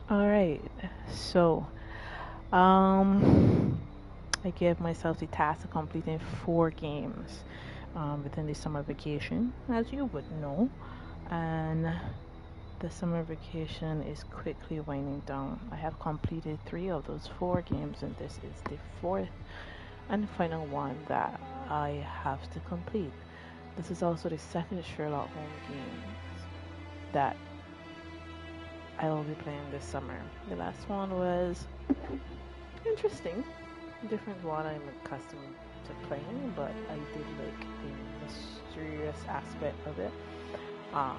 All right. So, um, I gave myself the task of completing 4 games within the summer vacation, as you would know. And the summer vacation is quickly winding down. I have completed 3 of those 4 games, and this is the fourth and final one that I have to complete. This is also the second Sherlock Holmes game that I will be playing this summer. The last one was interesting, different one I'm accustomed to playing, but I did like the mysterious aspect of it. Um,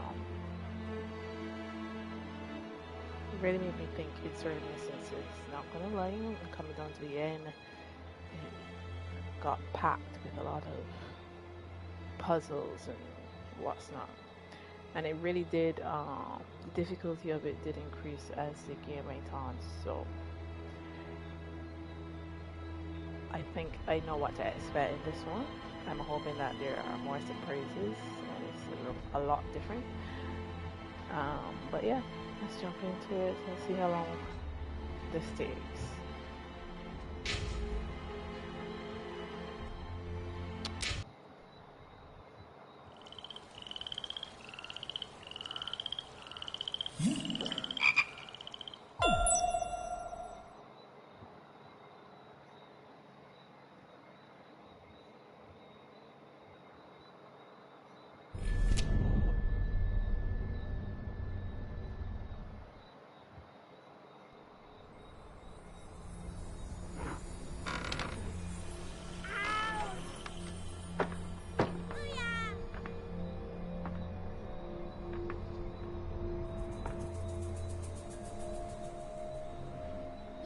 it really made me think in certain instances. Not gonna lie, coming down to the end, it got packed with a lot of puzzles and what's not. And it really did, the difficulty of it did increase as the game went on. So I think I know what to expect in this one. I'm hoping that there are more surprises and it's a lot different. But yeah, let's jump into it and see how long this takes.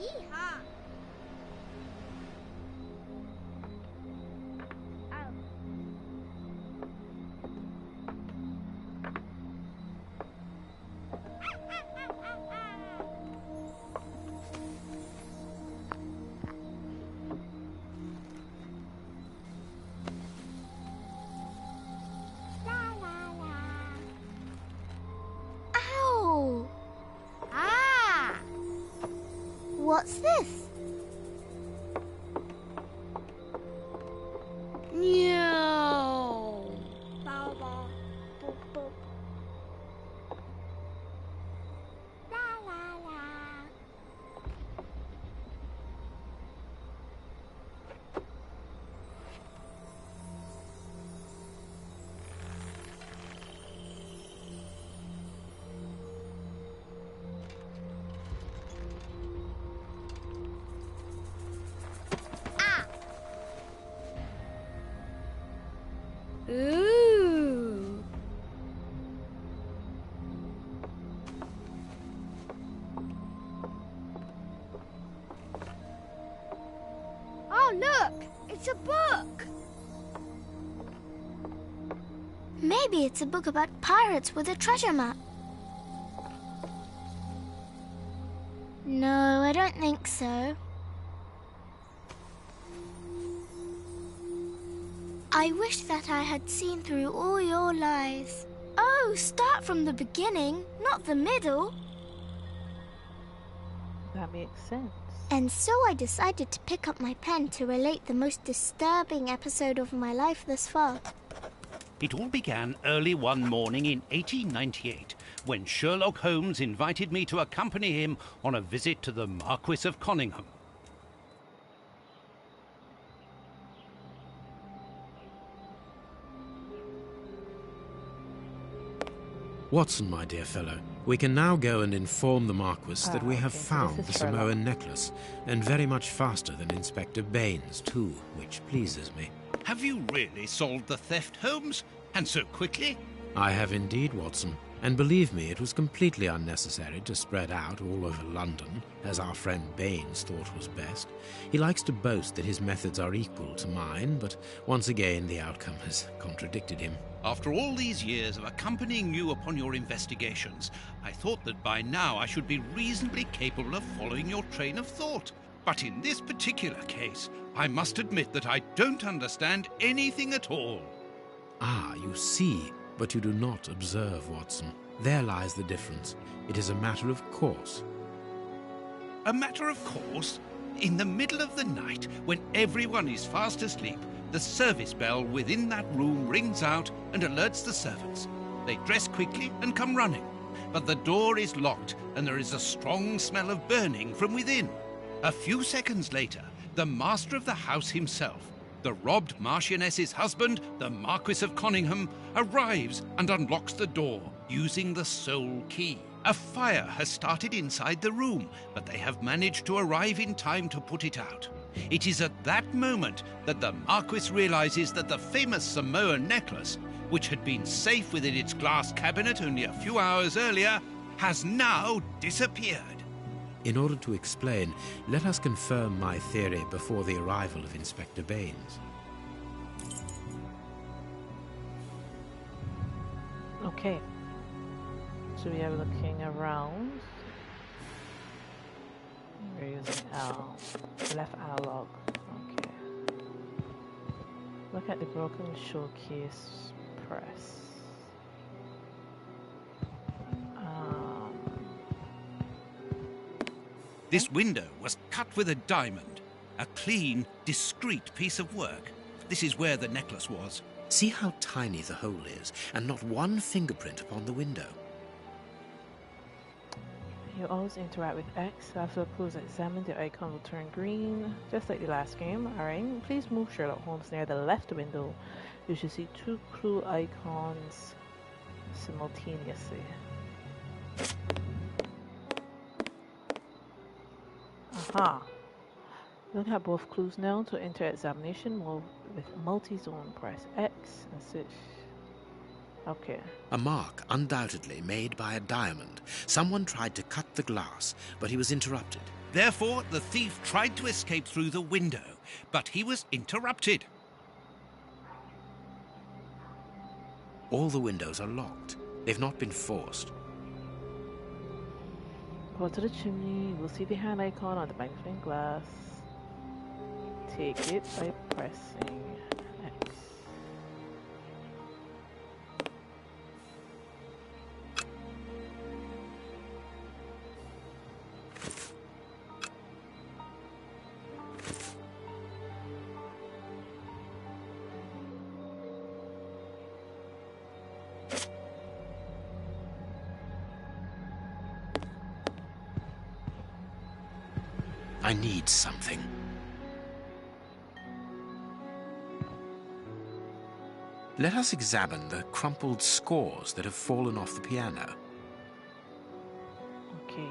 Yeehaw! La la la. Ow! Ah! What's this? No. Bow bow. Boop boop. La la la. Ah! Ooh. Oh, look! It's a book! Maybe it's a book about pirates with a treasure map. No, I don't think so. I wish that I had seen through all your lies. Oh, start from the beginning, not the middle. That makes sense. And so I decided to pick up my pen to relate the most disturbing episode of my life thus far. It all began early one morning in 1898, when Sherlock Holmes invited me to accompany him on a visit to the Marquis of Conyngham. Watson, my dear fellow, we can now go and inform the Marquis that we have Okay, so found this the is Sherlock. Samoan necklace, and very much faster than Inspector Baines, too, which pleases me. Have you really solved the theft, Holmes? And so quickly? I have indeed, Watson, and believe me, it was completely unnecessary to spread out all over London, as our friend Baines thought was best. He likes to boast that his methods are equal to mine, but once again the outcome has contradicted him. After all these years of accompanying you upon your investigations, I thought that by now I should be reasonably capable of following your train of thought. But in this particular case, I must admit that I don't understand anything at all. Ah, you see, but you do not observe, Watson. There lies the difference. It is a matter of course. A matter of course. In the middle of the night, when everyone is fast asleep, the service bell within that room rings out and alerts the servants. They dress quickly and come running, but the door is locked and there is a strong smell of burning from within. A few seconds later, the master of the house himself, the robbed Marchioness's husband, the Marquis of Conyngham, arrives and unlocks the door using the sole key. A fire has started inside the room, but they have managed to arrive in time to put it out. It is at that moment that the Marquis realizes that the famous Samoan necklace, which had been safe within its glass cabinet only a few hours earlier, has now disappeared. In order to explain, let us confirm my theory before the arrival of Inspector Baines. Okay. So we are looking around. We're using L. Left analog. Okay. Look at the broken showcase press. This window was cut with a diamond. A clean, discreet piece of work. This is where the necklace was. See how tiny the hole is, and not one fingerprint upon the window. You always interact with X. After the clues examined, the icon will turn green, just like the last game. Alright, please move Sherlock Holmes near the left window. You should see 2 clue icons simultaneously. Aha! Look at both clues now. To enter examination mode with multi-zone, press X and switch. Okay. A mark, undoubtedly made by a diamond. Someone tried to cut the glass, but he was interrupted. Therefore, the thief tried to escape through the window, but he was interrupted. All the windows are locked. They've not been forced. Go to the chimney. You will see the hand icon on the magnifying glass. Take it by pressing X. I need something. Let us examine the crumpled scores that have fallen off the piano. Okay.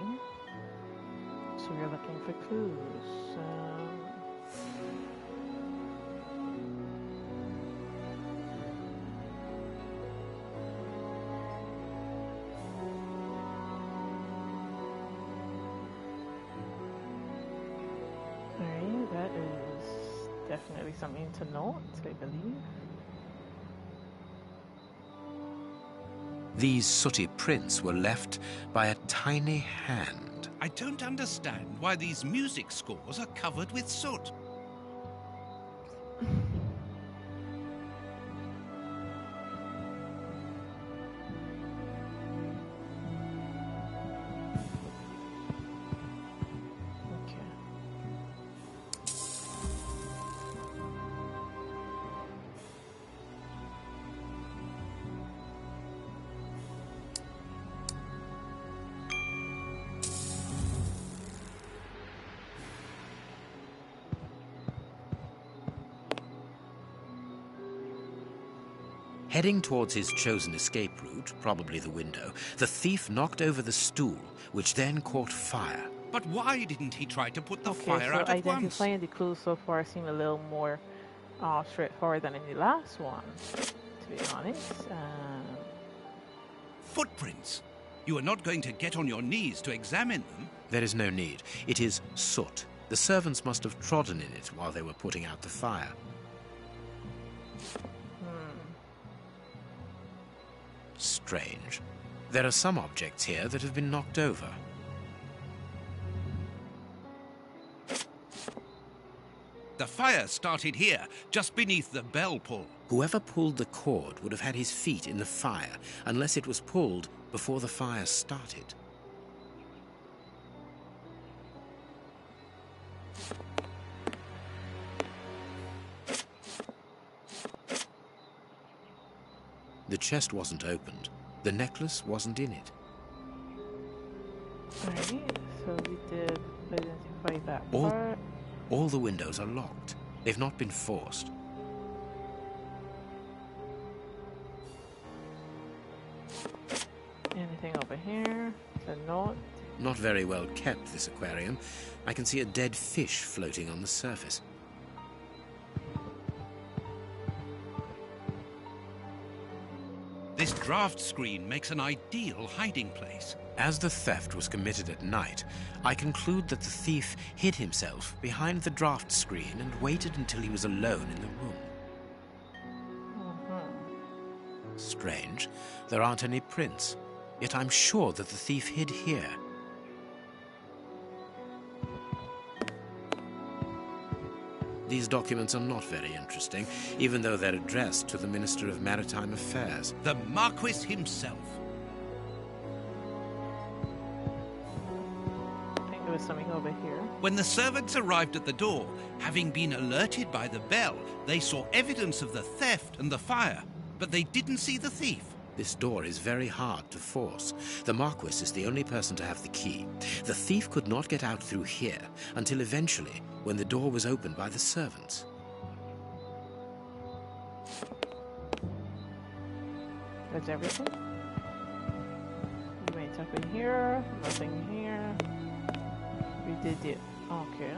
So we're looking for clues. Alright, that is definitely something to note, I believe. These sooty prints were left by a tiny hand. I don't understand why these music scores are covered with soot. Heading towards his chosen escape route, probably the window, the thief knocked over the stool, which then caught fire. But why didn't he try to put the Okay, fire so out at once? identifying the clues so far seem a little more straightforward than in the last one, to be honest. Footprints. You are not going to get on your knees to examine them. There is no need. It is soot. The servants must have trodden in it while they were putting out the fire. Strange. There are some objects here that have been knocked over. The fire started here, just beneath the bell pull. Whoever pulled the cord would have had his feet in the fire, unless it was pulled before the fire started. The chest wasn't opened. The necklace wasn't in it. Alright, so we did identify that part. All the windows are locked. They've not been forced. Anything over here? A note? Not very well kept, this aquarium. I can see a dead fish floating on the surface. This draft screen makes an ideal hiding place. As the theft was committed at night, I conclude that the thief hid himself behind the draft screen and waited until he was alone in the room. Strange. There aren't any prints. Yet I'm sure that the thief hid here. These documents are not very interesting, even though they're addressed to the Minister of Maritime Affairs. The Marquis himself. I think there was something over here. When the servants arrived at the door, having been alerted by the bell, they saw evidence of the theft and the fire, but they didn't see the thief. This door is very hard to force. The Marquis is the only person to have the key. The thief could not get out through here until eventually, when the door was opened by the servants. That's everything? You went up in here, nothing here. We did it. Okay.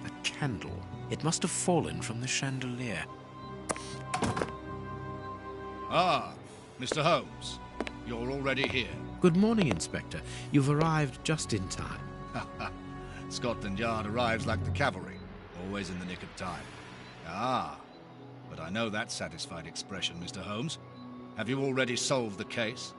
A candle. It must have fallen from the chandelier. Ah, Mr. Holmes, you're already here. Good morning, Inspector. You've arrived just in time. Scotland Yard arrives like the cavalry, always in the nick of time. Ah, but I know that satisfied expression, Mr. Holmes. Have you already solved the case?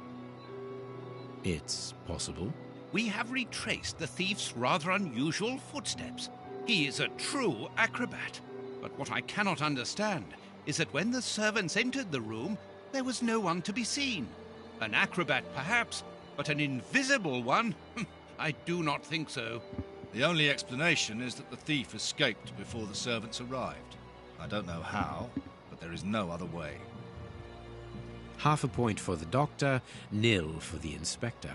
It's possible. We have retraced the thief's rather unusual footsteps. He is a true acrobat. But what I cannot understand is that when the servants entered the room, there was no one to be seen. An acrobat, perhaps, but an invisible one? I do not think so. The only explanation is that the thief escaped before the servants arrived. I don't know how, but there is no other way. Half a point for the doctor, nil for the inspector.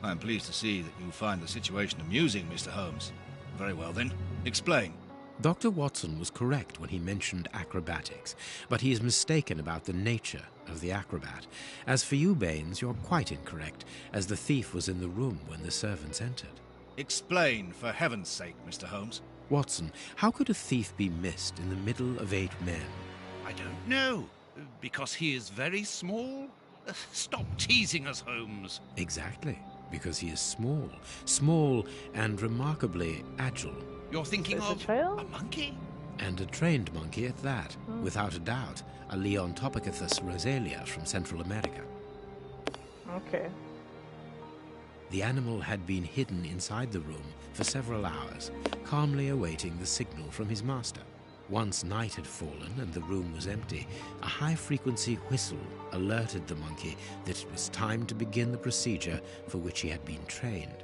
I am pleased to see that you find the situation amusing, Mr. Holmes. Very well then, explain. Dr. Watson was correct when he mentioned acrobatics, but he is mistaken about the nature of the acrobat. As for you, Baines, you're quite incorrect, as the thief was in the room when the servants entered. Explain, for heaven's sake, Mr. Holmes. Watson, how could a thief be missed in the middle of 8 men? I don't know. Because he is very small? Stop teasing us, Holmes. Exactly, because he is small. Small and remarkably agile. You're thinking of a monkey? And a trained monkey at that. Without a doubt, a Leontopithecus rosalia from Central America. Okay. The animal had been hidden inside the room for several hours, calmly awaiting the signal from his master. Once night had fallen and the room was empty, a high-frequency whistle alerted the monkey that it was time to begin the procedure for which he had been trained.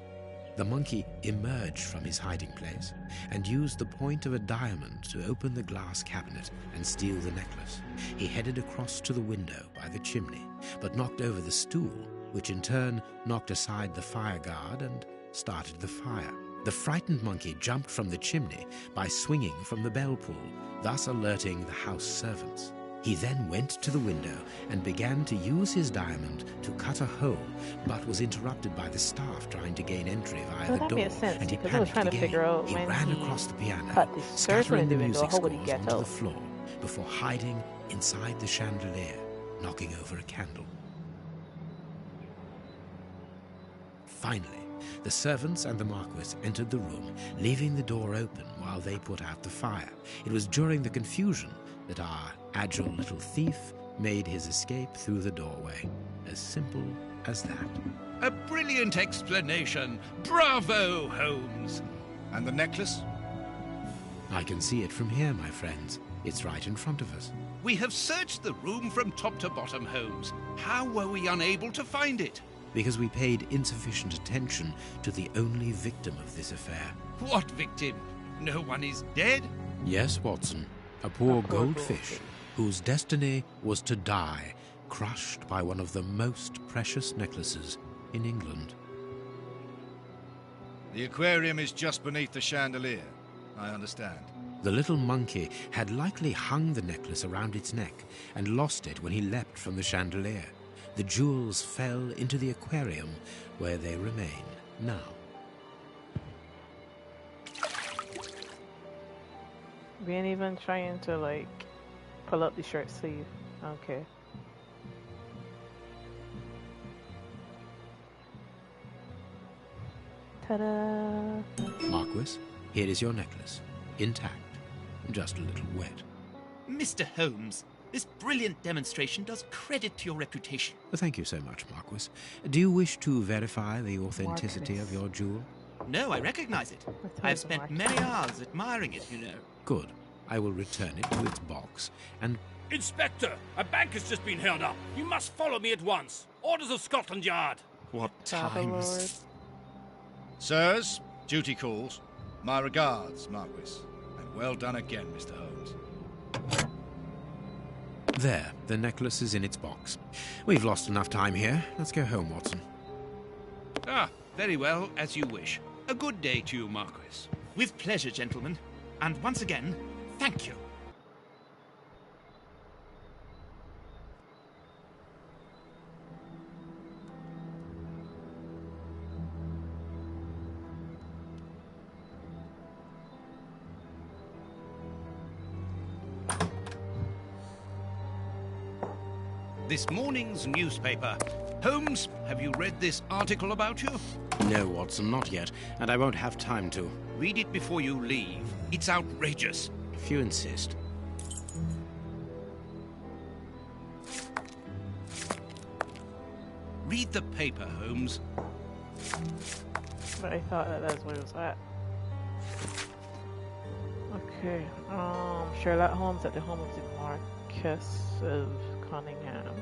The monkey emerged from his hiding place and used the point of a diamond to open the glass cabinet and steal the necklace. He headed across to the window by the chimney, but knocked over the stool, which in turn knocked aside the fire guard and started the fire. The frightened monkey jumped from the chimney by swinging from the bell pull, thus alerting the house servants. He then went to the window and began to use his diamond to cut a hole, but was interrupted by the staff trying to gain entry via the door, and he panicked again. He ran across the piano, scattering the music scores onto the floor, before hiding inside the chandelier, knocking over a candle. Finally, the servants and the Marquis entered the room, leaving the door open while they put out the fire. It was during the confusion that our agile little thief made his escape through the doorway. As simple as that. A brilliant explanation. Bravo, Holmes. And the necklace? I can see it from here, my friends. It's right in front of us. We have searched the room from top to bottom, Holmes. How were we unable to find it? Because we paid insufficient attention to the only victim of this affair. What victim? No one is dead? Yes, Watson. A poor goldfish whose destiny was to die, crushed by one of the most precious necklaces in England. The aquarium is just beneath the chandelier. I understand. The little monkey had likely hung the necklace around its neck and lost it when he leapt from the chandelier. The jewels fell into the aquarium, where they remain now. We ain't even trying to, like, pull up the shirt sleeve. Okay. Ta-da! Marquis, here is your necklace, intact, just a little wet. Mr. Holmes, this brilliant demonstration does credit to your reputation. Thank you so much, Marquis. Do you wish to verify the authenticity of your jewel? No, I recognize it. I have spent many hours admiring it, you know. Good. I will return it to its box and... Inspector, a bank has just been held up. You must follow me at once. Orders of Scotland Yard. What Lord. times? Sirs, duty calls. My regards, Marquis. And well done again, Mr. Holmes. There, the necklace is in its box. We've lost enough time here. Let's go home, Watson. Ah, very well, as you wish. A good day to you, Marquis. With pleasure, gentlemen. And once again, thank you. This morning's newspaper. Holmes, have you read this article about you? No, Watson, not yet, and I won't have time to. Read it before you leave. It's outrageous. If you insist. Read the paper, Holmes. But I thought that's where it was at. Okay. Sherlock Holmes at the home of the Marquess of Cunningham.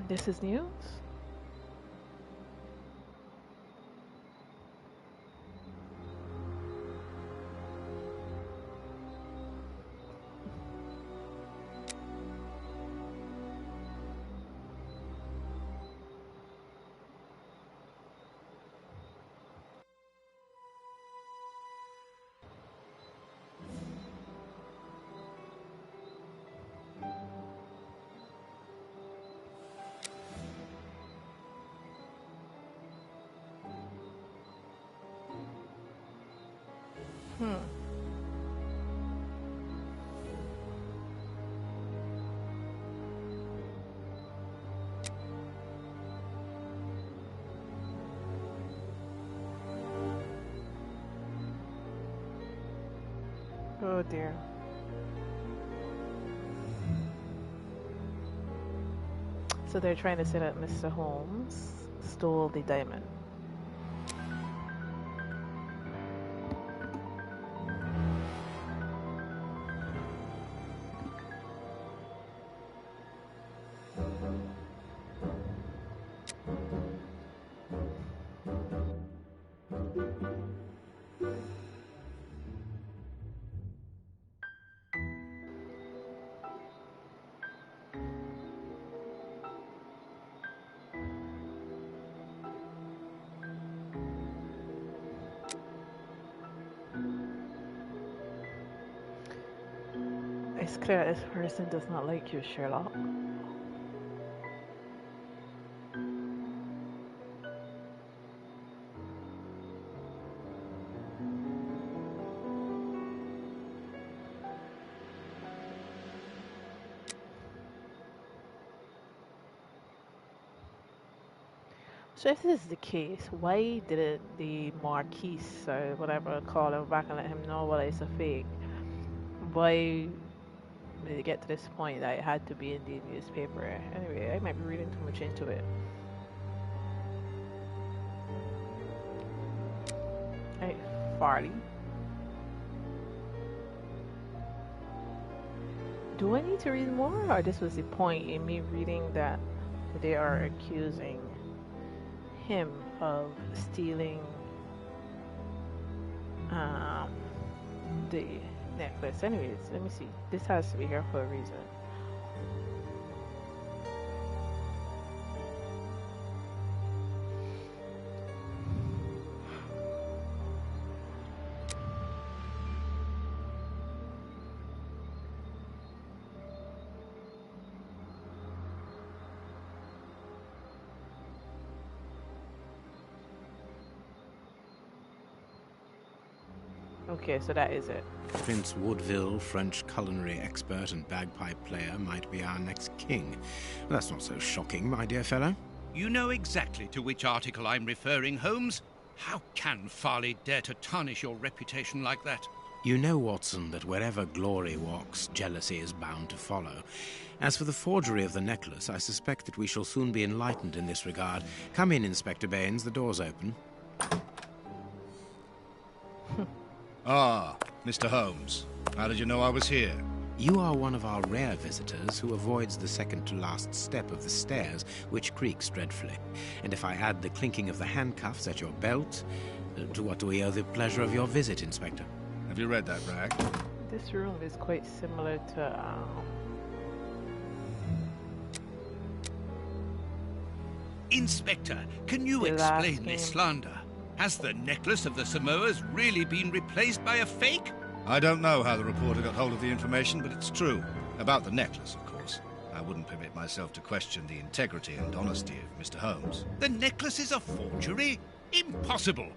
This is news? Oh dear. So they're trying to say that Mr. Holmes stole the diamond. It's clear this person does not like you, Sherlock. So if this is the case, why didn't the Marquis or whatever call him back and let him know what is a fake? Why did it get to this point that it had to be in the newspaper? Anyway, I might be reading too much into it. Hey, Farley. Do I need to read more, or this was the point in me reading that they are accusing him of stealing the necklace. Anyways, let me see. This has to be here for a reason. Okay, so that is it. Prince Woodville, French culinary expert and bagpipe player, might be our next king. That's not so shocking, my dear fellow. You know exactly to which article I'm referring, Holmes. How can Farley dare to tarnish your reputation like that? You know, Watson, that wherever glory walks, jealousy is bound to follow. As for the forgery of the necklace, I suspect that we shall soon be enlightened in this regard. Come in, Inspector Baines. The door's open. Ah, Mr. Holmes. How did you know I was here? You are one of our rare visitors who avoids the second-to-last step of the stairs, which creaks dreadfully. And if I add the clinking of the handcuffs at your belt, to what do we owe the pleasure of your visit, Inspector? Have you read that rag? This room is quite similar to Inspector, can you explain this slander? Has the necklace of the Samoas really been replaced by a fake? I don't know how the reporter got hold of the information, but it's true. About the necklace, of course. I wouldn't permit myself to question the integrity and honesty of Mr. Holmes. The necklace is a forgery? Impossible!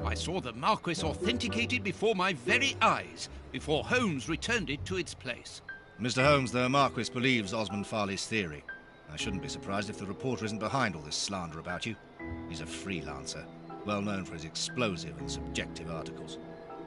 I saw the Marquis authenticated before my very eyes, before Holmes returned it to its place. Mr. Holmes, the Marquis believes Osmond Farley's theory. I shouldn't be surprised if the reporter isn't behind all this slander about you. He's a freelancer, well known for his explosive and subjective articles.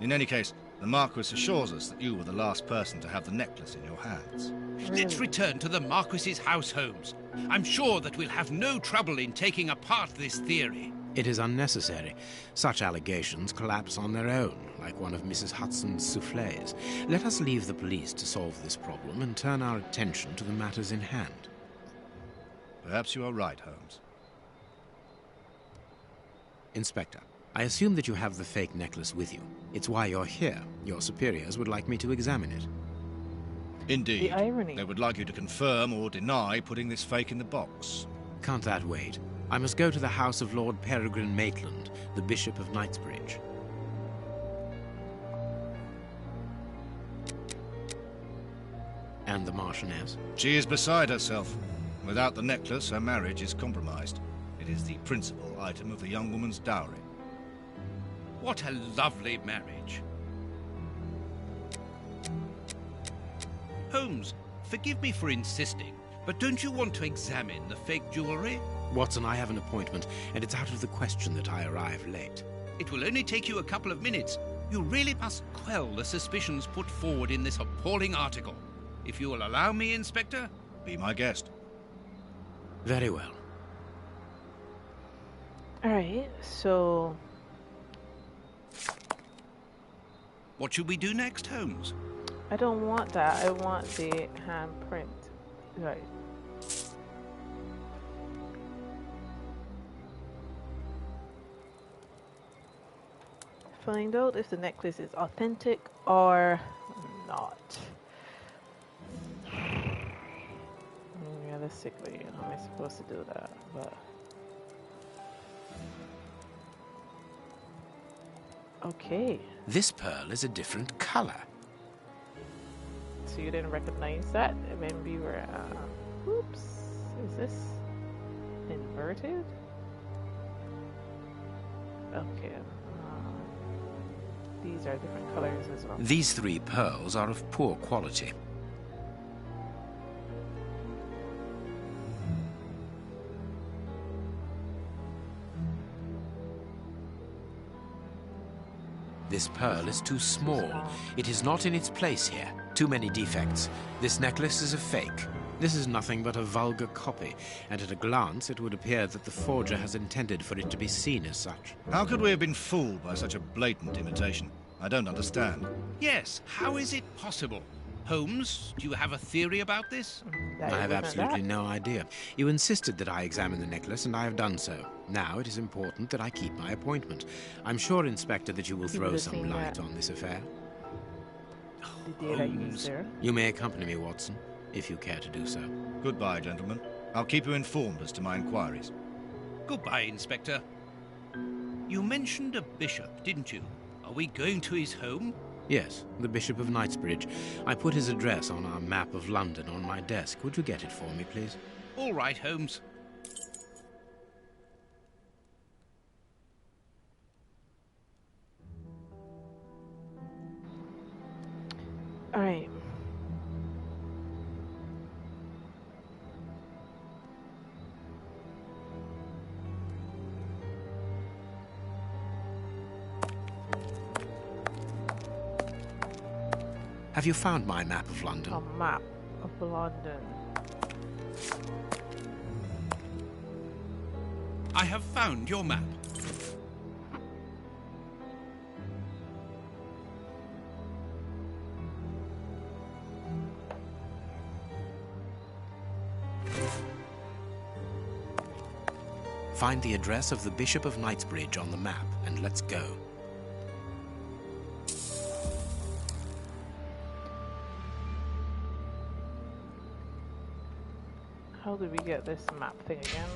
In any case, the Marquis assures us that you were the last person to have the necklace in your hands. Let's return to the Marquis's house, Holmes. I'm sure that we'll have no trouble in taking apart this theory. It is unnecessary. Such allegations collapse on their own, like one of Mrs. Hudson's soufflés. Let us leave the police to solve this problem and turn our attention to the matters in hand. Perhaps you are right, Holmes. Inspector, I assume that you have the fake necklace with you. It's why you're here. Your superiors would like me to examine it. Indeed. The irony. They would like you to confirm or deny putting this fake in the box. Can't that wait? I must go to the house of Lord Peregrine Maitland, the Bishop of Knightsbridge. And the Marchioness? She is beside herself. Without the necklace, her marriage is compromised. It is the principal item of the young woman's dowry. What a lovely marriage. Holmes, forgive me for insisting, but don't you want to examine the fake jewelry? Watson, I have an appointment, and it's out of the question that I arrive late. It will only take you a couple of minutes. You really must quell the suspicions put forward in this appalling article. If you will allow me, Inspector? Be my guest. Very well. Alright, so What should we do next, Holmes? I don't want that. I want the handprint. Right. Find out if the necklace is authentic or not. Realistically, how am I supposed to do that? But okay. This pearl is a different color. So you didn't recognize that when we were. Oops. Is this inverted? Okay. These are different colors as well. These three pearls are of poor quality. This pearl is too small. It is not in its place here. Too many defects. This necklace is a fake. This is nothing but a vulgar copy, and at a glance it would appear that the forger has intended for it to be seen as such. How could we have been fooled by such a blatant imitation? I don't understand. Yes, how is it possible? Holmes, do you have a theory about this? That I it have wasn't absolutely that. no idea. You insisted that I examine the necklace, and I have done so. Now it is important that I keep my appointment. I'm sure, Inspector, that you will He throw would have some seen light that. on this affair. The day that you was Holmes. there. You may accompany me, Watson, if you care to do so. Goodbye, gentlemen. I'll keep you informed as to my inquiries. Goodbye, Inspector. You mentioned a bishop, didn't you? Are we going to his home? Yes, the Bishop of Knightsbridge. I put his address on our map of London on my desk. Would you get it for me, please? All right, Holmes. All right. Have you found my map of London? A map of London. I have found your map. Find the address of the Bishop of Knightsbridge on the map, and let's go. How do we get this map thing again?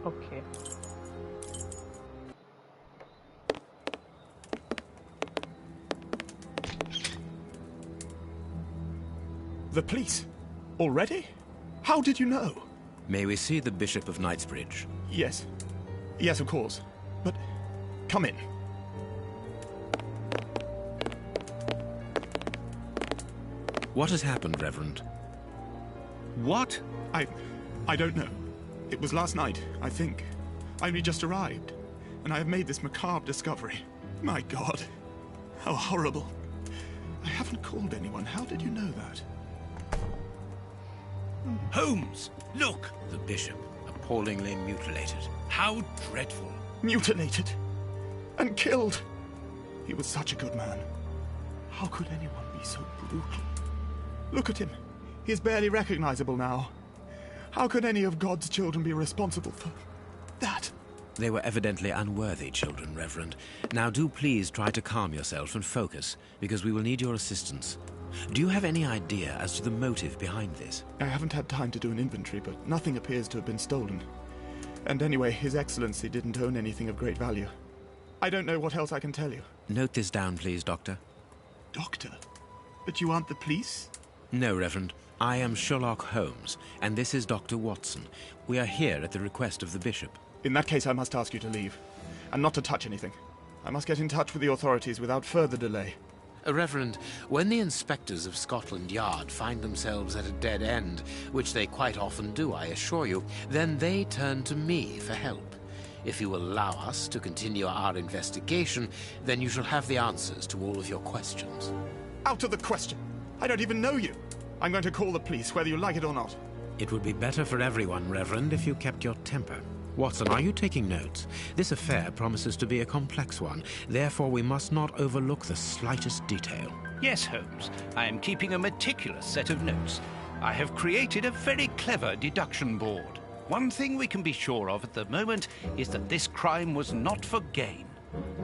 Okay. The police? Already? How did you know? May we see the Bishop of Knightsbridge? Yes. Yes, of course. But come in. What has happened, Reverend? What? I don't know. It was last night, I think. I only just arrived, and I have made this macabre discovery. My God. How horrible. I haven't called anyone. How did you know that? Holmes, look! The Bishop, appallingly mutilated. How dreadful. Mutilated. And killed. He was such a good man. How could anyone be so brutal? Look at him. He is barely recognizable now. How could any of God's children be responsible for that? They were evidently unworthy children, Reverend. Now do please try to calm yourself and focus, because we will need your assistance. Do you have any idea as to the motive behind this? I haven't had time to do an inventory, but nothing appears to have been stolen. And anyway, His Excellency didn't own anything of great value. I don't know what else I can tell you. Note this down, please, Doctor. Doctor? But you aren't the police? No, Reverend. I am Sherlock Holmes, and this is Dr. Watson. We are here at the request of the Bishop. In that case, I must ask you to leave. And not to touch anything. I must get in touch with the authorities without further delay. Reverend, when the inspectors of Scotland Yard find themselves at a dead end, which they quite often do, I assure you, then they turn to me for help. If you will allow us to continue our investigation, then you shall have the answers to all of your questions. Out of the question! I don't even know you! I'm going to call the police, whether you like it or not. It would be better for everyone, Reverend, if you kept your temper. Watson, are you taking notes? This affair promises to be a complex one. Therefore, we must not overlook the slightest detail. Yes, Holmes. I am keeping a meticulous set of notes. I have created a very clever deduction board. One thing we can be sure of at the moment is that this crime was not for gain.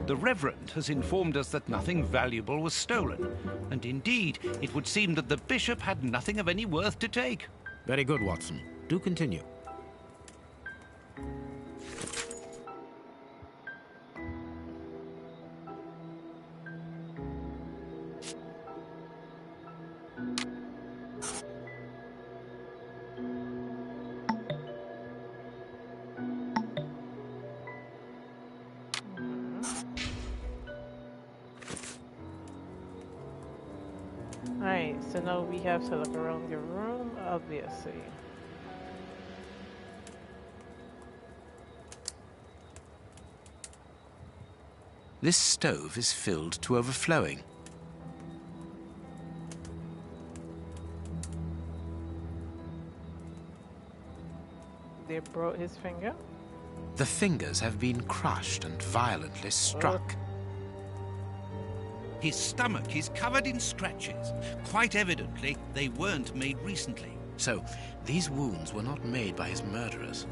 The Reverend has informed us that nothing valuable was stolen, and indeed, it would seem that the Bishop had nothing of any worth to take. Very good, Watson. Do continue. Alright, so now we have to look around the room, obviously. This stove is filled to overflowing. They broke his finger. The fingers have been crushed and violently struck. His stomach is covered in scratches. Quite evidently, they weren't made recently. So, these wounds were not made by his murderers.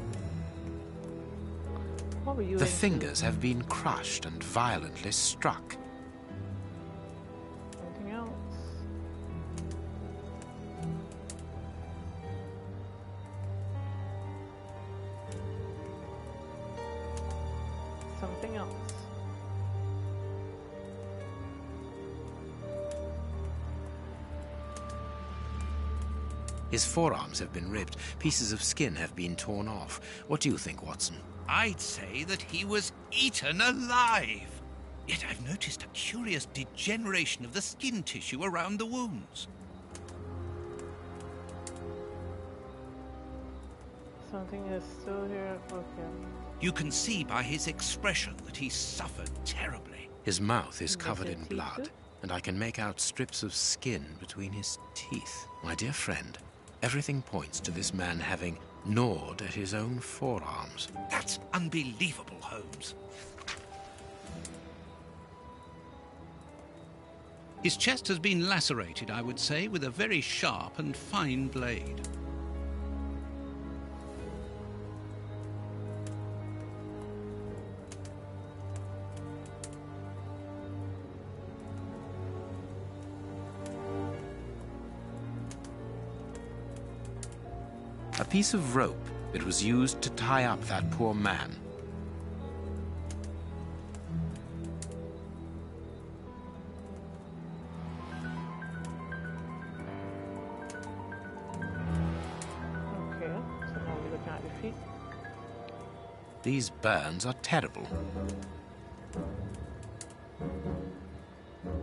What were you The into? fingers have been crushed and violently struck. Anything else? Something else. His forearms have been ripped. Pieces of skin have been torn off. What do you think, Watson? I'd say that he was eaten alive. Yet I've noticed a curious degeneration of the skin tissue around the wounds. Something is still here. Okay. You can see by his expression that he suffered terribly. His mouth is covered his in teeth blood, too? and I can make out strips of skin between his teeth. My dear friend, everything points to this man having gnawed at his own forearms. That's unbelievable, Holmes. His chest has been lacerated, I would say, with a very sharp and fine blade. A piece of rope that was used to tie up that poor man. Okay, so now we're looking at your feet. These burns are terrible.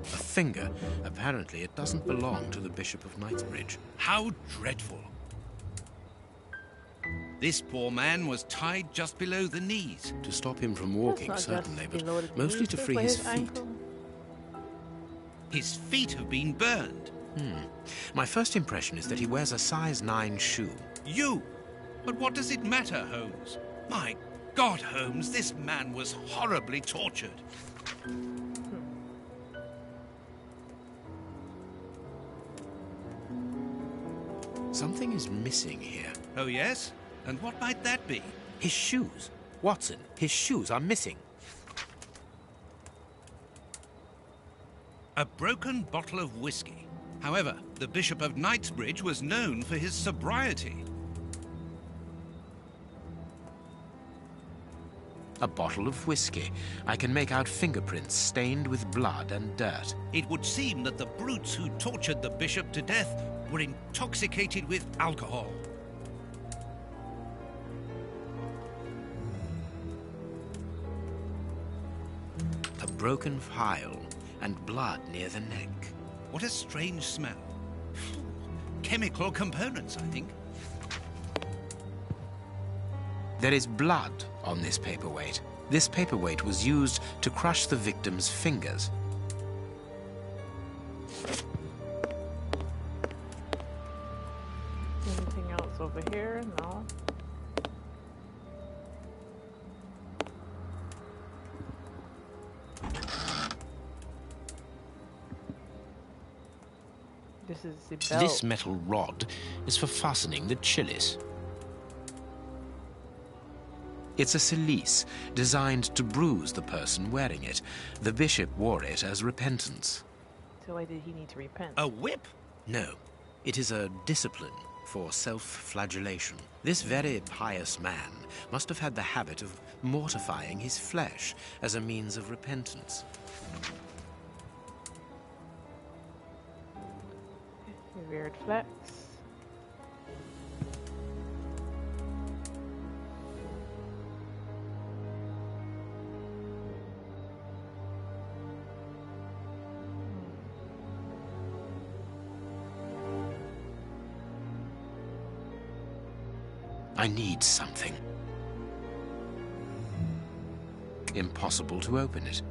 A finger. Apparently it doesn't belong to the Bishop of Knightsbridge. How dreadful. This poor man was tied just below the knees. To stop him from walking, That's not certainly, just below but the mostly knees, to just free by his feet. ankle. His feet have been burned. My first impression is that he wears a size 9 shoe. You! But what does it matter, Holmes? My God, Holmes, this man was horribly tortured. Something is missing here. Oh, yes? And what might that be? His shoes. Watson, his shoes are missing. A broken bottle of whiskey. However, the Bishop of Knightsbridge was known for his sobriety. A bottle of whiskey. I can make out fingerprints stained with blood and dirt. It would seem that the brutes who tortured the bishop to death were intoxicated with alcohol. A broken phial and blood near the neck. What a strange smell. Chemical components, I think. There is blood on this paperweight. This paperweight was used to crush the victim's fingers. Anything else over here? No. This is the belt. This metal rod is for fastening the chilies. It's a cilice designed to bruise the person wearing it. The bishop wore it as repentance. So why did he need to repent? A whip? No, it is a discipline for self-flagellation. This very pious man must have had the habit of mortifying his flesh as a means of repentance. Weird flex. I need something. Impossible to open it.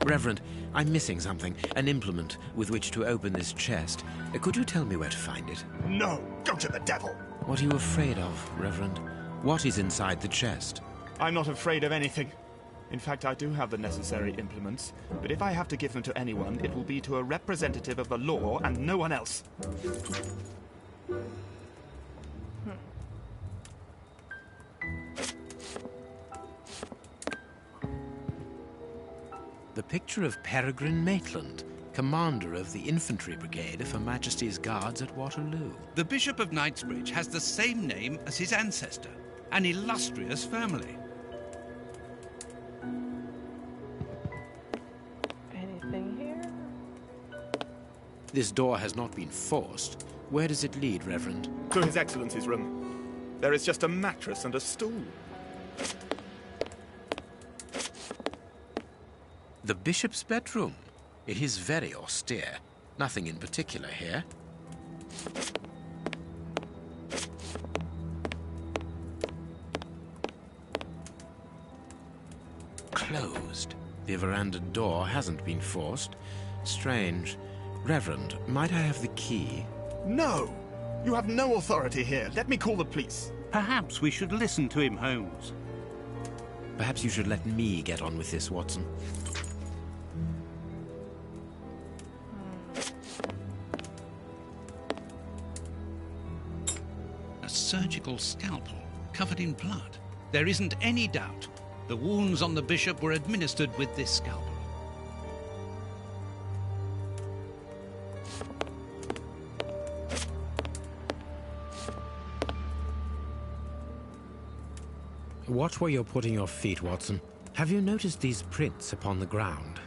Reverend, I'm missing something. An implement with which to open this chest. Could you tell me where to find it? No, go to the devil. What are you afraid of, Reverend? What is inside the chest? I'm not afraid of anything. In fact, I do have the necessary implements, but if I have to give them to anyone, it will be to a representative of the law and no one else. The picture of Peregrine Maitland, commander of the infantry brigade of Her Majesty's Guards at Waterloo. The Bishop of Knightsbridge has the same name as his ancestor, an illustrious family. Anything here? This door has not been forced. Where does it lead, Reverend? To His Excellency's room. There is just a mattress and a stool. The bishop's bedroom. It is very austere. Nothing in particular here. Closed. The veranda door hasn't been forced. Strange. Reverend, might I have the key? No! You have no authority here. Let me call the police. Perhaps we should listen to him, Holmes. Perhaps you should let me get on with this, Watson. A surgical scalpel covered in blood. There isn't any doubt. The wounds on the bishop were administered with this scalpel. Watch where you're putting your feet, Watson. Have you noticed these prints upon the ground?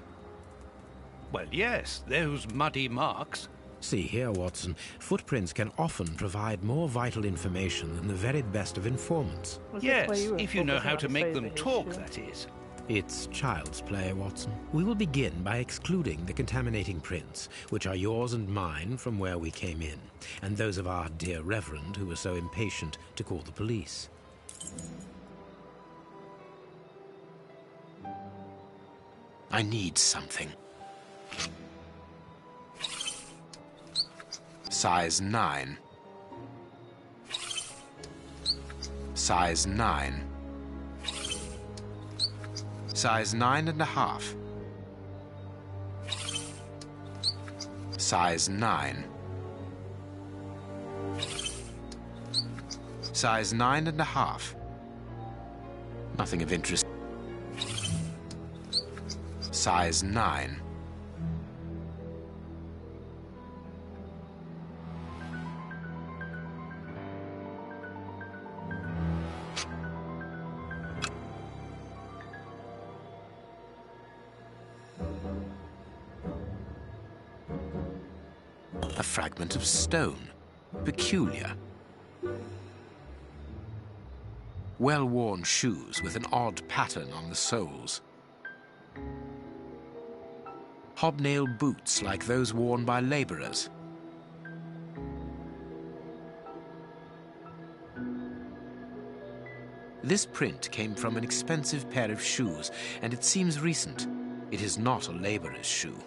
Well, yes, those muddy marks. See here, Watson. Footprints can often provide more vital information than the very best of informants. Yes, if you know how to make them talk, that is. It's child's play, Watson. We will begin by excluding the contaminating prints, which are yours and mine from where we came in, and those of our dear Reverend who was so impatient to call the police. I need something. Size 9. Size 9. Size 9.5. Size 9. Size 9.5. Nothing of interest. Size 9. A fragment of stone. Peculiar. Well-worn shoes with an odd pattern on the soles. Hobnail boots like those worn by laborers. This print came from an expensive pair of shoes, and it seems recent. It is not a laborer's shoe.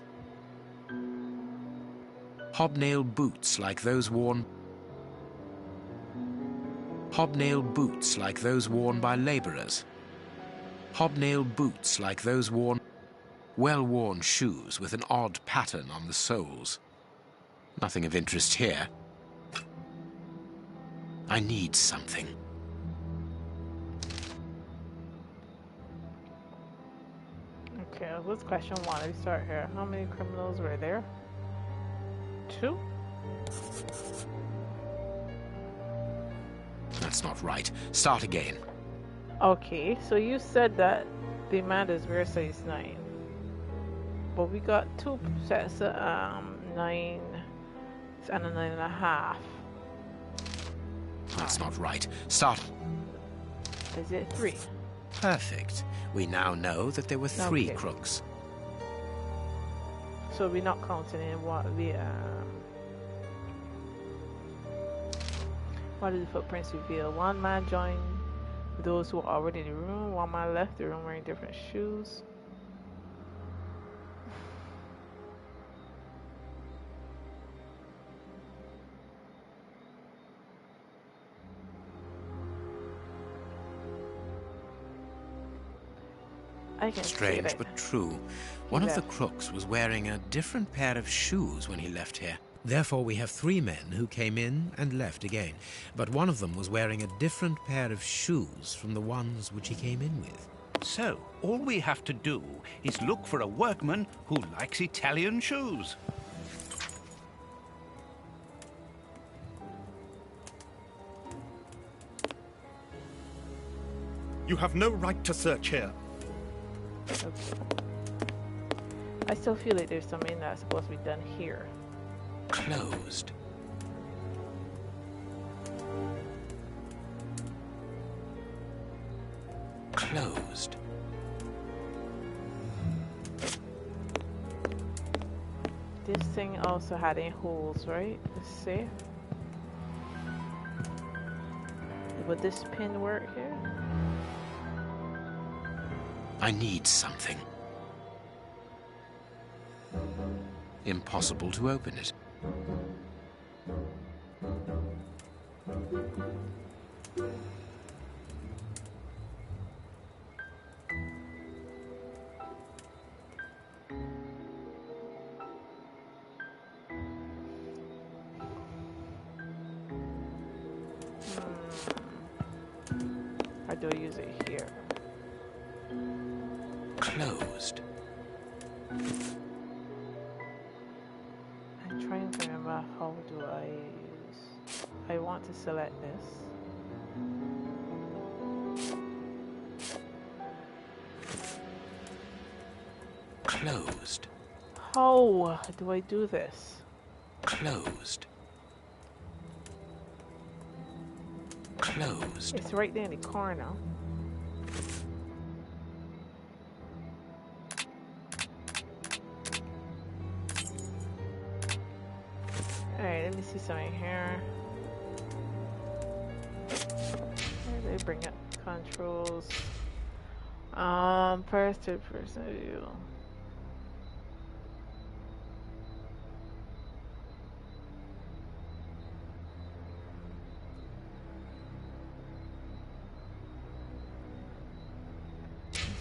Hobnail boots like those worn... Hobnail boots like those worn by laborers. Hobnail boots like those worn... Well-worn shoes with an odd pattern on the soles. Nothing of interest here. I need something. Okay, let's question one. Let me start here. How many criminals were there? 2? That's not right. Start again. Okay, so you said that the man is wear size 9. But we got 2 sets of 9 and a 9.5. That's not right. Start. Is it 3? Perfect. We now know that there were 3 Okay. crooks. So we're not counting in what did the footprints reveal? One man joined those who were already in the room. One man left the room wearing different shoes. I can see Strange it. but true. One of the crooks was wearing a different pair of shoes when he left here. Therefore, we have 3 men who came in and left again. But one of them was wearing a different pair of shoes from the ones which he came in with. So, all we have to do is look for a workman who likes Italian shoes. You have no right to search here. Okay. I still feel like there's something that's supposed to be done here. Closed. Closed. This thing also had any holes, right? Let's see. Would this pin work here? I need something. Impossible to open it. How do I use it here? Closed. I'm trying to remember how do I use. I want to select this. Closed. How do I do this? Closed. Closed. It's right there in the corner. Alright, let me see something here. Where do they bring up controls? First to person view.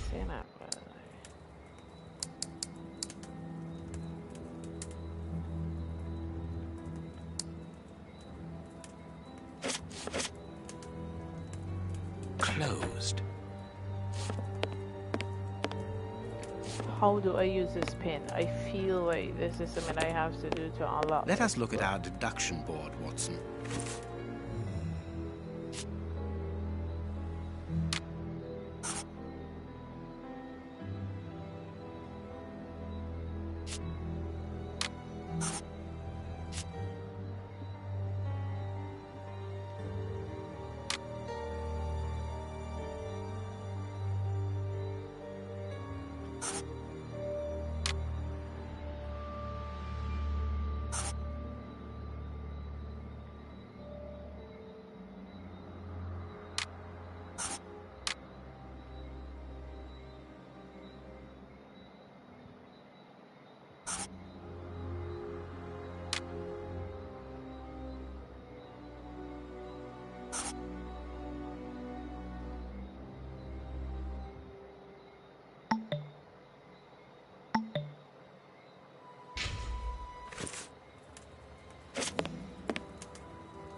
Saying that, but Closed. how do I use this pin? I feel like this is something I have to do to unlock. Let us look at our deduction board, Watson.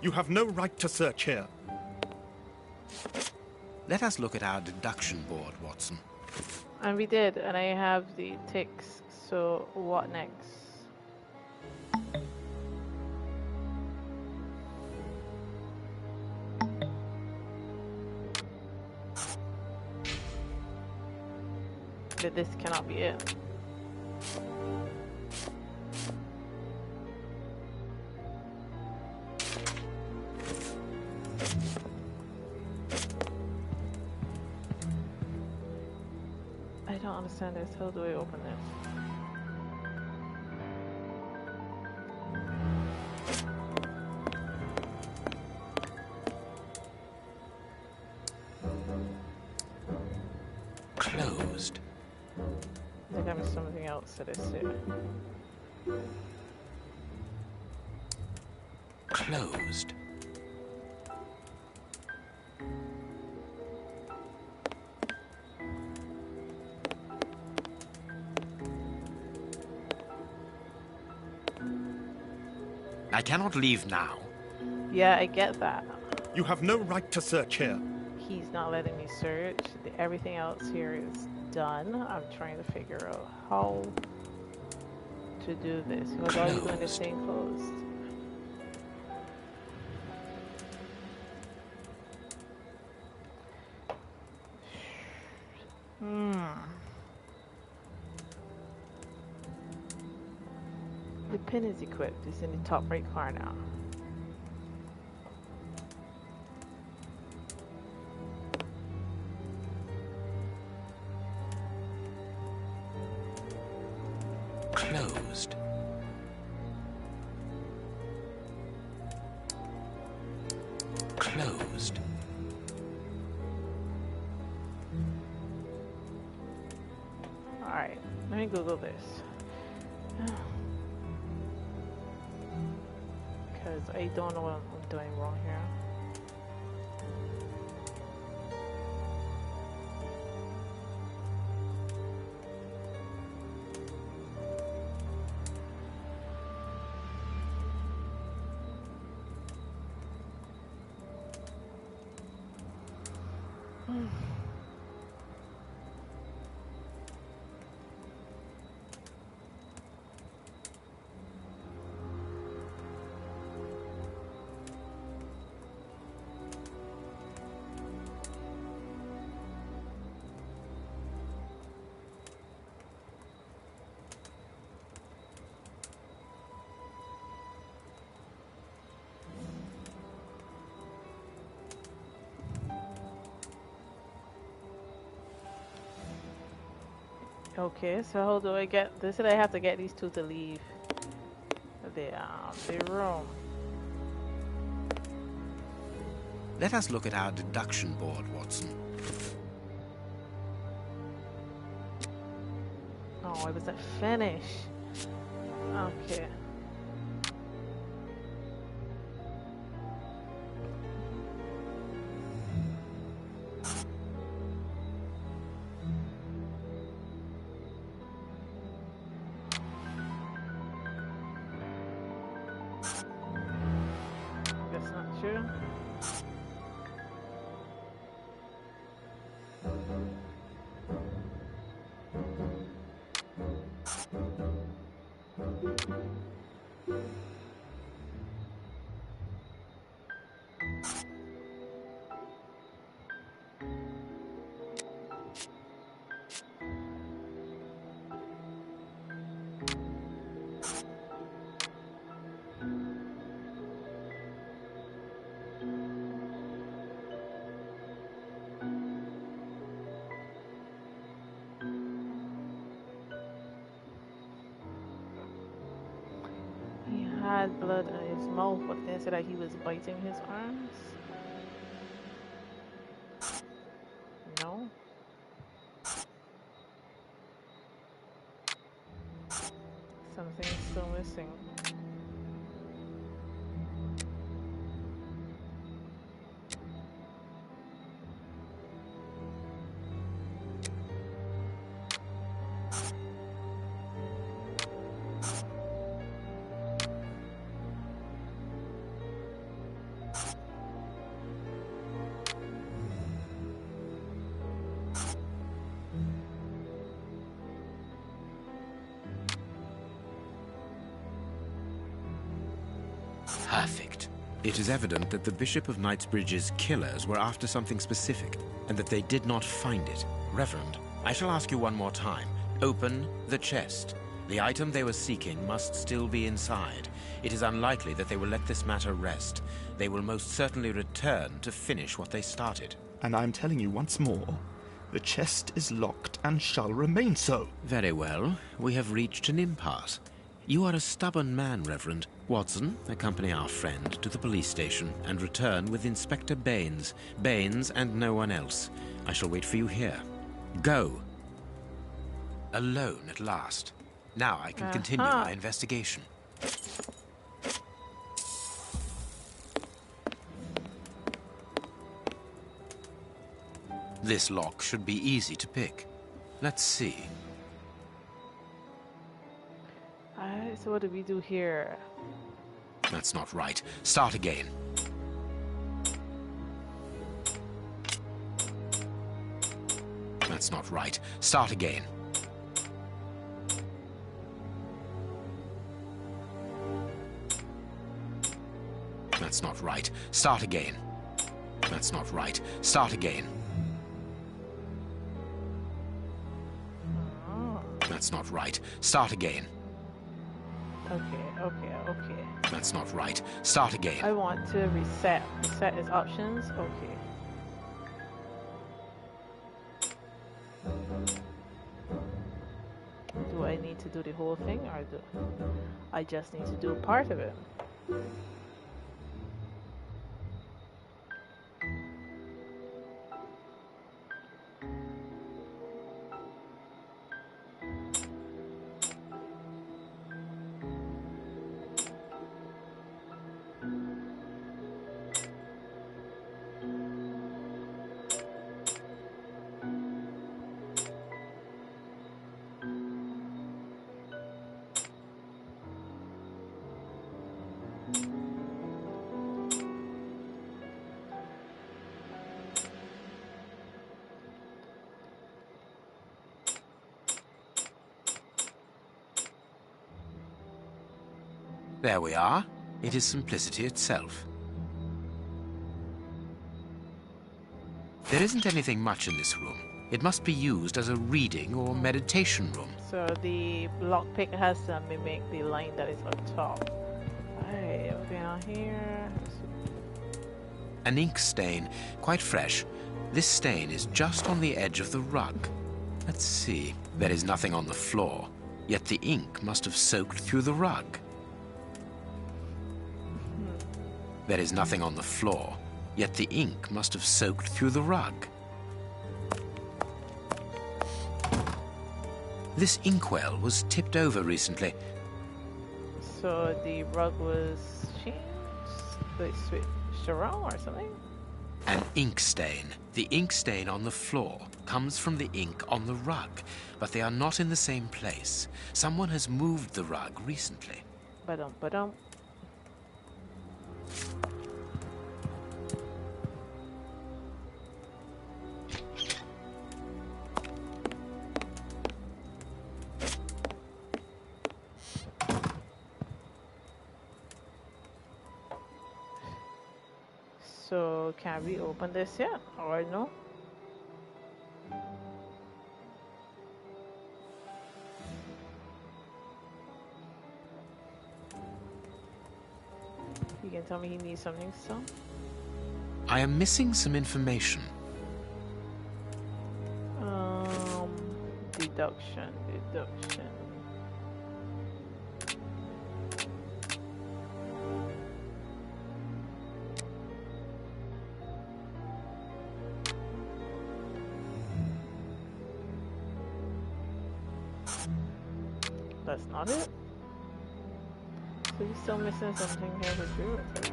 You have no right to search here. Let us look at our deduction board, Watson. And we did, and I have the ticks, so what next? But this cannot be it. I don't understand this. How do I open this? Closed. I think I missed something else that is here. Closed. I cannot leave now. Yeah, I get that. You have no right to search here. He's not letting me search. Everything else here is done. I'm trying to figure out how to do this. Because all you're doing is staying closed. The pin is equipped. It's in the top right corner now. Closed. Closed. Alright, let me Google this. Because I don't know what I'm doing wrong here. Okay, so how do I get this? I have to get these two to leave the room. Let us look at our deduction board, Watson. Oh, it was a finish. Okay. That's not true. He had blood in his mouth, but then said that he was biting his arms. No. Something's still missing. Perfect. It is evident that the Bishop of Knightsbridge's killers were after something specific, and that they did not find it. Reverend, I shall ask you one more time. Open the chest. The item they were seeking must still be inside. It is unlikely that they will let this matter rest. They will most certainly return to finish what they started. And I'm telling you once more, the chest is locked and shall remain so. Very well. We have reached an impasse. You are a stubborn man, Reverend. Watson, accompany our friend to the police station and return with Inspector Baines. Baines and no one else. I shall wait for you here. Go. Alone at last. Now I can continue my investigation. This lock should be easy to pick. Let's see. Alright, so what do we do here? That's not right. Start again. That's not right. Start again. That's not right. Start again. That's not right. Start again. That's not right. Start again. Okay. That's not right. Start again. I want to reset. Reset is options. Okay. Do I need to do the whole thing, or do I just need to do part of it? There we are. It is simplicity itself. There isn't anything much in this room. It must be used as a reading or meditation room. So the lockpick has to mimic the line that is up top. Alright, down here. An ink stain, quite fresh. This stain is just on the edge of the rug. Let's see. There is nothing on the floor, yet the ink must have soaked through the rug. There is nothing on the floor, yet the ink must have soaked through the rug. This inkwell was tipped over recently. So the rug was changed? They switched around or something? An ink stain. The ink stain on the floor comes from the ink on the rug, but they are not in the same place. Someone has moved the rug recently. Ba-dum. So can we open this yet, or no? You can tell me he needs something still? I am missing some information. Deduction. That's not it? So you're still missing something here to do with it.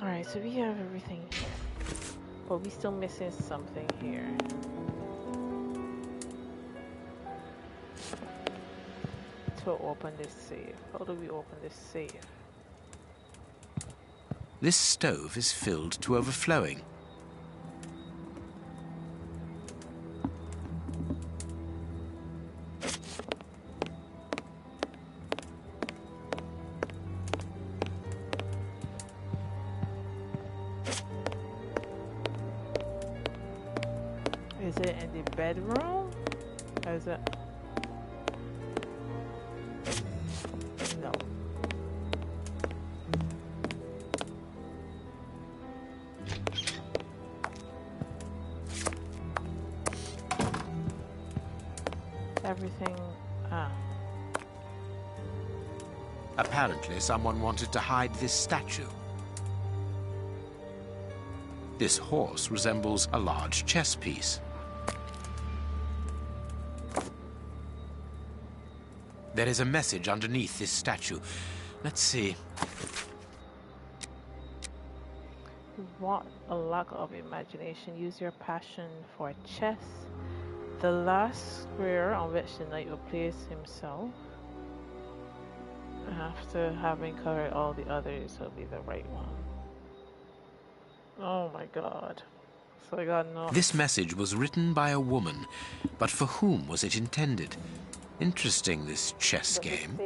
Alright, so we have everything here. But we're still missing something here. To open this safe. How do we open this safe? This stove is filled to overflowing. Is it in the bedroom? Or is it? No. everything. Ah. Apparently, someone wanted to hide this statue. This horse resembles a large chess piece. There is a message underneath this statue. Let's see. What a lack of imagination. Use your passion for chess. The last square on which the knight will place himself, after having covered all the others, will be the right one. Oh my god. So I got no... This message was written by a woman, but for whom was it intended? Interesting, this chess game.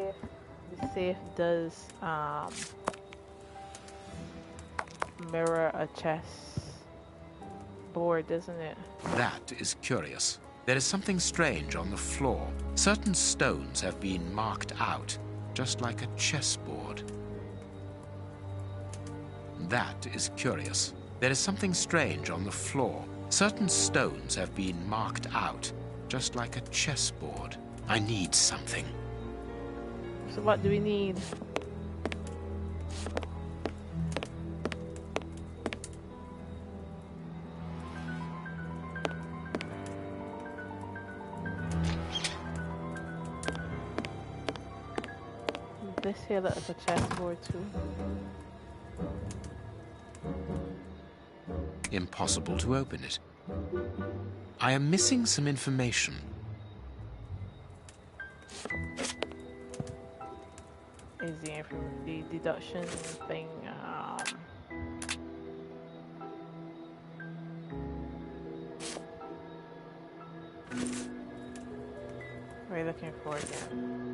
The safe does mirror a chess board, doesn't it? That is curious. There is something strange on the floor. Certain stones have been marked out, just like a chessboard. That is curious. There is something strange on the floor. Certain stones have been marked out, just like a chessboard. I need something. So what do we need? This here looks like a chessboard too. Impossible to open it. I am missing some information. Is the deduction thing what are you looking for again?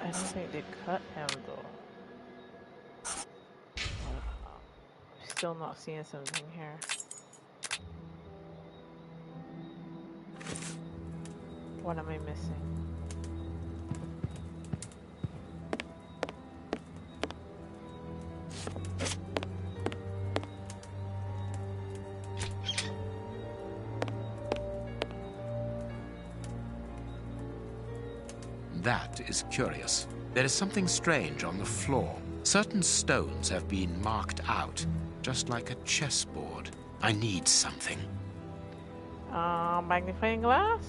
I don't think they cut him though. Still not seeing something here. What am I missing? That is curious. There is something strange on the floor. Certain stones have been marked out, just like a chessboard. I need something. Magnifying glass?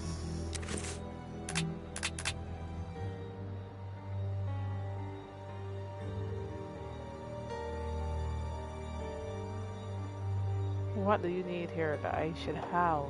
What do you need here that I should have?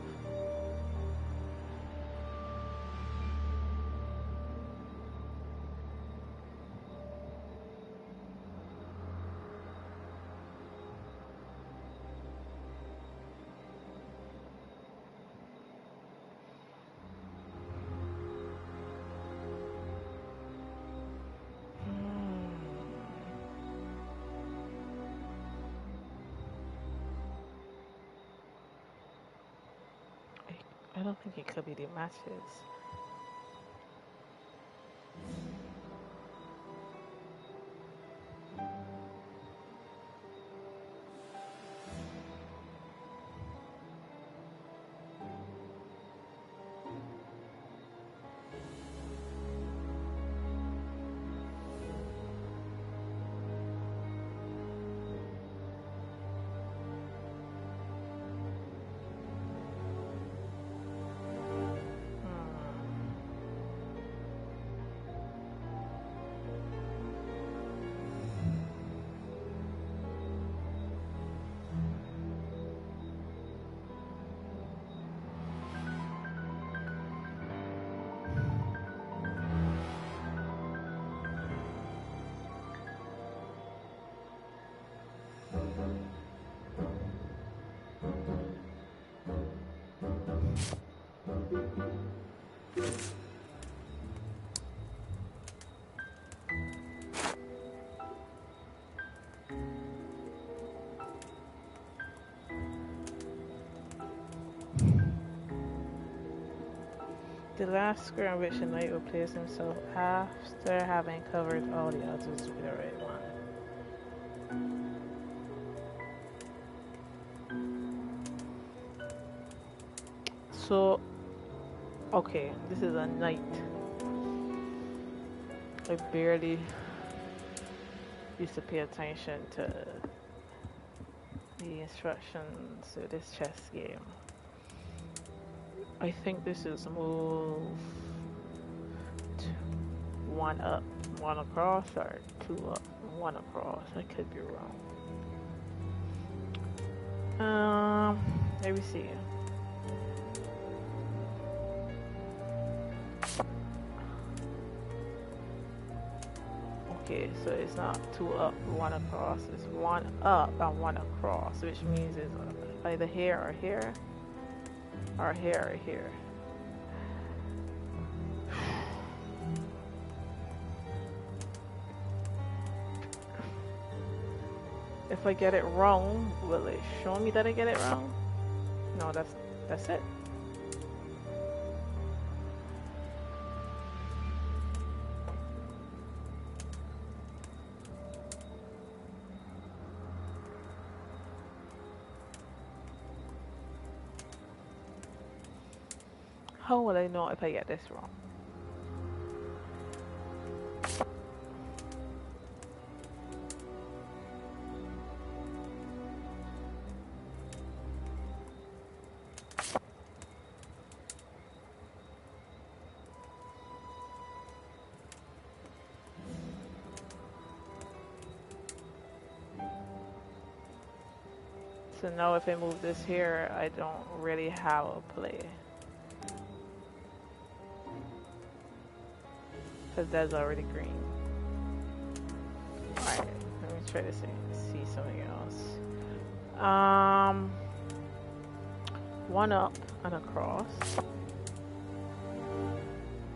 I don't think it could be the matches. The last square on which the knight will place himself after having covered all the others will be the right one. So, okay, this is a knight. I barely used to pay attention to the instructions of this chess game. I think this is move 1 up, 1 across, or 2 up, 1 across. I could be wrong. Let me see. Okay, so it's not 2 up, 1 across. It's 1 up and 1 across, which means it's either here or here, or here or here. If I get it wrong, will it show me that I get it wrong? No, that's it. How will I know if I get this wrong? So now if I move this here, I don't really have a play. Because that's already green. Alright, let me try to see something else. 1 up and across.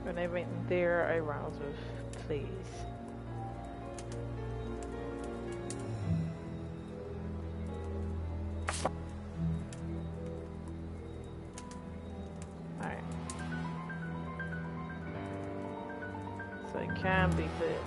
When I went there, I roused with plays. So it can be good.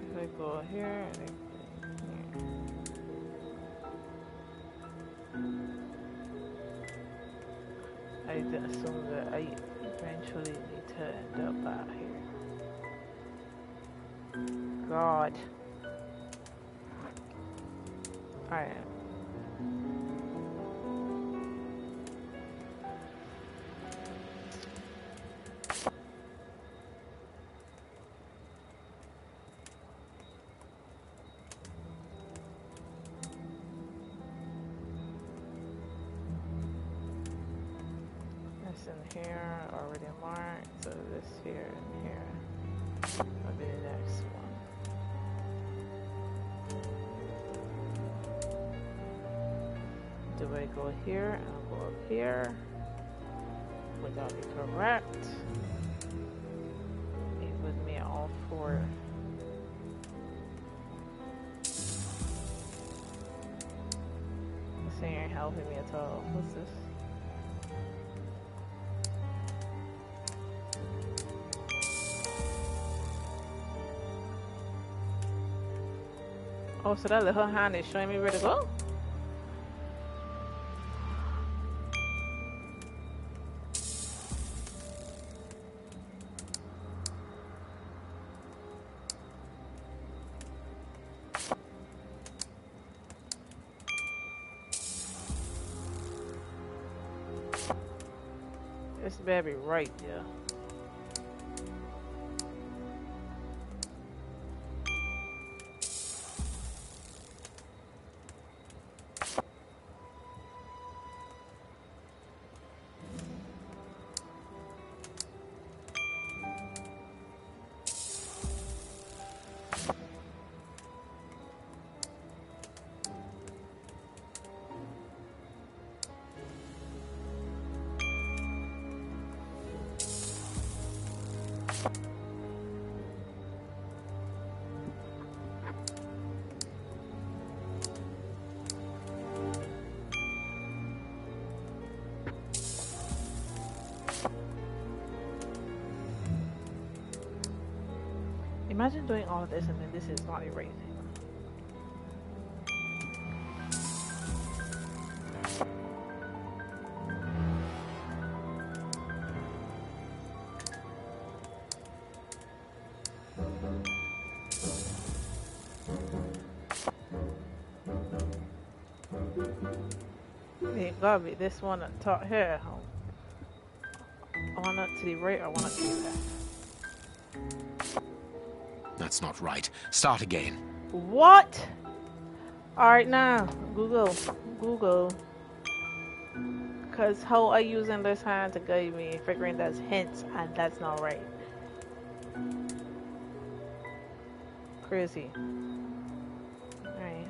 If I go here and I I assume that I eventually need to end up out here. God. Alright. In here already marked, so this here and here will be the next one. Do I go here and go up here? Would that be correct? It would be all 4. This ain't helping me at all. What's this? Oh, so that little hand is showing me where to go? This better be right, yeah. Imagine doing all of this and then this is not erasing. It gotta be this one at the top here. One up to the right or one up to the left. That's not right. Start again. What? Alright now, Google. Cause how are you using this hand to guide me, figuring that's hints and that's not right. Crazy. Alright.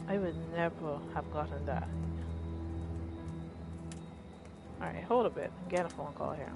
I would never have gotten that. Alright, hold a bit. Get a phone call here.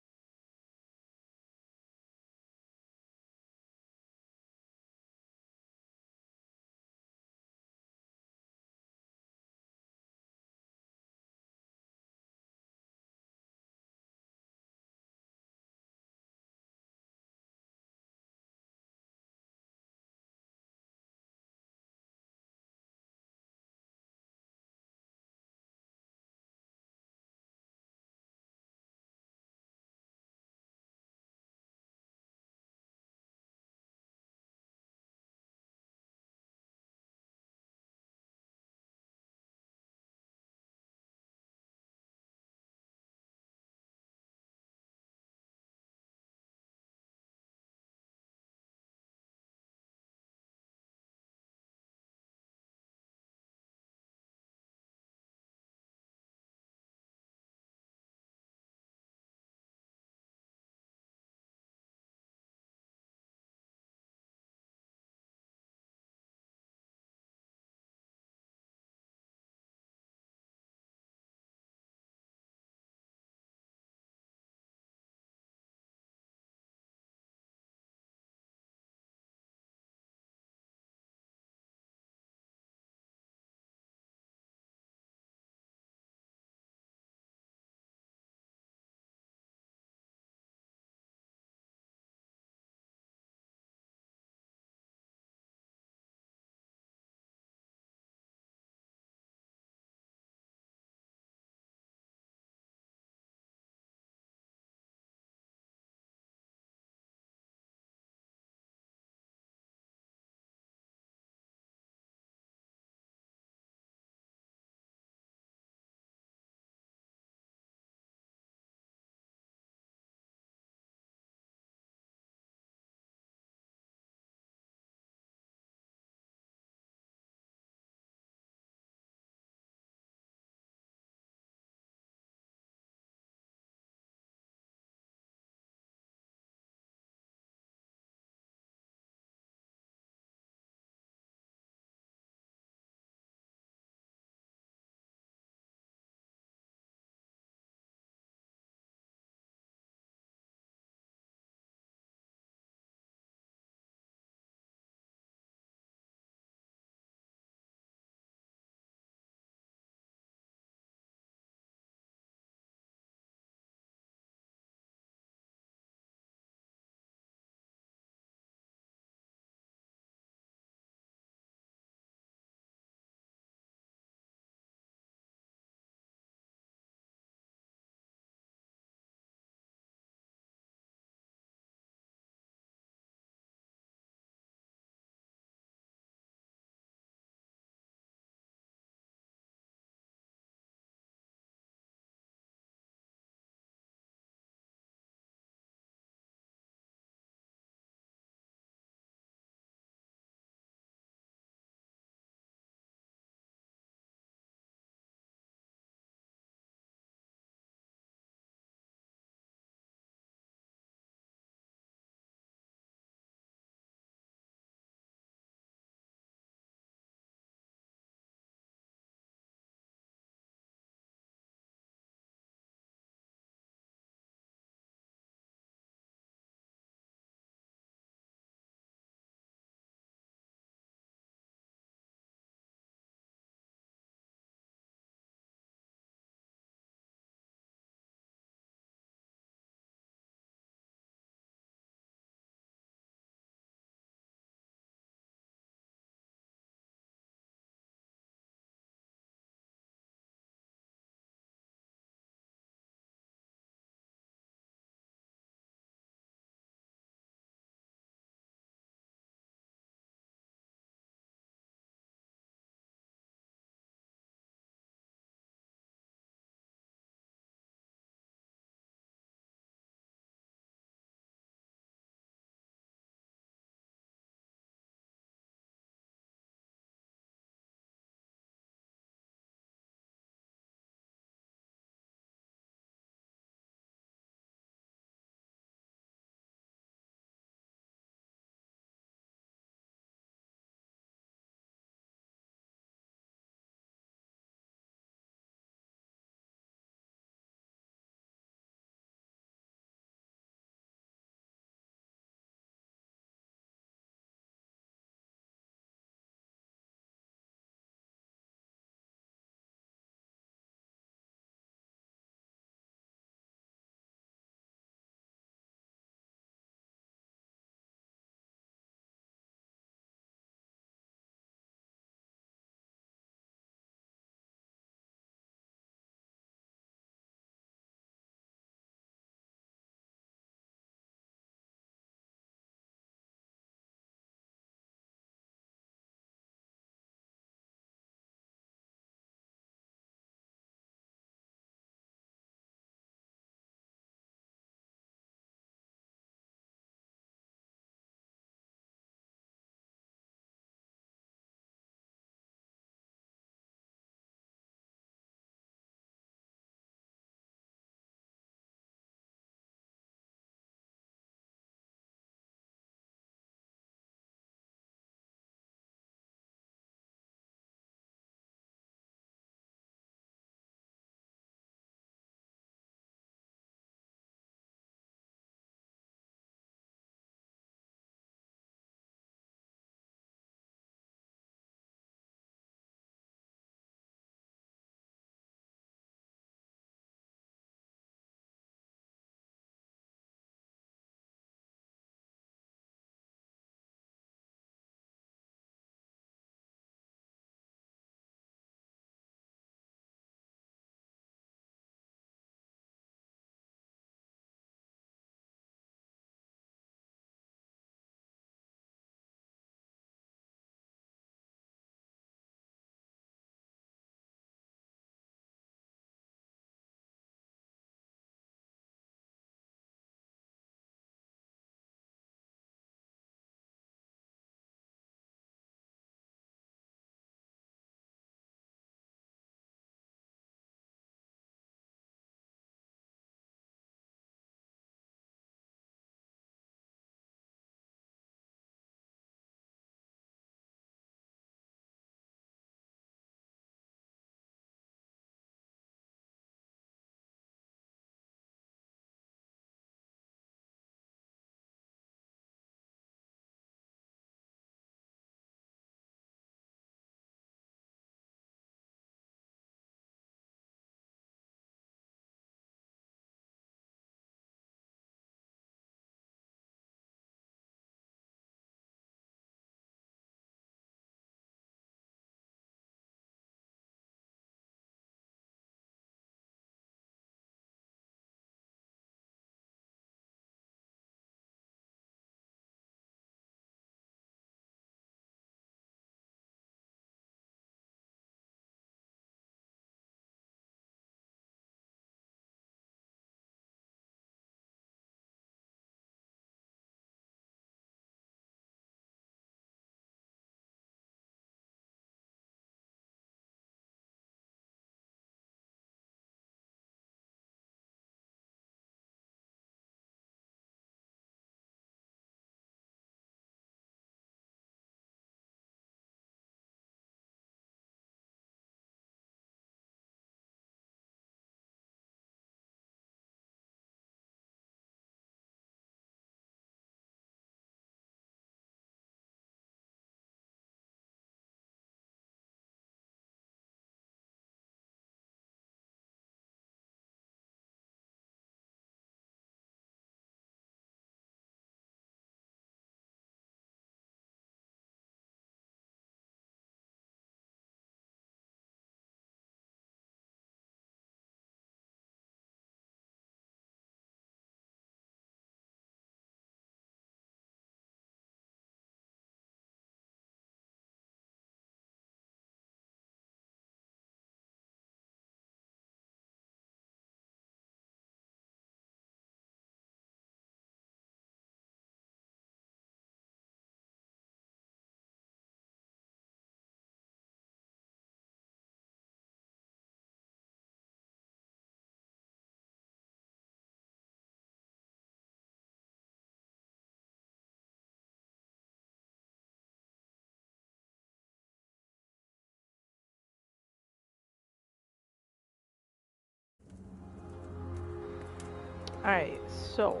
Alright, so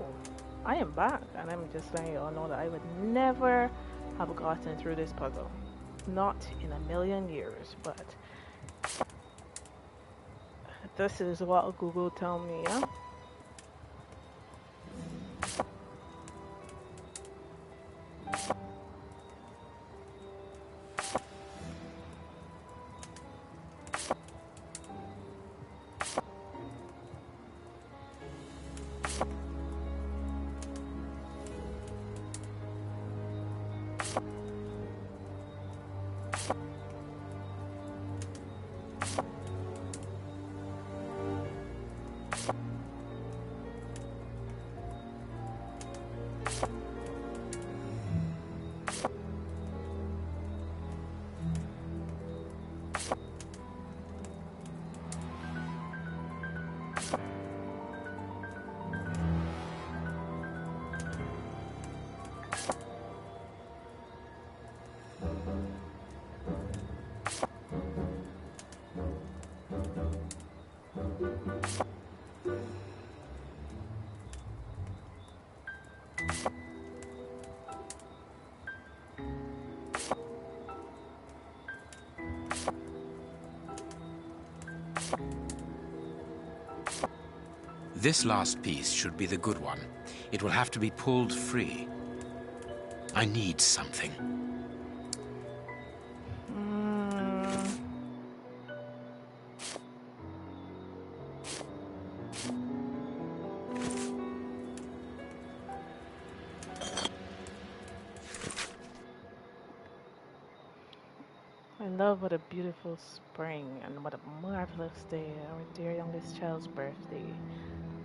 I am back, and I'm just letting you all know that I would never have gotten through this puzzle. Not in a million years, but this is what Google tell me, yeah? This last piece should be the good one. It will have to be pulled free. I need something. I love what a beautiful spring and what a marvelous day, our dear youngest child's birthday.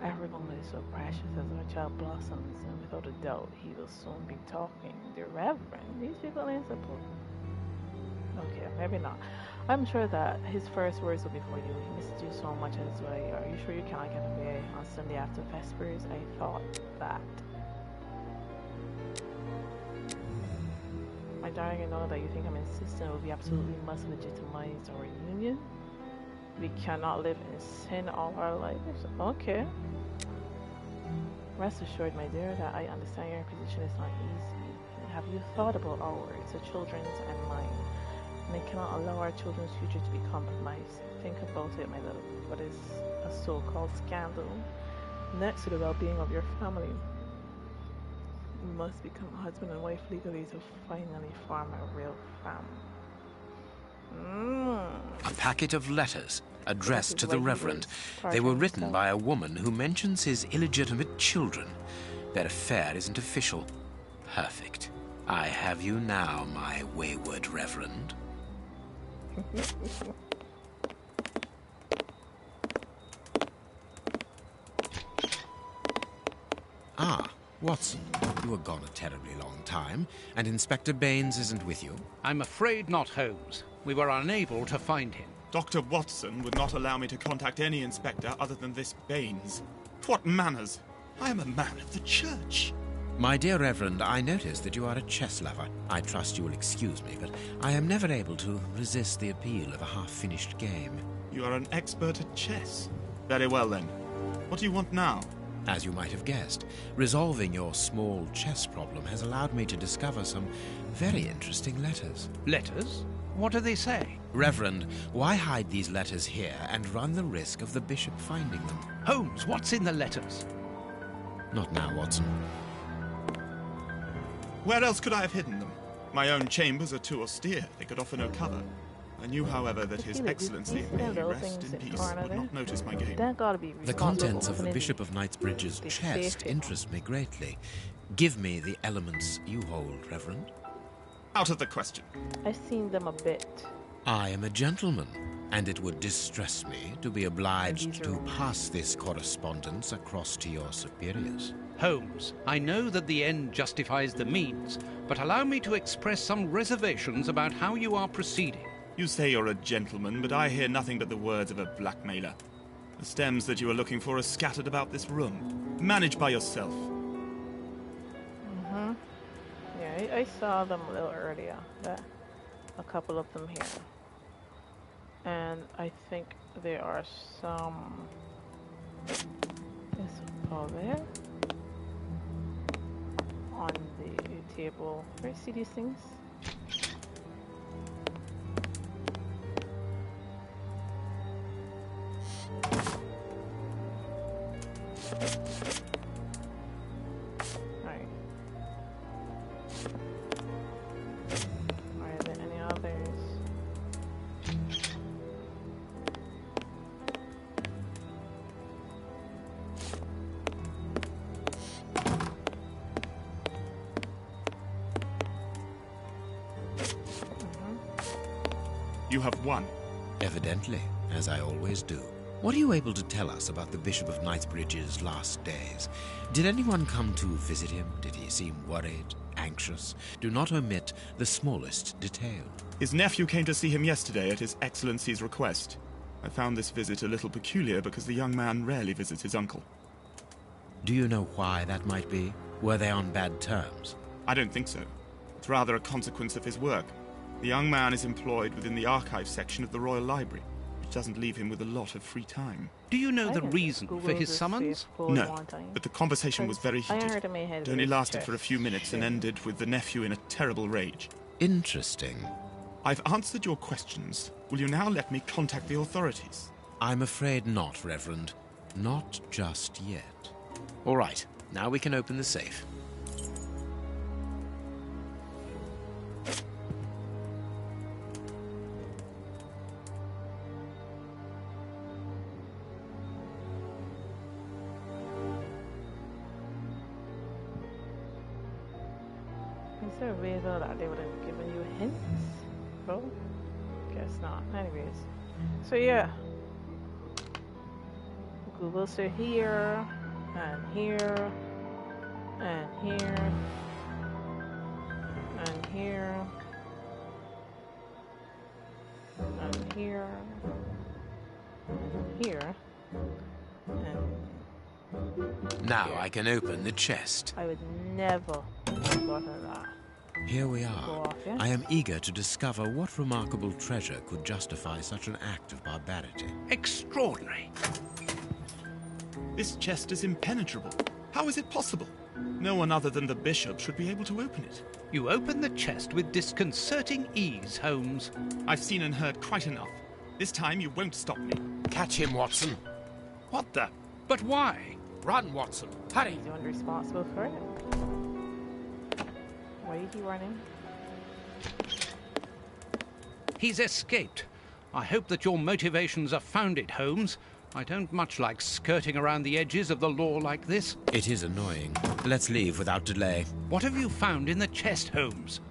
Everyone is so precious as our child blossoms, and without a doubt, he will soon be talking. The Reverend, these people ain't supposed. Okay, maybe not. I'm sure that his first words will be for you. He missed you so much as well. Are you sure you cannot get away on Sunday after Vespers? I thought that. My darling, I know that you think I'm insistent we absolutely must legitimize our union. We cannot live in sin all our lives. Okay. Rest assured, my dear, that I understand your position is not easy. Have you thought about ours, the children's and mine? And I cannot allow our children's future to be compromised. Think about it, my love. What is a so-called scandal next to the well-being of your family? We must become husband and wife legally to finally form a real family. A packet of letters addressed to the Reverend. They were written by a woman who mentions his illegitimate children. Their affair isn't official. Perfect. I have you now, my wayward Reverend. Ah, Watson, you were gone a terribly long time, and Inspector Baines isn't with you. I'm afraid not, Holmes. We were unable to find him. Dr. Watson would not allow me to contact any inspector other than this Baines. What manners! I am a man of the church. My dear Reverend, I notice that you are a chess lover. I trust you will excuse me, but I am never able to resist the appeal of a half-finished game. You are an expert at chess. Very well, then. What do you want now? As you might have guessed, resolving your small chess problem has allowed me to discover some very interesting letters. Letters? What do they say? Reverend, why hide these letters here and run the risk of the bishop finding them? Holmes, what's in the letters? Not now, Watson. Where else could I have hidden them? My own chambers are too austere. They could offer no cover. I knew, however, that His Excellency, may he rest in peace, would not notice my game. The contents of the Bishop of Knightsbridge's chest interest me greatly. Give me the elements you hold, Reverend. Out of the question. I've seen them a bit. I am a gentleman, and it would distress me to be obliged to pass this correspondence across to your superiors. Holmes, I know that the end justifies the means, but allow me to express some reservations about how you are proceeding. You say you're a gentleman, but I hear nothing but the words of a blackmailer. The stems that you are looking for are scattered about this room. Managed by yourself. Yeah, I saw them a little earlier. A couple of them here. And I think there are some... I suppose of it on the table. Where do you see these things? Alright. Are there any others? You have won. Evidently, as I always do. What are you able to tell us about the Bishop of Knightsbridge's last days? Did anyone come to visit him? Did he seem worried, anxious? Do not omit the smallest detail. His nephew came to see him yesterday at His Excellency's request. I found this visit a little peculiar because the young man rarely visits his uncle. Do you know why that might be? Were they on bad terms? I don't think so. It's rather a consequence of his work. The young man is employed within the archive section of the Royal Library, which doesn't leave him with a lot of free time. Do you know the reason for his summons? No, but the conversation was very heated. It only lasted for a few minutes and ended with the nephew in a terrible rage. Interesting. I've answered your questions. Will you now let me contact the authorities? I'm afraid not, Reverend. Not just yet. All right, now we can open the safe. Is there a way though that they would have given you hints? Oh, guess not. Anyways, so yeah, Google's are here, and here, and here, and here, and here, and here, and Now I can open the chest. I would never have thought of that. Here we Go are. off, yeah? I am eager to discover what remarkable treasure could justify such an act of barbarity. Extraordinary. This chest is impenetrable. How is it possible? No one other than the bishop should be able to open it. You open the chest with disconcerting ease, Holmes. I've seen and heard quite enough. This time you won't stop me. Catch him, Watson. What the? But why? Run, Watson. Hurry. He's the one responsible for it. Why is he running? He's escaped. I hope that your motivations are founded, Holmes. I don't much like skirting around the edges of the law like this. It is annoying. Let's leave without delay. What have you found in the chest, Holmes?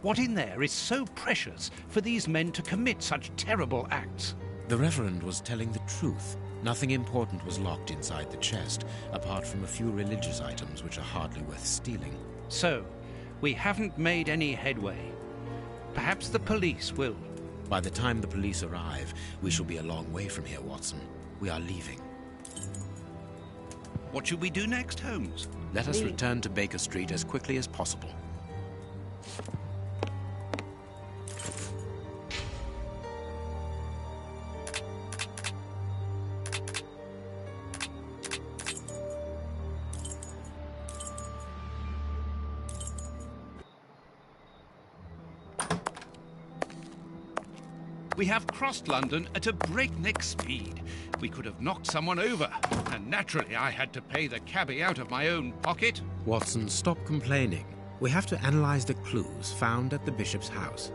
What in there is so precious for these men to commit such terrible acts? The Reverend was telling the truth. Nothing important was locked inside the chest, apart from a few religious items which are hardly worth stealing. So, we haven't made any headway. Perhaps the police will. By the time the police arrive, we shall be a long way from here, Watson. We are leaving. What should we do next, Holmes? Let us return to Baker Street as quickly as possible. We have crossed London at a breakneck speed. We could have knocked someone over, and naturally I had to pay the cabbie out of my own pocket. Watson, stop complaining. We have to analyze the clues found at the bishop's house.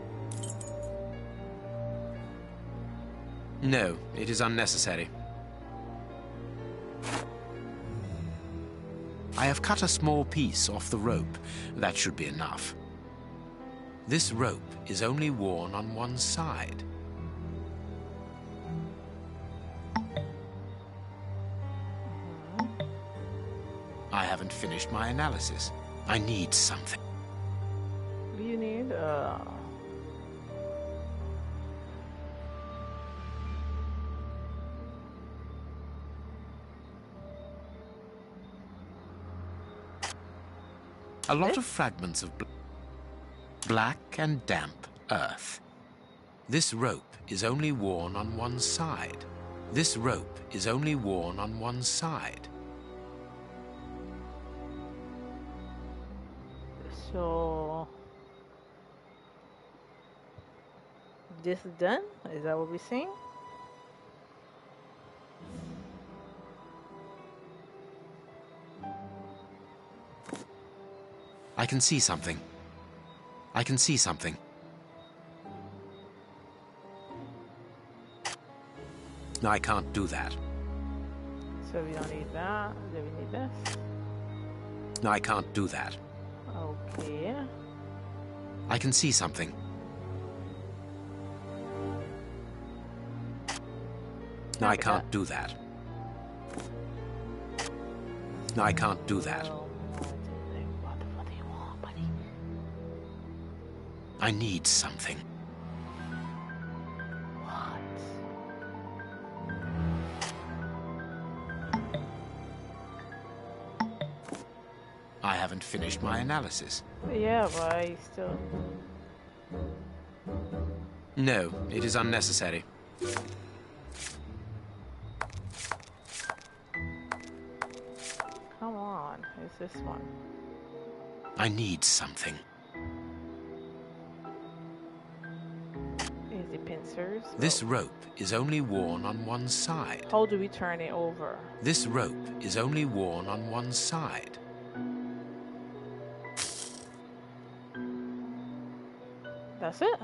No, it is unnecessary. I have cut a small piece off the rope. That should be enough. This rope is only worn on one side. I haven't finished my analysis. I need something. What do you need? A lot of fragments of black and damp earth. This rope is only worn on one side. This rope is only worn on one side. So this is done? Is that what we're saying? I can see something. I can see something. No, I can't do that. So we don't need that. Do we need this? No, I can't do that. Okay. I can see something. No, I can't do that. No, I can't do that. What do you want, buddy? I need something. What? I haven't finished my analysis. Yeah, but I still... No, it is unnecessary. Come on, it's this one. I need something. Is the pincers? This rope is only worn on one side. How do we turn it over? This rope is only worn on one side. That's it?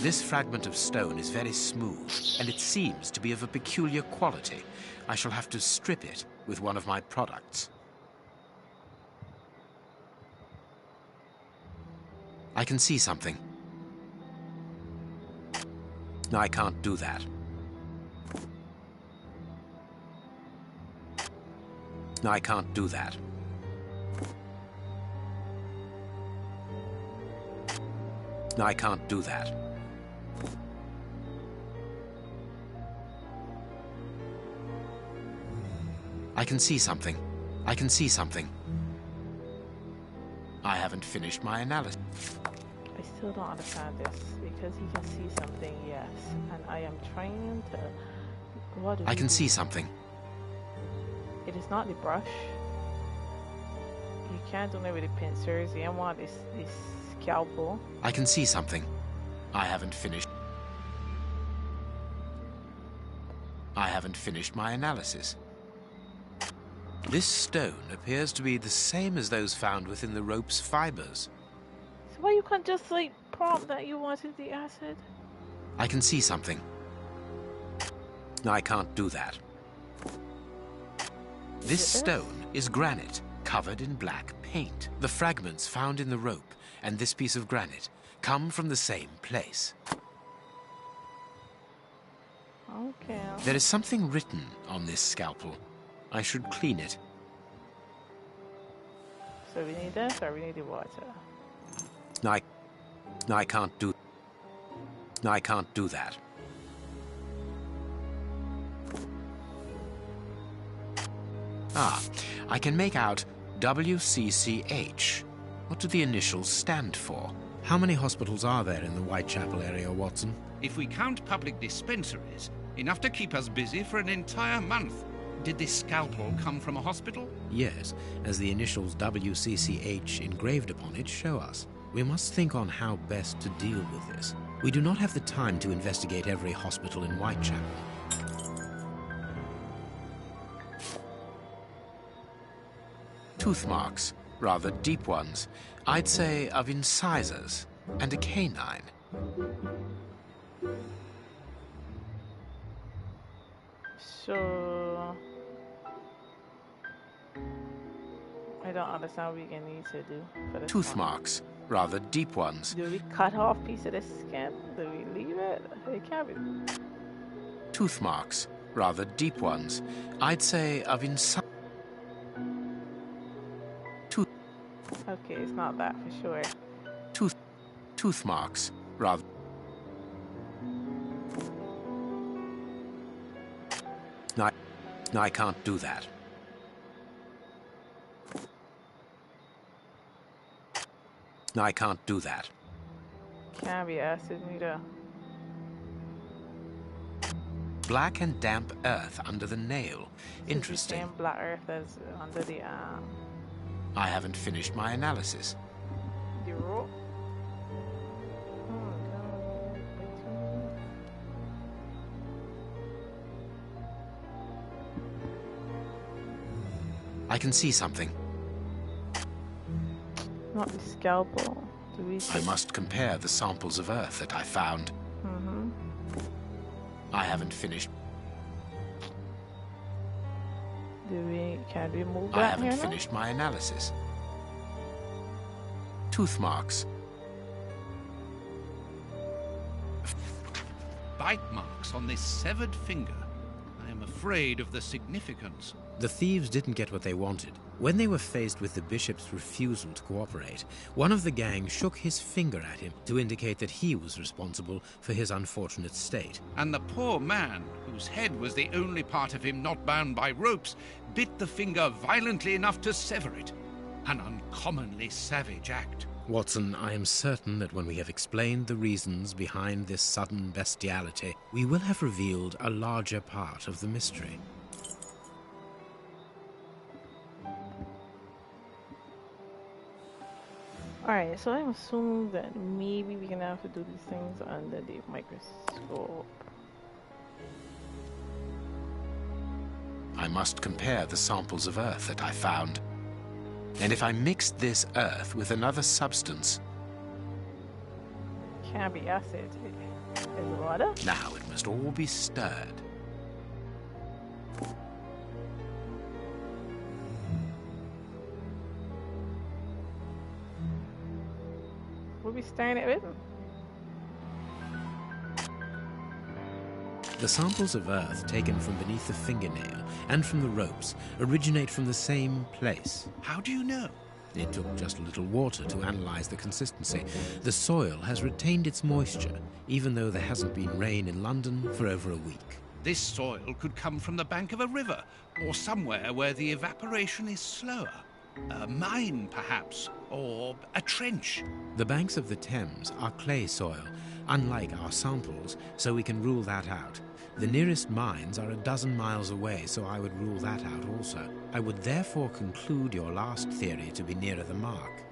This fragment of stone is very smooth, and it seems to be of a peculiar quality. I shall have to strip it with one of my products. I can see something. No, I can't do that. No, I can't do that. No, I can't do that. I can see something. I can see something. I haven't finished my analysis. I still don't understand this because he can see something, yes. And I am trying to... What do I we can do? see something. It is not the brush. You can't do it with the pincers. You don't want this scalpel. I can see something. I haven't finished. I haven't finished my analysis. This stone appears to be the same as those found within the rope's fibers. So why you can't just like prompt that you wanted the acid? I can see something. No, I can't do that. This stone is granite, covered in black paint. The fragments found in the rope and this piece of granite come from the same place. Okay. There is something written on this scalpel. I should clean it. So we need this or we need the water? No, I can't do... No, I can't do that. Ah, I can make out WCCH. What do the initials stand for? How many hospitals are there in the Whitechapel area, Watson? If we count public dispensaries, enough to keep us busy for an entire month. Did this scalpel come from a hospital? Yes, as the initials WCCH engraved upon it show us. We must think on how best to deal with this. We do not have the time to investigate every hospital in Whitechapel. Tooth marks, rather deep ones. I'd say of incisors and a canine. So I don't understand what we can need to do for this. Tooth one. marks, rather deep ones. Do we cut off a piece of the skin? Do we leave it? It can't be. Tooth marks, rather deep ones. I'd say of incisors. Okay, it's not that for sure. Tooth marks, rather. No, I can't do that. No, I can't do that. Can't be acid neither. Black and damp earth under the nail. It's the Interesting. same black earth as under the I haven't finished my analysis. Zero. I can see something. Not the scalpel. Do we I must compare the samples of Earth that I found. I haven't finished. Can we move that I haven't here finished my analysis. Tooth marks. Bite marks on this severed finger. I am afraid of the significance. The thieves didn't get what they wanted. When they were faced with the bishop's refusal to cooperate, one of the gang shook his finger at him to indicate that he was responsible for his unfortunate state. And the poor man, whose head was the only part of him not bound by ropes, bit the finger violently enough to sever it. An uncommonly savage act. Watson, I am certain that when we have explained the reasons behind this sudden bestiality, we will have revealed a larger part of the mystery. Alright, so I'm assuming that maybe we're gonna have to do these things under the microscope. I must compare the samples of Earth that I found. And if I mixed this Earth with another substance... Can't be acid. Is it water? Now it must all be stirred. We'll be stirring it with? The samples of Earth taken from beneath the fingernail and from the ropes originate from the same place. How do you know? It took just a little water to analyze the consistency. The soil has retained its moisture, even though there hasn't been rain in London for over a week. This soil could come from the bank of a river, or somewhere where the evaporation is slower. A mine, perhaps, or a trench. The banks of the Thames are clay soil, unlike our samples, so we can rule that out. The nearest mines are 12 miles away, so I would rule that out also. I would therefore conclude your last theory to be nearer the mark.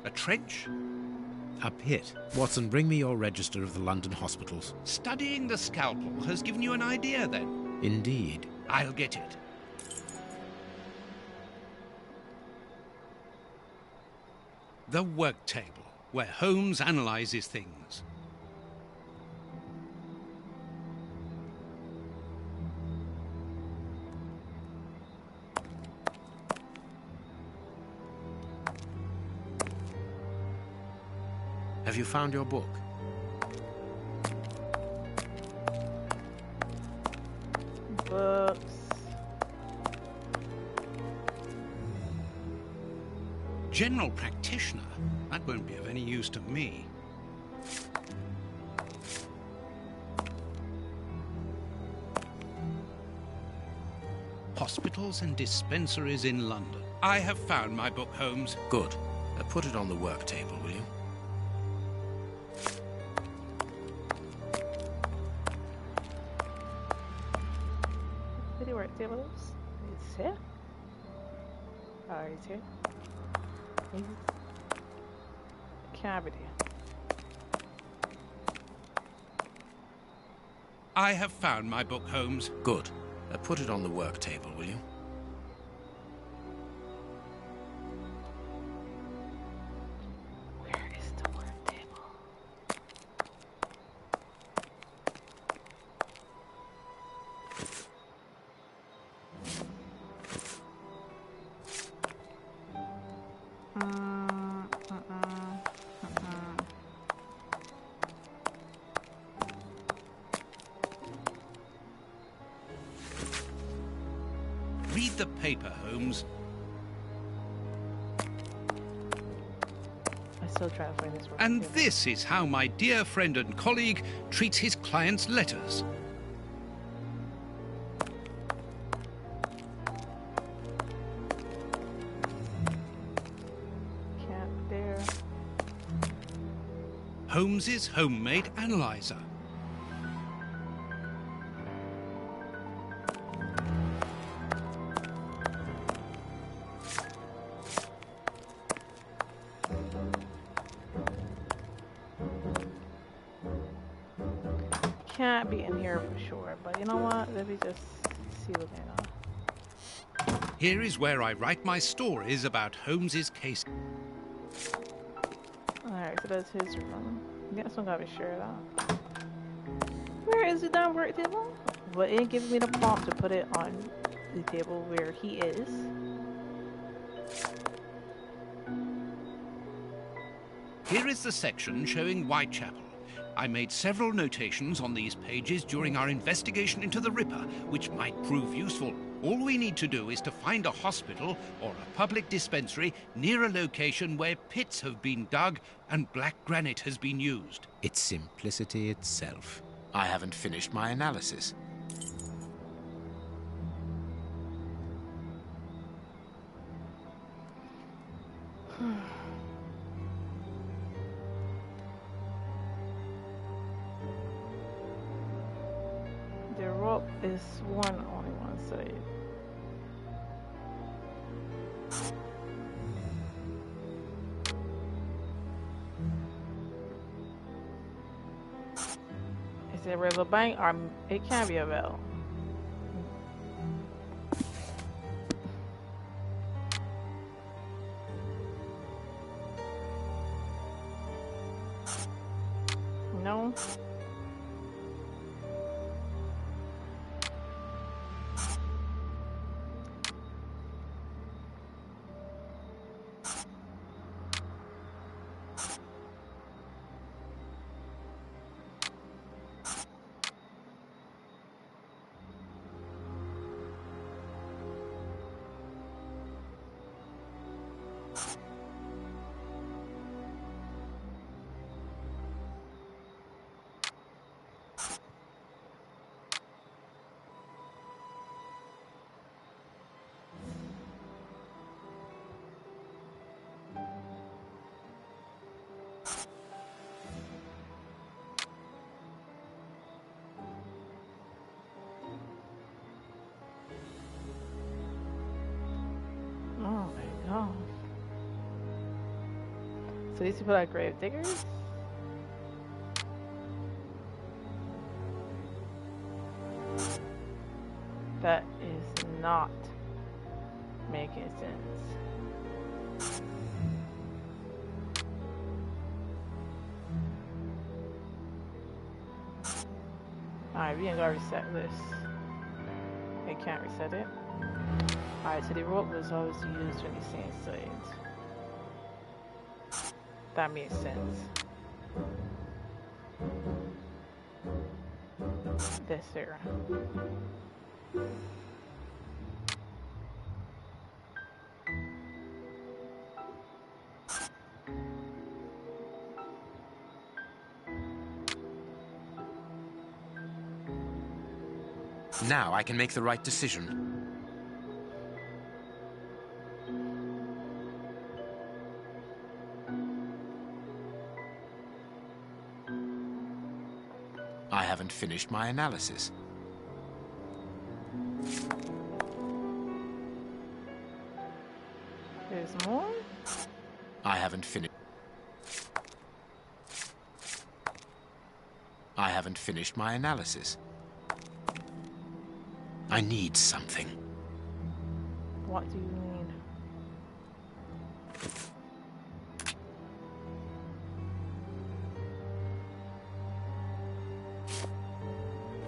A trench? A pit. Watson, bring me your register of the London hospitals. Studying the scalpel has given you an idea, then? Indeed. I'll get it. The work table, where Holmes analyzes things. Have you found your book? Books. General practitioner? That won't be of any use to me. Hospitals and dispensaries in London. I have found my book, Holmes. Good. Put it on the work table, will you? Where the work table is? It's here. Oh, it's here. Can't be there. I have found my book, Holmes. Good. Put it on the work table, will you? Where is the work table? Read the paper, Holmes. I'm still trying to find this work And table. this is how my dear friend and colleague treats his clients' letters. Can't there. Holmes's homemade analyzer. can't be in here for sure, but you know what? Let me just see what's going on. Here is where I write my stories about Holmes's case. Alright, so that's his room. I guess I'm gonna be sure of that. Where is the damn work table? But it gives me the prompt to put it on the table where he is. Here is the section showing Whitechapel. I made several notations on these pages during our investigation into the Ripper, which might prove useful. All we need to do is to find a hospital or a public dispensary near a location where pits have been dug and black granite has been used. It's simplicity itself. I haven't finished my analysis. The rope is only one side. Is it a riverbank or it can be a well? No. Oh my god. So these people are grave diggers? That is not making sense. Alright, we ain't gonna reset this. I can't reset it. Alright, so the rope was always used when the same sides. That makes sense. This here. Now I can make the right decision. I haven't finished my analysis. There's more? I haven't finished. I haven't finished my analysis. I need something. What do you need?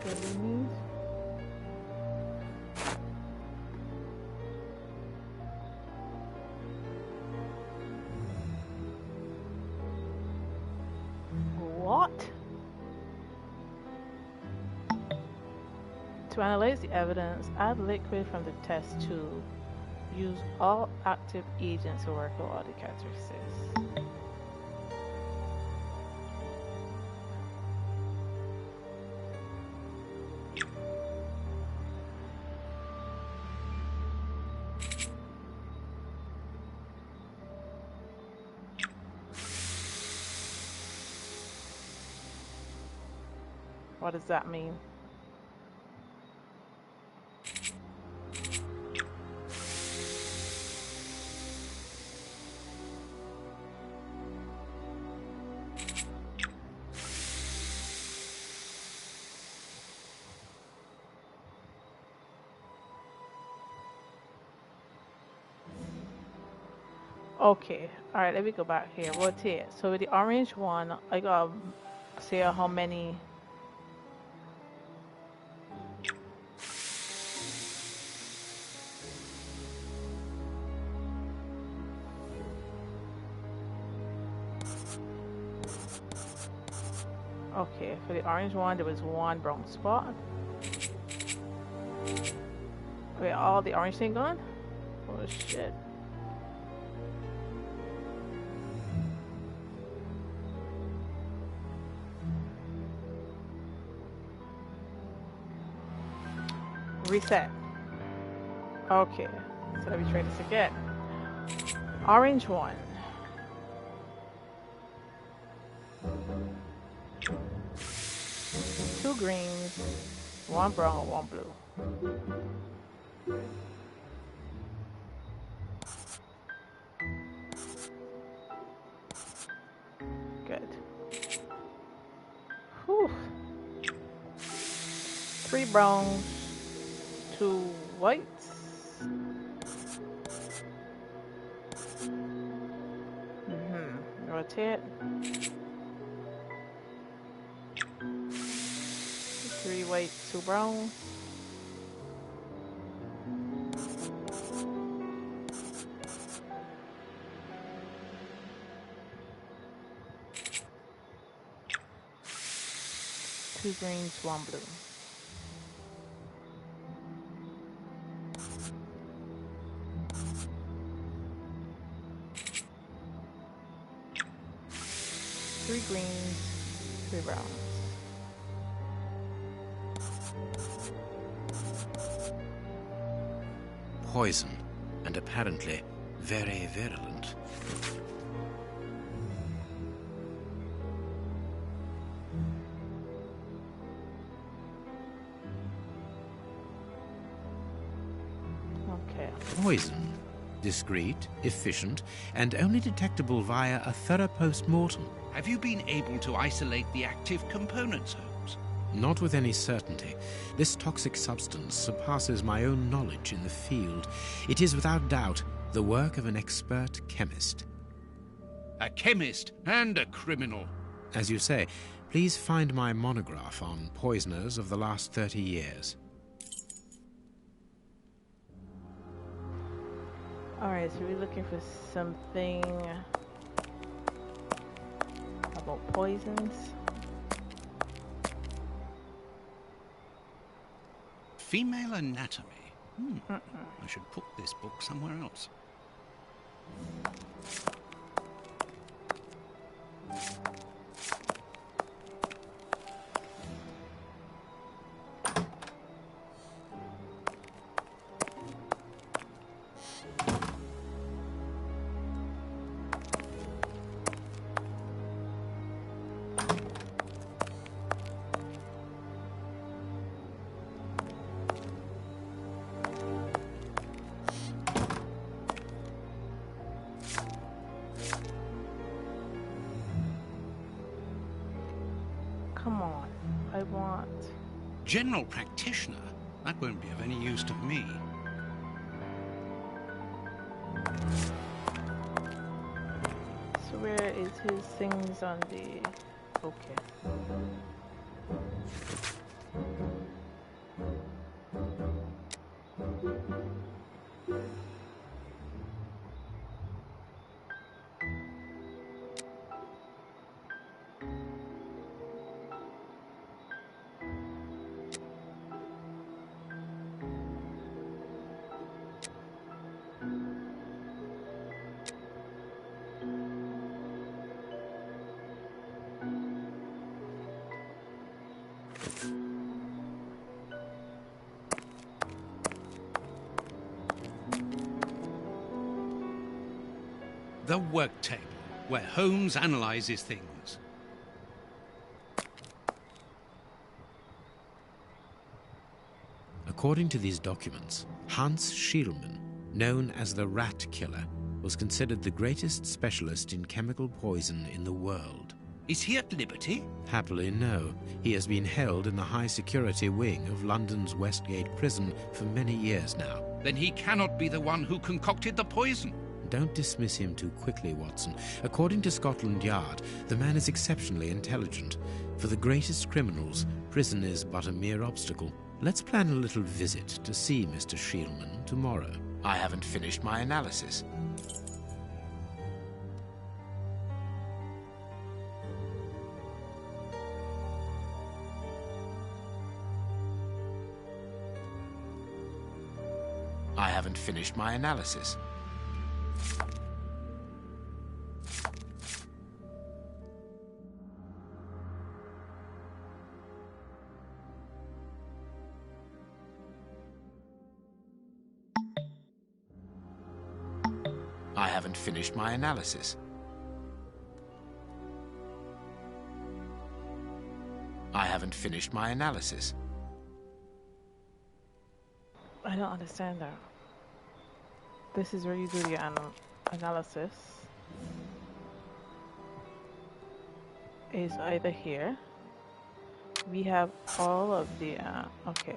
What do you need? What? To analyze the evidence, add liquid from the test tube. Use all active agents to work out all the characteristics. What does that mean? Okay, alright, let me go back here. Rotate. So with the orange one, I gotta say how many. Okay, for the orange one, there was one brown spot. Wait, all the orange thing gone? Oh shit. Reset. Okay, so let me try this again. Orange one. Two greens, one brown, one blue. Good. Whew. Three browns, two whites. Rotate. Three whites, two brown. Two greens, one blue. Three greens, three browns. Poison, and apparently very virulent. Okay. Poison. Discreet, efficient, and only detectable via a thorough post-mortem. Have you been able to isolate the active components, Holmes? Not with any certainty. This toxic substance surpasses my own knowledge in the field. It is without doubt the work of an expert chemist. A chemist and a criminal. As you say, please find my monograph on poisoners of the last 30 years. Alright, so we're looking for something about poisons. Female anatomy. I should put this book somewhere else. Come on, I want... General practitioner? That won't be of any use to me. So where is his things on the... Okay. The work table, where Holmes analyzes things. According to these documents, Hans Schielmann, known as the Rat Killer, was considered the greatest specialist in chemical poison in the world. Is he at liberty? Happily, no. He has been held in the high-security wing of London's Westgate prison for many years now. Then he cannot be the one who concocted the poison. don't dismiss him too quickly, Watson. According to Scotland Yard, the man is exceptionally intelligent. For the greatest criminals, prison is but a mere obstacle. Let's plan a little visit to see Mr. Shielman tomorrow. I haven't finished my analysis. I haven't finished my analysis. I haven't finished my analysis. I haven't finished my analysis. I don't understand that. This is where you do your analysis. Is either here. We have all of the okay.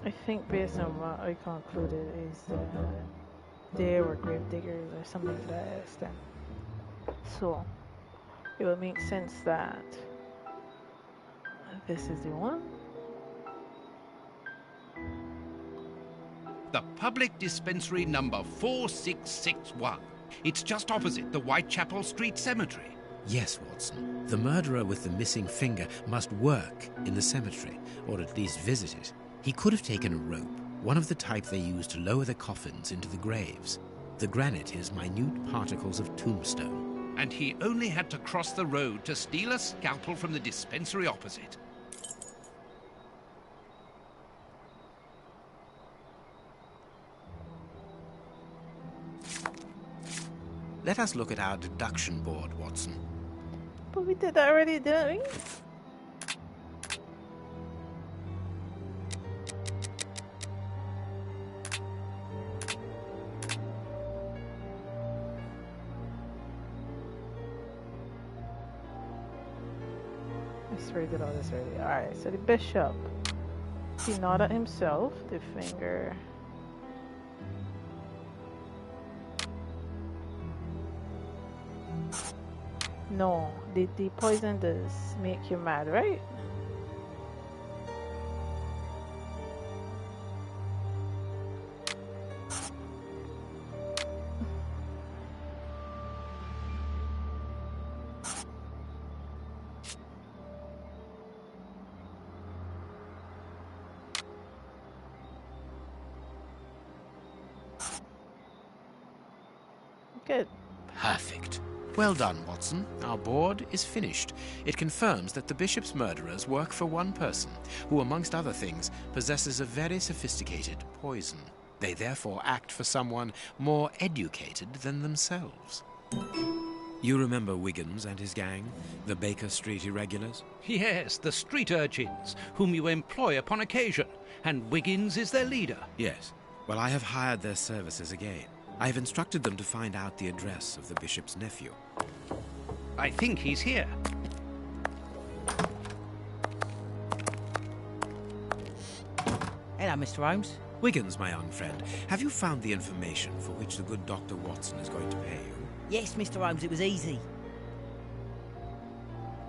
I think based on what I concluded is that they were grave diggers or something to that extent. So it would make sense that this is the one. The public dispensary number 4661. It's just opposite the Whitechapel Street Cemetery. Yes, Watson. The murderer with the missing finger must work in the cemetery, or at least visit it. He could have taken a rope, one of the type they use to lower the coffins into the graves. The granite is minute particles of tombstone. And he only had to cross the road to steal a scalpel from the dispensary opposite. Let us look at our deduction board, Watson. But we did that already, didn't we? I swear we did all this already. Alright, so the bishop. He nodded himself, the finger. No, the poison does make you mad, right? Good. Perfect. Well done, Watson. Our board is finished. It confirms that the bishop's murderers work for one person, who, amongst other things, possesses a very sophisticated poison. They therefore act for someone more educated than themselves. You remember Wiggins and his gang, the Baker Street irregulars? Yes, the street urchins, whom you employ upon occasion, and Wiggins is their leader. Yes. Well, I have hired their services again. I have instructed them to find out the address of the bishop's nephew. I think he's here. Hello, Mr. Holmes. Wiggins, my young friend, have you found the information for which the good Dr. Watson is going to pay you? Yes, Mr. Holmes, it was easy.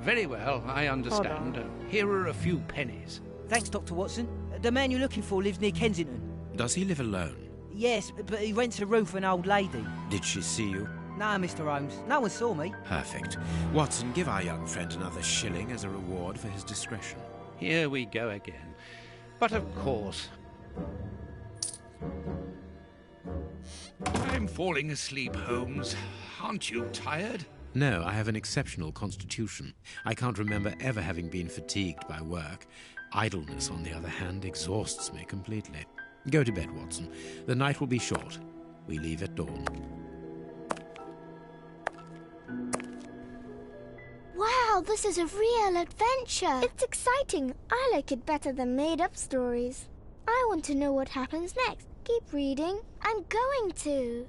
Very well, I understand. Here are a few pennies. Thanks, Dr. Watson. The man you're looking for lives near Kensington. Does he live alone? Yes, but he rents a room for an old lady. Did she see you? No, Mr. Holmes. No one saw me. Perfect. Watson, give our young friend another shilling as a reward for his discretion. Here we go again. But of course... I'm falling asleep, Holmes. Aren't you tired? No, I have an exceptional constitution. I can't remember ever having been fatigued by work. Idleness, on the other hand, exhausts me completely. Go to bed, Watson. The night will be short. We leave at dawn. Wow, this is a real adventure. It's exciting. I like it better than made-up stories. I want to know what happens next. Keep reading. I'm going to.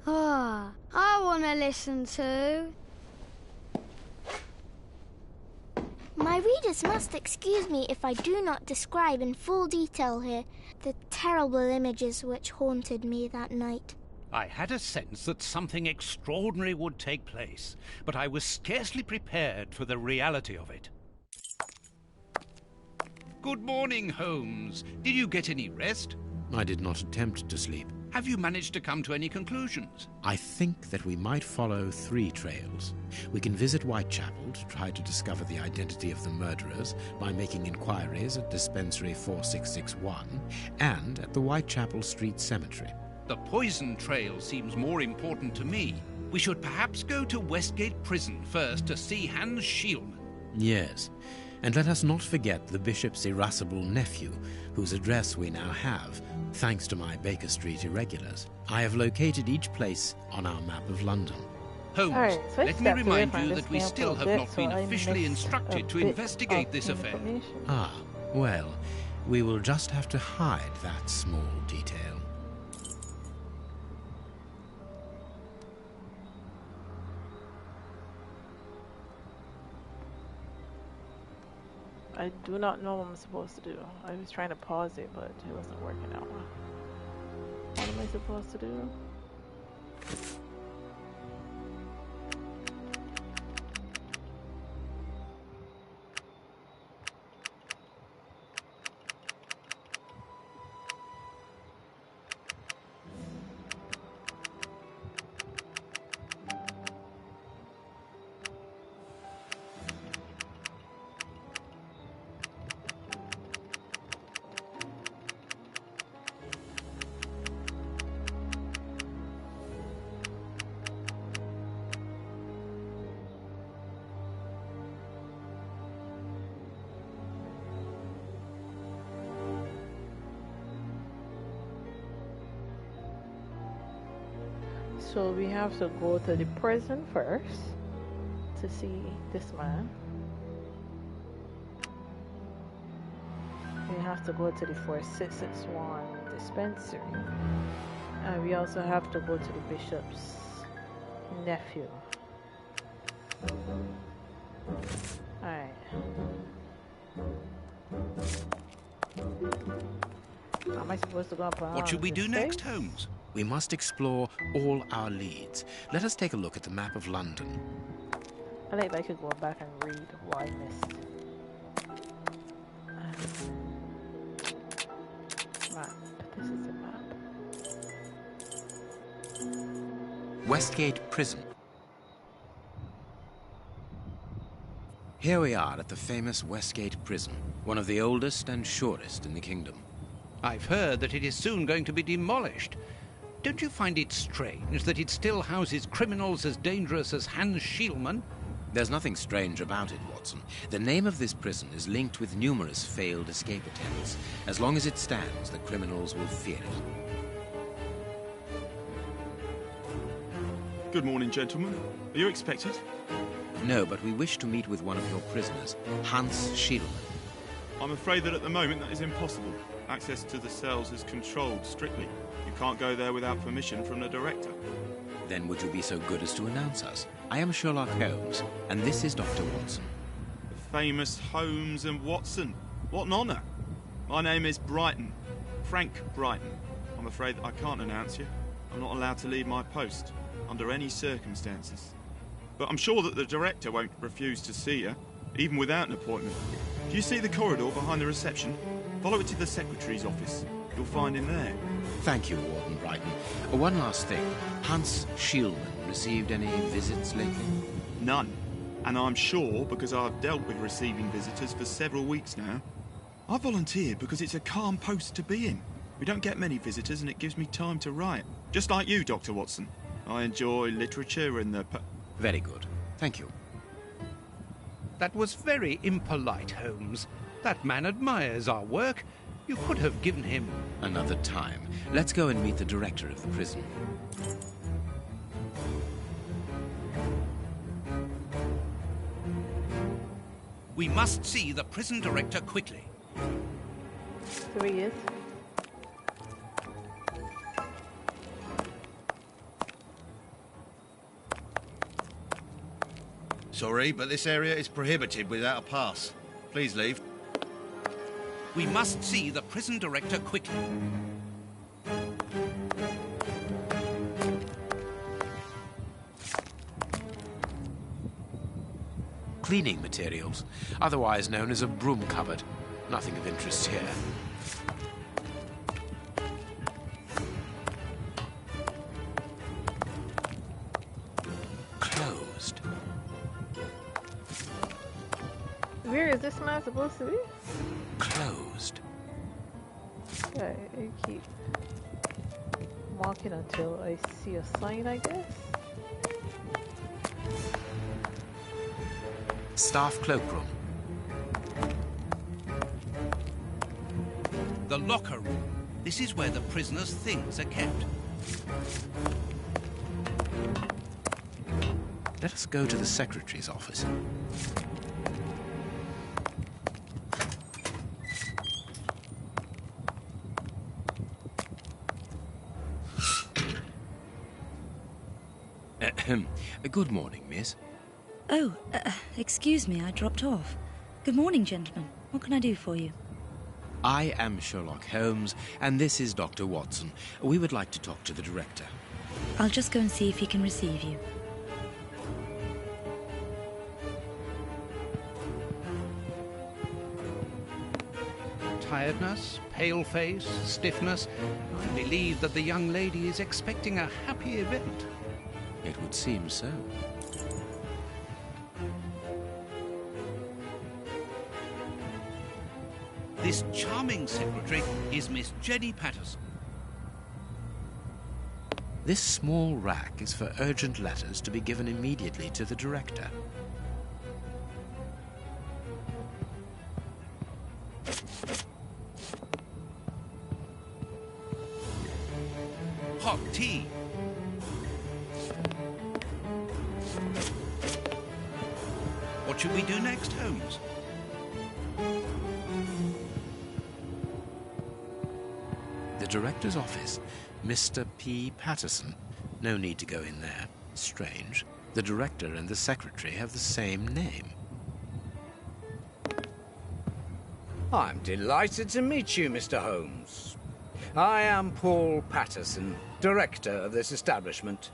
Ah, I want to listen to. My readers must excuse me if I do not describe in full detail here the terrible images which haunted me that night. I had a sense that something extraordinary would take place, but I was scarcely prepared for the reality of it. Good morning, Holmes. Did you get any rest? I did not attempt to sleep. Have you managed to come to any conclusions? I think that we might follow 3 trails. We can visit Whitechapel to try to discover the identity of the murderers by making inquiries at Dispensary 4661 and at the Whitechapel Street Cemetery. The poison trail seems more important to me. We should perhaps go to Westgate Prison first to see Hans Schielmann. Yes, and let us not forget the bishop's irascible nephew, whose address we now have, thanks to my Baker Street irregulars. I have located each place on our map of London. Holmes, so let me remind you that we still have not been officially instructed to investigate this affair. Ah, well, we will just have to hide that small detail. I do not know what I'm supposed to do. I was trying to pause it, but it wasn't working out. What am I supposed to do? So we have to go to the prison first to see this man. We have to go to the 4661 dispensary. And we also have to go to the bishop's nephew. Alright. How am I supposed to go up on What should we do this next, way? Holmes? We must explore all our leads. Let us take a look at the map of London. I think I could go back and read what I missed. Map. This is the map. Westgate Prison. Here we are at the famous Westgate Prison, one of the oldest and surest in the kingdom. I've heard that it is soon going to be demolished. Don't you find it strange that it still houses criminals as dangerous as Hans Schielmann? There's nothing strange about it, Watson. The name of this prison is linked with numerous failed escape attempts. As long as it stands, the criminals will fear it. Good morning, gentlemen. Are you expected? No, but we wish to meet with one of your prisoners, Hans Schielmann. I'm afraid that at the moment that is impossible. Access to the cells is controlled strictly. You can't go there without permission from the director. Then would you be so good as to announce us? I am Sherlock Holmes, and this is Dr. Watson. The famous Holmes and Watson. What an honour. My name is Brighton. Frank Brighton. I'm afraid that I can't announce you. I'm not allowed to leave my post, under any circumstances. But I'm sure that the director won't refuse to see you, even without an appointment. Do you see the corridor behind the reception? Follow it to the secretary's office. You'll find him there. Thank you, Warden Brighton. One last thing. Hans Schielmann received any visits lately? None. And I'm sure because I've dealt with receiving visitors for several weeks now. I volunteered because it's a calm post to be in. We don't get many visitors and it gives me time to write. Just like you, Dr. Watson. I enjoy literature and the... Very good. Thank you. That was very impolite, Holmes. That man admires our work. You could have given him... Another time. Let's go and meet the director of the prison. We must see the prison director quickly. There he is. Sorry, but this area is prohibited without a pass. Please leave. We must see the prison director quickly. Cleaning materials, otherwise known as a broom cupboard. Nothing of interest here. Closed. Where is this man supposed to be? Closed. Okay, I keep walking until I see a sign, I guess. Staff cloakroom. The locker room. This is where the prisoner's things are kept. Let us go to the secretary's office. Good morning, miss. Oh, excuse me, I dropped off. Good morning, gentlemen. What can I do for you? I am Sherlock Holmes, and this is Dr. Watson. We would like to talk to the director. I'll just go and see if he can receive you. Tiredness, pale face, stiffness. I believe that the young lady is expecting a happy event. It would seem so. This charming secretary is Miss Jenny Patterson. This small rack is for urgent letters to be given immediately to the director. Hot tea. What should we do next, Holmes? The director's office, Mr. P. Patterson. No need to go in there. Strange. The director and the secretary have the same name. I'm delighted to meet you, Mr. Holmes. I am Paul Patterson, director of this establishment.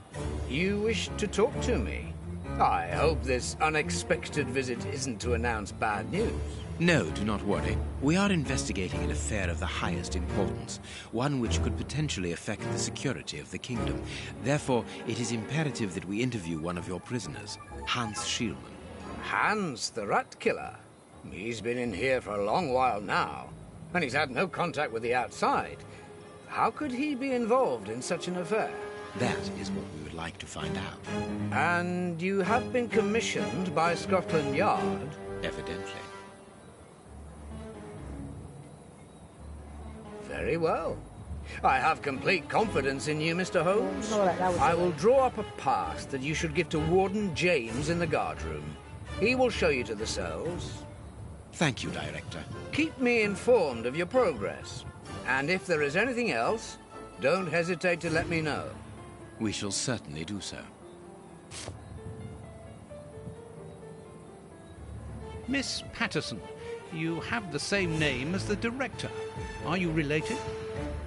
You wish to talk to me? I hope this unexpected visit isn't to announce bad news. No, do not worry. We are investigating an affair of the highest importance, one which could potentially affect the security of the kingdom. Therefore, it is imperative that we interview one of your prisoners, Hans Schielmann. Hans, the rat killer? He's been in here for a long while now, and he's had no contact with the outside. How could he be involved in such an affair? That is what we would like to find out. And you have been commissioned by Scotland Yard? Evidently. Very well. I have complete confidence in you, Mr. Holmes. I will draw up a pass that you should give to Warden James in the guardroom. He will show you to the cells. Thank you, Director. Keep me informed of your progress. And if there is anything else, don't hesitate to let me know. We shall certainly do so. Miss Patterson, you have the same name as the director. Are you related?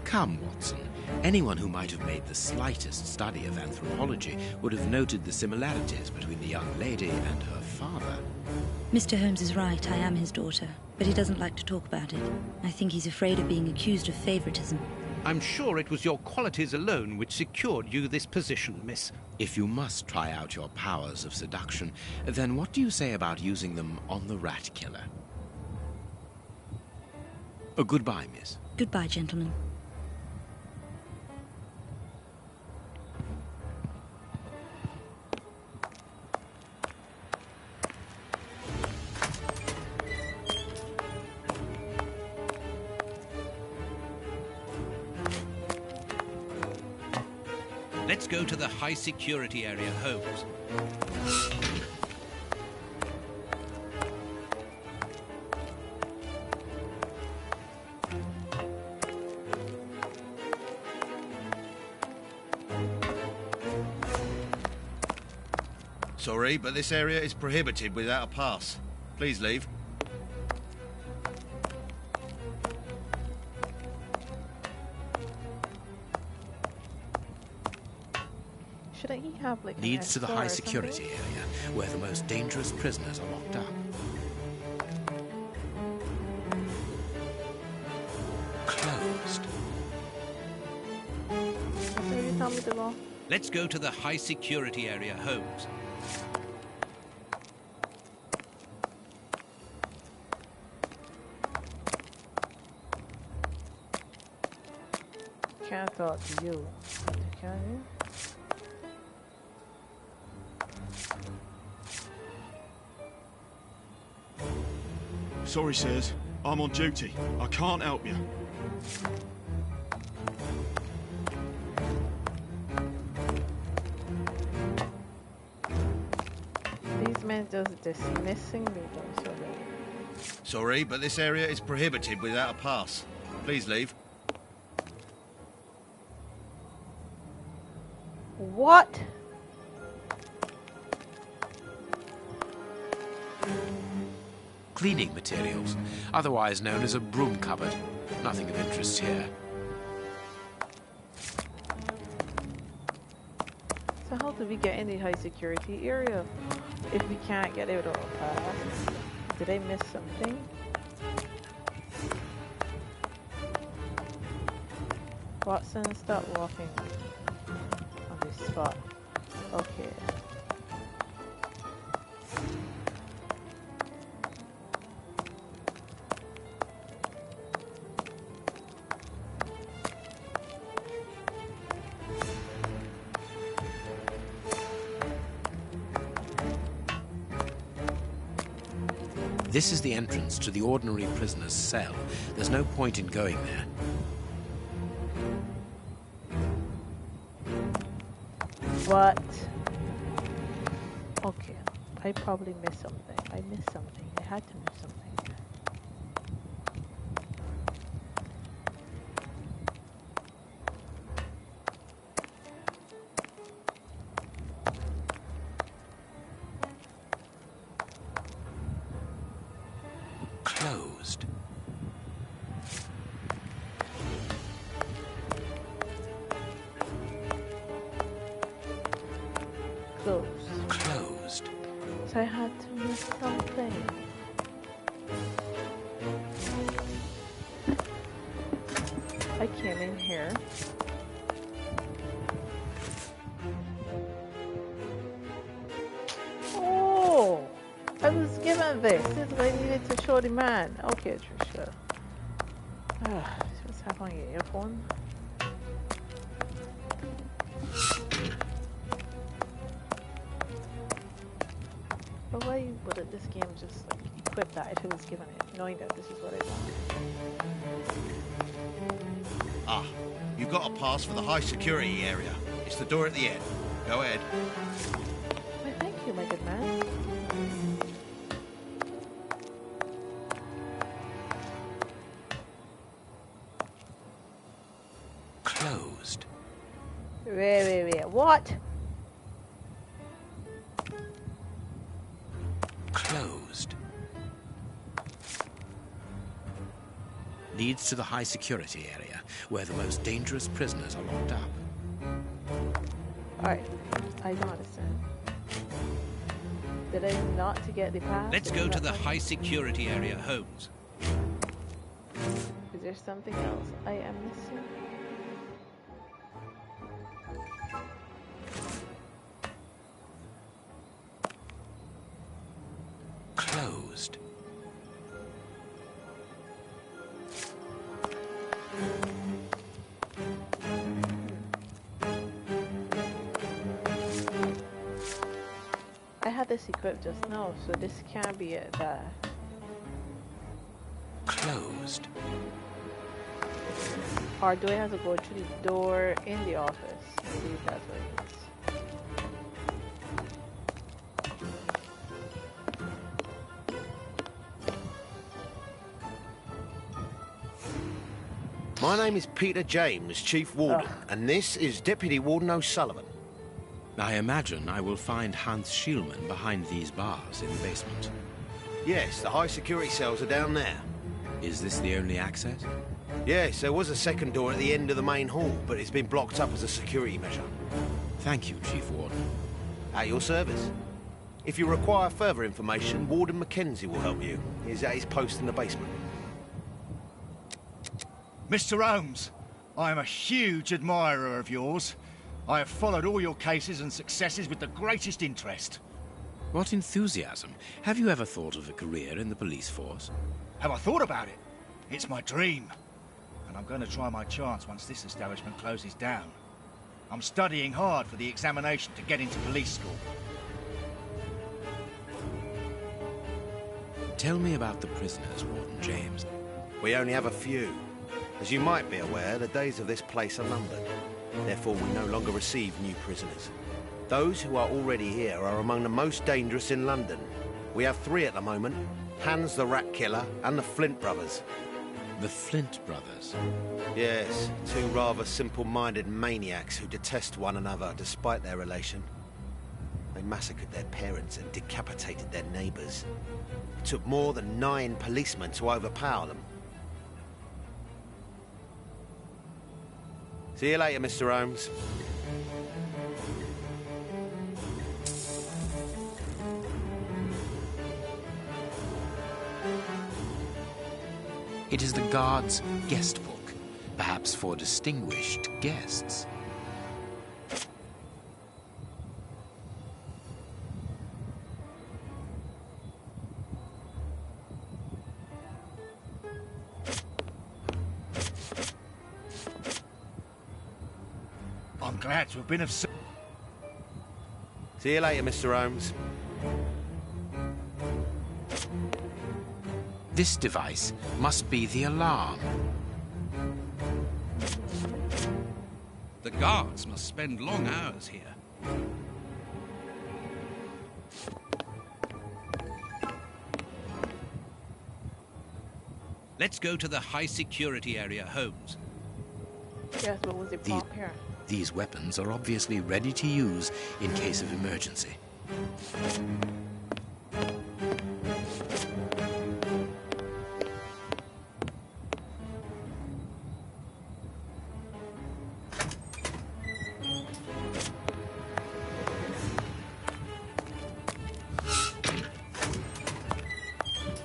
Come, Watson. Anyone who might have made the slightest study of anthropology would have noted the similarities between the young lady and her father. Mr. Holmes is right, I am his daughter, but he doesn't like to talk about it. I think he's afraid of being accused of favoritism. I'm sure it was your qualities alone which secured you this position, miss. If you must try out your powers of seduction, then what do you say about using them on the rat killer? Goodbye, miss. Goodbye, gentlemen. Let's go to the high security area, Holmes. Sorry, but this area is prohibited without a pass. Please leave. Shouldn't he have like Leads to the high security something? area, where the most dangerous prisoners are locked up. Closed. So you tell me to go? Let's go to the high security area, Holmes. Can't talk to you. Can you? Sorry, sirs. I'm on duty. I can't help you. These men just dismissing me, don't you? Sorry, but this area is prohibited without a pass. Please leave. What? Cleaning materials, otherwise known as a broom cupboard. Nothing of interest here. So how do we get in the high security area if we can't get out of a pass? Did I miss something? Watson, stop walking on this spot. Okay. This is the entrance to the ordinary prisoner's cell. There's no point in going there. What? Okay, I probably missed something. I missed something. I had to miss something. Closed. Closed. So I had to miss something. I came in here. Oh! I was given this. This is what I needed to show the man. Okay, Trisha. Just have on your earphone. But why would this game just like equip that if it was given it, knowing that this is what I want? Ah, you've got a pass for the high security area. It's the door at the end. Go ahead. Why, thank you, my good man. Closed. Wait. What? Closed. Leads to the high security area, where the most dangerous prisoners are locked up. Alright, I don't understand. Did I not to get the pass? Let's go to the high security area, Holmes. Is there something else I am missing? Closed. I had this equipped just now, so this can't be it. Closed. Or do I have to go through the door in the office? See if that's what it is. My name is Peter James, Chief Warden, and this is Deputy Warden O'Sullivan. I imagine I will find Hans Schielman behind these bars in the basement. Yes, the high security cells are down there. Is this the only access? Yes, there was a second door at the end of the main hall, but it's been blocked up as a security measure. Thank you, Chief Warden. At your service. If you require further information, Warden Mackenzie will help you. He's at his post in the basement. Mr. Holmes, I am a huge admirer of yours. I have followed all your cases and successes with the greatest interest. What enthusiasm. Have you ever thought of a career in the police force? Have I thought about it? It's my dream. And I'm going to try my chance once this establishment closes down. I'm studying hard for the examination to get into police school. Tell me about the prisoners, Warden James. We only have a few. As you might be aware, the days of this place are numbered. Therefore, we no longer receive new prisoners. Those who are already here are among the most dangerous in London. We have 3 at the moment. Hans the Rat Killer and the Flint Brothers. The Flint Brothers? Yes, 2 rather simple-minded maniacs who detest one another despite their relation. They massacred their parents and decapitated their neighbours. It took more than 9 policemen to overpower them. See you later, Mr. Holmes. It is the guard's guest book, perhaps for distinguished guests. I'm glad to have been of service. See you later, Mr. Holmes. This device must be the alarm. The guards must spend long hours here. Let's go to the high security area, Holmes. Yes, what was the prompt here? These weapons are obviously ready to use in case of emergency.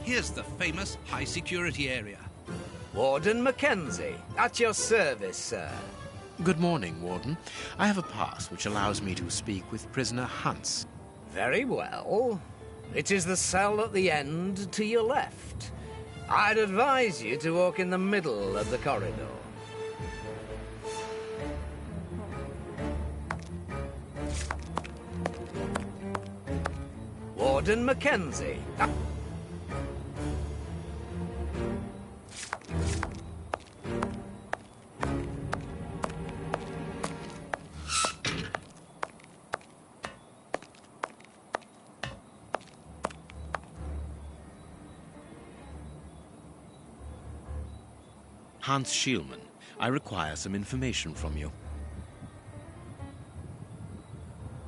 Here's the famous high security area. Warden Mackenzie, at your service, sir. Good morning, Warden. I have a pass which allows me to speak with prisoner Hans. Very well. It is the cell at the end to your left. I'd advise you to walk in the middle of the corridor. Warden Mackenzie. Hans Schielman, I require some information from you.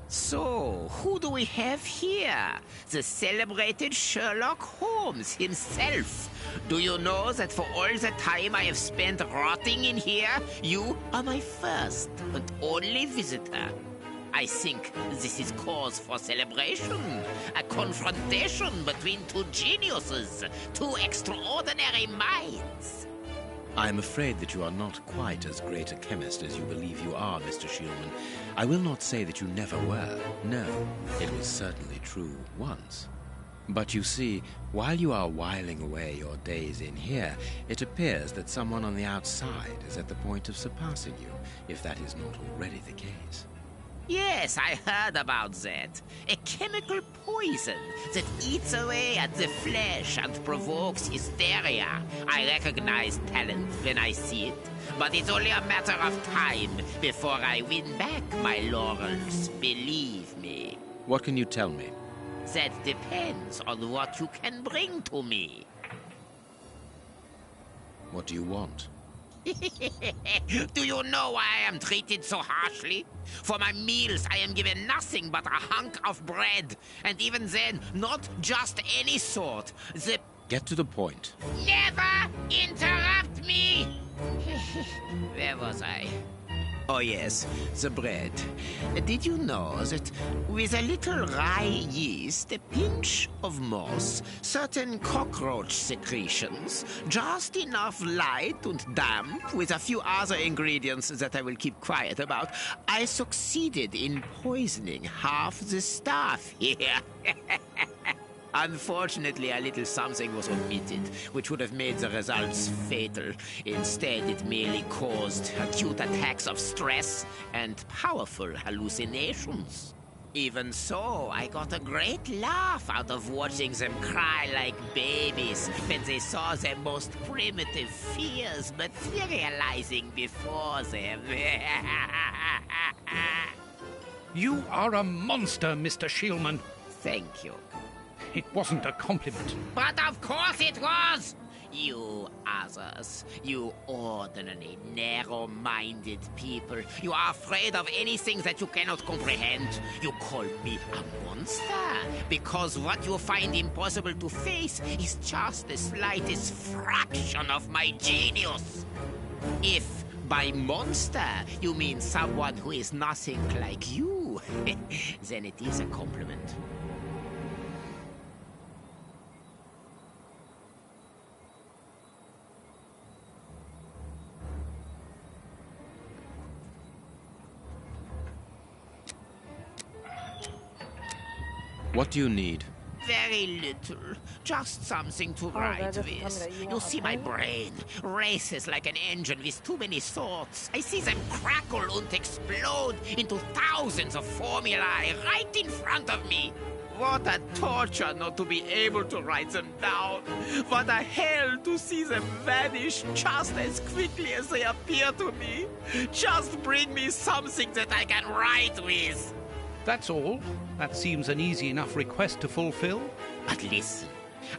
So, who do we have here? The celebrated Sherlock Holmes himself. Do you know that for all the time I have spent rotting in here, you are my first and only visitor? I think this is cause for celebration. A confrontation between 2 geniuses, 2 extraordinary minds. I am afraid that you are not quite as great a chemist as you believe you are, Mr. Schielman. I will not say that you never were. No, it was certainly true once. But you see, while you are whiling away your days in here, it appears that someone on the outside is at the point of surpassing you, if that is not already the case. Yes, I heard about that. A chemical poison that eats away at the flesh and provokes hysteria. I recognize talent when I see it, but it's only a matter of time before I win back my laurels, believe me. What can you tell me? That depends on what you can bring to me. What do you want? Do you know why I am treated so harshly? For my meals, I am given nothing but a hunk of bread. And even then, not just any sort. Get to the point. Never interrupt me! Where was I? Oh yes, the bread. Did you know that with a little rye yeast, a pinch of moss, certain cockroach secretions, just enough light and damp, with a few other ingredients that I will keep quiet about, I succeeded in poisoning half the staff here. Unfortunately, a little something was omitted, which would have made the results fatal. Instead, it merely caused acute attacks of stress and powerful hallucinations. Even so, I got a great laugh out of watching them cry like babies when they saw their most primitive fears materializing before them. You are a monster, Mr. Shieldman. Thank you. It wasn't a compliment. But of course it was! You others, you ordinary, narrow-minded people, you are afraid of anything that you cannot comprehend. You call me a monster because what you find impossible to face is just the slightest fraction of my genius. If by monster you mean someone who is nothing like you, then it is a compliment. What do you need? Very little. Just something to write with. You see, my brain races like an engine with too many thoughts. I see them crackle and explode into thousands of formulae right in front of me. What a torture not to be able to write them down. What a hell to see them vanish just as quickly as they appear to me. Just bring me something that I can write with. That's all. That seems an easy enough request to fulfill. But listen,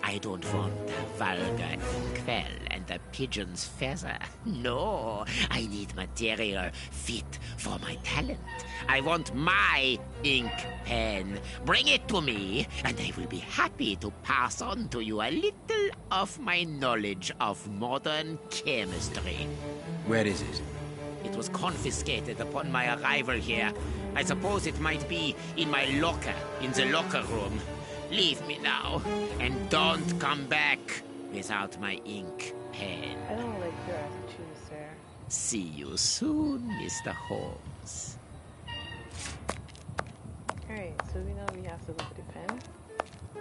I don't want vulgar inkwell and a pigeon's feather. No, I need material fit for my talent. I want my ink pen. Bring it to me, and I will be happy to pass on to you a little of my knowledge of modern chemistry. Where is it? It was confiscated upon my arrival here. I suppose it might be in my locker, in the locker room. Leave me now, and don't come back without my ink pen. I don't like your attitude, sir. See you soon, Mr. Holmes. Alright, so we know we have to look at the pen.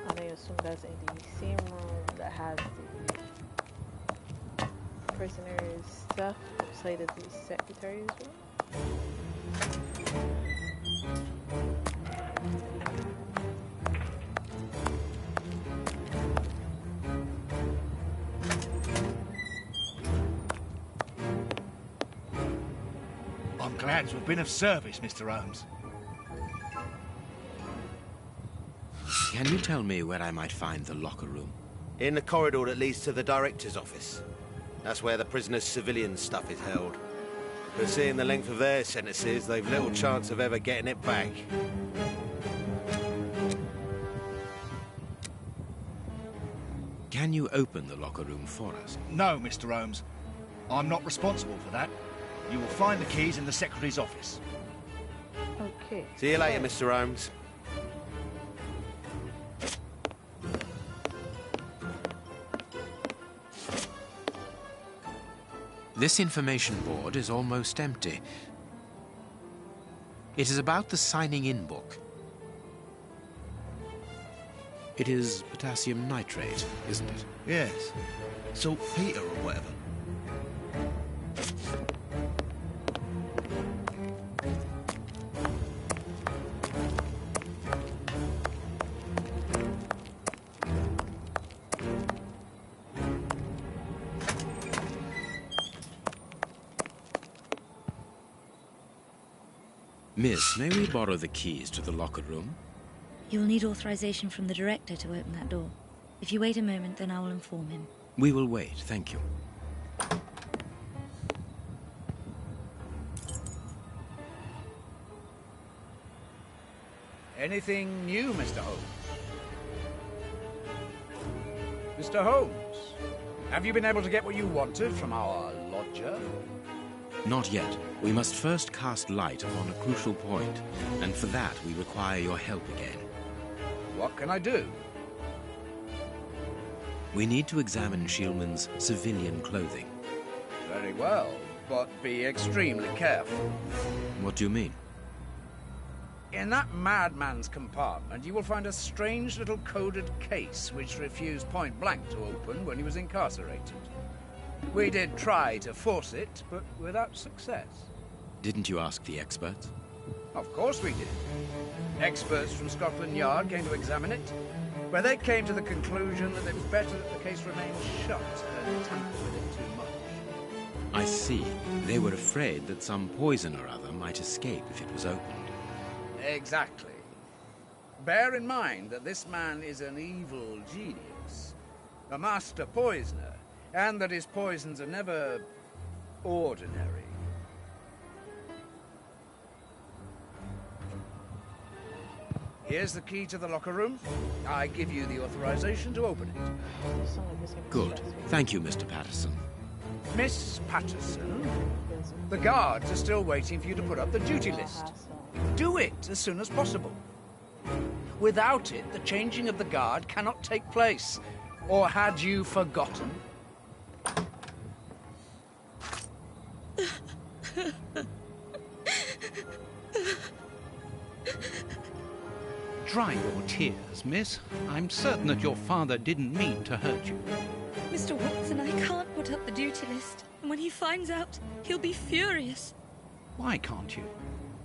And I assume that's in the same room that has the prisoner's stuff outside of the secretary's room. I'm glad to have been of service, Mr. Holmes. Can you tell me where I might find the locker room? In the corridor that leads to the director's office. That's where the prisoners' civilian stuff is held. But seeing the length of their sentences, they've little chance of ever getting it back. Can you open the locker room for us? No, Mr. Holmes. I'm not responsible for that. You will find the keys in the secretary's office. Okay. See you later, Mr. Holmes. This information board is almost empty. It is about the signing-in book. It is potassium nitrate, isn't it? Yes. Saltpeter or whatever. Miss, may we borrow the keys to the locker room? You'll need authorization from the director to open that door. If you wait a moment, then I will inform him. We will wait, thank you. Anything new, Mr. Holmes? Mr. Holmes, have you been able to get what you wanted from our lodger? Not yet. We must first cast light upon a crucial point, and for that we require your help again. What can I do? We need to examine Shieldman's civilian clothing. Very well, but be extremely careful. What do you mean? In that madman's compartment, you will find a strange little coded case which refused point blank to open when he was incarcerated. We did try to force it, but without success. Didn't you ask the experts? Of course we did. Experts from Scotland Yard came to examine it, where they came to the conclusion that it was better that the case remained shut than tamper with it too much. I see. They were afraid that some poison or other might escape if it was opened. Exactly. Bear in mind that this man is an evil genius, a master poisoner, and that his poisons are never ordinary. Here's the key to the locker room. I give you the authorization to open it. Good. Thank you, Mr. Patterson. Miss Patterson, the guards are still waiting for you to put up the duty list. Do it as soon as possible. Without it, the changing of the guard cannot take place. Or had you forgotten? Dry your tears, miss. I'm certain that your father didn't mean to hurt you. Mr. Watson, I can't put up the duty list. And when he finds out, he'll be furious. Why can't you?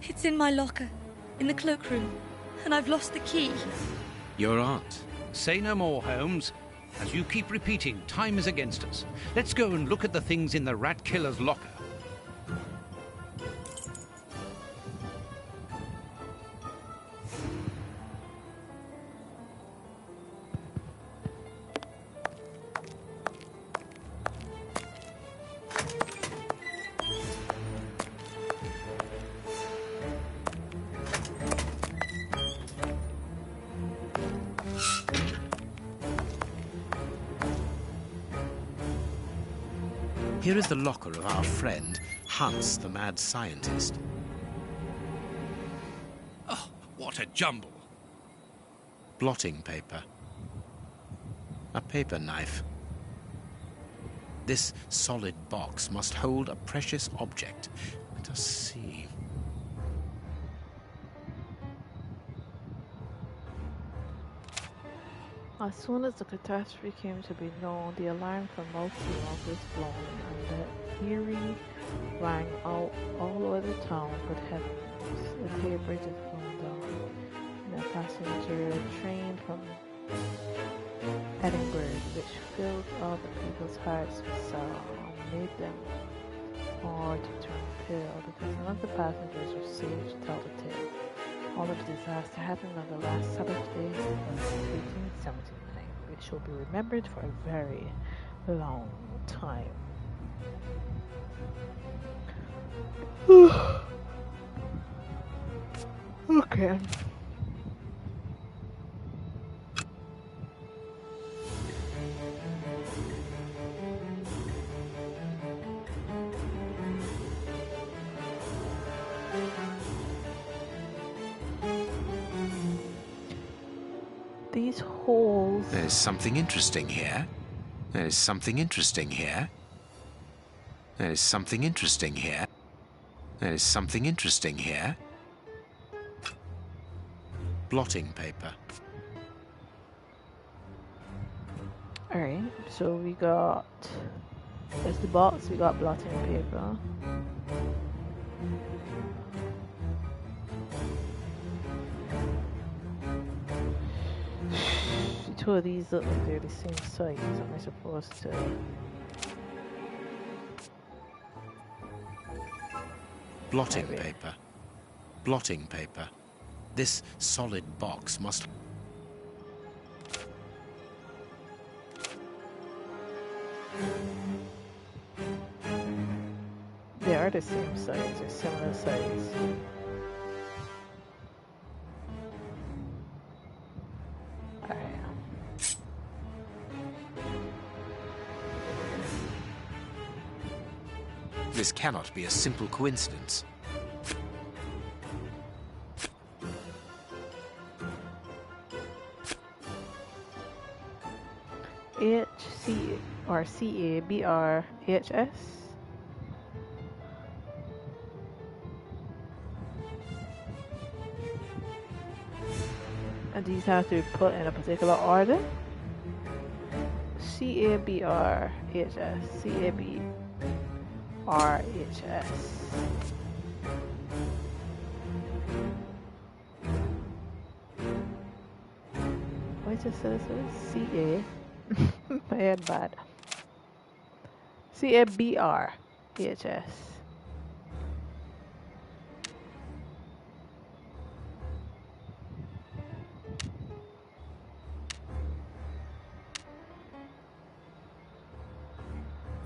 It's in my locker, in the cloakroom, and I've lost the key. Your aunt. Say no more, Holmes. As you keep repeating, time is against us. Let's go and look at the things in the rat killer's locker. Here is the locker of our friend, Hans, the mad scientist. Oh, what a jumble. Blotting paper. A paper knife. This solid box must hold a precious object. Let us see. As soon as the catastrophe came to be known, the alarm for multi-log was blown, and the eerie rang out all over the town. But heavens, the papers had blown down, and a passenger train from Edinburgh, which filled all the people's hearts with sorrow and made them all to turn pale, because none of the passengers were safe to tell the tale. All of the disaster happened on the last Sabbath day of 1879, which will be remembered for a very long time. Okay. These holes... There's something interesting here. There is something interesting here. There is something interesting here. There is something interesting here. Blotting paper. Alright, so we got... There's the box, we got blotting paper. Two of these look like they're the same size. Am I supposed to... Blotting paper. blotting paper. This solid box must... They are the same size, or similar size. This cannot be a simple coincidence. HC or CABRHS. And these have to be put in a particular order. CABRHS, CABRHS. What just says CA? My head bad. CABRHS.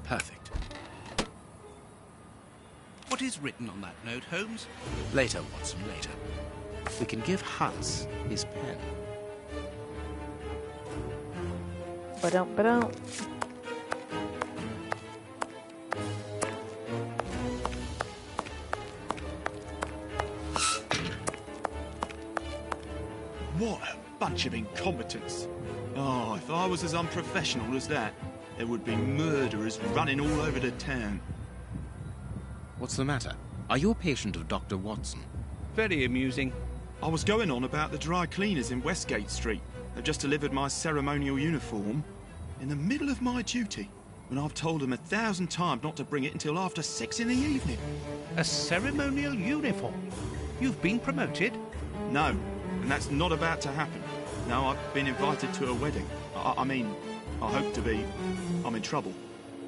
Perfect. What is written on that note, Holmes? Later, Watson, later. We can give Hans his pen. Ba-dum. What a bunch of incompetents. Oh, if I was as unprofessional as that, there would be murderers running all over the town. What's the matter? Are you a patient of Dr. Watson? Very amusing. I was going on about the dry cleaners in Westgate Street. They've just delivered my ceremonial uniform in the middle of my duty, when I've told them 1,000 times not to bring it until after 6 in the evening. A ceremonial uniform? You've been promoted? No, and that's not about to happen. No, I've been invited to a wedding. I mean, I hope to be. I'm in trouble.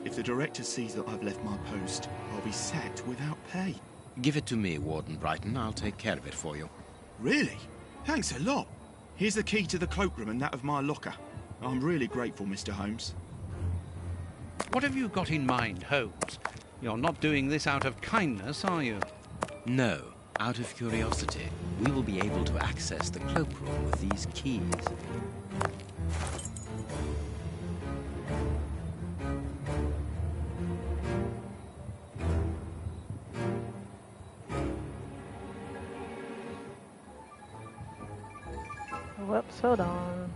If the director sees that I've left my post, I'll be sacked without pay. Give it to me, Warden Brighton. I'll take care of it for you. Really? Thanks a lot. Here's the key to the cloakroom and that of my locker. I'm really grateful, Mr. Holmes. What have you got in mind, Holmes? You're not doing this out of kindness, are you? No. Out of curiosity, we will be able to access the cloakroom with these keys. Whoops, hold on.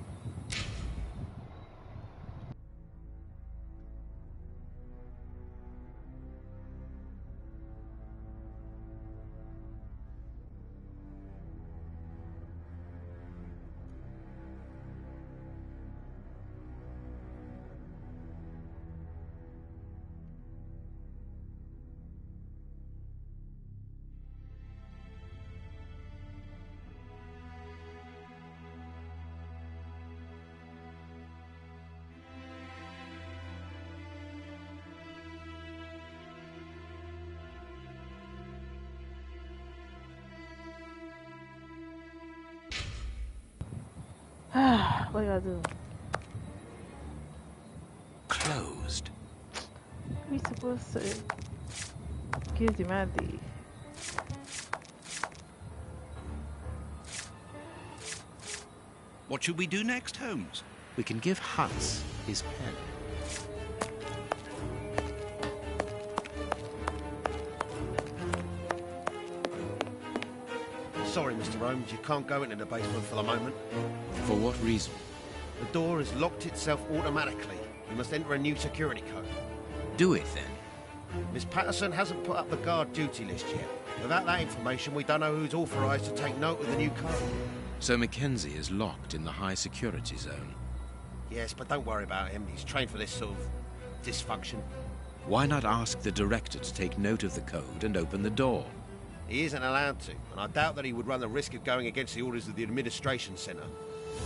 What do I do? Closed. We supposed to give the man the... What should we do next, Holmes? We can give Hans his pen. Sorry, Mr. Holmes, you can't go into the basement for the moment. For what reason? The door has locked itself automatically. You must enter a new security code. Do it, then. Miss Patterson hasn't put up the guard duty list yet. Without that information, we don't know who's authorised to take note of the new code. So Mackenzie is locked in the high security zone. Yes, but don't worry about him. He's trained for this sort of dysfunction. Why not ask the director to take note of the code and open the door? He isn't allowed to, and I doubt that he would run the risk of going against the orders of the administration centre.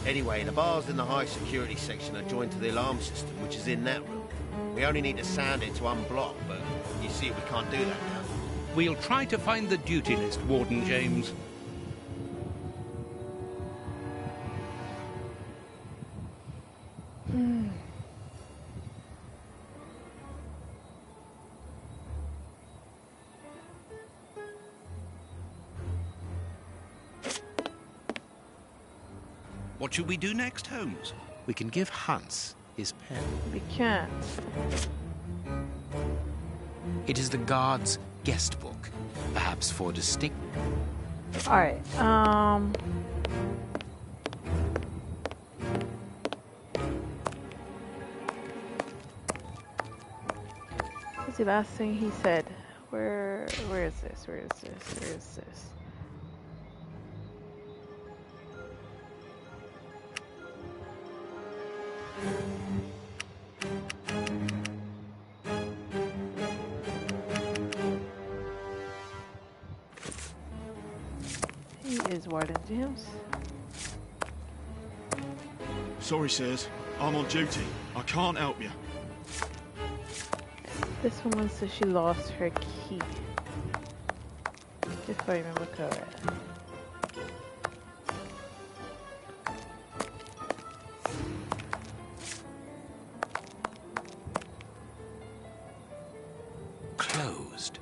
Anyway, the bars in the high security section are joined to the alarm system, which is in that room. We only need to sound it to unblock, but you see we can't do that now. We'll try to find the duty list, Warden James. What should we do next, Holmes? We can give Hans his pen. We can't. It is the guard's guest book, perhaps for distinct. Alright, what's the last thing he said? Where is this? Where is this? Where is this? He is Warden James. Sorry, sirs. I'm on duty. I can't help you. This woman says she lost her key. If I remember correct. Closed.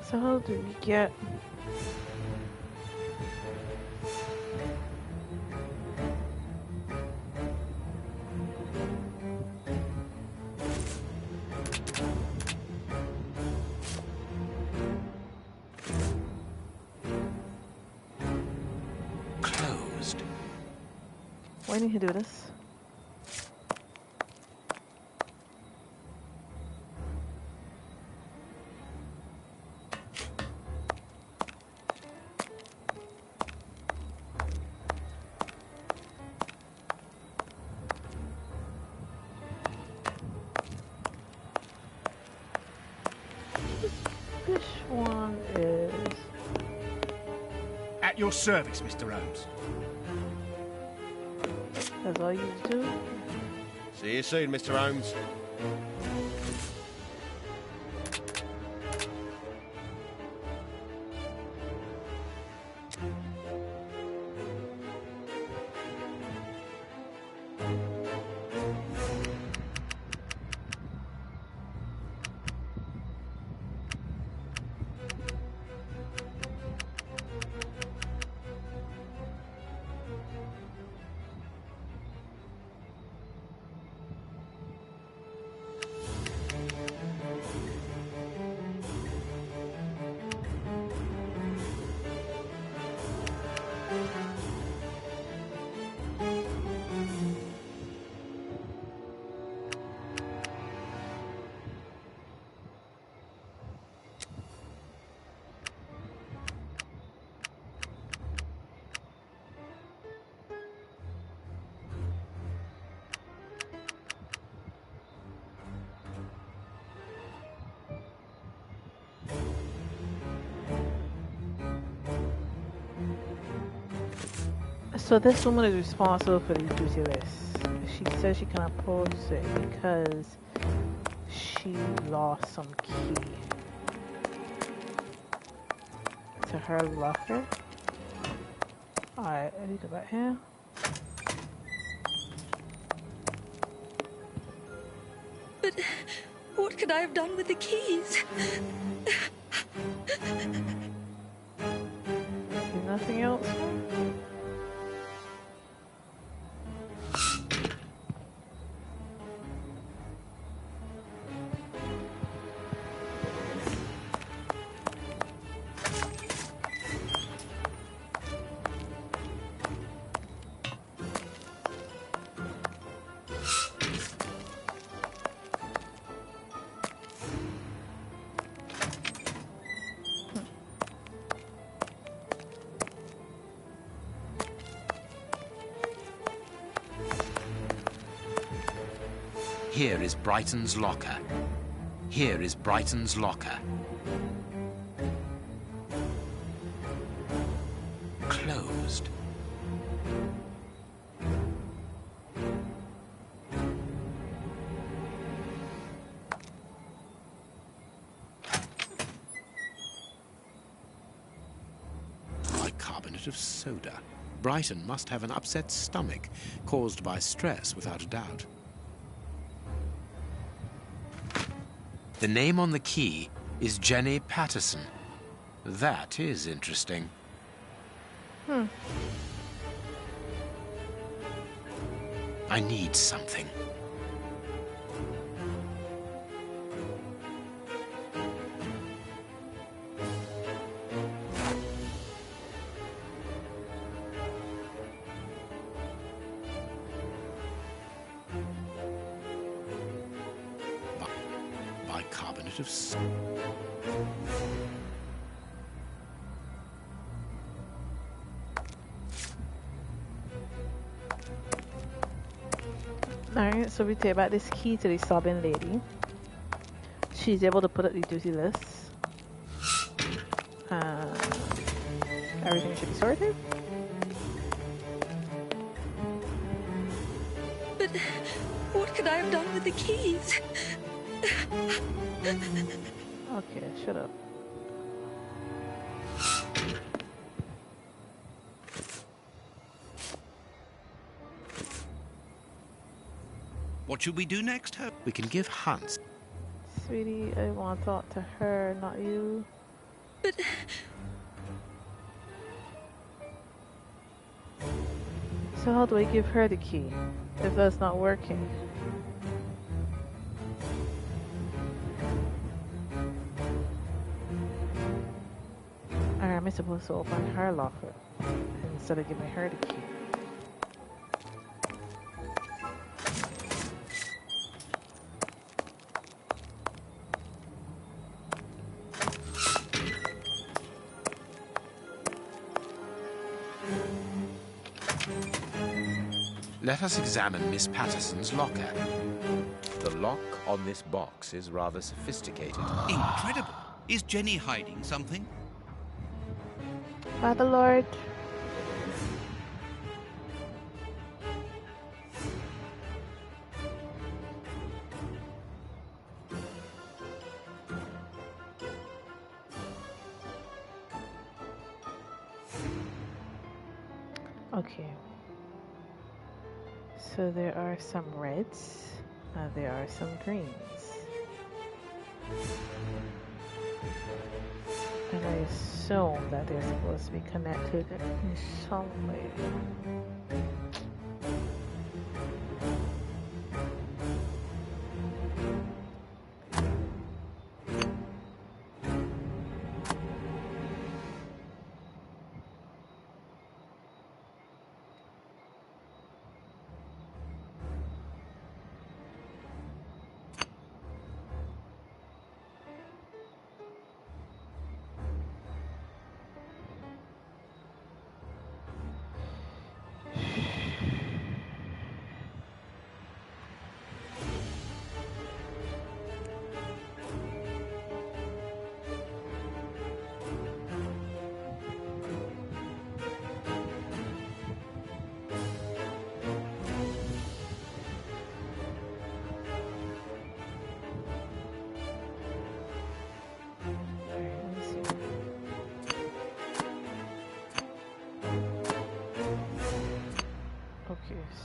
So how do we get... Closed. Why didn't he do this? Which one is... At your service, Mr. Holmes. That's all you do? See you soon, Mr. Holmes. So this woman is responsible for the duty list. She says she cannot post it because she lost some key to her locker. Alright, let me go back here. But what could I have done with the keys? Nothing else? Here is Brighton's locker. Here is Brighton's locker. Closed. bicarbonate of soda. Brighton must have an upset stomach, caused by stress, without a doubt. The name on the key is Jenny Patterson. That is interesting. I need something. Bicarbonate of soda. Alright, so we take back this key to the sobbing lady. She's able to put up the duty list. Everything should be sorted. But what could I have done with the keys? Okay, shut up. What should we do next, Hope? We can give Hans. Sweetie, I want to talk to her, not you. But... So how do I give her the key, if that's not working? Or am I supposed to open her locker instead of giving her the key? Let us examine Miss Patterson's locker. The lock on this box is rather sophisticated. Incredible. Is Jenny hiding something? Father Lord. Okay. So there are some reds, there are some greens. And I assume that they're supposed to be connected in some way.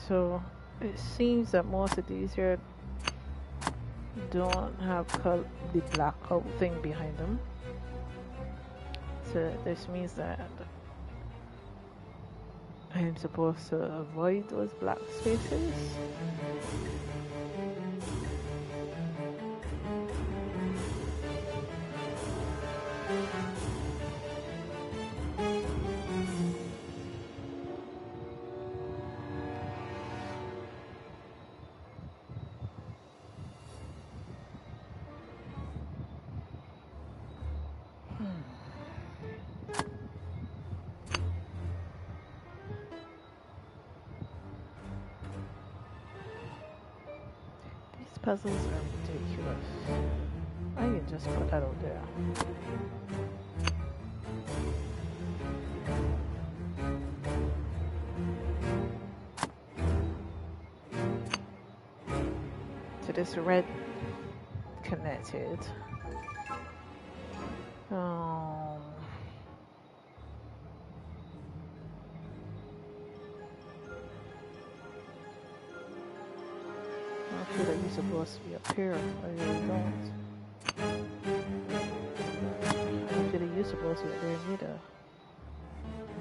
So it seems that most of these here don't have the blackout thing behind them. So this means that I'm supposed to avoid those black spaces. Puzzles are ridiculous. I can just put that out there. So this red connected. feel like you're supposed to be up here. I really don't. I feel like you're supposed to be there either.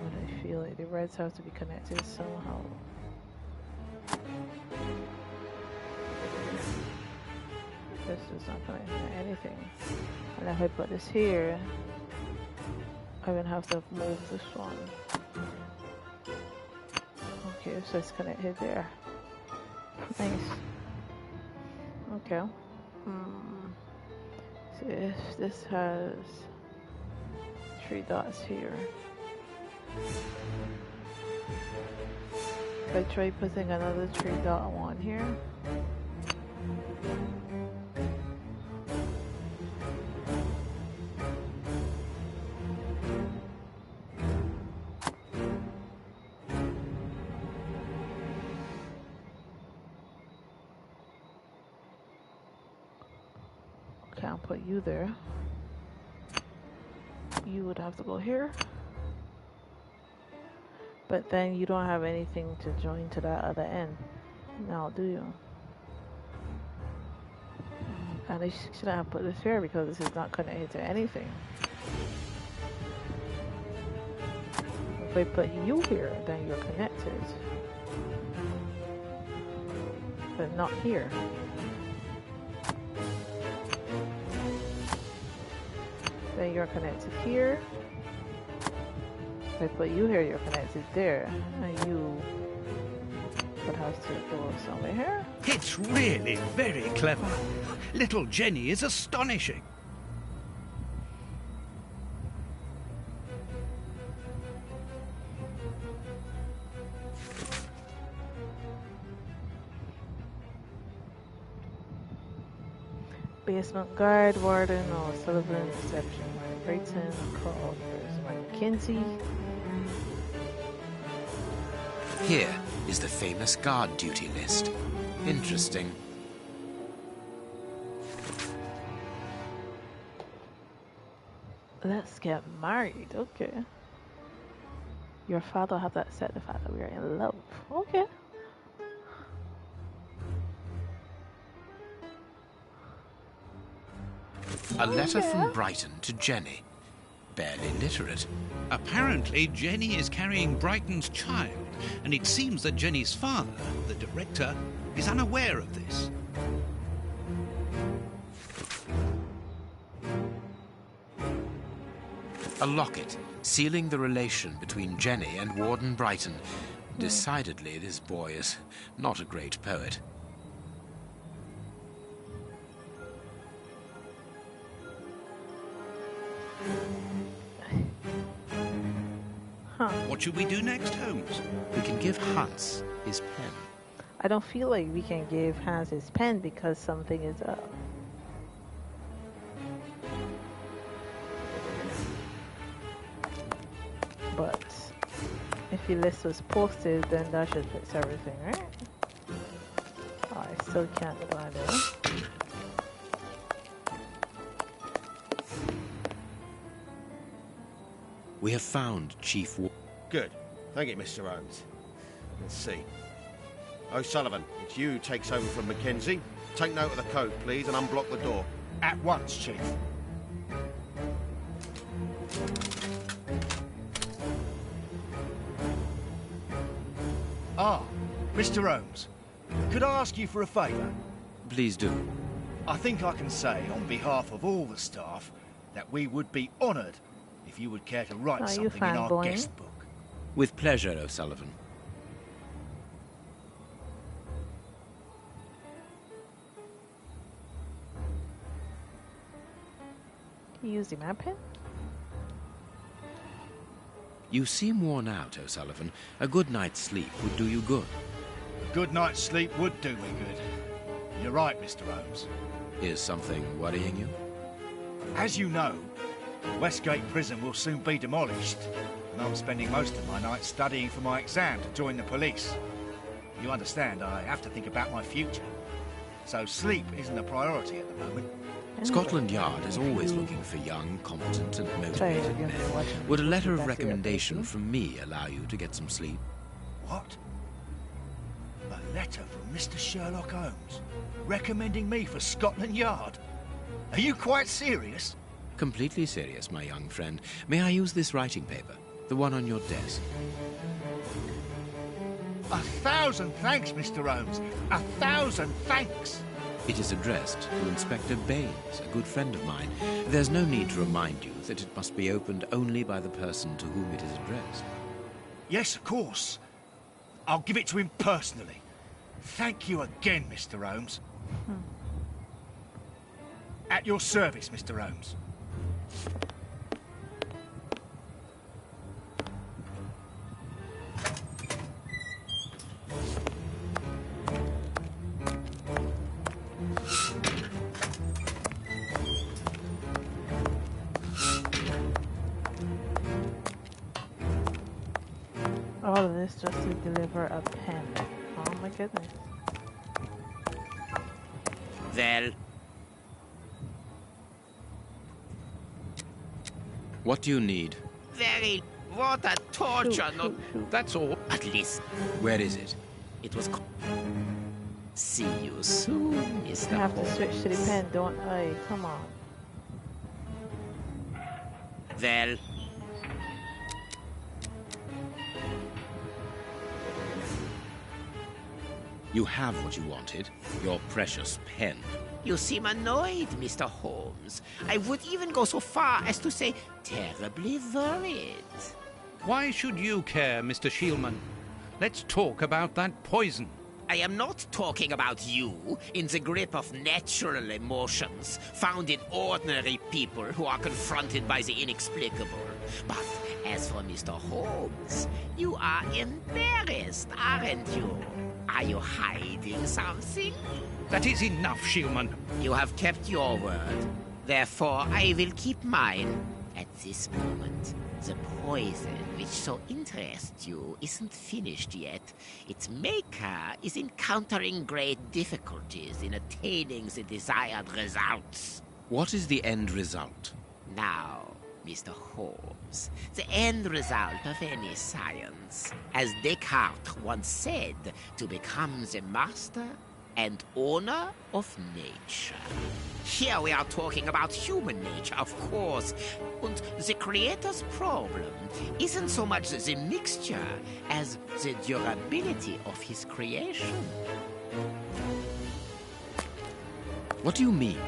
But I feel like the reds have to be connected somehow. This is not connected to anything. And if I put this here, I'm gonna have to move this one. Okay, so it's connected there. Nice. Okay. So if this has 3 dots here, if I try putting another 3 dot one here, can't put you there. You would have to go here. But then you don't have anything to join to that other end. Now, do you? And I shouldn't have put this here because this is not connected to anything. If I put you here, then you're connected. But not here. Then you're connected here. If I put you here, you're connected there. And you would have to go somewhere here. It's really very clever. Little Jenny is astonishing. Basement guard, warden, or Sullivan, reception, Brighton, call, Mackenzie. Here is the famous guard duty list. Interesting. Let's get married, okay. Your father has to accept the fact that we are in love, okay. A letter from Brighton to Jenny. Barely literate. Apparently, Jenny is carrying Brighton's child, and it seems that Jenny's father, the director, is unaware of this. A locket sealing the relation between Jenny and Warden Brighton. Decidedly, this boy is not a great poet. What should we do next, Holmes? We can give Hans his pen. I don't feel like we can give Hans his pen because something is up. But if your list was posted, then that should fix everything, right? Oh, I still can't go there. We have found Chief Good. Thank you, Mr. Holmes. Let's see. O'Sullivan, it's you who takes over from Mackenzie. Take note of the code, please, and unblock the door. At once, Chief. Ah, Mr. Holmes. Could I ask you for a favour? Please do. I think I can say, on behalf of all the staff, that we would be honoured if you would care to write something in our guest book. With pleasure, O'Sullivan. Can you use the map pen? You seem worn out, O'Sullivan. A good night's sleep would do you good. A good night's sleep would do me good. You're right, Mr. Holmes. Is something worrying you? As you know, Westgate Prison will soon be demolished, and I'm spending most of my nights studying for my exam to join the police. You understand, I have to think about my future. So sleep isn't a priority at the moment. Scotland Yard is always looking for young, competent and motivated men. Would a letter of recommendation from me allow you to get some sleep? What? A letter from Mr. Sherlock Holmes, recommending me for Scotland Yard. Are you quite serious? Completely serious, my young friend. May I use this writing paper? The one on your desk. 1,000 thanks, Mr. Holmes. 1,000 thanks. It is addressed to Inspector Baines, a good friend of mine. There's no need to remind you that it must be opened only by the person to whom it is addressed. Yes, of course. I'll give it to him personally. Thank you again, Mr. Holmes. At your service, Mr. Holmes. All of this just to deliver a pen. Oh my goodness. Well, what do you need? very... What a torture. That's all. At least... Where is it? It was... See you soon, Mr. I have to Holmes. switch to the pen, don't I? Come on. Well... You have what you wanted. Your precious pen. You seem annoyed, Mr. Holmes. I would even go so far as to say terribly worried. Why should you care, Mr. Shielman? Let's talk about that poison. I am not talking about you in the grip of natural emotions found in ordinary people who are confronted by the inexplicable. But as for Mr. Holmes, you are embarrassed, aren't you? Are you hiding something? That is enough, Shielman. You have kept your word. Therefore, I will keep mine. At this moment, the poison which so interests you isn't finished yet. Its maker is encountering great difficulties in attaining the desired results. What is the end result? Now, Mr. Holmes, the end result of any science, as Descartes once said, to become the master and owner of nature. Here we are talking about human nature, of course. And the creator's problem isn't so much the mixture as the durability of his creation. What do you mean?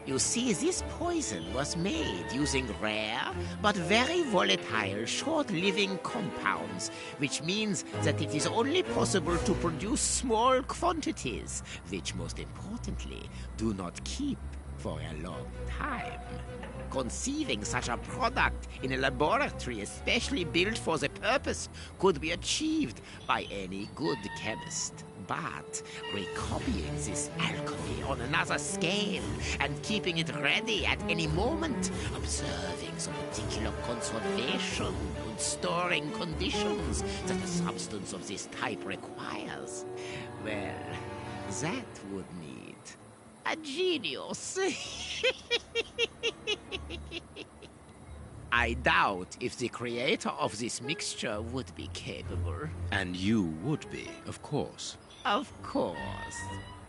You see, this poison was made using rare but very volatile short-living compounds, which means that it is only possible to produce small quantities, which most importantly do not keep for a long time. Conceiving such a product in a laboratory especially built for the purpose could be achieved by any good chemist. But recopying this alchemy on another scale and keeping it ready at any moment, observing the particular conservation and storing conditions that a substance of this type requires, well, that would need a genius. I doubt if the creator of this mixture would be capable. And you would be, of course. Of course.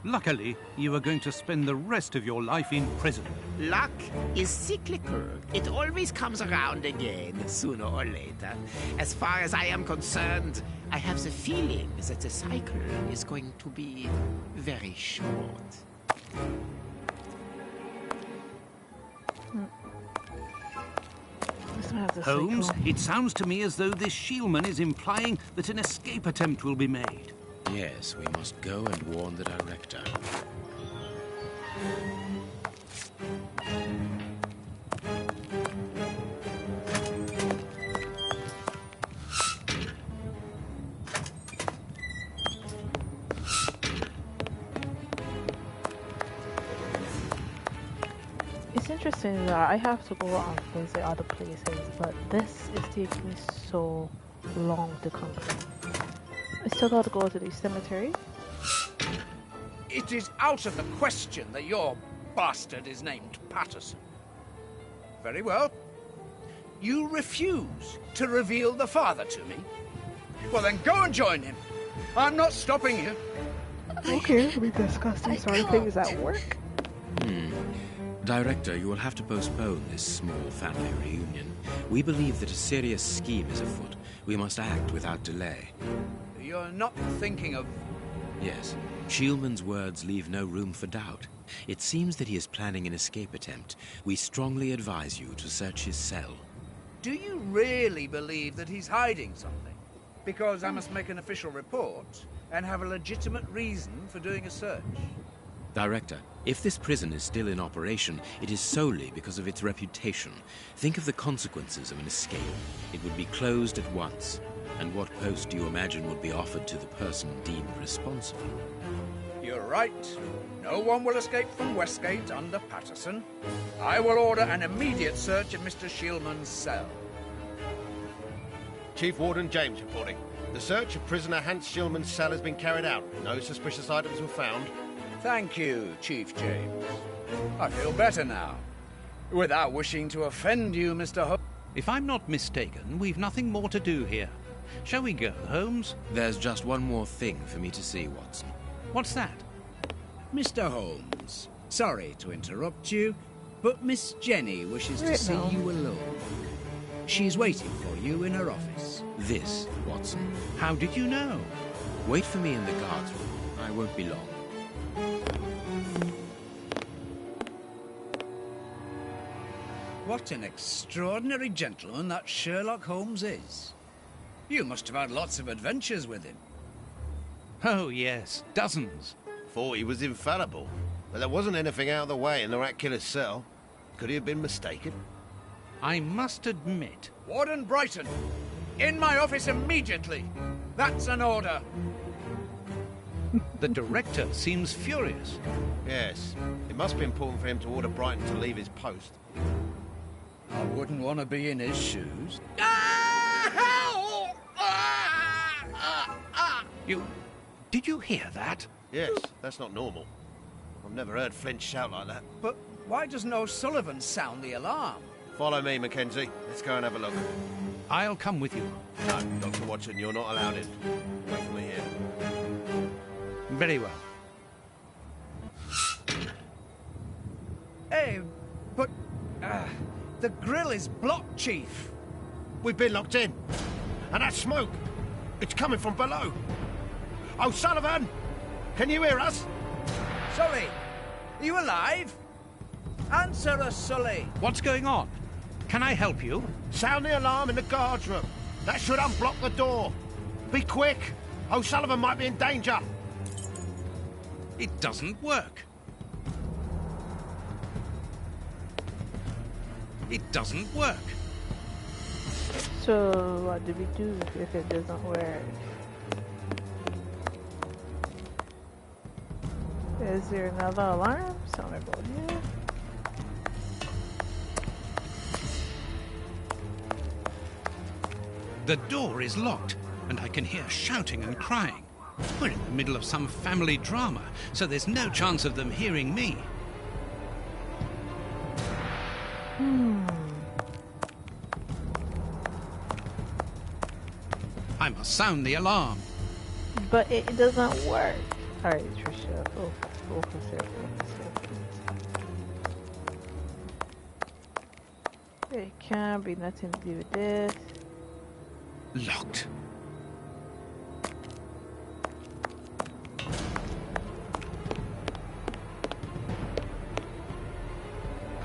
Luckily, you are going to spend the rest of your life in prison. Luck is cyclical. It always comes around again, sooner or later. As far as I am concerned, I have the feeling that the cycle is going to be very short. Holmes, it sounds to me as though this Shielman is implying that an escape attempt will be made. Yes, we must go and warn the director. It's interesting that I have to go and visit other places, but this is taking me so long to complete. I still got to go to the cemetery. It is out of the question that your bastard is named Patterson. Very well. You refuse to reveal the father to me? Well, then go and join him. I'm not stopping you. Okay, we discussed these sort of things at work. Director, you will have to postpone this small family reunion. We believe that a serious scheme is afoot. We must act without delay. You're not thinking of... Yes. Shielman's words leave no room for doubt. It seems that he is planning an escape attempt. We strongly advise you to search his cell. Do you really believe that he's hiding something? Because I must make an official report and have a legitimate reason for doing a search. Director, if this prison is still in operation, it is solely because of its reputation. Think of the consequences of an escape. It would be closed at once. And what post do you imagine would be offered to the person deemed responsible? You're right. No one will escape from Westgate under Patterson. I will order an immediate search of Mr. Shielman's cell. Chief Warden James reporting. The search of prisoner Hans Shielman's cell has been carried out. No suspicious items were found. Thank you, Chief James. I feel better now. Without wishing to offend you, Mr. Holmes. If I'm not mistaken, we've nothing more to do here. Shall we go, Holmes? There's just one more thing for me to see, Watson. What's that? Mr. Holmes, sorry to interrupt you, but Miss Jenny wishes to see you alone. She's waiting for you in her office. This, Watson. How did you know? Wait for me in the guards room. I won't be long. What an extraordinary gentleman that Sherlock Holmes is. You must have had lots of adventures with him. Oh, yes, dozens. Thought he was infallible, but there wasn't anything out of the way in the rat killer's cell. Could he have been mistaken? I must admit... Warden Brighton, in my office immediately. That's an order. The director seems furious. Yes, it must be important for him to order Brighton to leave his post. I wouldn't want to be in his shoes. Did you hear that? Yes, that's not normal. I've never heard Flint shout like that. But why doesn't O'Sullivan sound the alarm? Follow me, Mackenzie. Let's go and have a look. I'll come with you. No, Dr. Watson, you're not allowed in. Wait for me here. Very well. Hey, but... the grill is blocked, Chief. We've been locked in. And that smoke, it's coming from below. O'Sullivan! Can you hear us? Sully, are you alive? Answer us, Sully. What's going on? Can I help you? Sound the alarm in the guards room. That should unblock the door. Be quick. O'Sullivan might be in danger. It doesn't work. It doesn't work. So what do we do if it doesn't work? Is there another alarm? Somewhere about here. The door is locked, and I can hear shouting and crying. We're in the middle of some family drama, so there's no chance of them hearing me. I must sound the alarm. But it doesn't work. Alright, Trisha. Focus here. It can't be nothing to do with this. Locked.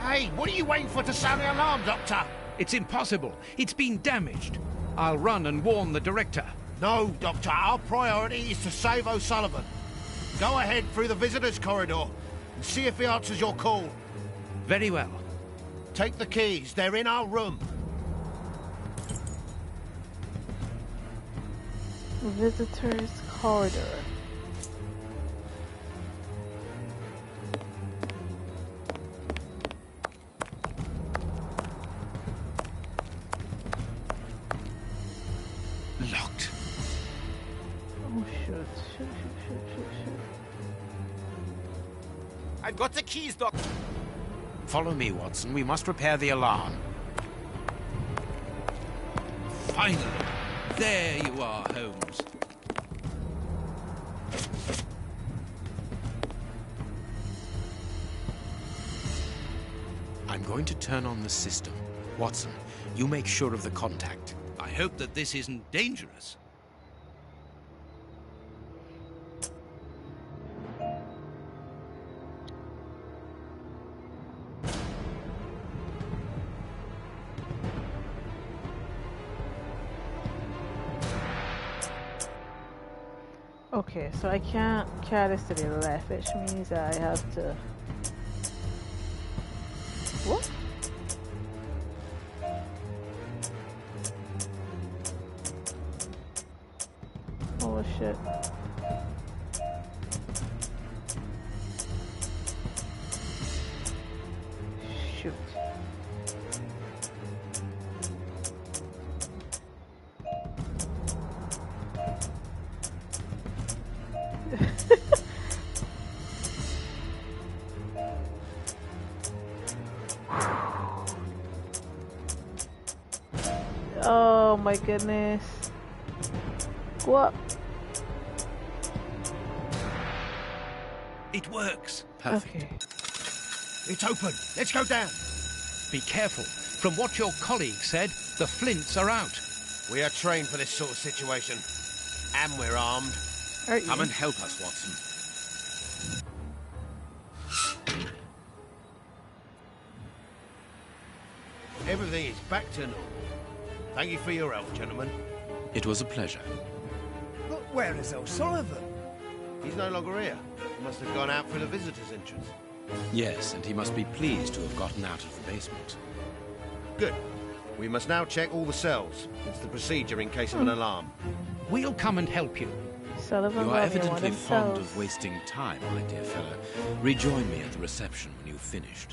Hey, what are you waiting for to sound the alarm, Doctor? It's impossible. It's been damaged. I'll run and warn the director. No, Doctor. Our priority is to save O'Sullivan. Go ahead through the visitors' corridor and see if he answers your call. Very well. Take the keys. They're in our room. Visitors' corridor. Locked. Oh, shoot. Shoot. I've got the keys, Doc. Follow me, Watson. We must repair the alarm. Finally. There you are, Holmes. going to turn on the system. Watson, you make sure of the contact. I hope that this isn't dangerous. Okay, so I can't carry this to the left, which means I have to... What? Oh shit. Shoot. Oh my goodness. What? It works. Perfect. Okay. It's open. Let's go down. Be careful. From what your colleague said, the flints are out. We are trained for this sort of situation. And we're armed. Come and help us, Watson. Everything is back to normal. Thank you for your help, gentlemen. It was a pleasure. But where is O'Sullivan? He's no longer here. He must have gone out for the visitor's entrance. Yes, and he must be pleased to have gotten out of the basement. Good. We must now check all the cells. It's the procedure in case of an alarm. We'll come and help you. Sullivan You are Romeo evidently fond themselves. of wasting time, my dear fellow. Rejoin me at the reception when you've finished.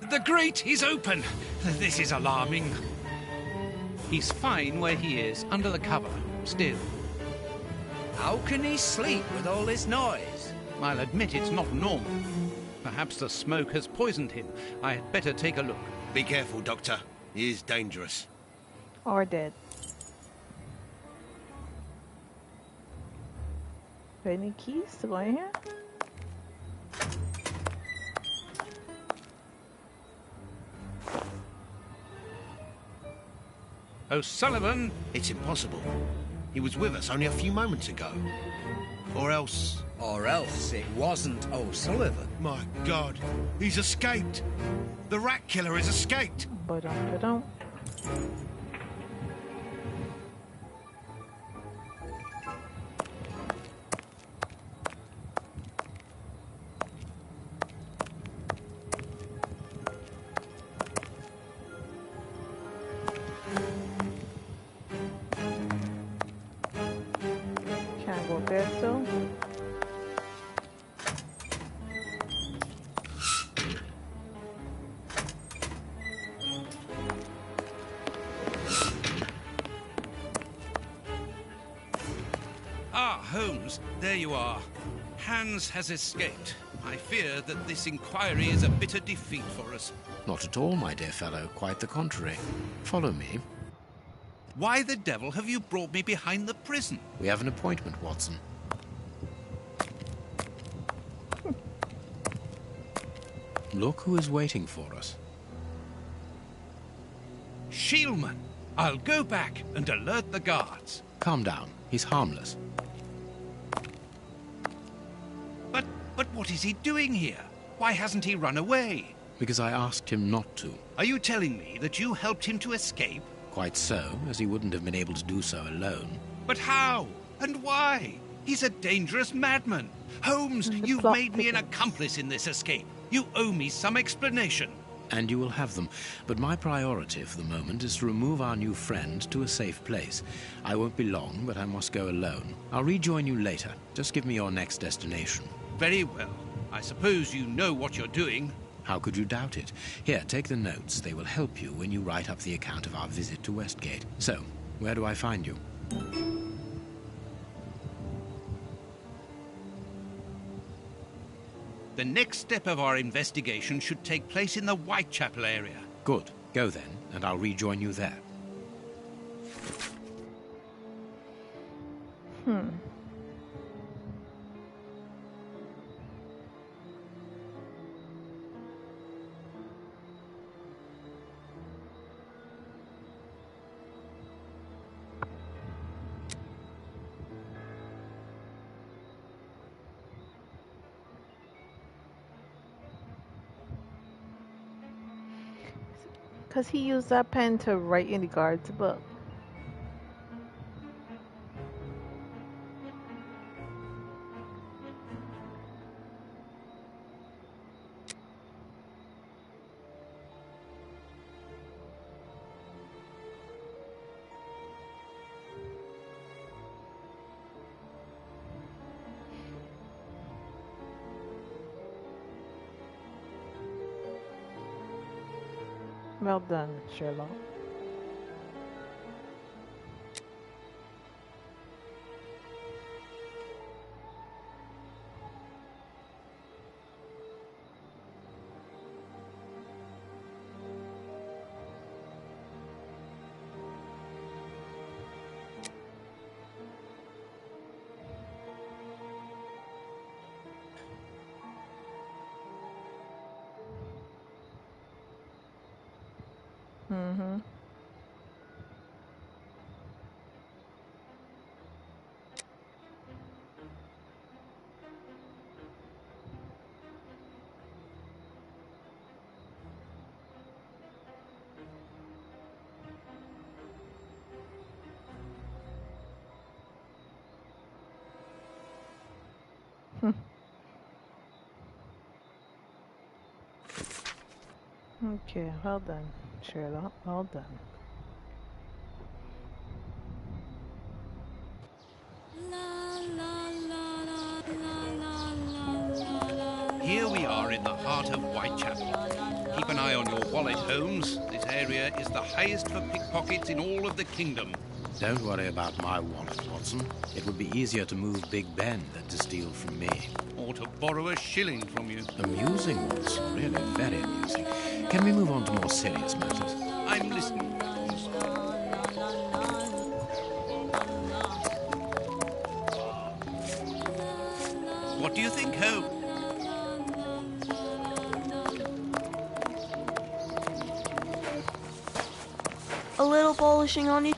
The grate is open. This is alarming. He's fine where he is, under the cover, still. How can he sleep with all this noise? I'll admit it's not normal. Perhaps the smoke has poisoned him. I had better take a look. Be careful, Doctor. He is dangerous. Or dead. Any keys to go in here? O'Sullivan! It's impossible. He was with us only a few moments ago. Or else... Or else it wasn't O'Sullivan. My God, he's escaped. The rat killer has escaped. Ba-dum. Can't go there still. Ah, Holmes, there you are. Hans has escaped. I fear that this inquiry is a bitter defeat for us. Not at all, my dear fellow. Quite the contrary. Follow me. Why the devil have you brought me behind the prison? We have an appointment, Watson. Look who is waiting for us. Shieldman! I'll go back and alert the guards. Calm down. He's harmless. But what is he doing here? Why hasn't he run away? Because I asked him not to. Are you telling me that you helped him to escape? Quite so, as he wouldn't have been able to do so alone. But how? And why? He's a dangerous madman. Holmes, you've made me an accomplice in this escape. You owe me some explanation. And you will have them. But my priority for the moment is to remove our new friend to a safe place. I won't be long, but I must go alone. I'll rejoin you later. Just give me your next destination. Very well. I suppose you know what you're doing. How could you doubt it? Here, take the notes. They will help you when you write up the account of our visit to Westgate. So, where do I find you? The next step of our investigation should take place in the Whitechapel area. Good. Go then, and I'll rejoin you there. Because he used that pen to write in the guard's book. Well done, Sherlock. Mm-hmm. Okay, well done, Sherlock. Well done. Here we are in the heart of Whitechapel. Keep an eye on your wallet, Holmes. This area is the highest for pickpockets in all of the kingdom. Don't worry about my wallet, Watson. It would be easier to move Big Ben than to steal from me. Or to borrow a shilling from you. Amusing, Watson. Really very amusing. Can we move on to more serious matters? I'm listening. What do you think, Holmes? A little polishing on you.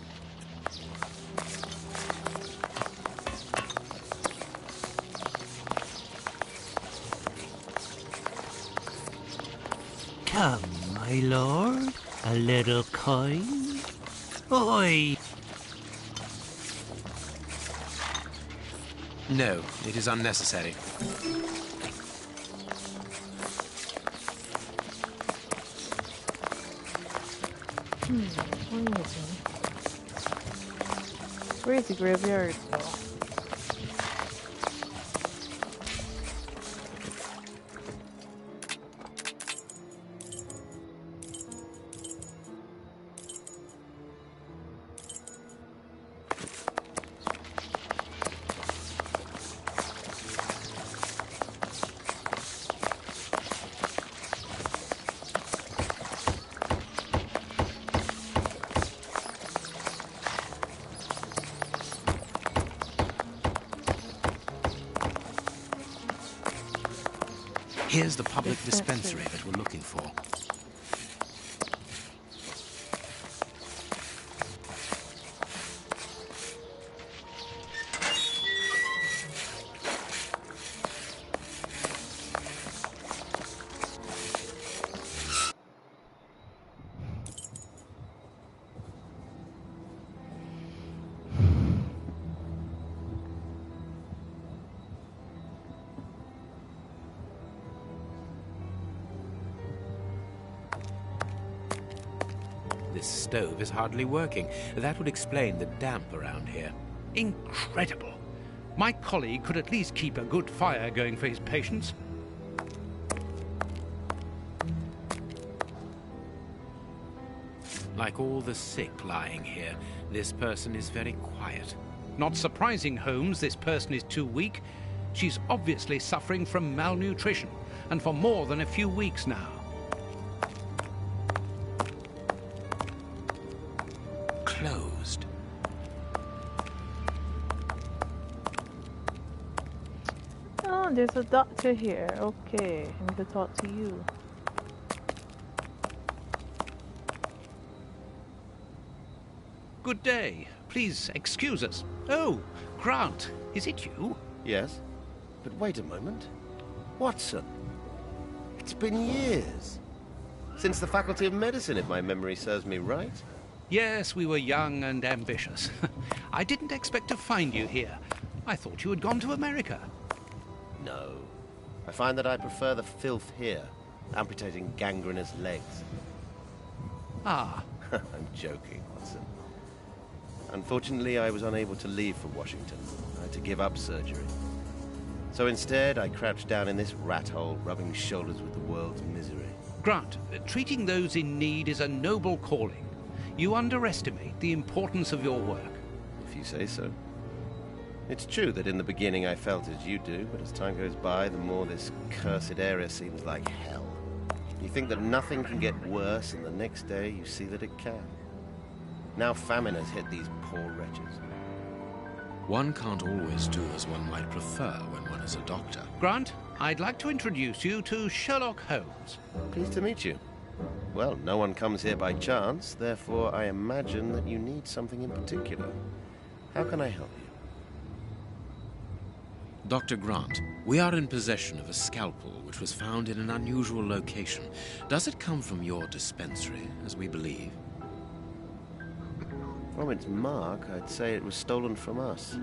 Come, my lord, a little coin. Oi! No, it is unnecessary. Where is the graveyard though? Here's the public dispensary that we're looking for. This stove is hardly working. That would explain the damp around here. Incredible. My colleague could at least keep a good fire going for his patients. Like all the sick lying here, this person is very quiet. Not surprising, Holmes, this person is too weak. She's obviously suffering from malnutrition, and for more than a few weeks now. Oh, there's a doctor here. Okay, I need to talk to you. Good day. Please excuse us. Oh, Grant, is it you? Yes, but wait a moment. Watson, it's been years. Since the Faculty of Medicine, if my memory serves me right. Yes, we were young and ambitious. I didn't expect to find you here. I thought you had gone to America. No. I find that I prefer the filth here, amputating gangrenous legs. Ah. I'm joking, Watson. Unfortunately, I was unable to leave for Washington. I had to give up surgery. So instead, I crouched down in this rat hole, rubbing shoulders with the world's misery. Grant, treating those in need is a noble calling. You underestimate the importance of your work. If you say so. It's true that in the beginning I felt as you do, but as time goes by, the more this cursed area seems like hell. You think that nothing can get worse, and the next day you see that it can. Now famine has hit these poor wretches. One can't always do as one might prefer when one is a doctor. Grant, I'd like to introduce you to Sherlock Holmes. Pleased to meet you. Well, no one comes here by chance, therefore I imagine that you need something in particular. How can I help you? Dr. Grant, we are in possession of a scalpel which was found in an unusual location. Does it come from your dispensary, as we believe? From its mark, I'd say it was stolen from us.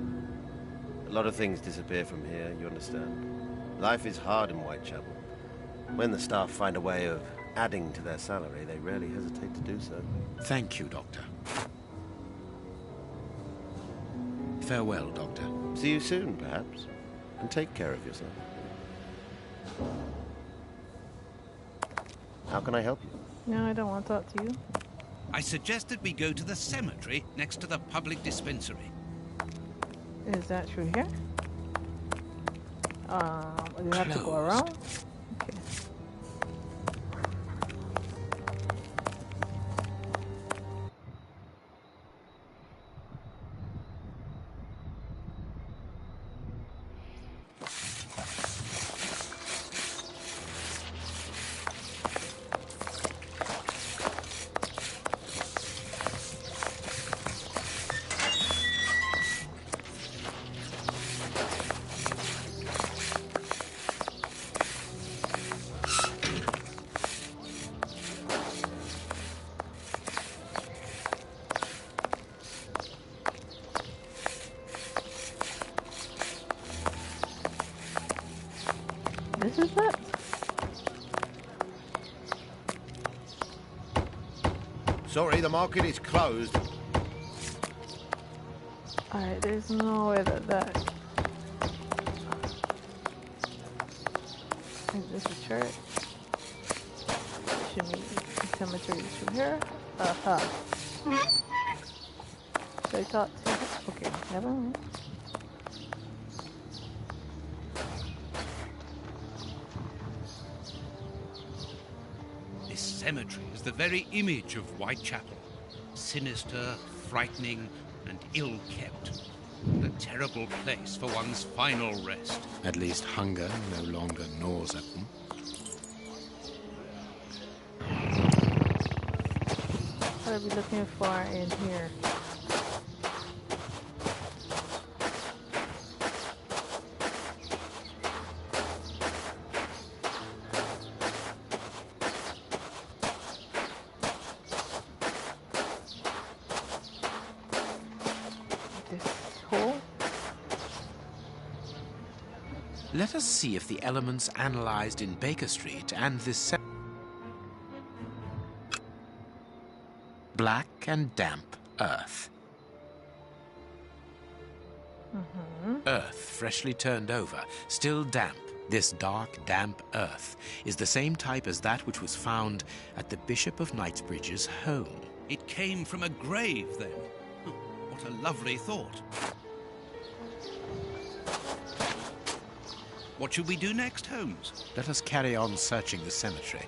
A lot of things disappear from here, you understand. Life is hard in Whitechapel. When the staff find a way of adding to their salary, they rarely hesitate to do so. Thank you, Doctor. Farewell, Doctor. See you soon, perhaps. And take care of yourself. How can I help you? No, I don't want to talk to you. I suggest that we go to the cemetery next to the public dispensary. Is that true here? You have to go around? Okay. This is it? Sorry, the market is closed. Alright, there's no way that... Is this a church? Should be the cemetery through here? Should I talk to her? Okay, never mind. This cemetery is the very image of Whitechapel. Sinister, frightening, and ill-kept. A terrible place for one's final rest. At least hunger no longer gnaws at them. What are we looking for in here? Let us see if the elements analyzed in Baker Street and this black and damp earth. Earth freshly turned over, still damp. This dark, damp earth is the same type as that which was found at the Bishop of Knightsbridge's home. It came from a grave, then. What a lovely thought. What should we do next, Holmes? Let us carry on searching the cemetery.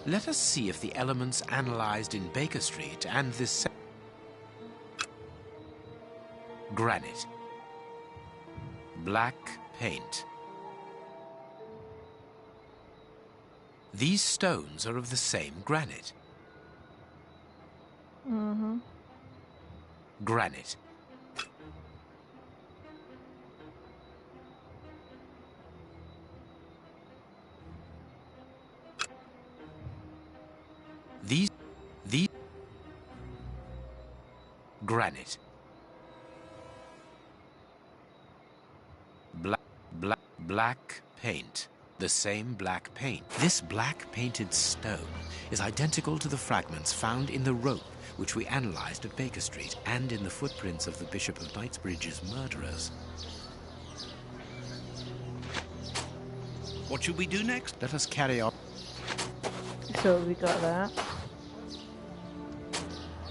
Let us see if the elements analyzed in Baker Street and this granite, black paint. These stones are of the same granite. Mm-hmm. Granite. These granite. Black paint. The same black paint. This black painted stone is identical to the fragments found in the rope which we analyzed at Baker Street and in the footprints of the Bishop of Knightsbridge's murderers. What should we do next? Let us carry on. So we got that.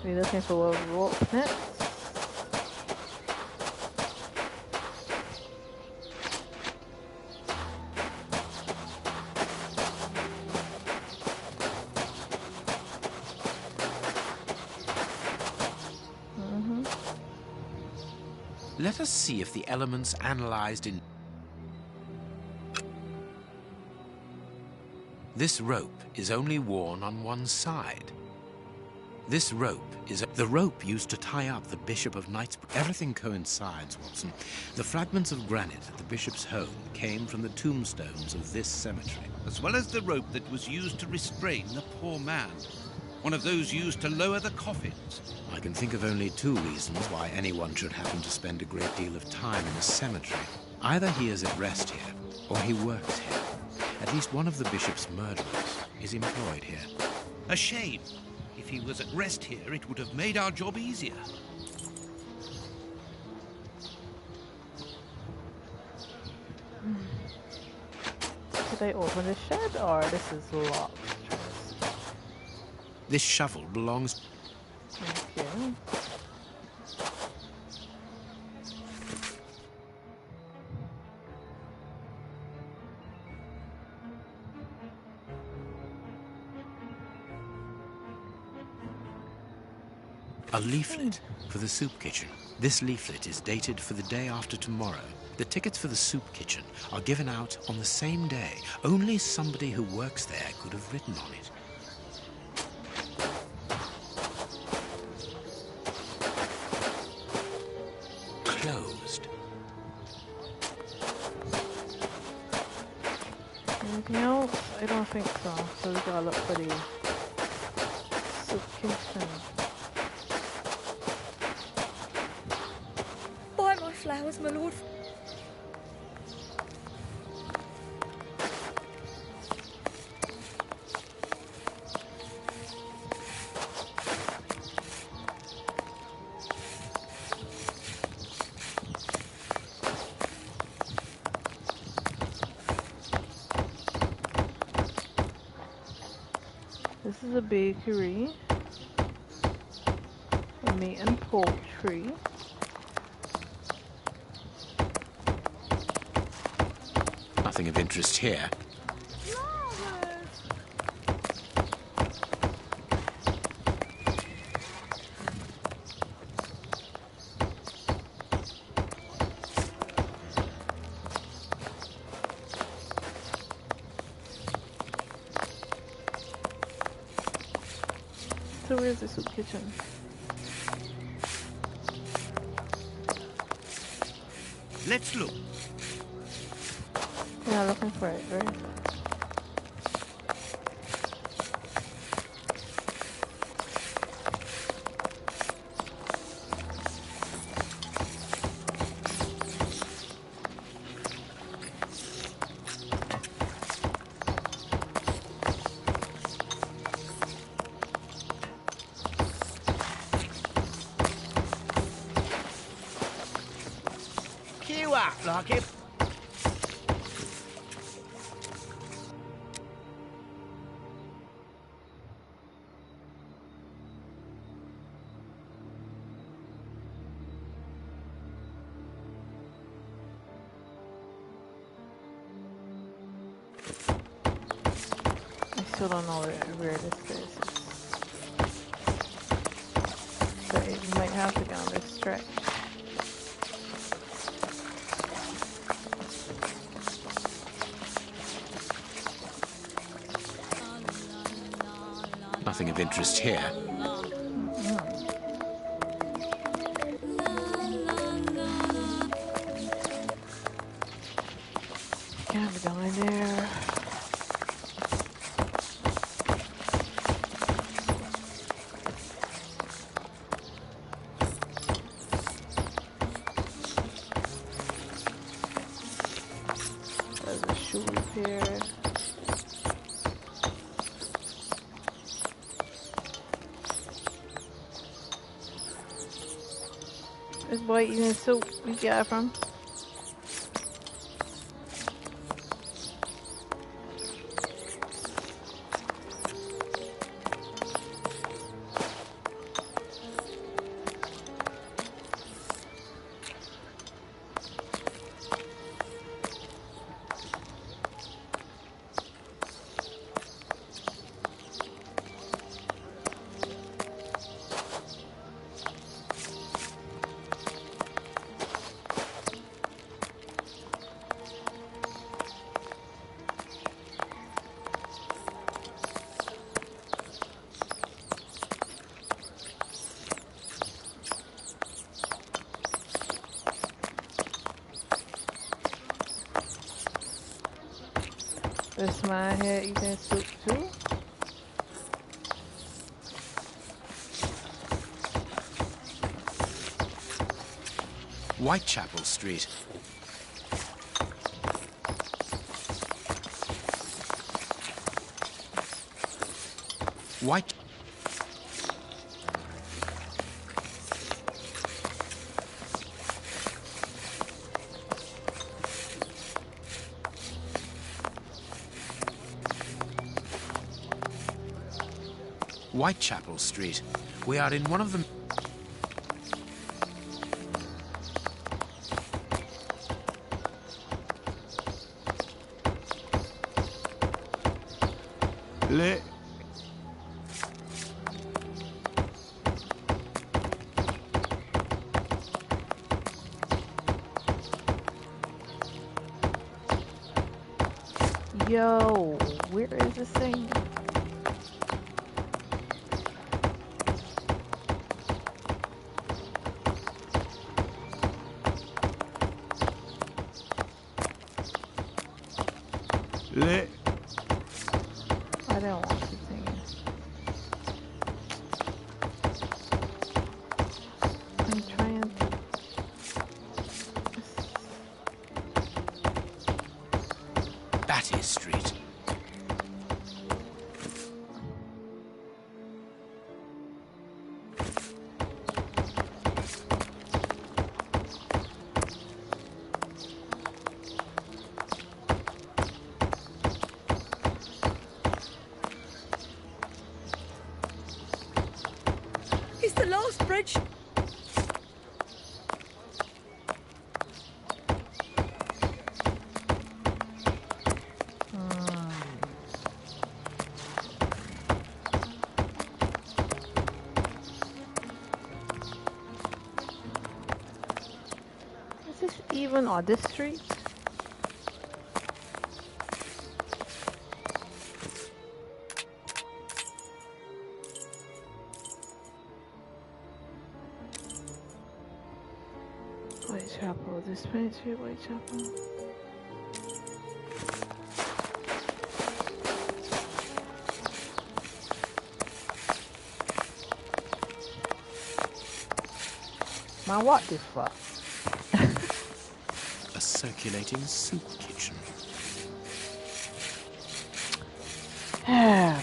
We're looking for a rope next. Let us see if the elements analyzed in this rope is only worn on one side. This rope is the rope used to tie up the Bishop of Knightsbridge. Everything coincides, Watson. The fragments of granite at the bishop's home came from the tombstones of this cemetery, as well as the rope that was used to restrain the poor man. One of those used to lower the coffins. I can think of only two reasons why anyone should happen to spend a great deal of time in a cemetery. Either he is at rest here, or he works here. At least one of the bishop's murderers is employed here. A shame. If he was at rest here, it would have made our job easier. Should I open the shed, or this is locked? This shovel belongs... Okay. A leaflet for the soup kitchen. This leaflet is dated for the day after tomorrow. The tickets for the soup kitchen are given out on the same day. Only somebody who works there could have written on it. Closed. Anything else? I don't think so. So we gotta look for the soup kitchen. Buy my flowers, my lord. This is a bakery, a meat and poultry. Nothing of interest here. So where's the soup kitchen? Let's look. Yeah, looking for it, right? Queue up, like it. still don't know where this is. So you might have to go on this stretch. Nothing of interest here. Can't be going there. There's a shoe here. This boy eating soup. We got it from. This man here eating soup too. Whitechapel Street. Whitechapel Street. We are in one of the... Yo, where is this thing? I don't want to sing it. I'm trying to... Batty Street. It's the last bridge. Is this even on this street? Whitechapel, dispensary, Whitechapel. Man, what the fuck? A circulating soup kitchen. Ah,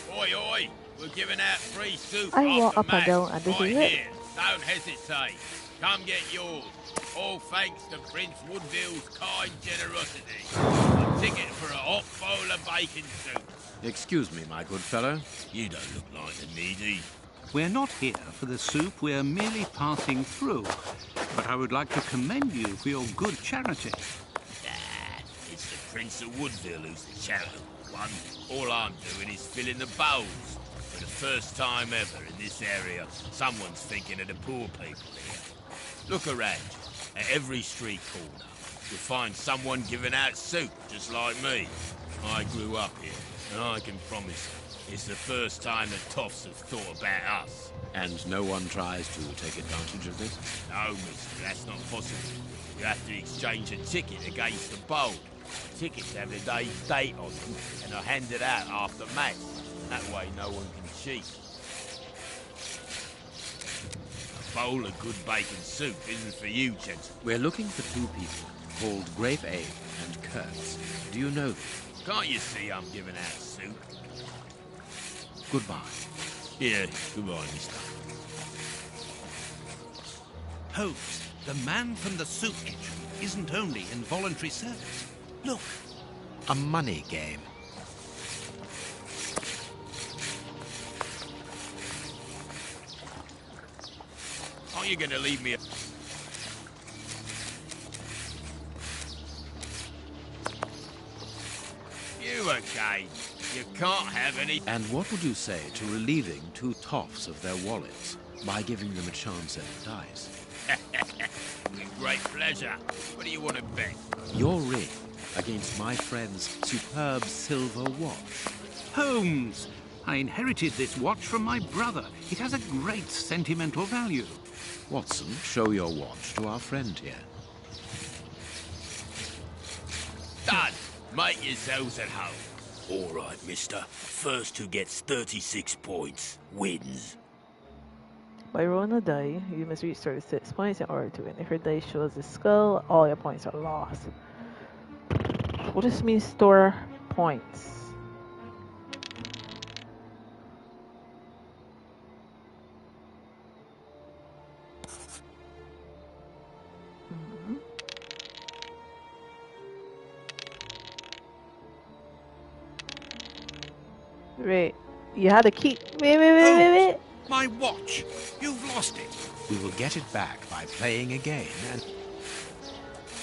boy. Oi, oi! We're giving out free soup I off walk the up and mat down and this right is it. here. Don't hesitate. Come get yours. All thanks to Prince Woodville's kind generosity. A ticket for a hot bowl of bacon soup. Excuse me, my good fellow. You don't look like the needy. We're not here for the soup, we're merely passing through. But I would like to commend you for your good charity. Ah, it's the Prince of Woodville who's the charitable one. All I'm doing is filling the bowls. For the first time ever in this area, someone's thinking of the poor people here. Look around you. At every street corner, you'll find someone giving out soup, just like me. I grew up here, and I can promise you, it's the first time the toffs have thought about us. And no one tries to take advantage of this? No, mister, that's not possible. You have to exchange a ticket against a bowl. Tickets have the day's date on them, and are handed out after match. That way no one can cheat. A bowl of good bacon soup isn't for you, gentlemen. We're looking for two people called Grape Abe and Kurtz. Do you know them? Can't you see I'm giving out soup? Goodbye. Yeah, goodbye, mister. Holmes, the man from the soup kitchen isn't only in voluntary service. Look. A money game. Are you going to leave me? You again? You can't have any. And what would you say to relieving two toffs of their wallets by giving them a chance at the dice? With great pleasure. What do you want to bet? Your ring against my friend's superb silver watch. Holmes! I inherited this watch from my brother. It has a great sentimental value. Watson, show your watch to our friend here. Done. Make yourselves at home. All right, mister. First who gets 36 points wins. By rolling a die, you must reach 36 points in order to win. If your die shows a skull, all your points are lost. What does this mean, store points? Wait, you had to keep. Wait. My watch! You've lost it! We will get it back by playing a game and...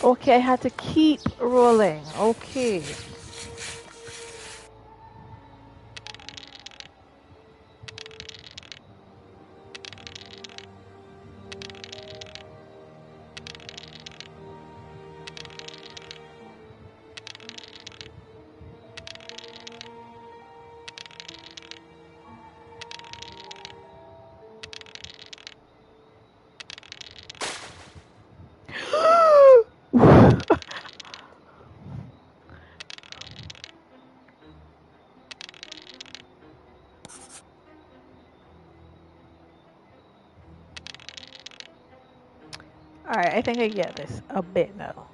Okay, I had to keep rolling. Okay. Alright, I think I get this a bit now.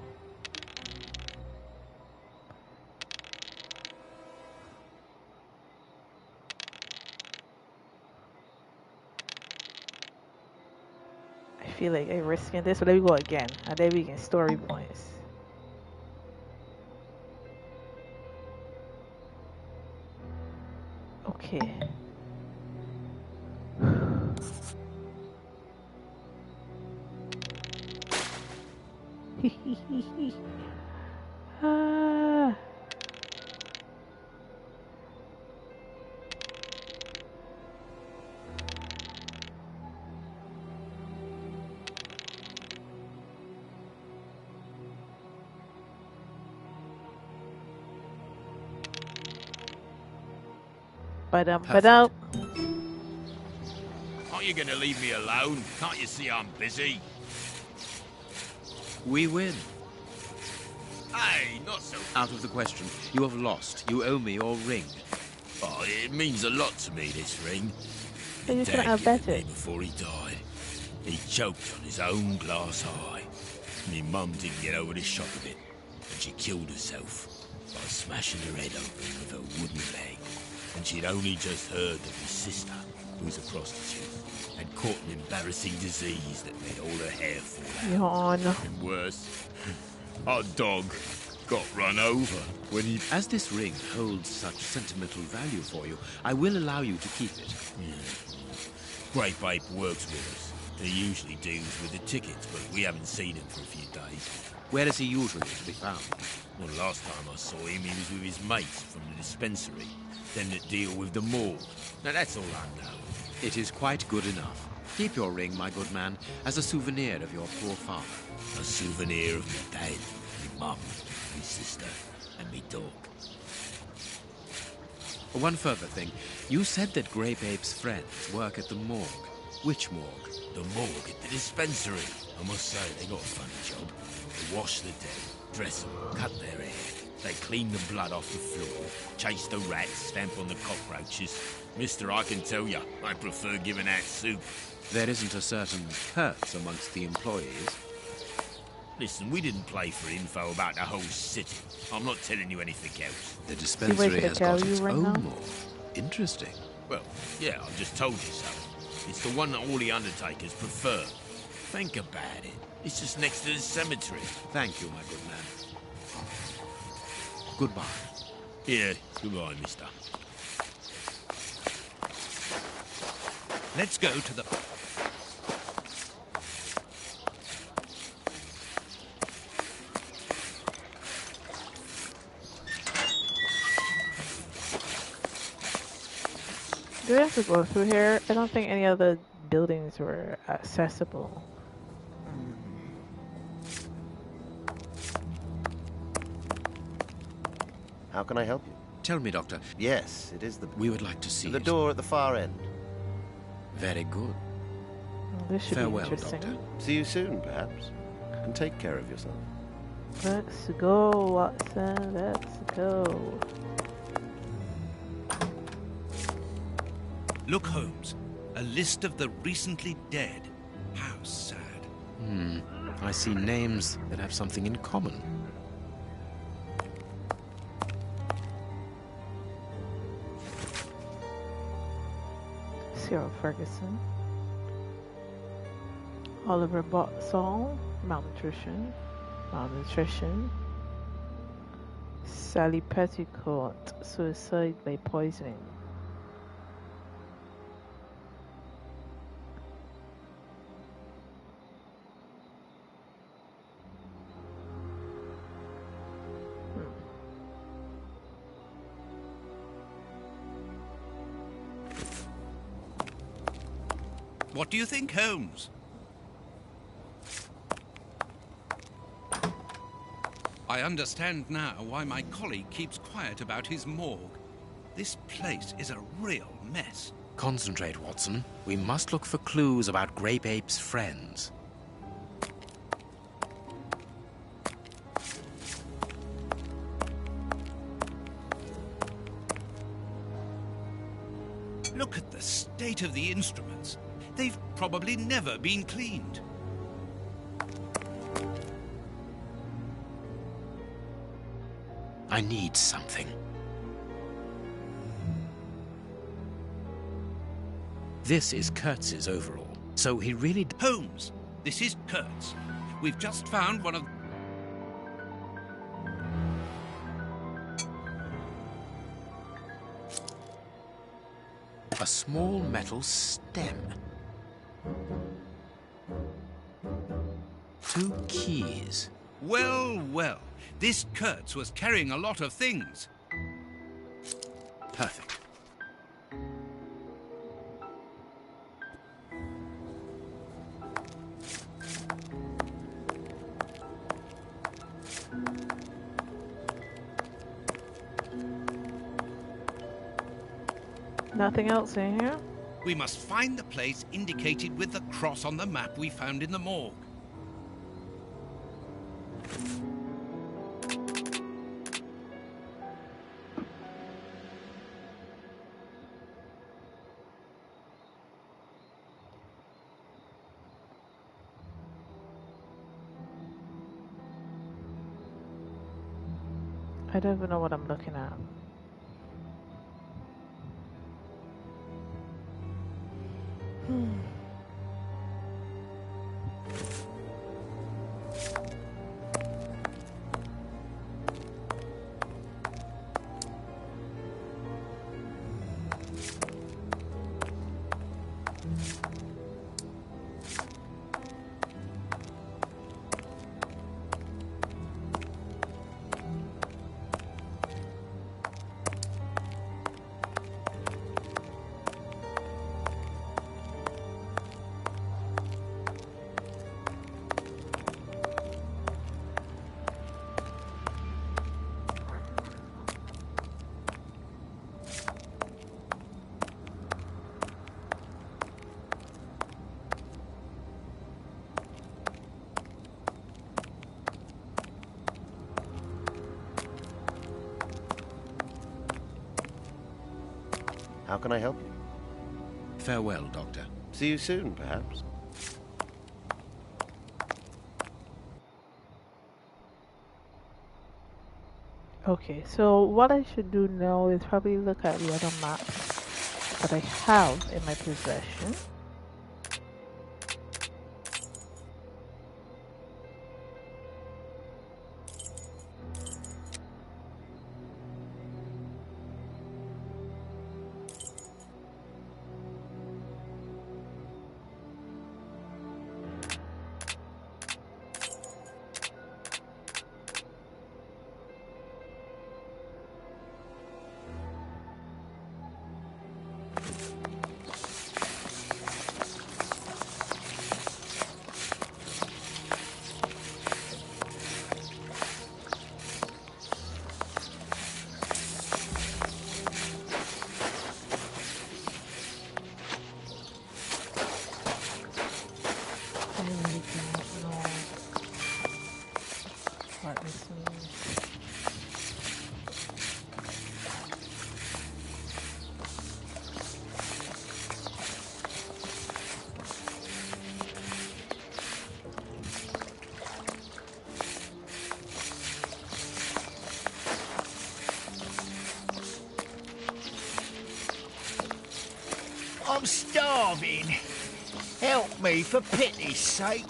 I feel like I'm risking this, but let me go again. And then we can story points. Okay. Ah. Ba-dum. Aren't you going to leave me alone? Can't you see I'm busy? We win. Hey, not so... Out of the question. You have lost. You owe me your ring. Oh, it means a lot to me, this ring. So you Dad can't gave it bet me it. before he died. He choked on his own glass eye. Me mum didn't get over the shock of it, and she killed herself by smashing her head open with a wooden leg. And she'd only just heard that his sister, who was a prostitute, had caught an embarrassing disease that made all her hair fall out. Yawn. And worse, our dog got run over when he... As this ring holds such sentimental value for you, I will allow you to keep it. Grape Ape works with us. He usually deals with the tickets, but we haven't seen him for a few days. Where is he usually to be found? Well, last time I saw him, he was with his mates from the dispensary, them that deal with the morgue. Now, that's all I know. It is quite good enough. Keep your ring, my good man, as a souvenir of your poor father. A souvenir of me dad, me mum, me sister, and me dog. One further thing. You said that Grape Ape's friends work at the morgue. Which morgue? The morgue at the dispensary. I must say, they got a funny job. They wash the dead, dress them, cut their hair. They clean the blood off the floor, chase the rats, stamp on the cockroaches. Mister, I can tell you, I prefer giving out soup. There isn't a certain Kurtz amongst the employees. Listen, we didn't play for info about the whole city. I'm not telling you anything else. The dispensary has got its right own now? morgue. Interesting. Well, yeah, I just told you so. It's the one that all the undertakers prefer. Think about it. It's just next to the cemetery. Thank you, my good man. Goodbye. Yeah, goodbye, mister. Let's go to the... Do we have to go through here? I don't think any other buildings were accessible. How can I help you? Tell me, Doctor. Yes, it is the... We would like to see the it. door at the far end. Very good. This should Farewell, be interesting. Doctor. See you soon, perhaps. And take care of yourself. Let's go, Watson. Let's go. Look, Holmes. A list of the recently dead. How sad. I see names that have something in common. Cyril Ferguson. Oliver Botsall, malnutrition. Sally Petticoat, suicide by poisoning. What do you think, Holmes? I understand now why my colleague keeps quiet about his morgue. This place is a real mess. Concentrate, Watson. We must look for clues about Grape Ape's friends. Look at the state of the instruments. They've probably never been cleaned. I need something. This is Kurtz's overall, so he really... Holmes, this is Kurtz. We've just found one of... A small metal stem. 2 keys. Well, well. This Kurtz was carrying a lot of things. Perfect. Nothing else in here? We must find the place indicated with the cross on the map we found in the morgue. I don't even know what I'm looking at. How can I help you? Farewell, Doctor. See you soon, perhaps. Okay, so what I should do now is probably look at the other maps that I have in my possession. I'm starving. Help me, for pity's sake.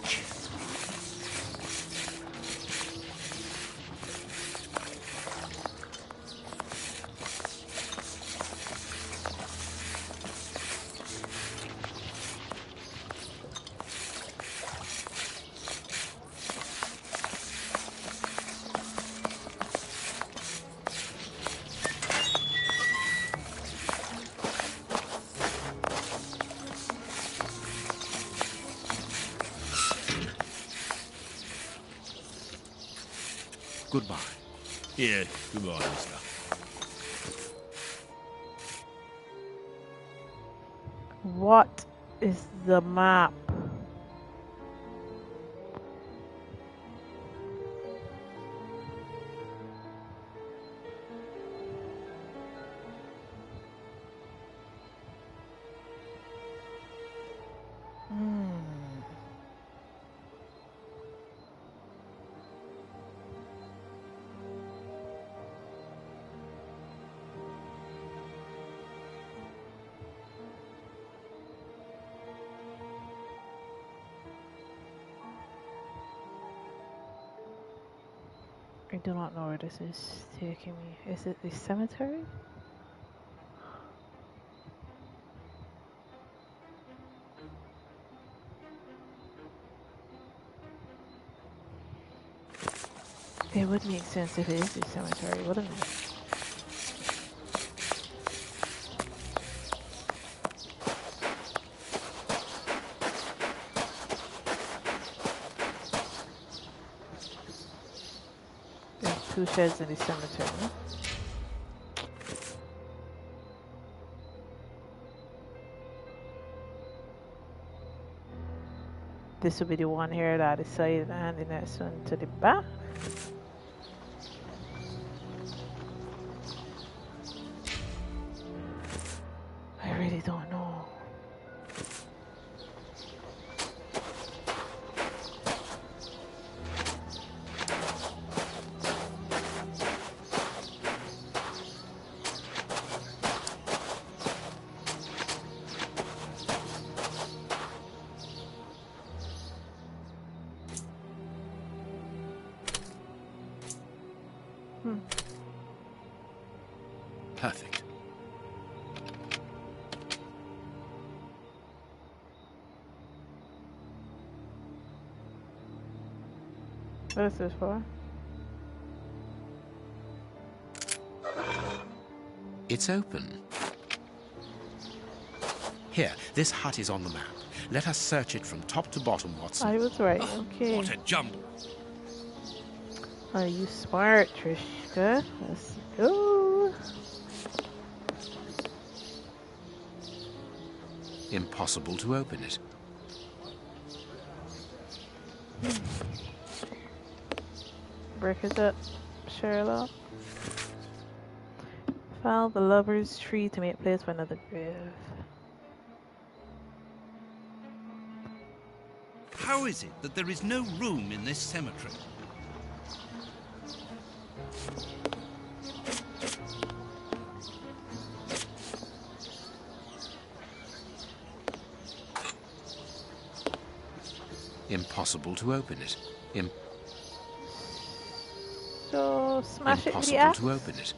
Goodbye. Yeah, goodbye, mister. What is the map? I do not know where this is taking me. Is it the cemetery? It would make sense if it is the cemetery, wouldn't it? There's 2 sheds in the cemetery. This will be the one here that is side and the next one to the back. I really don't know. Perfect. What is this for? It's open. Here, this hut is on the map. Let us search it from top to bottom, Watson. I was right, okay. What a jumble. Are you smart, Trishka? Let's go. Impossible to open it. Break it up, Sherlock. Fell the lover's tree to make place for another grave. How is it that there is no room in this cemetery? Impossible to open it. So smash it with the Impossible axe. to open it.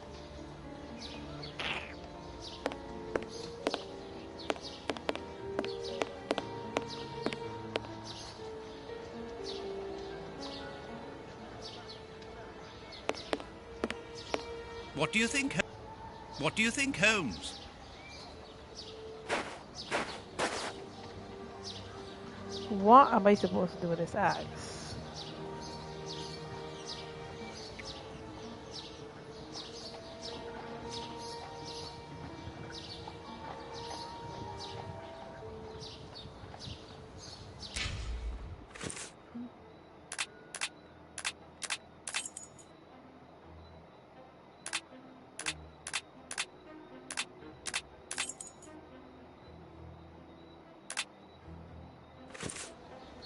What do you think? What do you think, Holmes? What am I supposed to do with this axe?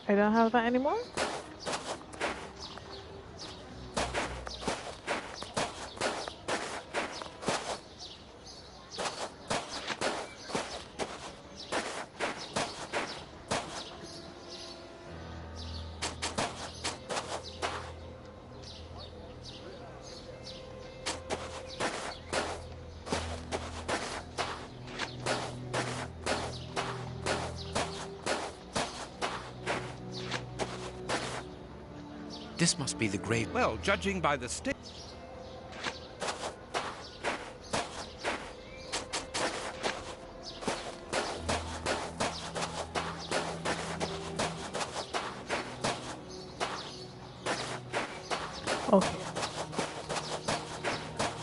I don't have that anymore? This must be the grave. Well, judging by the stick. Okay.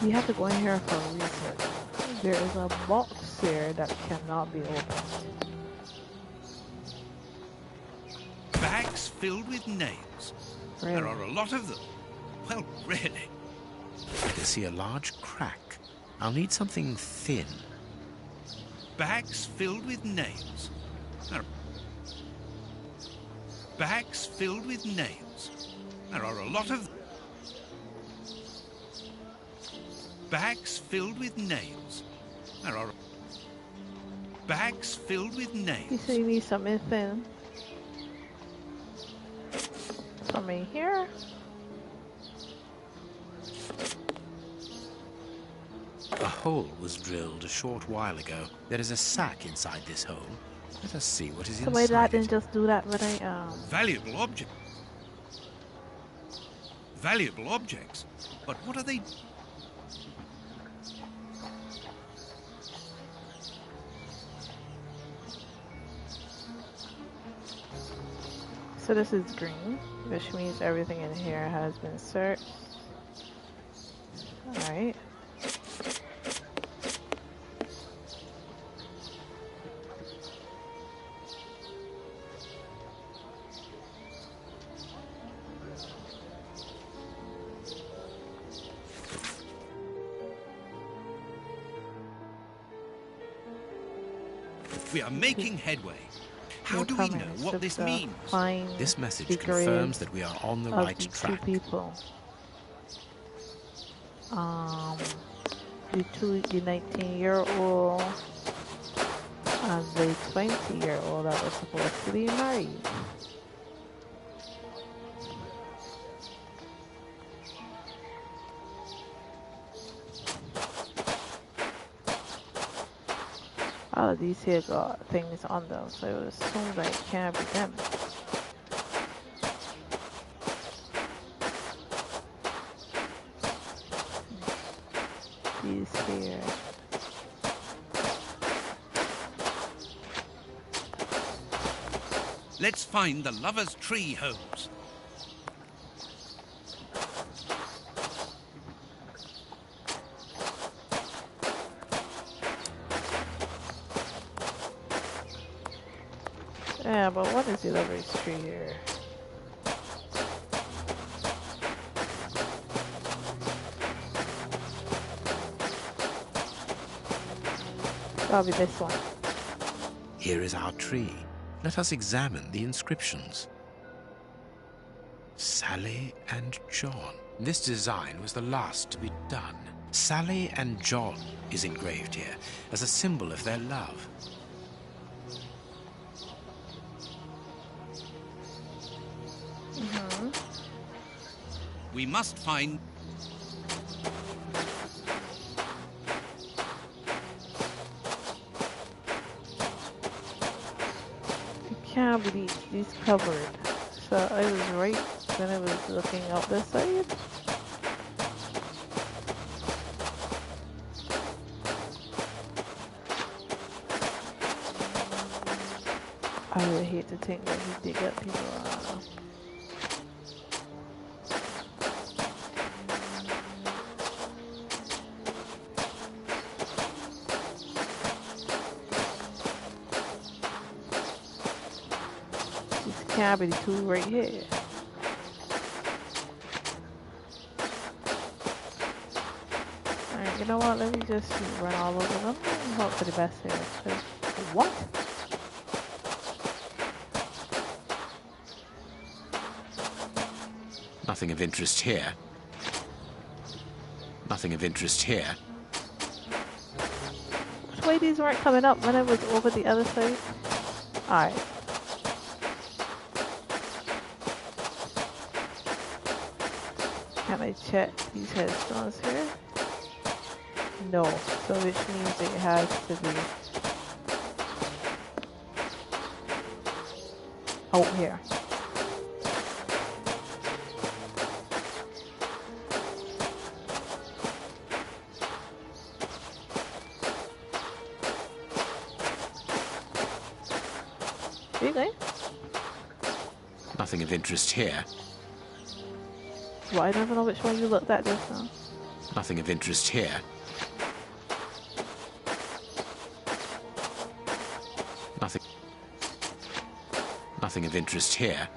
We have to go in here for research. There is a box here that cannot be opened. Bags filled with nails. Really? There are a lot of them. Well, really. I can see a large crack. I'll need something thin. Bags filled with nails. Bags filled with nails. There are a lot of them. Bags filled with nails. There are bags filled with nails. You say you need something thin. Something here. A hole was drilled a short while ago. There is a sack inside this hole. Let us see what is So my dad inside didn't it. just do that when I Valuable object. Valuable objects. But what are they? So this is green, which means everything in here has been searched. Alright. We are making headway. How do we know what this means? This message confirms that we are on the right track. Two people. The 19-year-old and the 20-year-old that was supposed to be married. All of these here got things on them, so it assumes that it can't be them. These here. Let's find the lover's tree, Holmes. Yeah, but what is the lover's tree here? Probably this one. Here is our tree. Let us examine the inscriptions. Sally and John. This design was the last to be done. Sally and John is engraved here as a symbol of their love. We must find... It can't be these covered. So I was right when I was looking up this side. I would hate to think that he did get people can't be the two right here. Alright, you know what? Let me just run all over them and hope for the best here. What? Nothing of interest here. Nothing of interest here. Which way these weren't coming up when I was over the other side? Alright. Can I check these headstones here? No, so which means it has to be out here. Really? Nothing of interest here. Well, I never know which one you looked at just now. Nothing of interest here. Nothing. Nothing of interest here.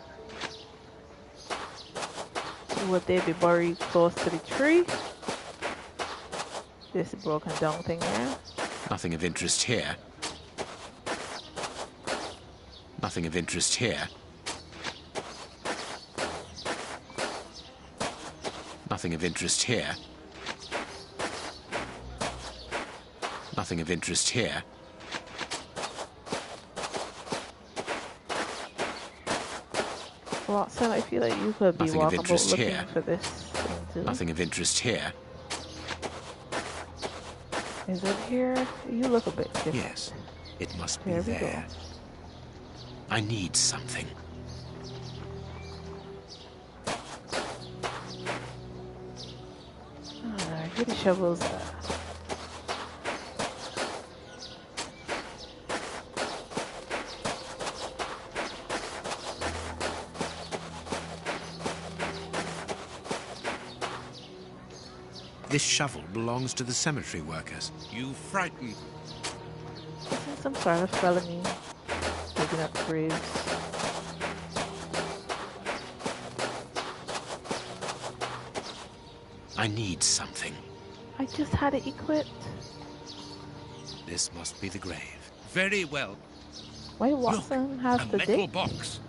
Would they be buried close to the tree? This broken down thing there. Nothing of interest here. Nothing of interest here. Nothing of interest here. Nothing of interest here. Watson, I feel like you could be Nothing of walking interest looking here. for this thing too. Nothing of interest here. Is it here? You look a bit different. Yes, it must be There we there. go. I need something. Where the shovels at? This shovel belongs to the cemetery workers. You frighten. This is some sort of felony. Digging up graves. I need something. I just had it equipped. This must be the grave. Very well. Why Watson has A to metal dig? box.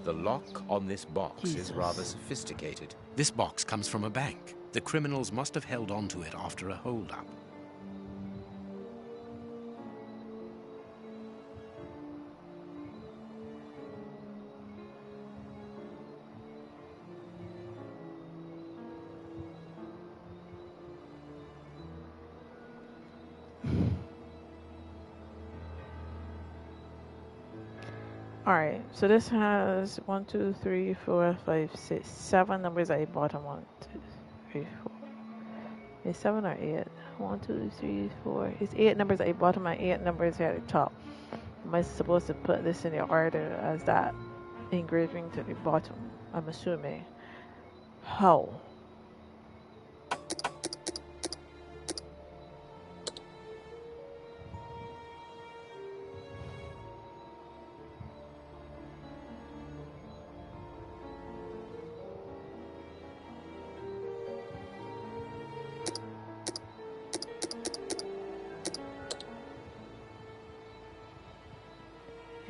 The lock on this box Jesus. is rather sophisticated. This box comes from a bank. The criminals must have held onto it after a hold-up. Alright, so this has 1, 2, 3, 4, 5, 6, 7 numbers at the bottom. 1, 2, 3, 4. It's 7 or 8? 1, 2, 3, 4. It's 8 numbers at the bottom and 8 numbers here at the top. Am I supposed to put this in the order as that engraving to the bottom? I'm assuming. How?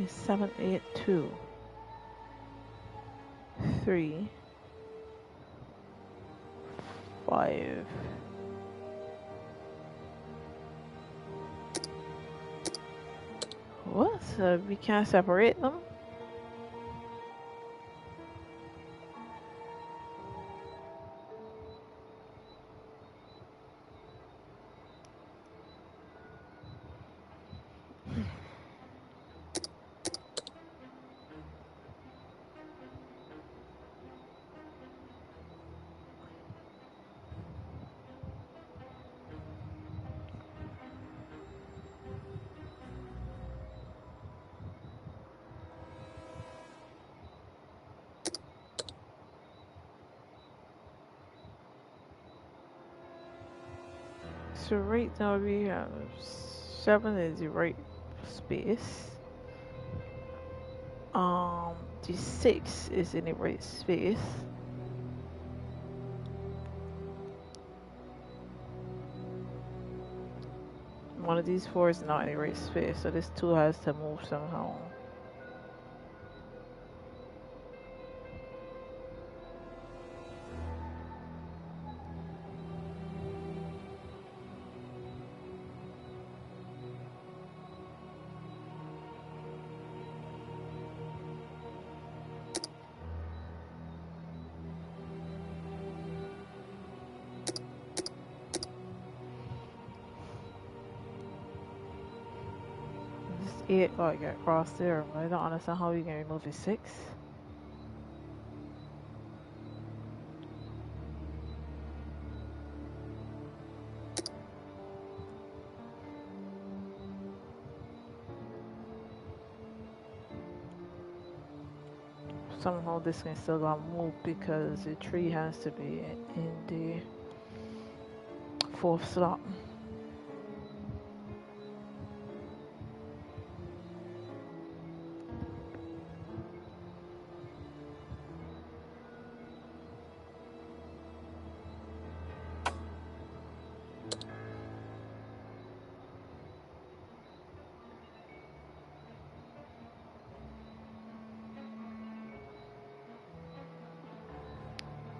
is 7, 8, 2, 3, 5. What? So we can't separate them? So right now we have 7 is the right space. The 6 is in the right space. One of these 4 is not in the right space, so this 2 has to move somehow. This 8 got to get across there, but I don't understand how we can remove the 6. Somehow this can still got move because the 3 has to be in the 4th slot.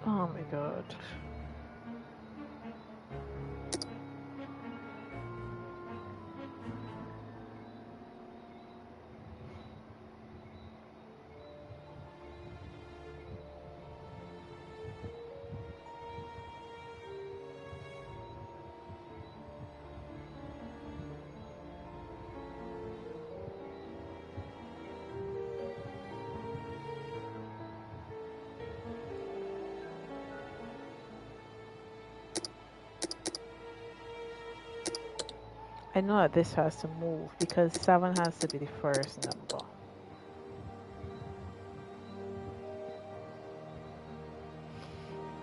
Oh my god. I know that this has to move because 7 has to be the first number.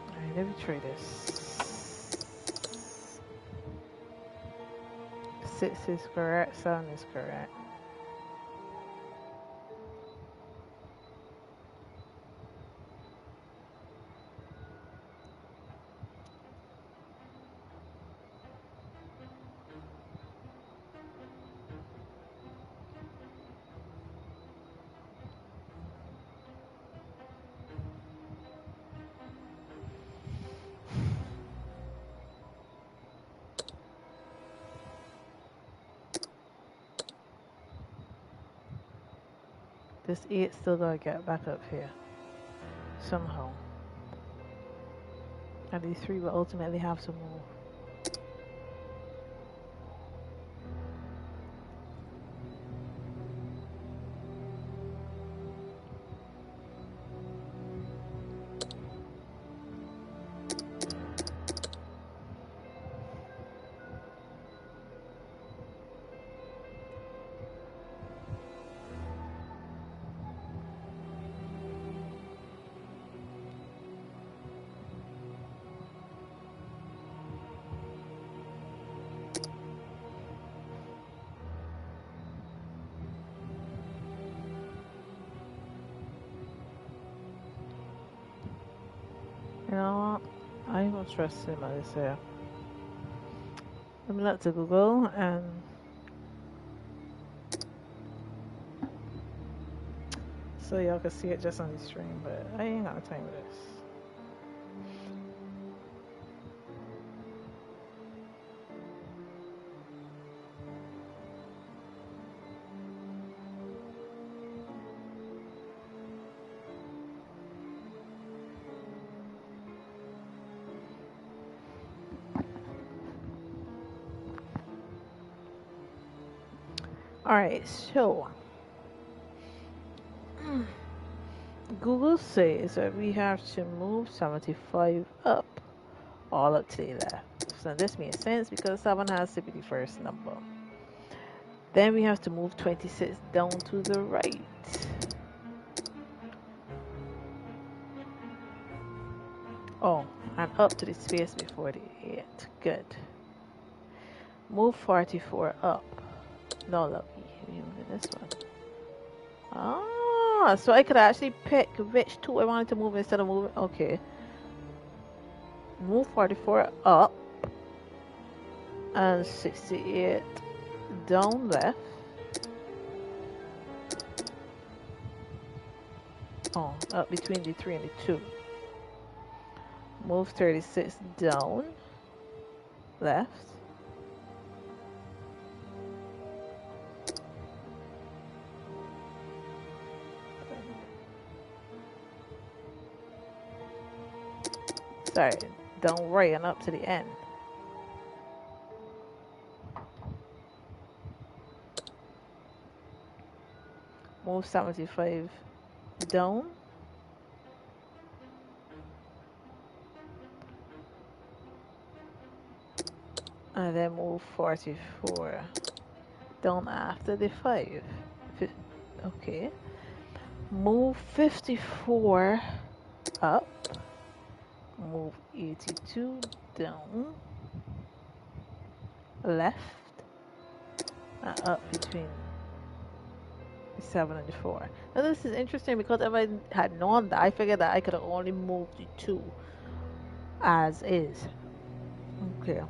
Alright, let me try this. 6 is correct, 7 is correct. This 8 still gotta get back up here. Somehow. And these 3 will ultimately have to move. You know what? I don't trust him as I say. Let me look to Google and so y'all can see it just on the stream, but I ain't got time for this. Alright, so Google says that we have to move 75 up, all up to the left. So this makes sense because 7 has to be the first number. Then we have to move 26 down to the right. Oh, and up to the space before the 8. Good. Move 44 up. No, look, we're moving this one. Ah, so I could actually pick which 2 I wanted to move instead of moving. Okay. Move 44 up and 68 down left. Oh, up between the 3 and the 2. Move 36 down left. Sorry, down right and up to the end. Move 75 down. And then move 44 down after the 5. Okay. Move 54 up. Move 82 down. Left. And up between the 7 and the 4. Now this is interesting because if I had known that, I figured that I could have only moved the 2 as is. Okay.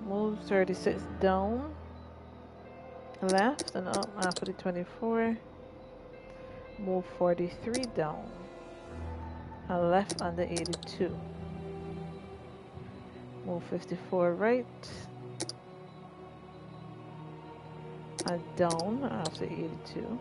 Move 36 down, left and up after the 24. Move 43 down, and left under 82. Move 54 right, and down after 82.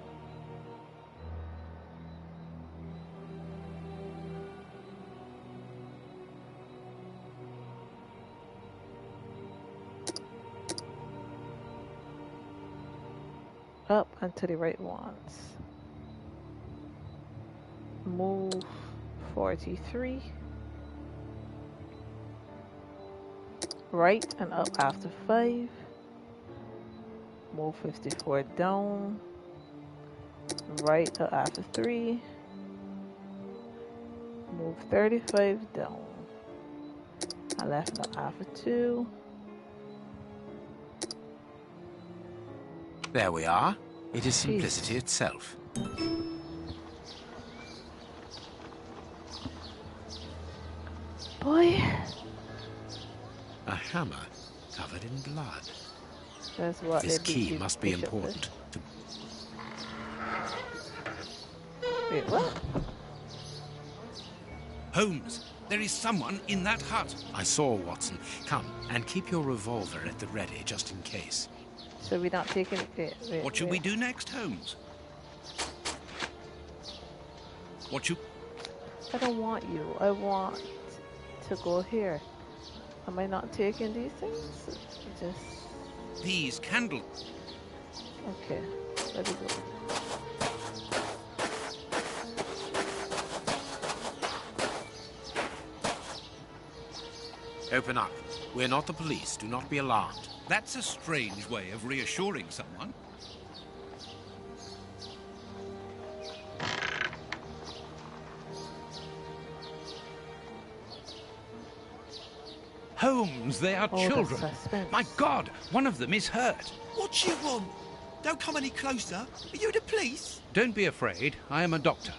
Up and to the right once. Move 43. Right and up after 5. Move 54 down. Right up after 3. Move 35 down. And left up after 2. There we are. It is simplicity itself. Boy. A hammer covered in blood. That's what this key must be important. Wait, what? Holmes, there is someone in that hut. I saw, Watson. Come, and keep your revolver at the ready, just in case. So we're not taking it. What should we do next, Holmes? I don't want you. I want to go here. Am I not taking these things? Just... These candles. Okay, let me go. Open up. We're not the police. Do not be alarmed. That's a strange way of reassuring someone. Holmes, they are children. My God, one of them is hurt. What you want? Don't come any closer. Are you the police? Don't be afraid. I am a doctor.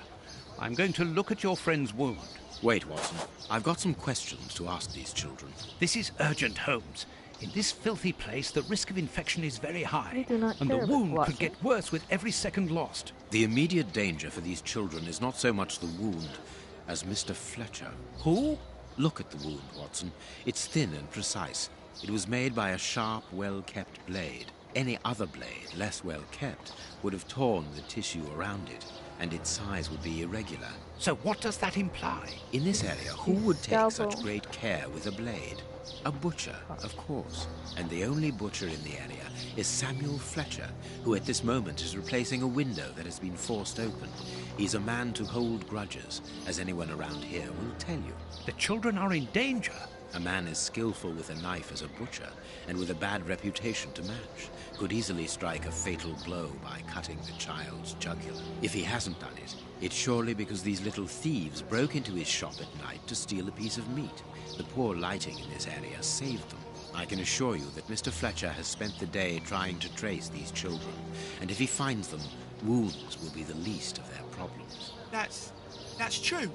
I'm going to look at your friend's wound. Wait, Watson. I've got some questions to ask these children. This is urgent, Holmes. In this filthy place, the risk of infection is very high, We do not and the care, wound Watson. could get worse with every second lost. The immediate danger for these children is not so much the wound as Mr. Fletcher. Who? Look at the wound, Watson. It's thin and precise. It was made by a sharp, well-kept blade. Any other blade, less well-kept, would have torn the tissue around it, and its size would be irregular. So what does that imply? In this area, who would take Scalpel. such great care with a blade? A butcher, of course. And the only butcher in the area is Samuel Fletcher, who at this moment is replacing a window that has been forced open. He's a man to hold grudges, as anyone around here will tell you. The children are in danger. A man as skillful with a knife as a butcher, and with a bad reputation to match, could easily strike a fatal blow by cutting the child's jugular. If he hasn't done it, it's surely because these little thieves broke into his shop at night to steal a piece of meat. The poor lighting in this area saved them. I can assure you that Mr. Fletcher has spent the day trying to trace these children, and if he finds them, wounds will be the least of their problems. That's true.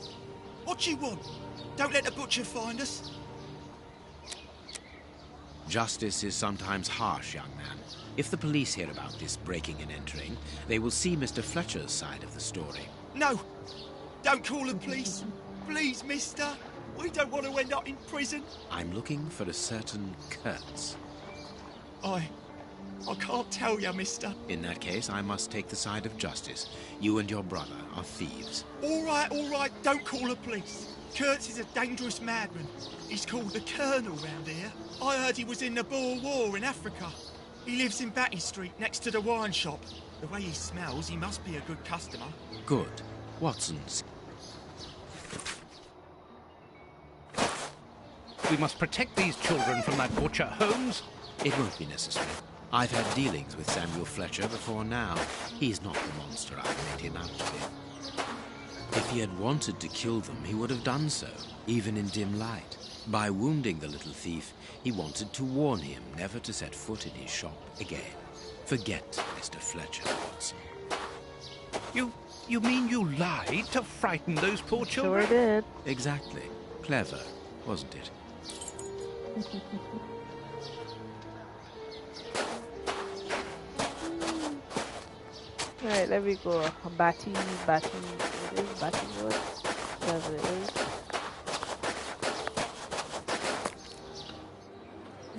What do you want? Don't let the butcher find us. Justice is sometimes harsh, young man. If the police hear about this breaking and entering, they will see Mr. Fletcher's side of the story. No! Don't call the police! Please, mister! We don't want to end up in prison! I'm looking for a certain Kurtz. I can't tell you, mister. In that case, I must take the side of justice. You and your brother are thieves. All right, don't call the police. Kurtz is a dangerous madman. He's called the Colonel round here. I heard he was in the Boer War in Africa. He lives in Batty Street, next to the wine shop. The way he smells, he must be a good customer. Good. Watson's. We must protect these children from that butcher, Holmes. It won't be necessary. I've had dealings with Samuel Fletcher before now. He's not the monster I've made him out to be. If he had wanted to kill them, he would have done so, even in dim light. By wounding the little thief, he wanted to warn him never to set foot in his shop again. Forget Mr. Fletcher, Watson. You mean you lied to frighten those poor children? Sure did. Exactly. Clever, wasn't it? Alright, there we go. Batty, it is Batty Wood. Whatever it is.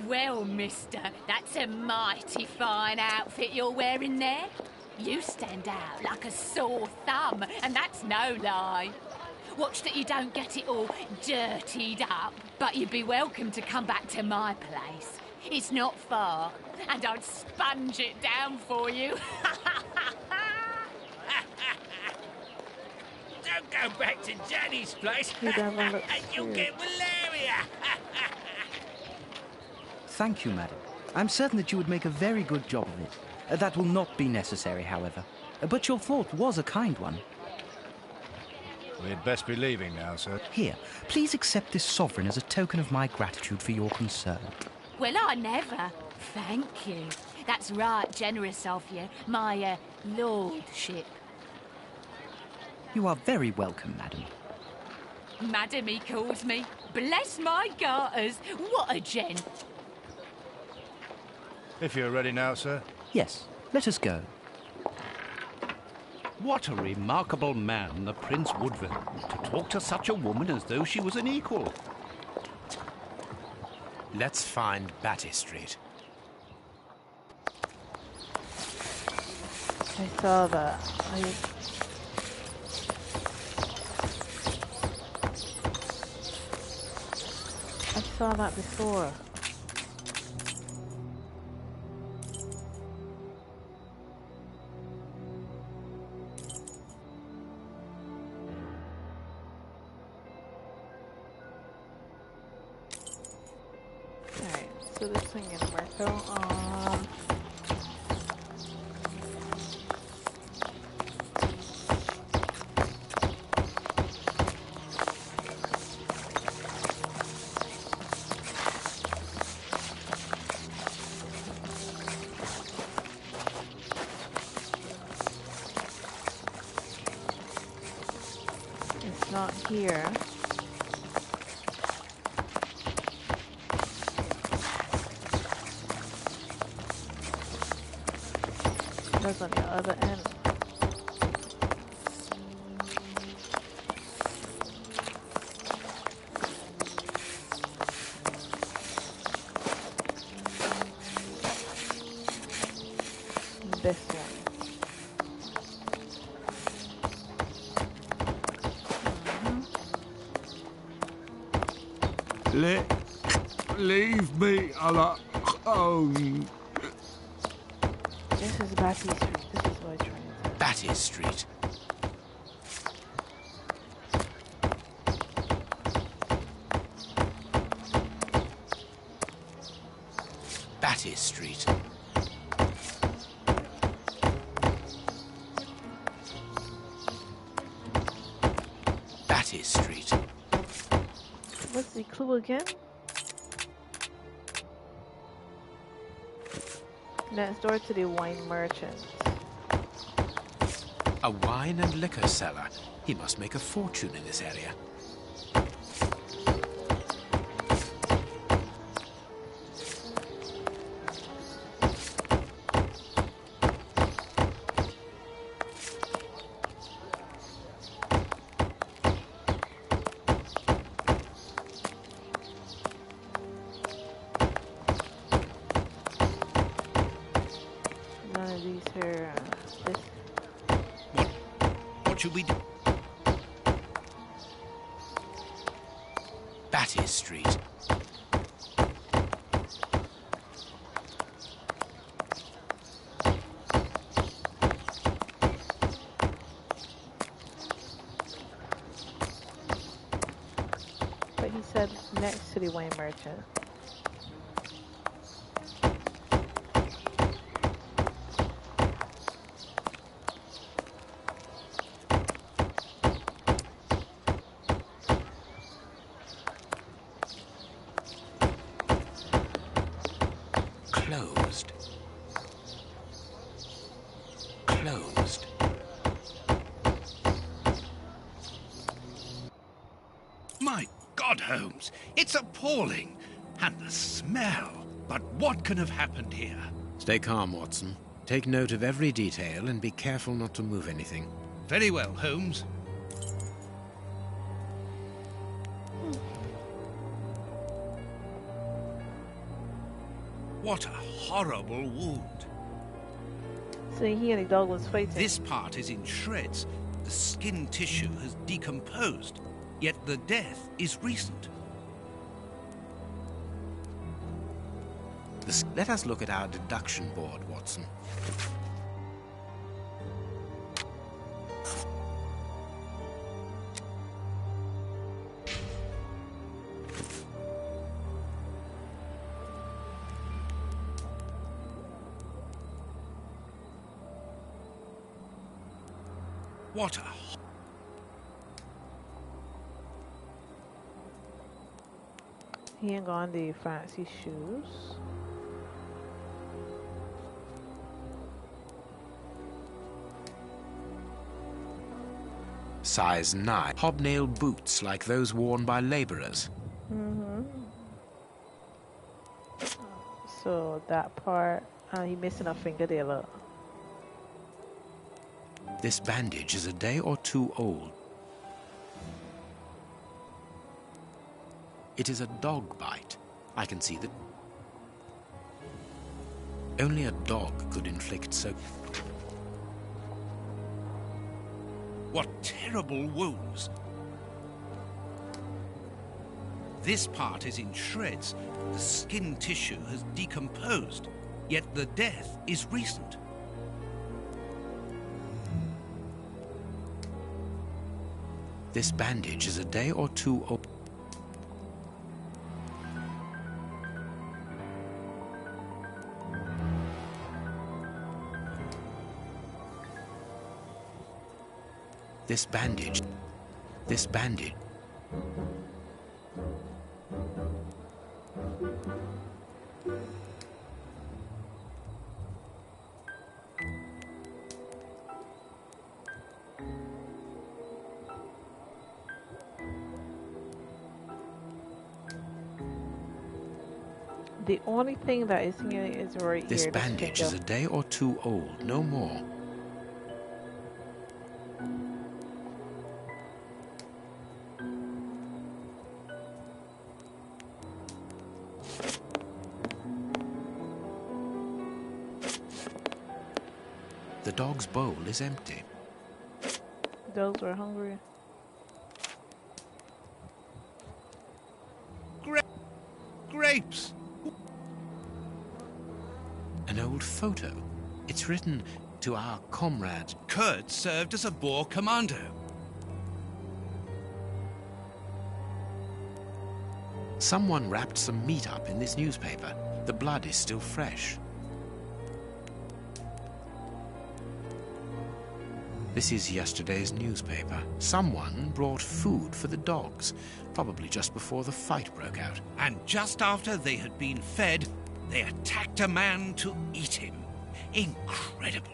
Well, mister, that's a mighty fine outfit you're wearing there. You stand out like a sore thumb, and that's no lie. Watch that you don't get it all dirtied up, but you'd be welcome to come back to my place. It's not far, and I'd sponge it down for you. Don't go back to Jenny's place. You'll get malaria. Thank you, madam. I'm certain that you would make a very good job of it. That will not be necessary, however. But your thought was a kind one. We'd best be leaving now, sir. Here, please accept this sovereign as a token of my gratitude for your concern. Well, I never. Thank you. That's right generous of you, my lordship. You are very welcome, madam. Madam, he calls me. Bless my garters. What a gent. If you're ready now, sir. Yes, let us go. What a remarkable man, the Prince Woodville, to talk to such a woman as though she was an equal. Let's find Batty Street. I saw that. I saw that before. Alright, so this thing is work though. It's not here. What's on the other end? This one. Leave me alone. This is Batty Street. This is what I tried to. Batty Street. Batty Street. Batty Street. What's the clue again? Next door to the wine merchant. A wine and liquor seller. He must make a fortune in this area. None of these here. This. What should we do? Batty Street. But he said next to the wine merchant. Closed. Closed. My God, Holmes, it's appalling. And the smell. But what can have happened here? Stay calm, Watson. Take note of every detail and be careful not to move anything. Very well, Holmes. What a horrible wound. So he and the dog was fighting. This part is in shreds. The skin tissue has decomposed, yet the death is recent. Let us look at our deduction board, Watson. What a... He ain't got on the fancy shoes. Size 9. Hobnail boots like those worn by laborers. So that part, he missing a finger there, look. This bandage is a day or two old. It is a dog bite. I can see that. Only a dog could inflict so... What terrible wounds. This part is in shreds. The skin tissue has decomposed, yet the death is recent. This bandage is a day or two old. This bandage. The only thing that is here is right This here. bandage is a day or two old, no more. The dog's bowl is empty. Dogs are hungry. Grapes! An old photo. It's written to our comrade. Kurt served as a Boer commando. Someone wrapped some meat up in this newspaper. The blood is still fresh. This is yesterday's newspaper. Someone brought food for the dogs, probably just before the fight broke out. And just after they had been fed, they attacked a man to eat him. Incredible.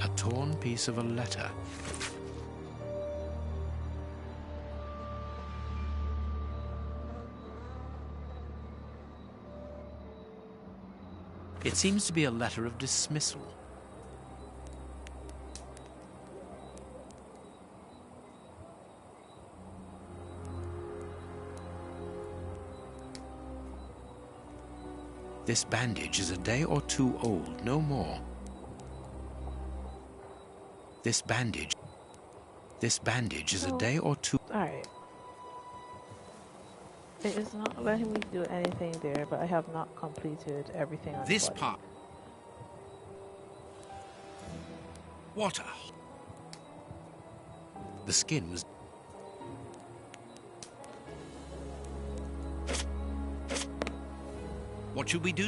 A torn piece of a letter. It seems to be a letter of dismissal. This bandage is a day or two old, no more. This bandage is a day or two. Alright. It is not letting me do anything there, but I have not completed everything on This the body. part. Water. The skin was. What should we do?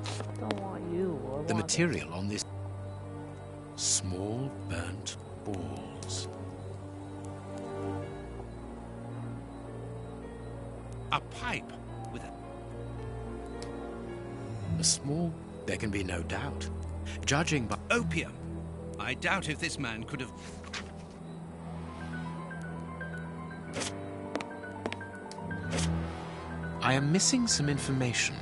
I don't want you. The material on this. Small burnt balls. A pipe with a small. There can be no doubt. Judging by opium. I doubt if this man could have. I am missing some information.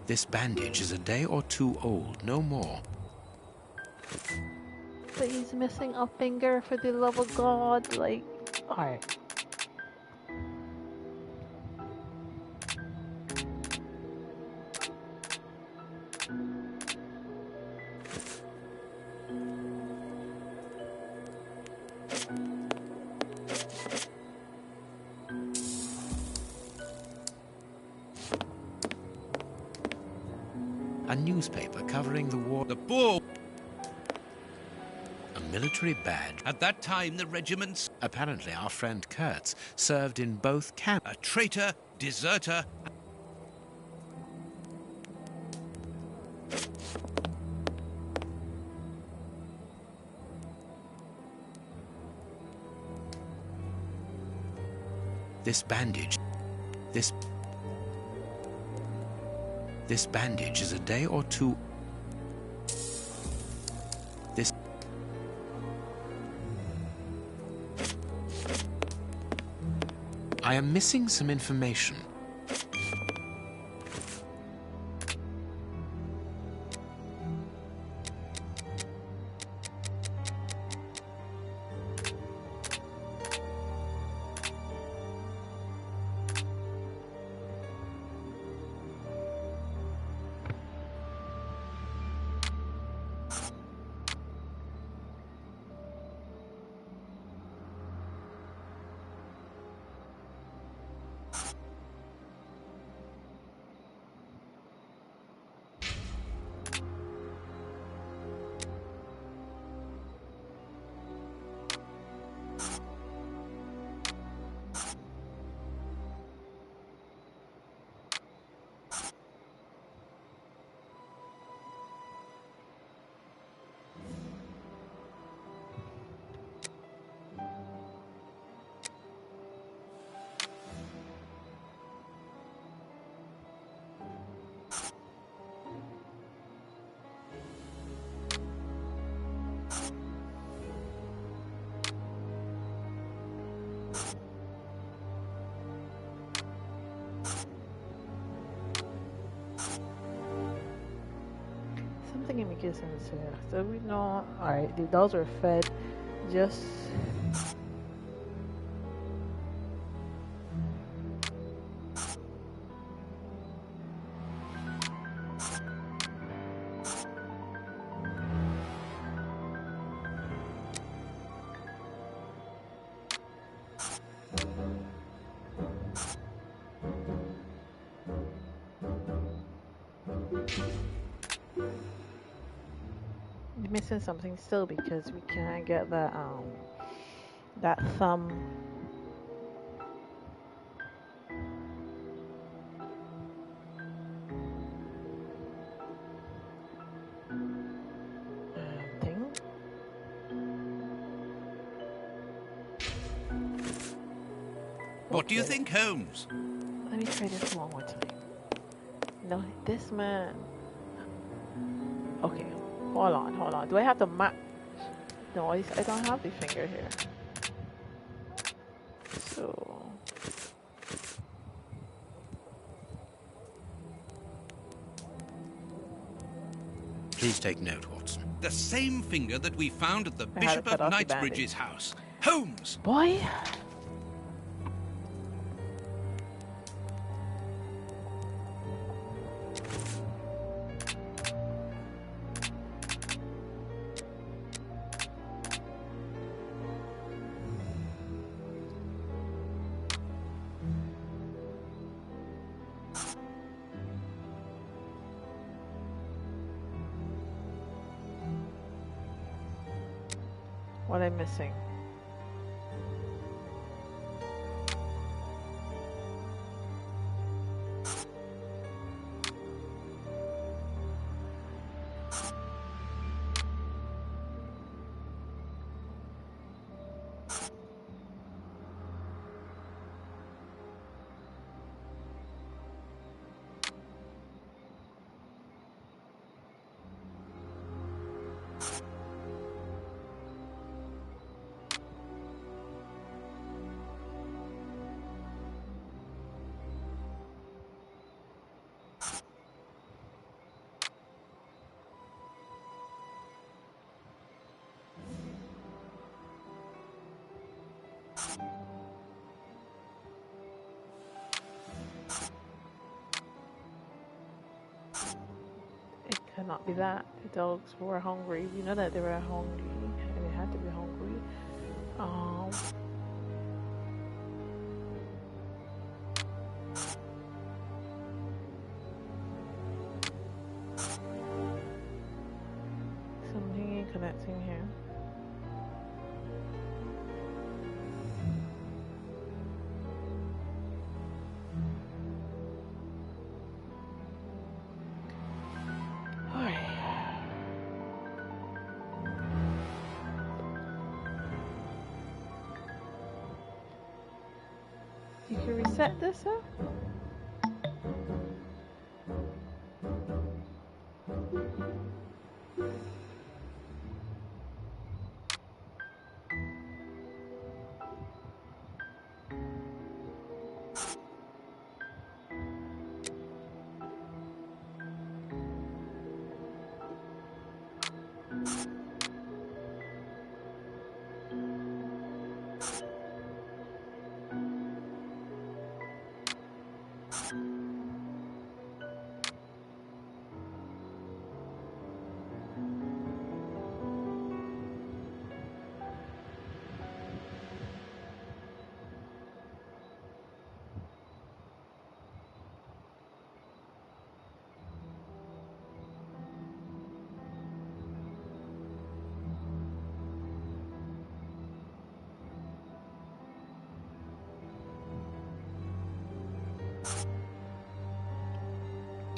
This bandage is a day or two old, no more. But he's missing a finger, for the love of God. Like, alright. A newspaper covering the war. The Boer. A military badge. At that time, the regiments. Apparently, our friend Kurtz served in both camps. A traitor, deserter. This bandage. This bandage is a day or two. This. I am missing some information. making sense here. So we know, alright, the dogs are fed. Just you're missing something still because we can't get that thumb. Thing. What do you think, Holmes? Let me try this one more time. No, this man. Okay, hold on. Do I have to map? No, I don't have the finger here. So. Please take note, Watson. The same finger that we found at the I had to Bishop cut of off the Knightsbridge's house. Holmes! Boy! What am I missing? It cannot be that. The dogs were hungry. We know that they were hungry. And they had to be hungry. Something ain't connecting here. You can reset this up?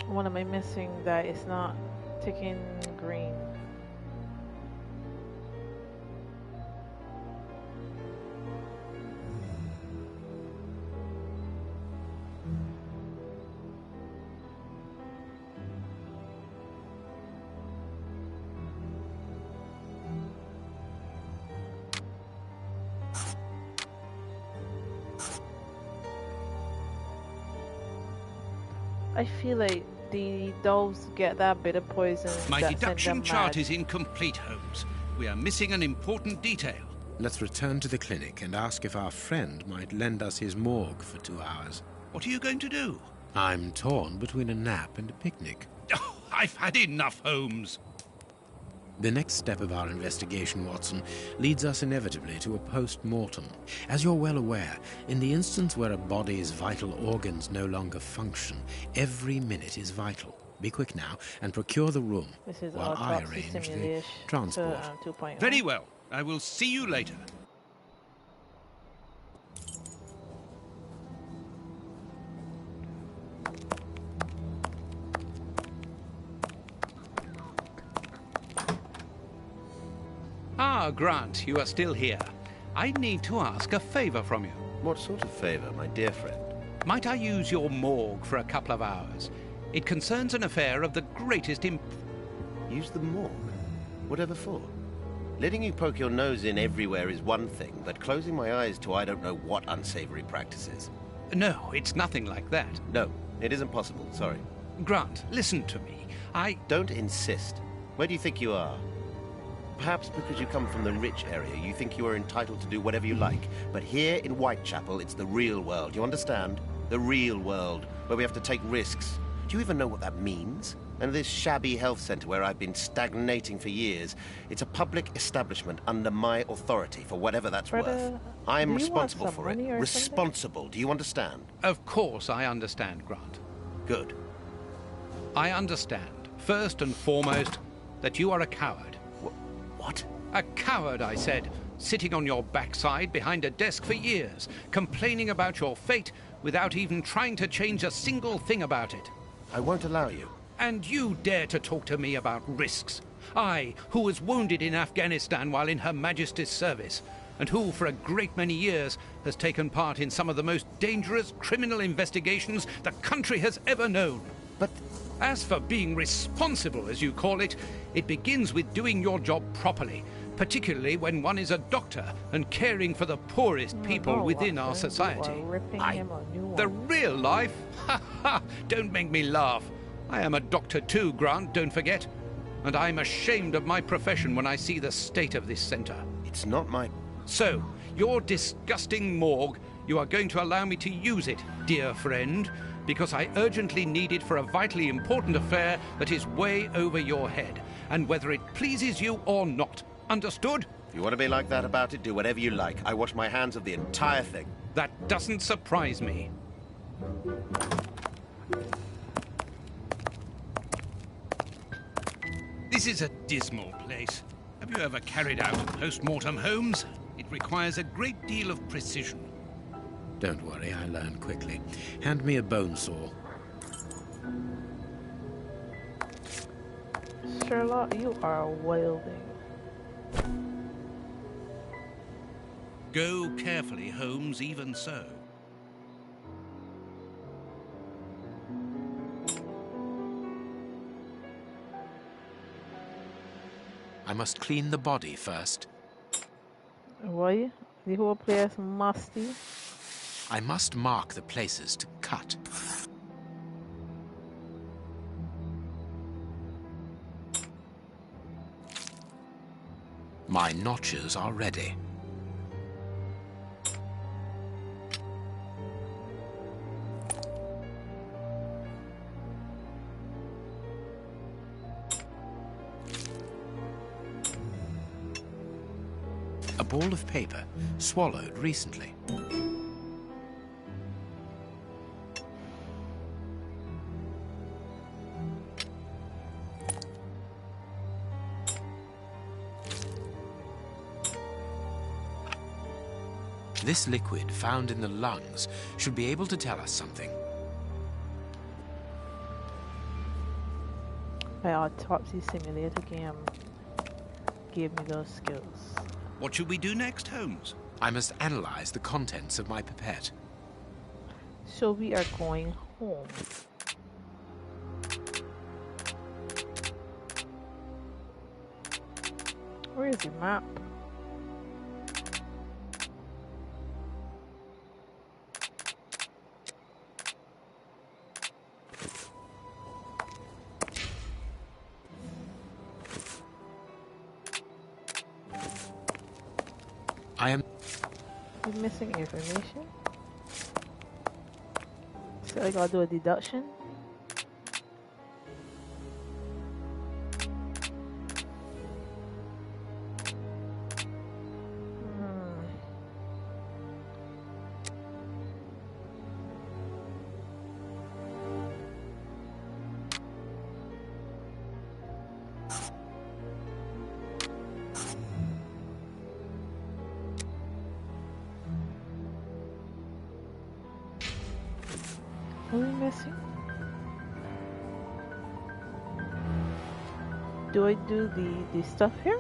What am I missing that is not ticking green? I feel like the doves get that bit of poison My that sent deduction them chart mad. is incomplete, Holmes. We are missing an important detail. Let's return to the clinic and ask if our friend might lend us his morgue for 2 hours. What are you going to do? I'm torn between a nap and a picnic. Oh, I've had enough, Holmes. The next step of our investigation, Watson, leads us inevitably to a post-mortem. As you're well aware, in the instance where a body's vital organs no longer function, every minute is vital. Be quick now and procure the room This is while I autopsy arrange the simulation transport. 2.0. Very well. I will see you later. Ah, Grant, you are still here. I need to ask a favor from you. What sort of favor, my dear friend? Might I use your morgue for a couple of hours? It concerns an affair of the greatest Use the morgue? Whatever for? Letting you poke your nose in everywhere is one thing, but closing my eyes to I don't know what unsavory practices. No, it's nothing like that. No, it isn't possible, sorry. Grant, listen to me. Don't insist. Where do you think you are? Perhaps because you come from the rich area, you think you are entitled to do whatever you like. But here in Whitechapel, it's the real world, you understand? The real world, where we have to take risks. Do you even know what that means? And this shabby health centre where I've been stagnating for years, it's a public establishment under my authority, for whatever that's worth. I'm responsible for it. Responsible, do you understand? Of course I understand, Grant. Good. I understand, first and foremost, that you are a coward. What? A coward, I said, sitting on your backside behind a desk for years, complaining about your fate without even trying to change a single thing about it. I won't allow you. And you dare to talk to me about risks? I, who was wounded in Afghanistan while in Her Majesty's service, and who, for a great many years, has taken part in some of the most dangerous criminal investigations the country has ever known. But as for being responsible, as you call it, it begins with doing your job properly, particularly when one is a doctor and caring for the poorest people within our society. The real life? Ha ha! Don't make me laugh. I am a doctor too, Grant, don't forget. And I'm ashamed of my profession when I see the state of this centre. It's not my... So, your disgusting morgue, you are going to allow me to use it, dear friend, because I urgently need it for a vitally important affair that is way over your head, and whether it pleases you or not. Understood? If you want to be like that about it, do whatever you like. I wash my hands of the entire thing. That doesn't surprise me. This is a dismal place. Have you ever carried out a post-mortem, Holmes? It requires a great deal of precision. Don't worry, I learn quickly. Hand me a bone saw. Sherlock, you are wielding. Go carefully, Holmes, even so. I must clean the body first. Why? The whole place musty. I must mark the places to cut. My notches are ready. A ball of paper, swallowed recently. This liquid found in the lungs should be able to tell us something. My autopsy simulator game gave me those skills. What should we do next, Holmes? I must analyze the contents of my pipette. So we are going home. Where is the map? I am... We're missing information. So I gotta do a deduction. What are we missing? Do I do the stuff here?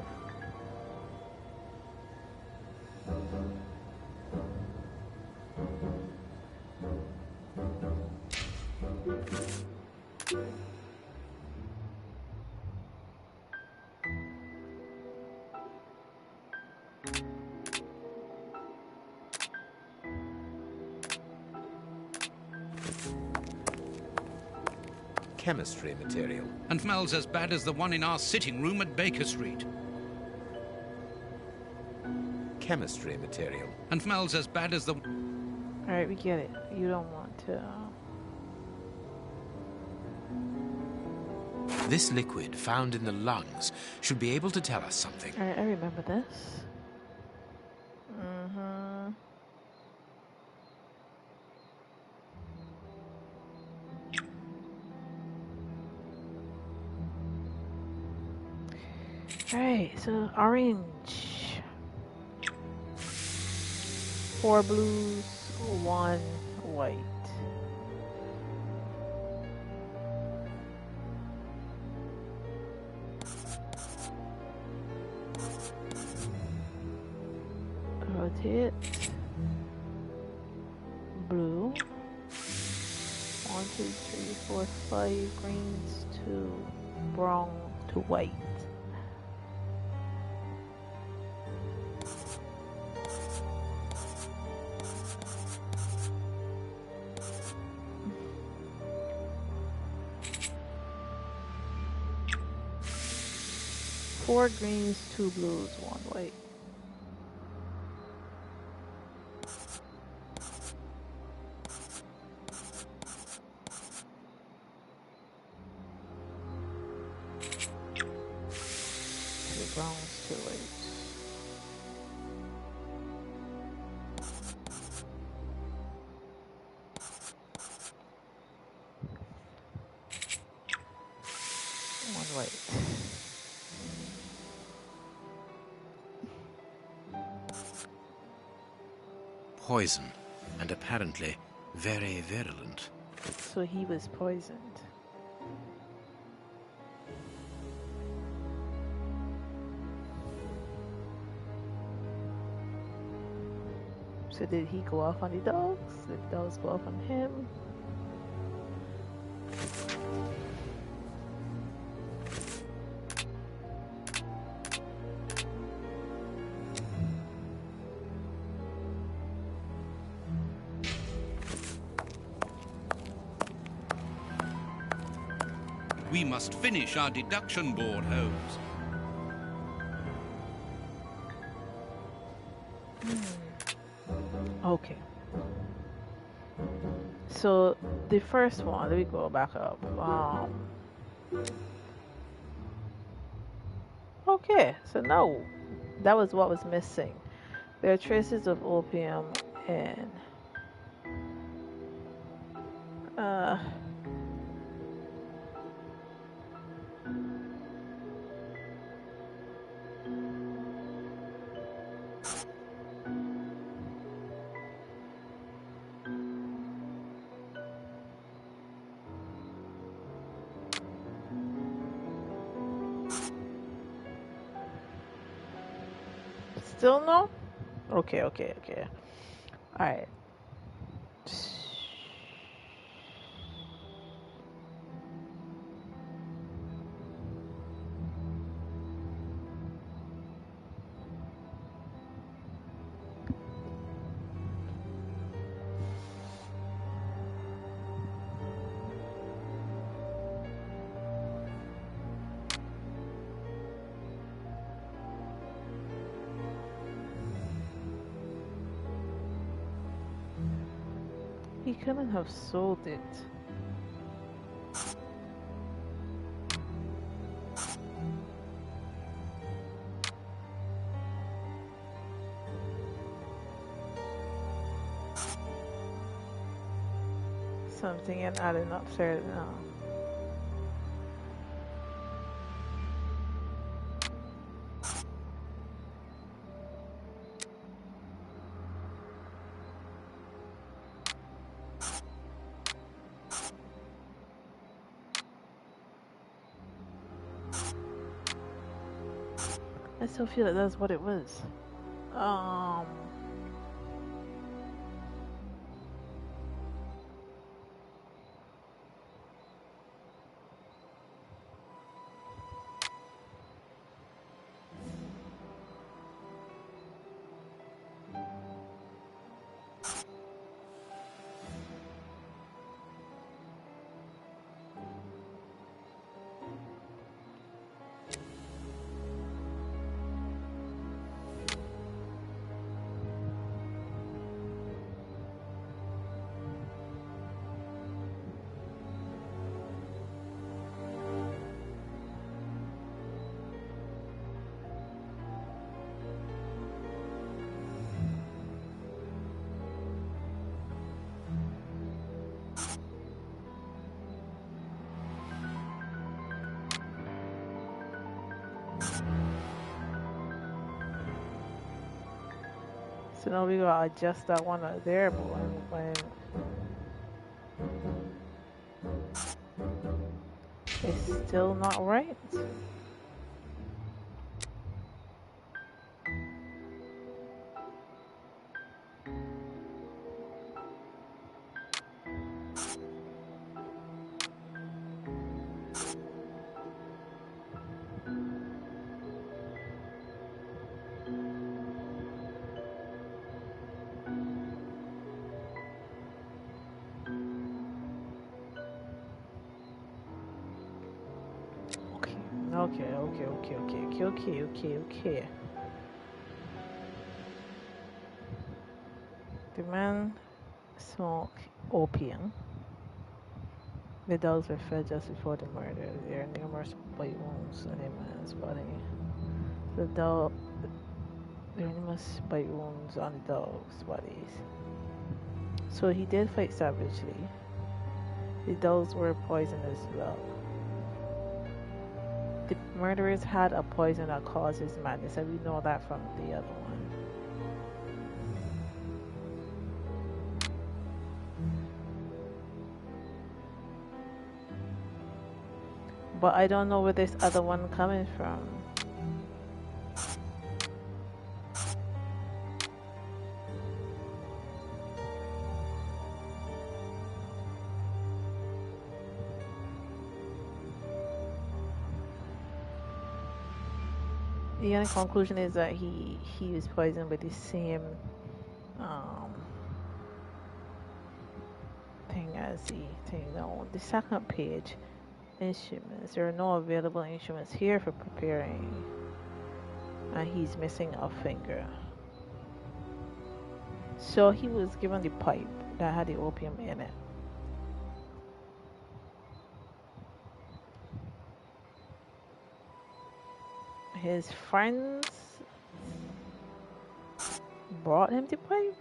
Chemistry material. And smells as bad as the one in our sitting room at Baker Street. Chemistry material. And smells as bad as the... Alright, we get it. You don't want to... This liquid found in the lungs should be able to tell us something. Alright, I remember this. Alright, so orange. 4 blues, 1 white. Rotate. Blue. 1, 2, 3, 4, 5 greens to brown to white. Four greens, 2 blues, 1 white. Browns, 2 whites. One white. Poison, and apparently very virulent. So he was poisoned. So did he go off on the dogs? Did the dogs go off on him? We must finish our deduction board, Holmes. Okay. So the first one, let me go back up. Okay, so no, that was what was missing. There are traces of opium in still no? Okay. Alright. He couldn't have sold it. Something and adding up there now. I still feel like that's what it was. So now we gotta adjust that one out there, but when it's still not right. Okay. The man smoked opium. The dogs were fed just before the murder. There are numerous bite wounds on the man's body. There are numerous bite wounds on the dogs' bodies. So he did fight savagely. The dogs were poisoned as well. The murderers had a poison that causes madness, and we know that from the other one. But I don't know where this other one coming from. The only conclusion is that he was poisoned with the same thing as the thing. No, the second page, instruments. There are no available instruments here for preparing, and he's missing a finger. So he was given the pipe that had the opium in it. His friends brought him the pipe.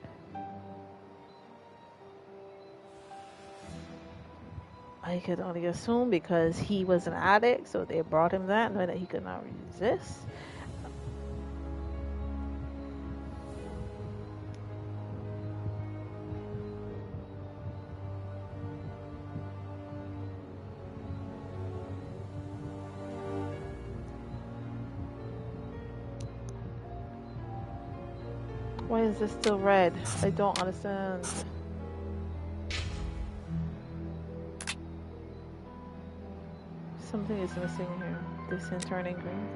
I could only assume because he was an addict, so they brought him that, knowing that he could not resist. Why is this still red? I don't understand. Something is missing here. This is turning green.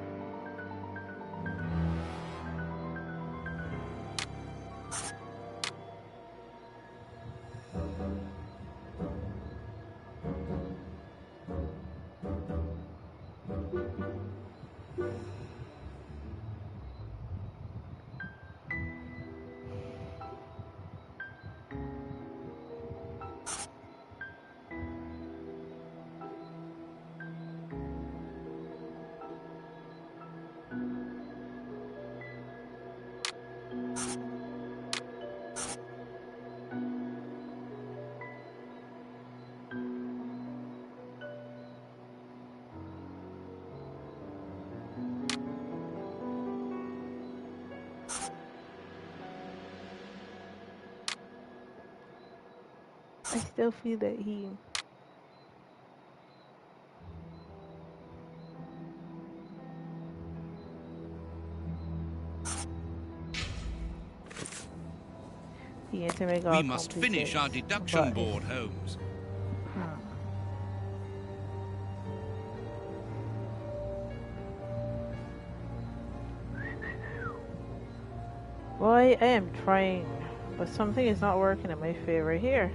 I still feel that he We must finish our deduction board, Holmes. Boy, I am trying, but something is not working in my favor here.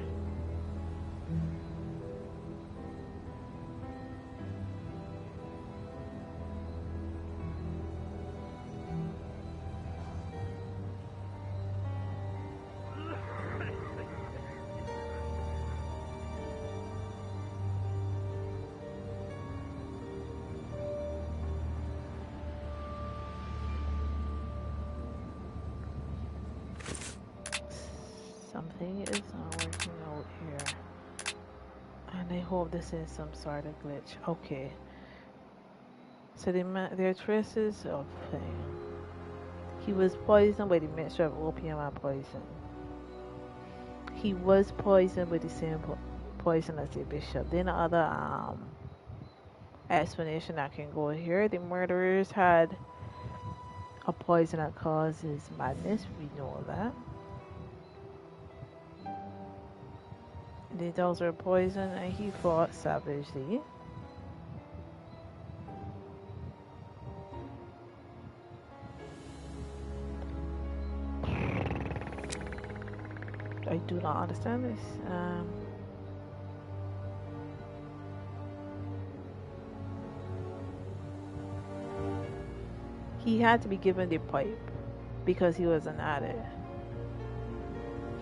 Something is not working out here. And I hope this is some sort of glitch. Okay. So there are traces of he was poisoned by the mixture of opium and poison. He was poisoned with the same poison as the bishop. Then other explanation that can go here. The murderers had a poison that causes madness. We know that. The dogs were poisoned and he fought savagely. I do not understand this. He had to be given the pipe because he was an addict.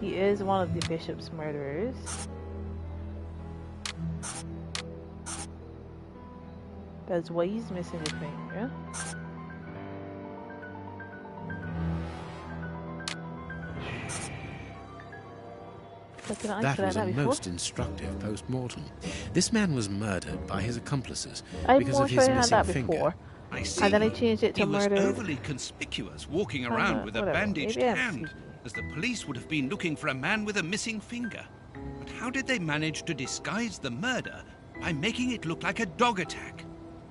He is one of the bishop's murderers. That's why he's missing the finger. That was a most instructive post-mortem. This man was murdered by his accomplices because of his missing finger. I see. And then I changed it to murder. He was overly conspicuous, walking around with a bandaged hand, as the police would have been looking for a man with a missing finger. But how did they manage to disguise the murder by making it look like a dog attack?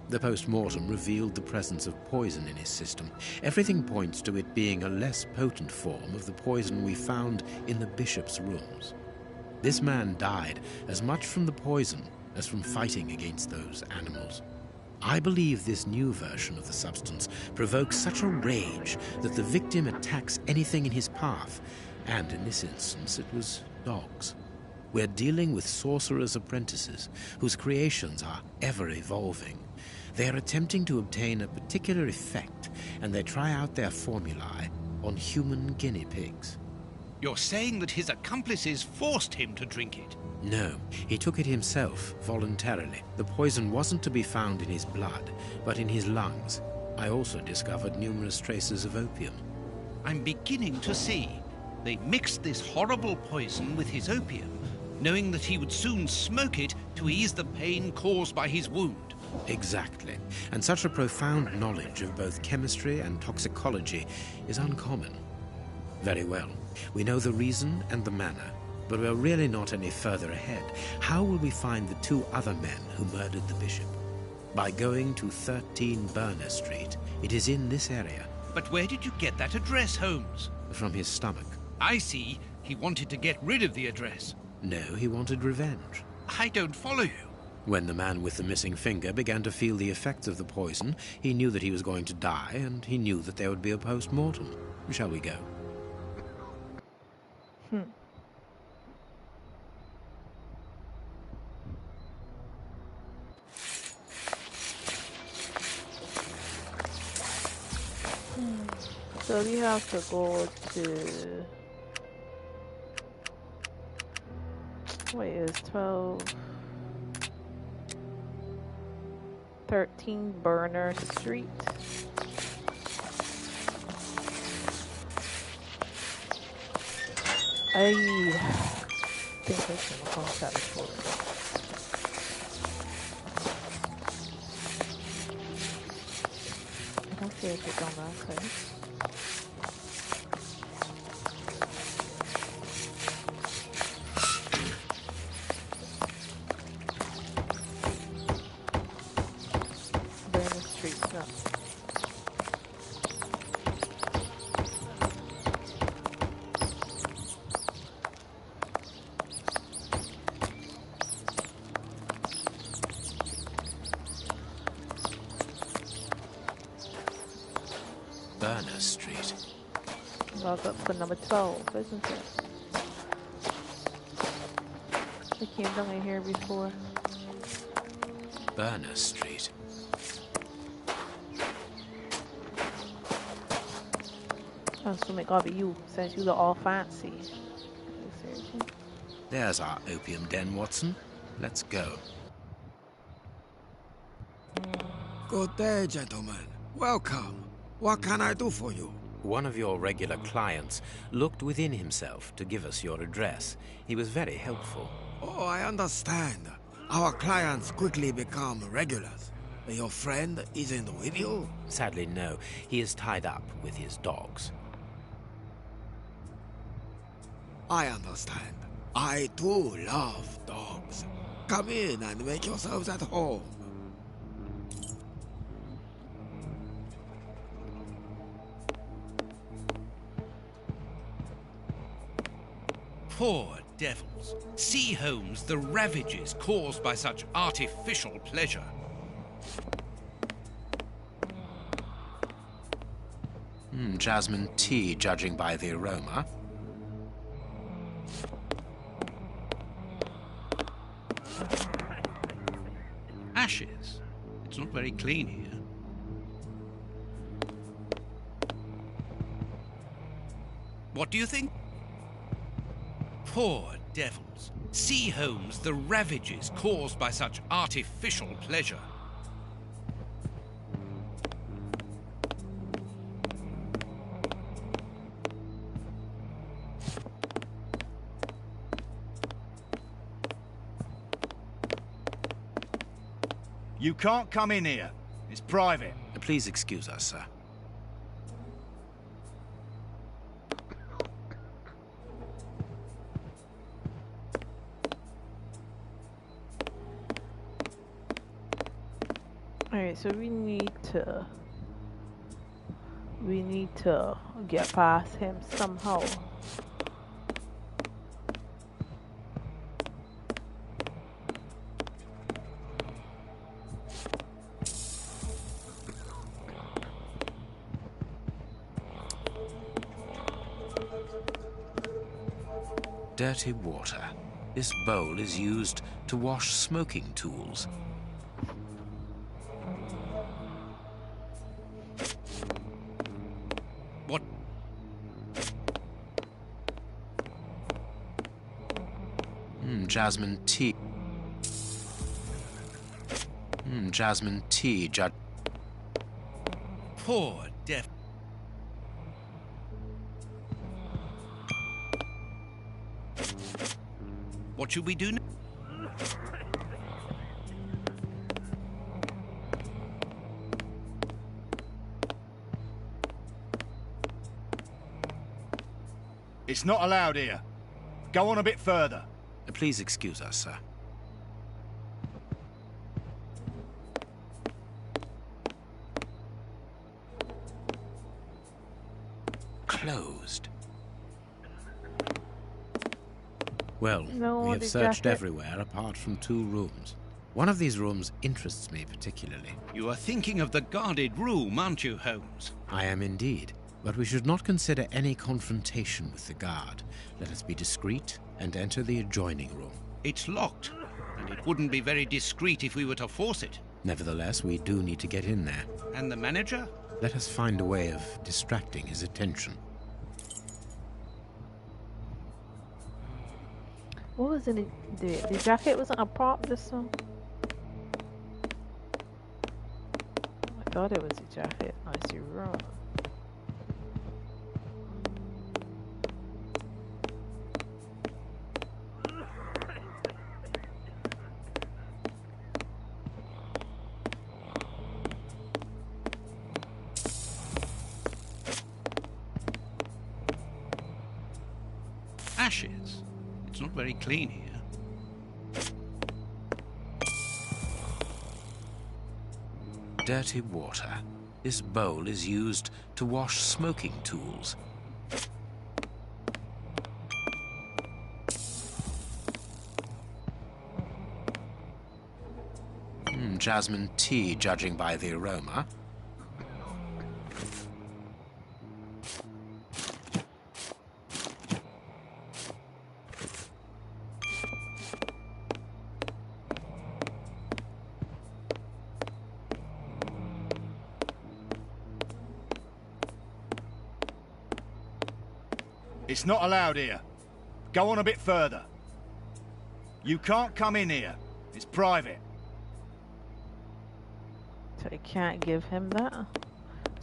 The post-mortem revealed the presence of poison in his system. Everything points to it being a less potent form of the poison we found in the bishop's rooms. This man died as much from the poison as from fighting against those animals. I believe this new version of the substance provokes such a rage that the victim attacks anything in his path, and in this instance it was dogs. We're dealing with sorcerers' apprentices whose creations are ever evolving. They are attempting to obtain a particular effect, and they try out their formulae on human guinea pigs. You're saying that his accomplices forced him to drink it? No, he took it himself, voluntarily. The poison wasn't to be found in his blood, but in his lungs. I also discovered numerous traces of opium. I'm beginning to see. They mixed this horrible poison with his opium, knowing that he would soon smoke it to ease the pain caused by his wound. Exactly. And such a profound knowledge of both chemistry and toxicology is uncommon. Very well. We know the reason and the manner, but we're really not any further ahead. How will we find the two other men who murdered the bishop? By going to 13 Burner Street. It is in this area. But where did you get that address, Holmes? From his stomach. I see. He wanted to get rid of the address. No, he wanted revenge. I don't follow you. When the man with the missing finger began to feel the effects of the poison, he knew that he was going to die, and he knew that there would be a post-mortem. Shall we go? So we have to go to... What is 12? 13 Burner Street. I think I came across that before. I don't see if it's on that side. Berner Street. Well, that's for number 12, isn't it? I came down here before. Berner Street. Oh, so it gotta be you, since you look all fancy. There's our opium den, Watson. Let's go. Good day, gentlemen. Welcome. What can I do for you? One of your regular clients looked within himself to give us your address. He was very helpful. Oh, I understand. Our clients quickly become regulars. Your friend isn't with you? Sadly, no. He is tied up with his dogs. I understand. I too love dogs. Come in and make yourselves at home. Poor devils. See, Holmes, the ravages caused by such artificial pleasure. Jasmine tea, judging by the aroma. Ashes. It's not very clean here. What do you think? Poor devils. See, Holmes, the ravages caused by such artificial pleasure. You can't come in here. It's private. Please excuse us, sir. Alright, so we need to get past him somehow. Dirty water. This bowl is used to wash smoking tools. What? Jasmine tea. Jasmine tea, Poor deaf. What should we do now? It's not allowed here. Go on a bit further. Please excuse us, sir. Closed. Well, we have searched everywhere apart from 2 rooms. One of these rooms interests me particularly. You are thinking of the guarded room, aren't you, Holmes? I am indeed. But we should not consider any confrontation with the guard. Let us be discreet and enter the adjoining room. It's locked, and it wouldn't be very discreet if we were to force it. Nevertheless, we do need to get in there. And the manager? Let us find a way of distracting his attention. What was in the jacket? Wasn't a prop this one? I thought it was a jacket. I see wrong. Ashes. It's not very clean here. Dirty water. This bowl is used to wash smoking tools. Jasmine tea, judging by the aroma. It's not allowed here. Go on a bit further. You can't come in here. It's private. So I can't give him that?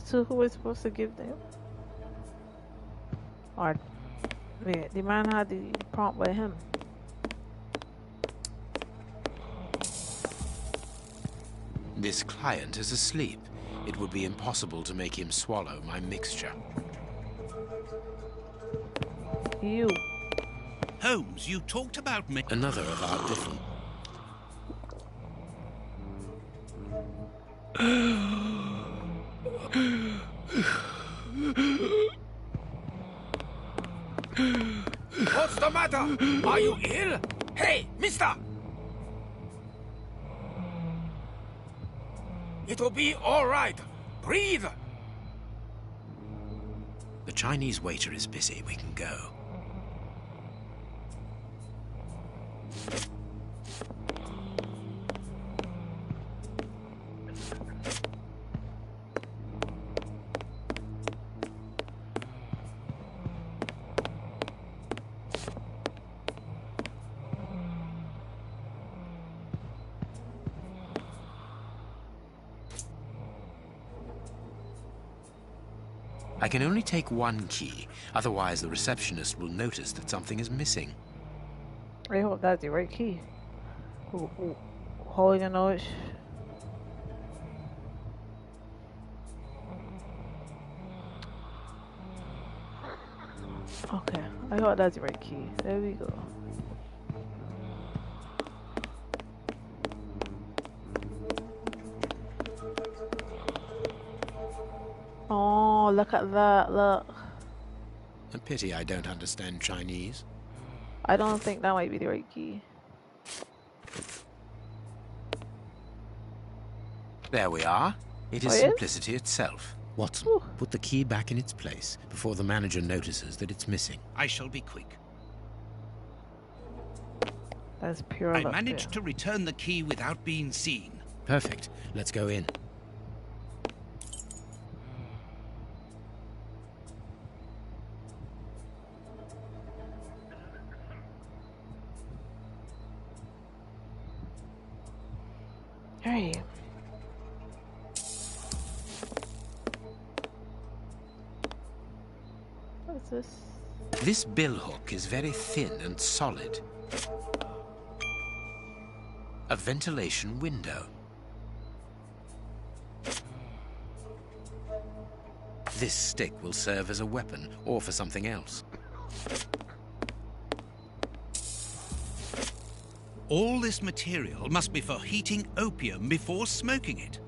So who is supposed to give them? Or, wait, the man had the prompt by him. This client is asleep. It would be impossible to make him swallow my mixture. You. Holmes, you talked about me. Another of our different... What's the matter? Are you ill? Hey, mister! It'll be all right. Breathe! The Chinese waiter is busy. We can go. I can only take one key, otherwise the receptionist will notice that something is missing. I hope that's the right key. How you know it? Okay, I hope that's the right key. There we go. Oh, look at that, look. A pity I don't understand Chinese. I don't think that might be the right key. There we are. It is simplicity itself. Watson, Ooh. put the key back in its place before the manager notices that it's missing. I shall be quick. That's pure I luck managed to return the key without being seen. Perfect. Let's go in. Hey. What's this? This billhook is very thin and solid. A ventilation window. This stick will serve as a weapon or for something else. All this material must be for heating opium before smoking it.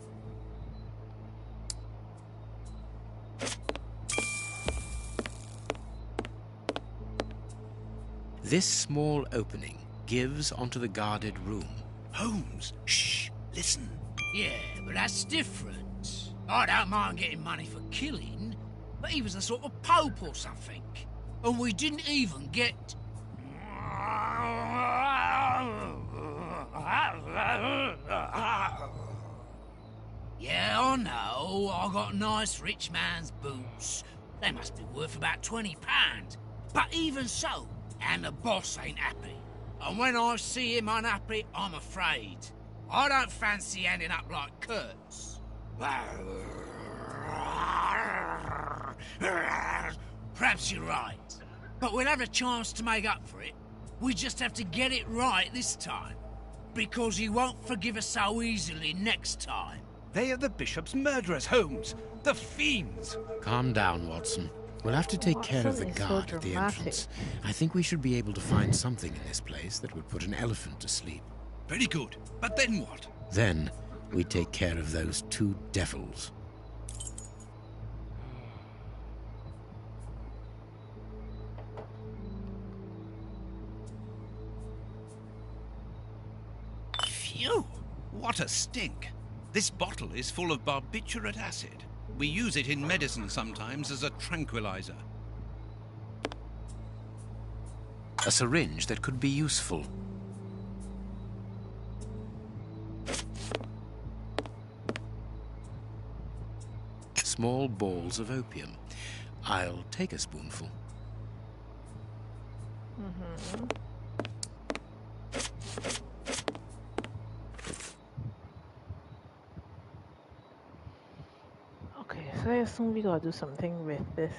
This small opening gives onto the guarded room. Holmes, shh, listen. Yeah, but that's different. I don't mind getting money for killing, but he was a sort of pope or something. And we didn't even get... Yeah, I know. I got nice rich man's boots. They must be worth about £20. But even so, and the boss ain't happy. And when I see him unhappy, I'm afraid. I don't fancy ending up like Kurtz. Perhaps you're right. But we'll have a chance to make up for it. We just have to get it right this time. Because he won't forgive us so easily next time. They are the bishop's murderers, Holmes. The fiends. Calm down, Watson. We'll have to take care of the guard at the entrance. I think we should be able to find something in this place that would put an elephant to sleep. Very good. But then what? Then we take care of those two devils. Phew! What a stink. This bottle is full of barbiturate acid. We use it in medicine sometimes as a tranquilizer. A syringe that could be useful. Small balls of opium. I'll take a spoonful. Okay, so I assume we gotta do something with this.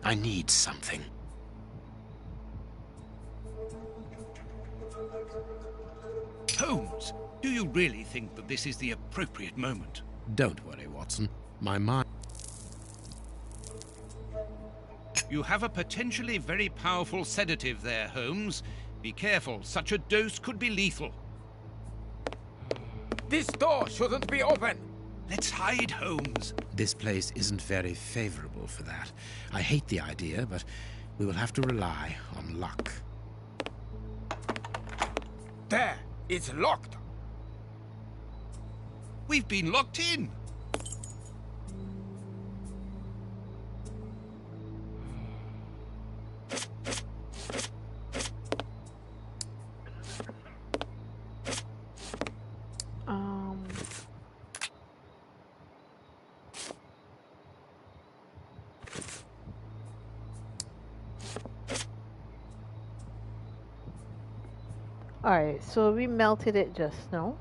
I need something. Holmes, do you really think that this is the appropriate moment? Don't worry, Watson. My mind... You have a potentially very powerful sedative there, Holmes. Be careful, such a dose could be lethal. This door shouldn't be open! Let's hide, Holmes. This place isn't very favorable for that. I hate the idea, but we will have to rely on luck. There! It's locked! We've been locked in! Alright, so we melted it just now.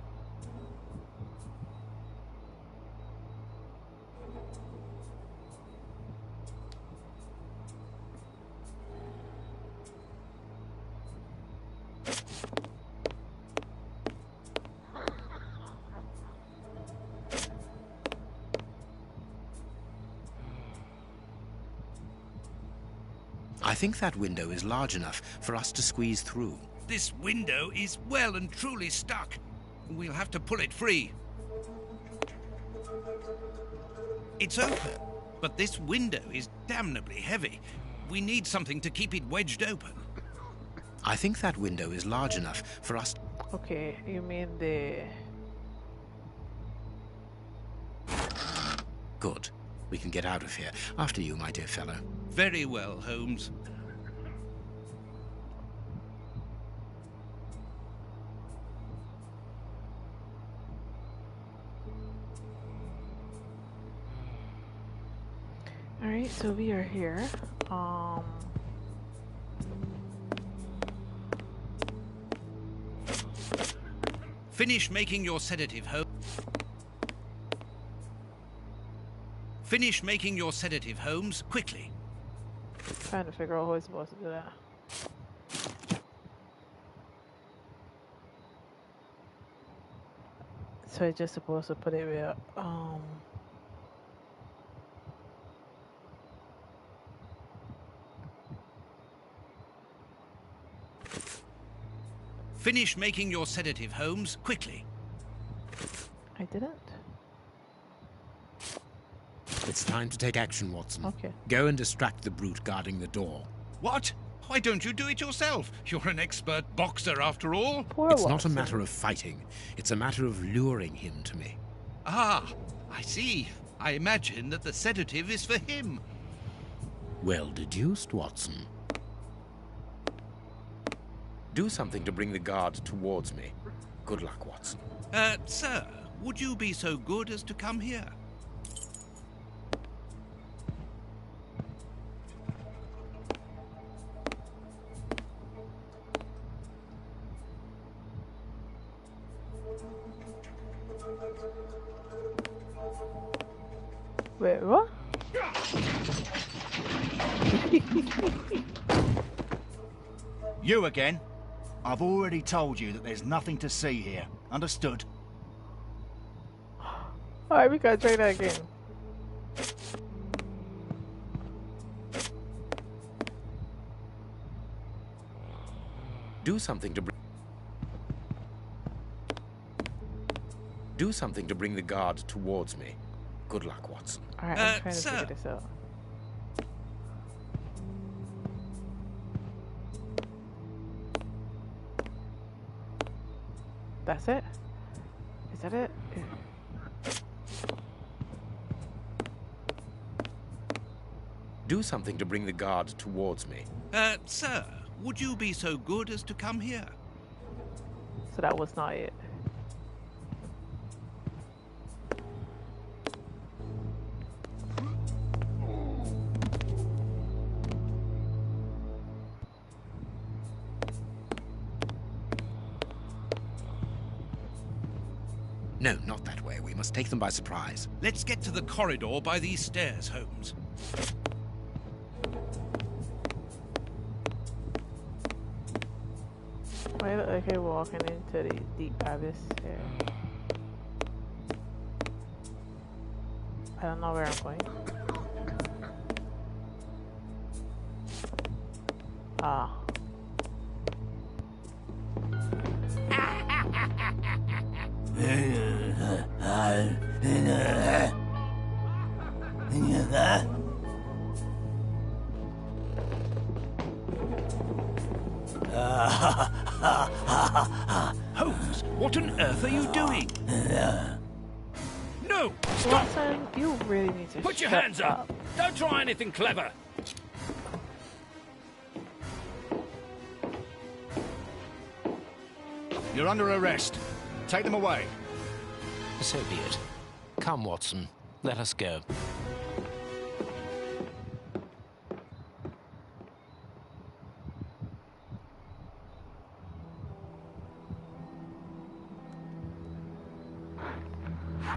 I think that window is large enough for us to squeeze through. This window is well and truly stuck. We'll have to pull it free. It's open, but this window is damnably heavy. We need something to keep it wedged open. I think that window is large enough for us... Okay, you mean the... Good. We can get out of here. After you, my dear fellow. Very well, Holmes. Alright, so we are here. Finish making your sedative, Holmes. Finish making your sedative, Holmes, quickly. Trying to figure out how I'm supposed to do that. So I'm just supposed to put it where, Finish making your sedative, Holmes, quickly. I didn't. It's time to take action, Watson. Okay. Go and distract the brute guarding the door. What? Why don't you do it yourself? You're an expert boxer, after all. It's not a matter of fighting. It's a matter of luring him to me. Ah, I see. I imagine that the sedative is for him. Well deduced, Watson. Do something to bring the guard towards me. Good luck, Watson. Sir, would you be so good as to come here? Wait, what? You again? I've already told you that there's nothing to see here. Understood? Alright, we gotta try that again. Do something to bring the guard towards me. Good luck, Watson. Alright, I'm trying to figure this out. That's it? Is that it? Do something to bring the guard towards me. Sir, would you be so good as to come here? So that was not it. No, not that way. We must take them by surprise. Let's get to the corridor by these stairs, Holmes. I look like you're walking into the deep abyss here. I don't know where I'm going. Ah. Holmes, what on earth are you doing? No! Stop! Watson, you really need to Put your shut hands up! Don't try anything clever! You're under arrest. Take them away. So be it. Come, Watson. Let us go.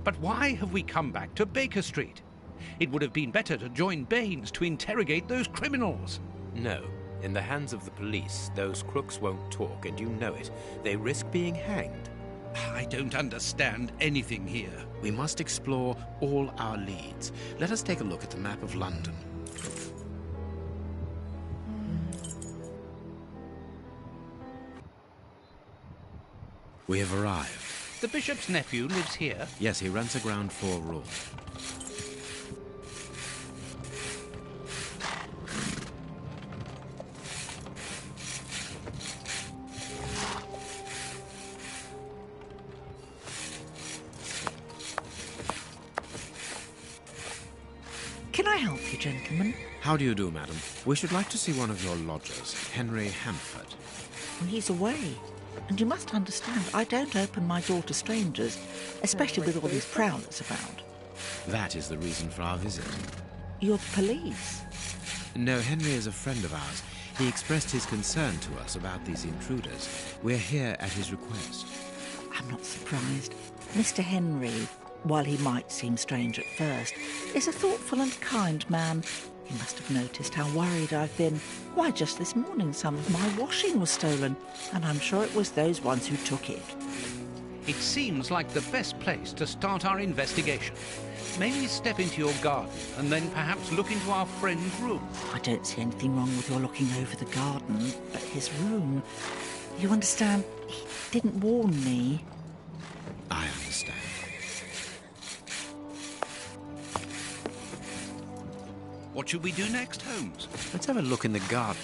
But why have we come back to Baker Street? It would have been better to join Baines to interrogate those criminals. No. In the hands of the police, those crooks won't talk, and you know it. They risk being hanged. I don't understand anything here. We must explore all our leads. Let us take a look at the map of London. We have arrived. The bishop's nephew lives here? Yes, he rents a ground floor room. Can I help you, gentlemen? How do you do, madam? We should like to see one of your lodgers, Henry Hampford. Well, he's away. And you must understand, I don't open my door to strangers, especially with all these prowlers about. That is the reason for our visit. You're the police? No, Henry is a friend of ours. He expressed his concern to us about these intruders. We're here at his request. I'm not surprised. Mr. Henry, while he might seem strange at first, is a thoughtful and kind man. You must have noticed how worried I've been. Why, just this morning some of my washing was stolen, and I'm sure it was those ones who took it. It seems like the best place to start our investigation. Maybe step into your garden and then perhaps look into our friend's room. I don't see anything wrong with your looking over the garden, but his room... You understand, he didn't warn me. I understand. What should we do next, Holmes? Let's have a look in the garden.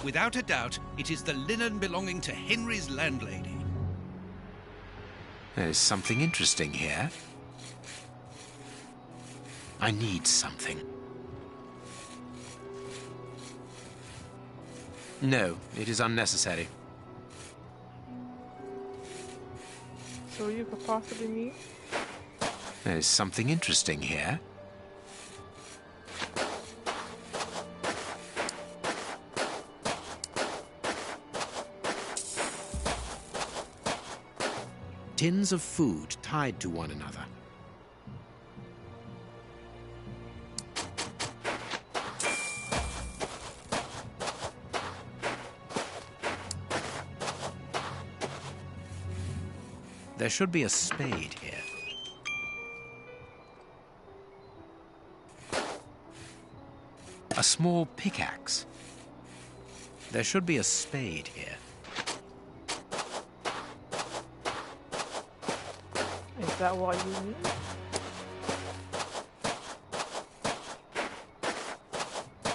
Without a doubt, it is the linen belonging to Henry's landlady. There's something interesting here. I need something. No, it is unnecessary. So you could possibly meet? There's something interesting here. tins of food tied to one another. There should be a spade here. A small pickaxe. There should be a spade here. Is that what you need?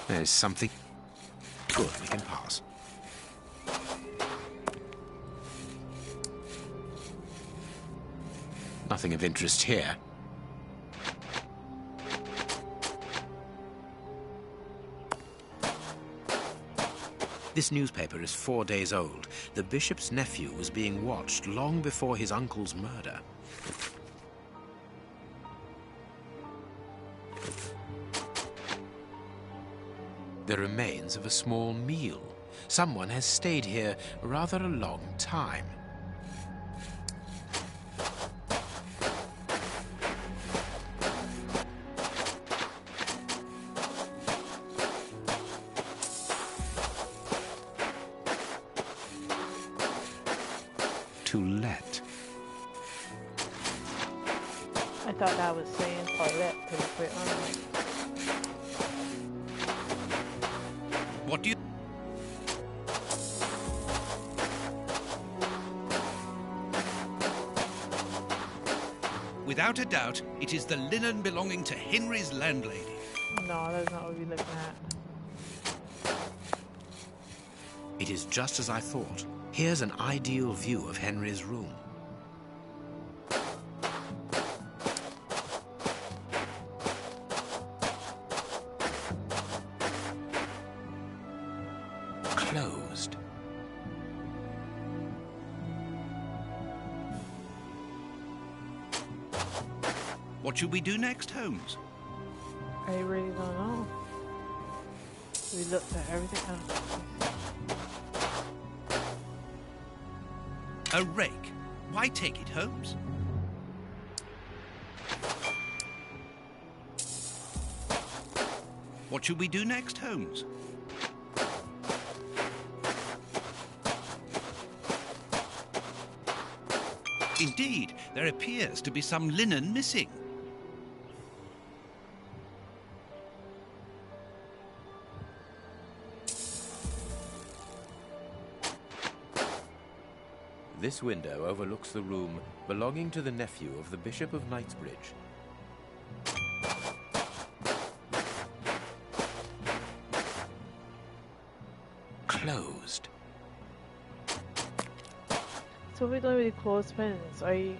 There's something. Good, we can pass. Nothing of interest here. This newspaper is 4 days old. The bishop's nephew was being watched long before his uncle's murder. The remains of a small meal. Someone has stayed here rather a long time. To let. I thought that was saying toilet to put on. What do you... Without a doubt, it is the linen belonging to Henry's landlady. No, that's not what we're looking at. It is just as I thought. Here's an ideal view of Henry's room. Closed. What should we do next, Holmes? I really don't know. We looked at everything else. A rake. Why take it, Holmes? What should we do next, Holmes? Indeed, there appears to be some linen missing. This window overlooks the room belonging to the nephew of the Bishop of Knightsbridge. Closed. So we don't really close pins. Are you?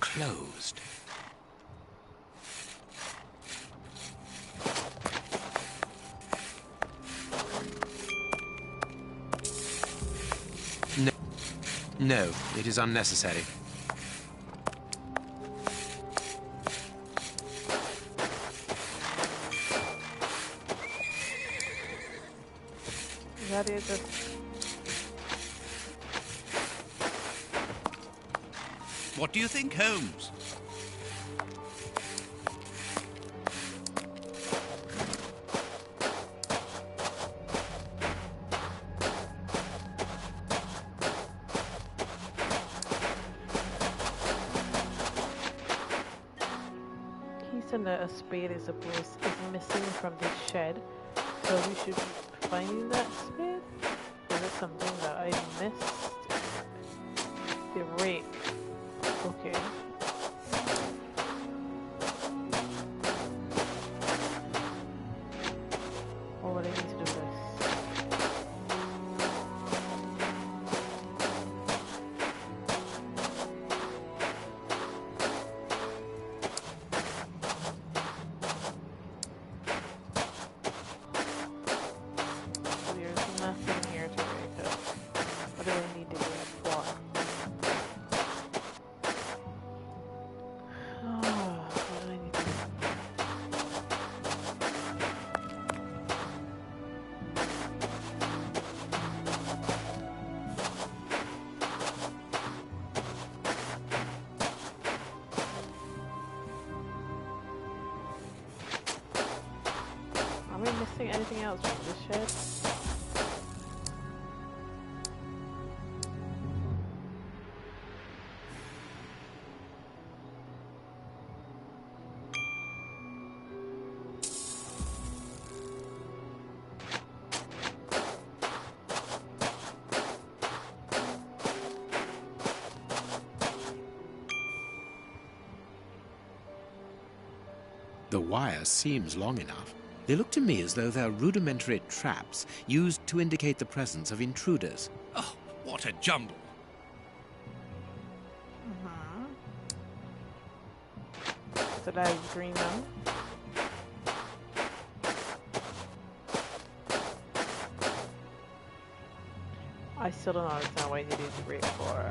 Closed. No, it is unnecessary. Is that it? What do you think, Holmes? He said that a spade is missing from this shed, so we should be finding that spade. Is it something that I missed? The rake. Okay. Or what I need to do this. There's nothing missing anything else from this shed? The wire seems long enough. They look to me as though they're rudimentary traps used to indicate the presence of intruders. Oh, what a jumble. So that is green now. I still don't understand why they did the break for.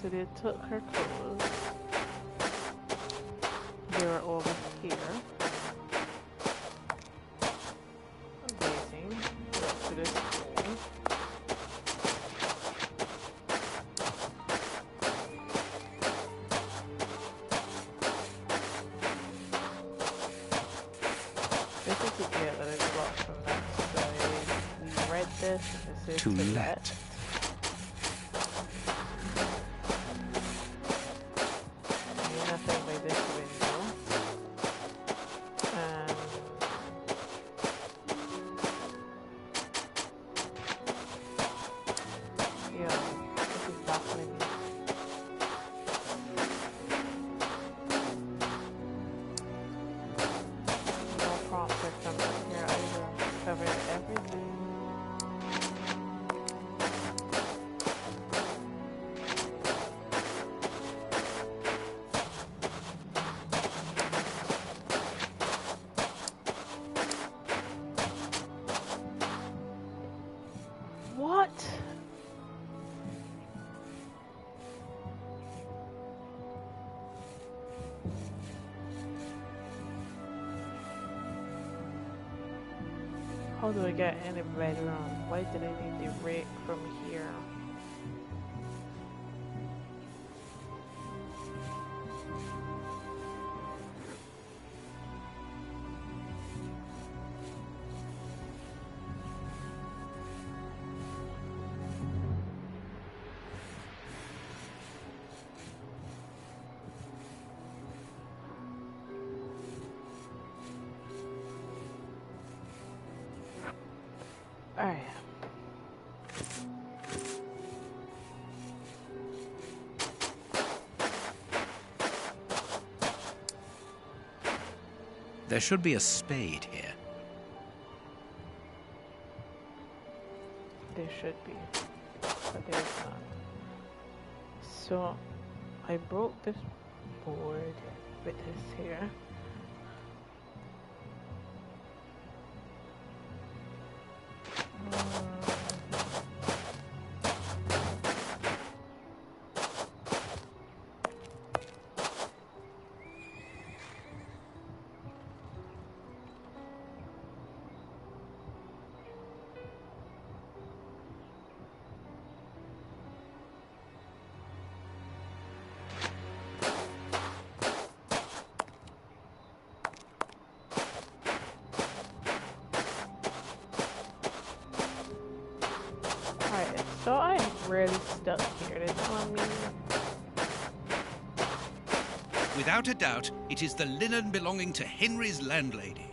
So they took her clothes. They were over here. Amazing. Up to this hole. This is the gear that I got from that side. We read this. This is To let. How do I get any bedroom? Why did I need the rake from here? Alright. There should be a spade here. There should be, but there's not. So I broke this board with this here. So I'm really stuck here. They're telling me. Without a doubt, it is the linen belonging to Henry's landlady.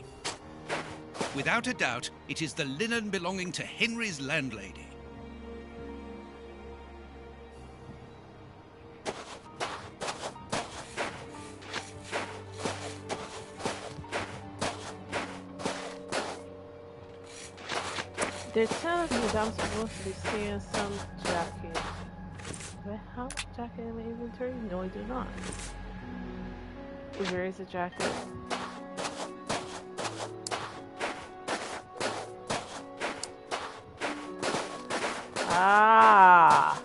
Without a doubt, it is the linen belonging to Henry's landlady. They're telling me that I'm supposed to be seeing some jacket. But how much jacket in my inventory? No, I do not. Where is the jacket? Ah!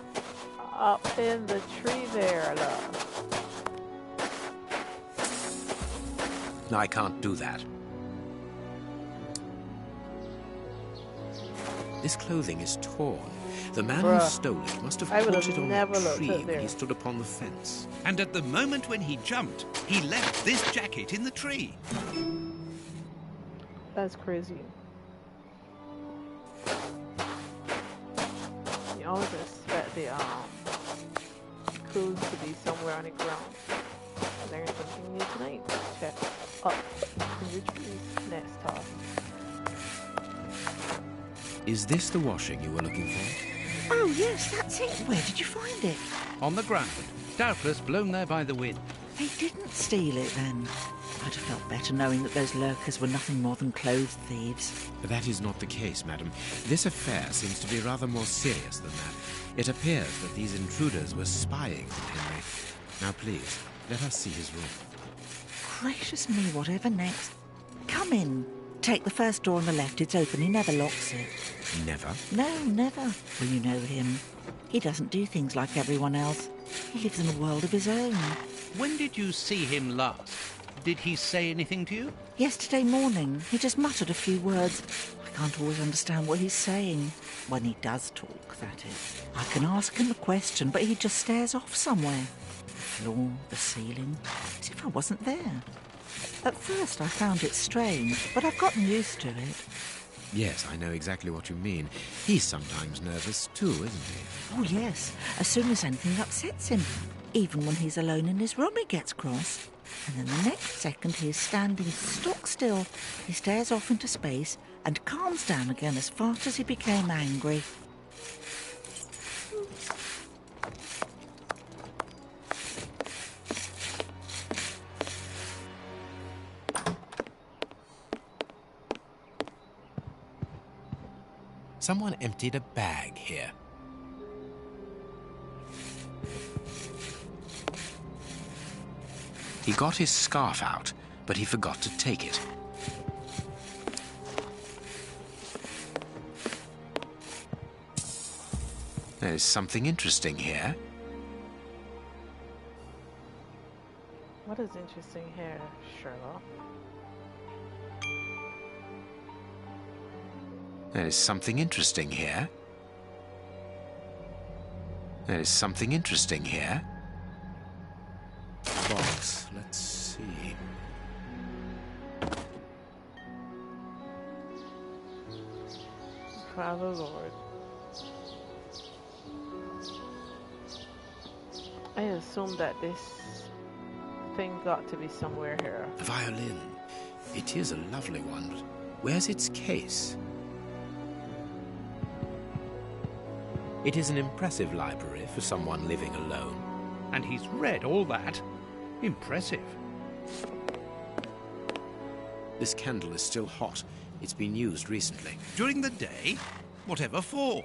Up in the tree there, love. I can't do that. This clothing is torn. The man who stole it must have caught it on the tree when he stood upon the fence. And at the moment when he jumped, he left this jacket in the tree. That's crazy. You always expect the clues to be somewhere on the ground. Learn something new tonight. Check up in your tree's nest top. Is this the washing you were looking for? Oh, yes, that's it. Where did you find it? On the ground, doubtless blown there by the wind. They didn't steal it, then. I'd have felt better knowing that those lurkers were nothing more than clothes thieves. But that is not the case, madam. This affair seems to be rather more serious than that. It appears that these intruders were spying on Henry. Now, please, let us see his room. Gracious me, whatever next? Come in. Take the first door on the left. It's open. He never locks it. Never? No, never. Well, you know him. He doesn't do things like everyone else. He lives in a world of his own. When did you see him last? Did he say anything to you? Yesterday morning. He just muttered a few words. I can't always understand what he's saying. When he does talk, that is. I can ask him a question, but he just stares off somewhere. The floor, the ceiling, as if I wasn't there. At first I found it strange, but I've gotten used to it. Yes, I know exactly what you mean. He's sometimes nervous too, isn't he? Oh, yes. As soon as anything upsets him. Even when he's alone in his room, he gets cross. And then the next second he is standing stock still. He stares off into space and calms down again as fast as he became angry. Someone emptied a bag here. He got his scarf out, but he forgot to take it. There's something interesting here. What is interesting here, Sherlock? There is something interesting here. There is something interesting here. Box, let's see. Father Lord. I assume that this thing got to be somewhere here. A violin. It is a lovely one, but where's its case? It is an impressive library for someone living alone. And he's read all that. Impressive. This candle is still hot. It's been used recently. During the day? Whatever for?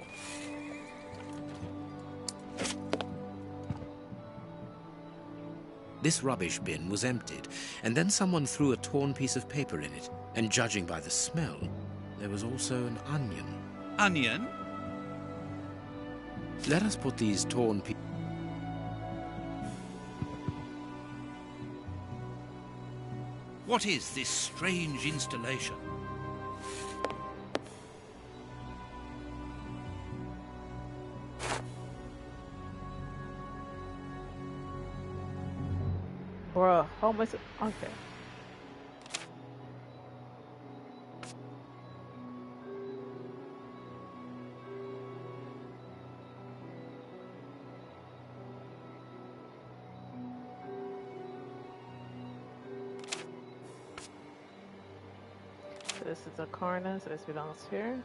This rubbish bin was emptied, and then someone threw a torn piece of paper in it. And judging by the smell, there was also an onion. Onion? Let us put these torn pieces... What is this strange installation? Bruh, how much? Okay. So this is the corner, so this belongs here.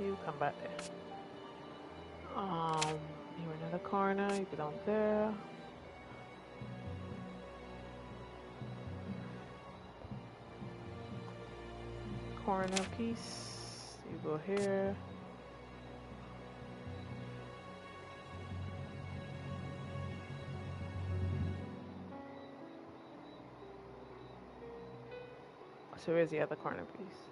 You come back there. Here another corner, you belong there. Corner piece, you go here. So where's the other corner piece?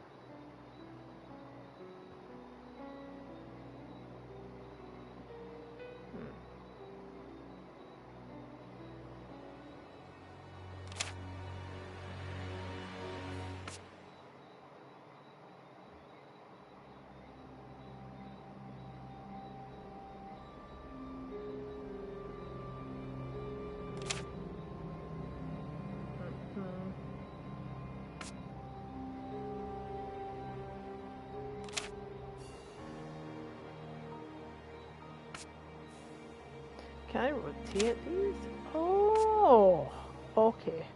Can I rotate these? Oh, okay.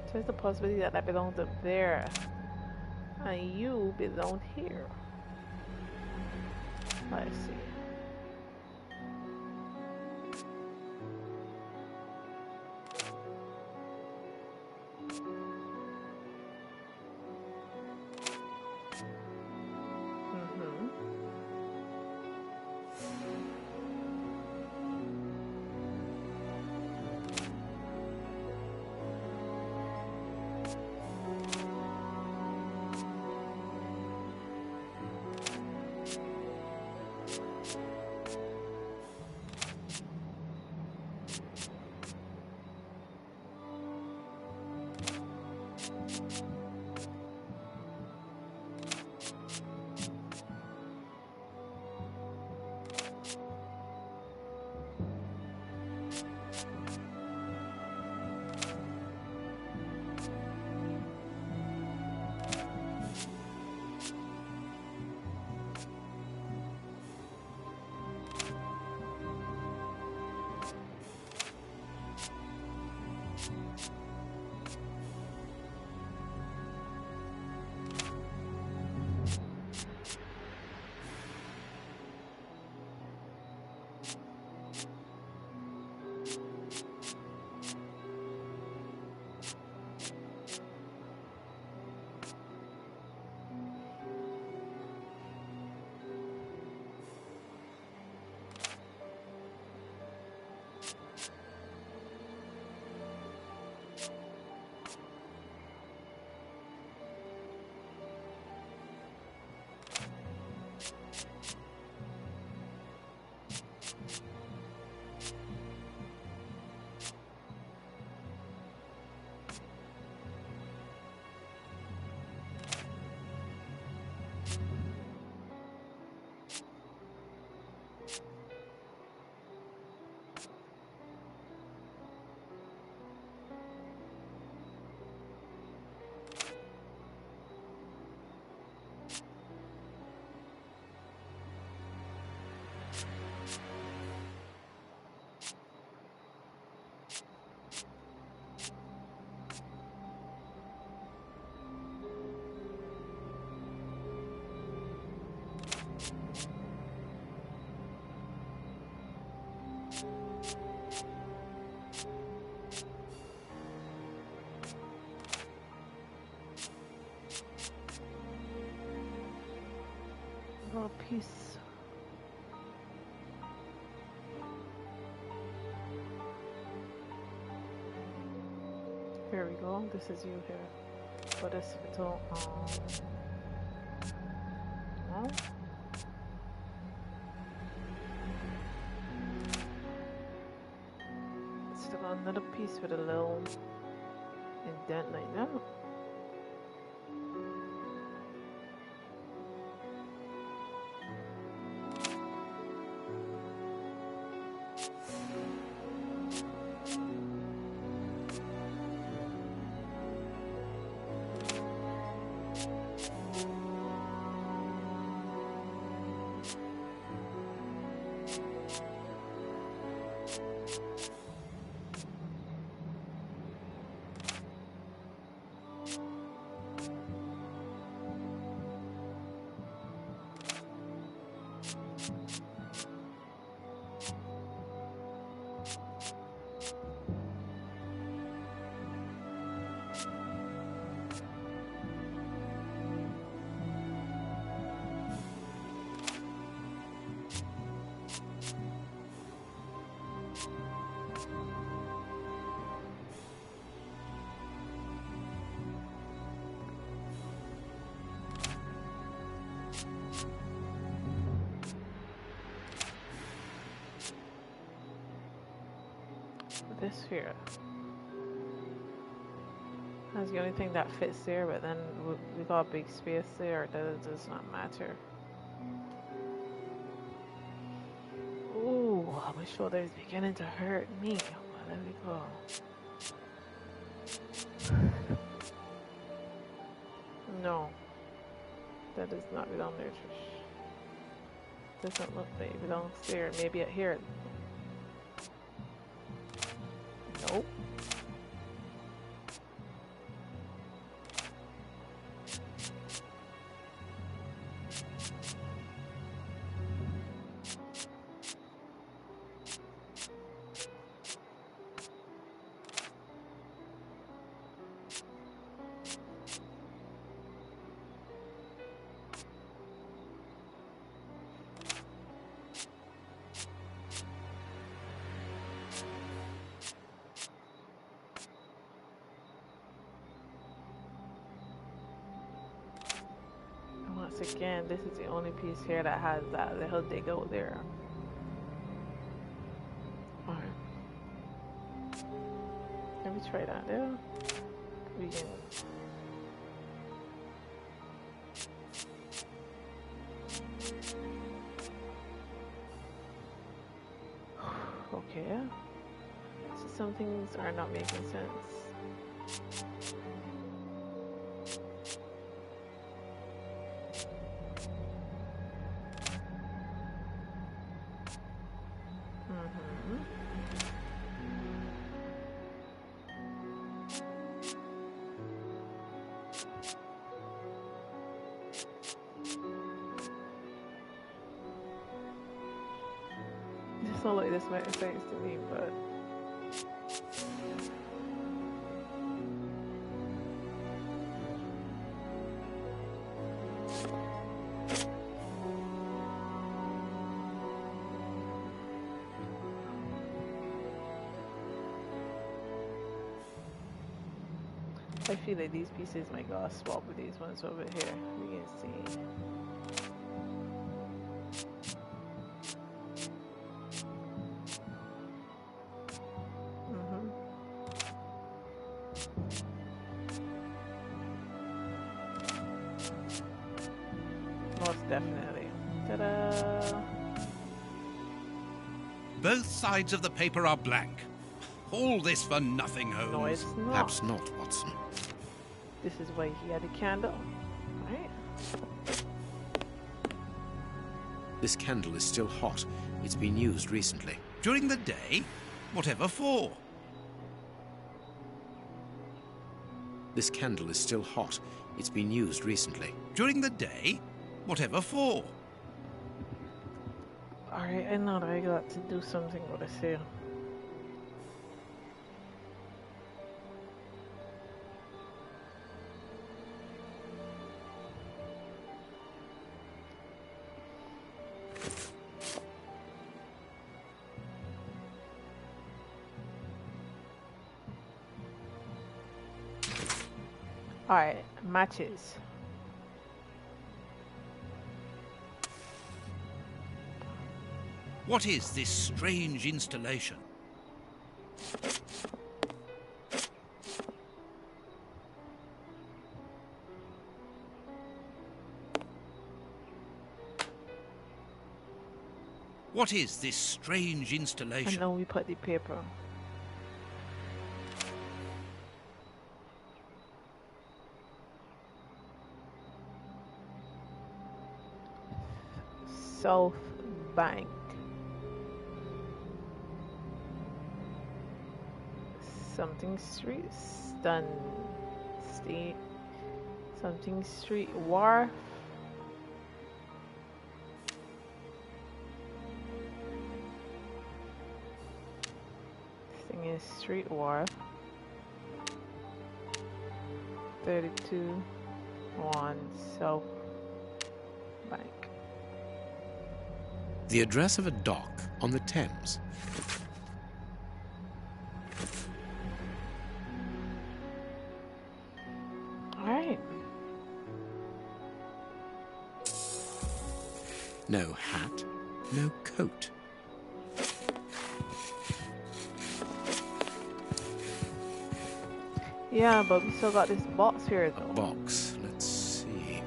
So there's the possibility that I belonged up there and you belong here. I see. Oh, peace. Here we go. This is you here. For this little no? Still got another piece with a little indent like that. This here. That's the only thing that fits there, but then we got a big space there. That does not matter. Ooh, my shoulder is beginning to hurt me. Well, there we go. No, that does not belong there, Trish. Doesn't look like it belongs there. Maybe up here. Nope. Once again, this is the only piece here that has that little dig out there. Alright. Let me try that there. We can. Okay. So some things are not making sense. It's not like this makes sense to me, but I feel like these pieces might go swap with these ones over here. We can see. Most definitely. Ta-da! Both sides of the paper are blank. All this for nothing, Holmes. No, it's not. Perhaps not, Watson. This is why he had a candle, right? This candle is still hot. It's been used recently. During the day? Whatever for? This candle is still hot. It's been used recently. During the day? Whatever for? Alright, I know that I got to do something with this here. Alright, matches. What is this strange installation? What is this strange installation? And then we put the paper. South Bank. Something Street, Stun State, something Street Wharf. This thing is Street Wharf. 32-1 South Bank. The address of a dock on the Thames. Alright. No hat, no coat. Yeah, but we still got this box here, though. A box. Let's see.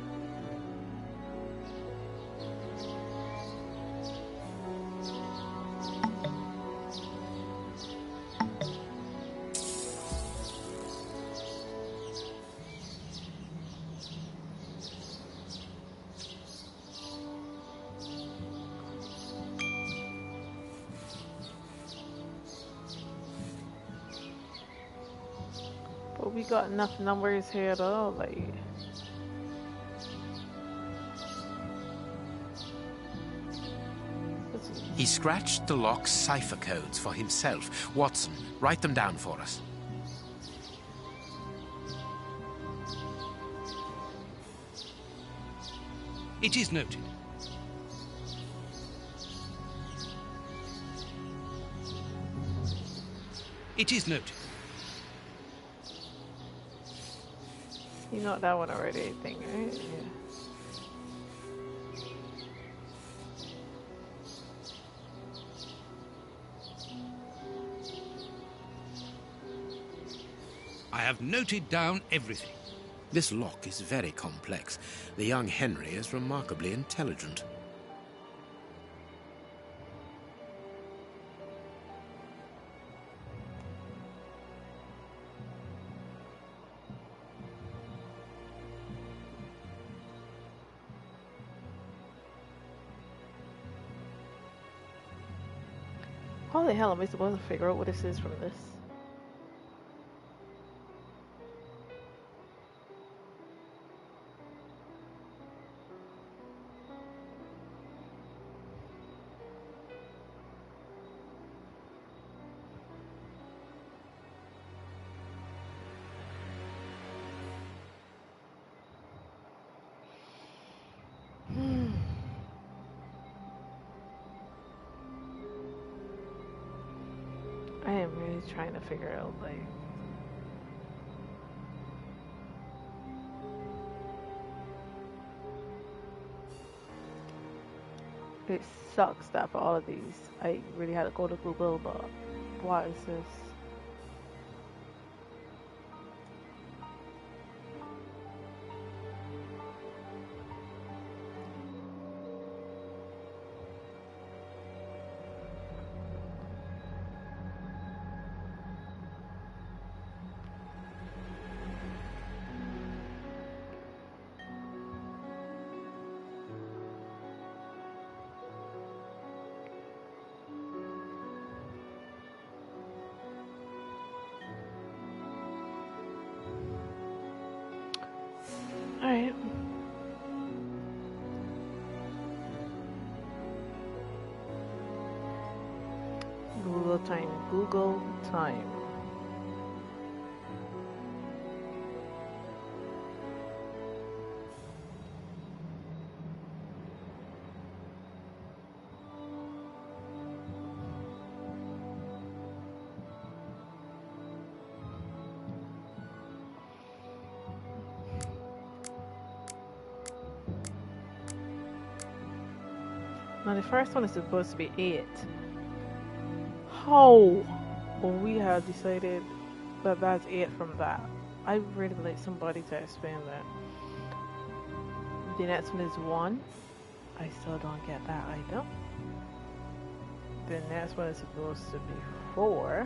But we got enough numbers here, though, like... He scratched the lock's cipher codes for himself. Watson, write them down for us. It is noted. It is noted. You got that one already, I think, right? Yeah. I have noted down everything. This lock is very complex. The young Henry is remarkably intelligent. How the hell am I supposed to figure out what this is from this? I am really trying to figure out, like... It sucks that for all of these, I really had to go to Google, but what is this? Alright. Google time. Google time. Now the first one is supposed to be 8. How? Well, we have decided that that's 8 from that. I really would like somebody to explain that. The next one is 1. I still don't get that either. The next one is supposed to be 4.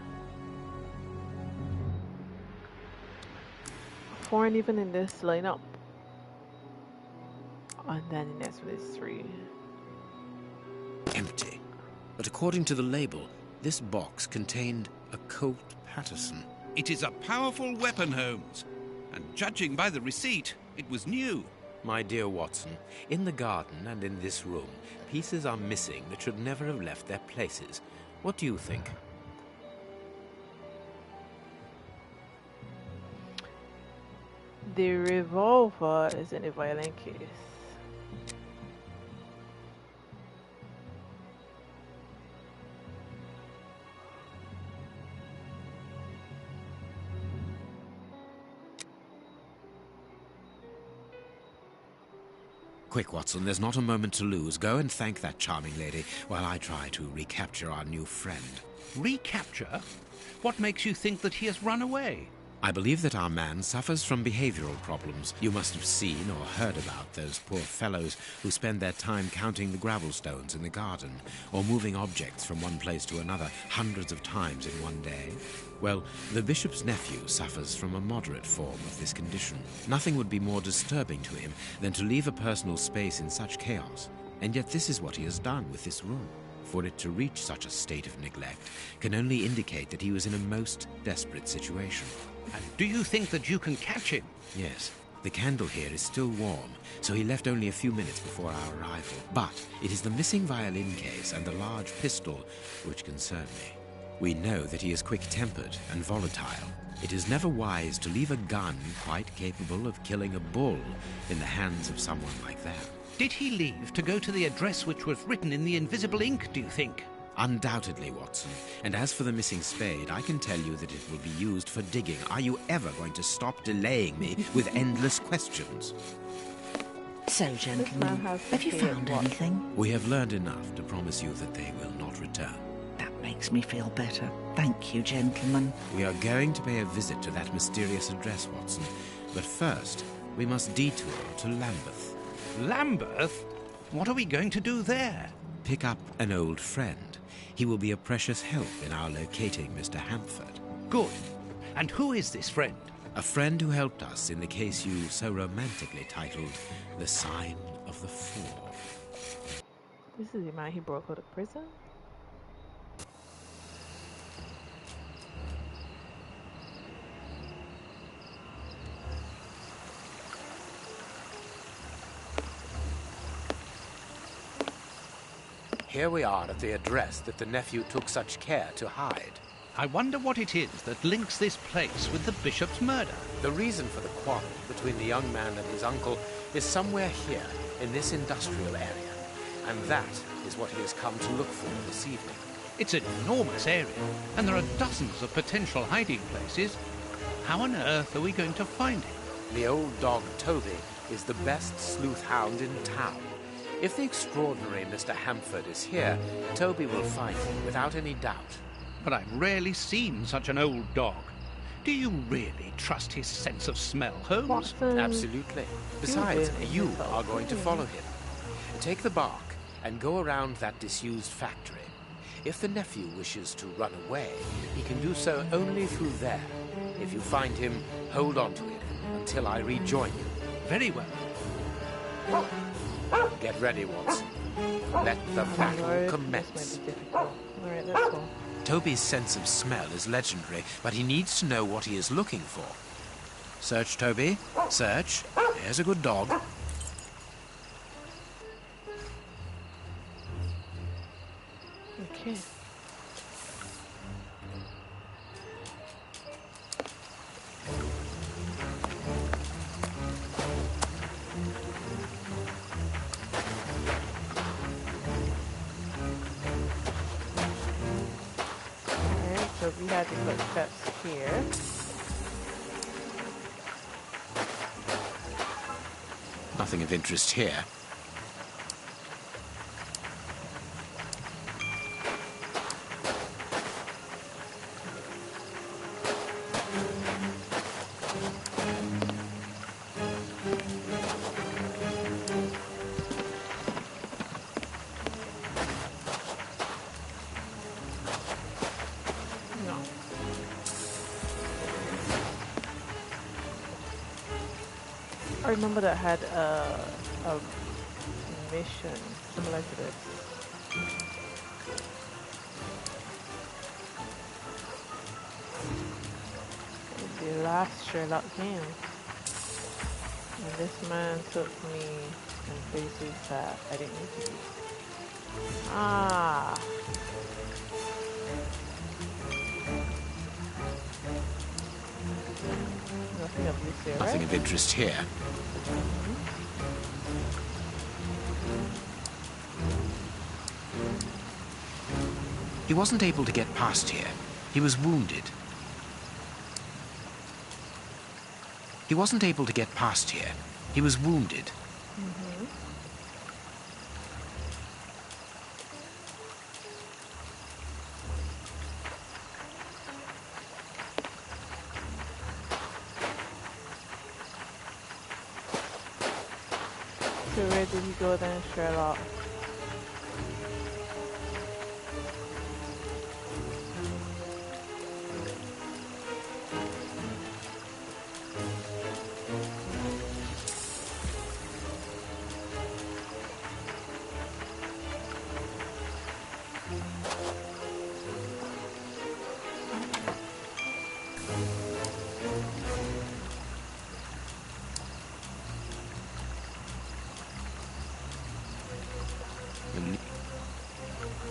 4 ain't even in this lineup. And then the next one is 3. Empty. But according to the label, this box contained a Colt Patterson. It is a powerful weapon, Holmes. And judging by the receipt, it was new. My dear Watson, in the garden and in this room, pieces are missing that should never have left their places. What do you think? The revolver is in a violent case. Quick, Watson, there's not a moment to lose. Go and thank that charming lady while I try to recapture our new friend. Recapture? What makes you think that he has run away? I believe that our man suffers from behavioral problems. You must have seen or heard about those poor fellows who spend their time counting the gravel stones in the garden or moving objects from one place to another hundreds of times in one day. Well, the bishop's nephew suffers from a moderate form of this condition. Nothing would be more disturbing to him than to leave a personal space in such chaos, and yet this is what he has done with this room. For it to reach such a state of neglect can only indicate that he was in a most desperate situation. And do you think that you can catch him? Yes. The candle here is still warm, so he left only a few minutes before our arrival. But it is the missing violin case and the large pistol which concern me. We know that he is quick-tempered and volatile. It is never wise to leave a gun quite capable of killing a bull in the hands of someone like that. Did he leave to go to the address which was written in the invisible ink, do you think? Undoubtedly, Watson. And as for the missing spade, I can tell you that it will be used for digging. Are you ever going to stop delaying me with endless questions? So, gentlemen, have you found anything? We have learned enough to promise you that they will not return. That makes me feel better. Thank you, gentlemen. We are going to pay a visit to that mysterious address, Watson. But first, we must detour to Lambeth. Lambeth? What are we going to do there? Pick up an old friend. He will be a precious help in our locating Mr. Hampford. Good. And who is this friend? A friend who helped us in the case you so romantically titled The Sign of the Four. This is the man he broke out of prison? Here we are at the address that the nephew took such care to hide. I wonder what it is that links this place with the bishop's murder. The reason for the quarrel between the young man and his uncle is somewhere here in this industrial area. And that is what he has come to look for this evening. It's an enormous area, and there are dozens of potential hiding places. How on earth are we going to find him? The old dog Toby is the best sleuth hound in town. If the extraordinary Mr. Hampford is here, Toby will find him without any doubt. But I've rarely seen such an old dog. Do you really trust his sense of smell, Holmes? Absolutely. Besides, you are going to follow him. Take the bark and go around that disused factory. If the nephew wishes to run away, he can do so only through there. If you find him, hold on to it until I rejoin you. Very well. Get ready, Watson. Let the battle commence. Alright, let's go. Toby's sense of smell is legendary, but he needs to know what he is looking for. Search, Toby. Search. There's a good dog. Okay. So we had the footsteps here. Nothing of interest here. I remember that had a mission similar to this. The last Sherlock game. And this man took me in places that I didn't need to be. Ah. Nothing of use here, Nothing right? of interest here. He wasn't able to get past here. He was wounded. He wasn't able to get past here. He was wounded. So where did he go then, Sherlock?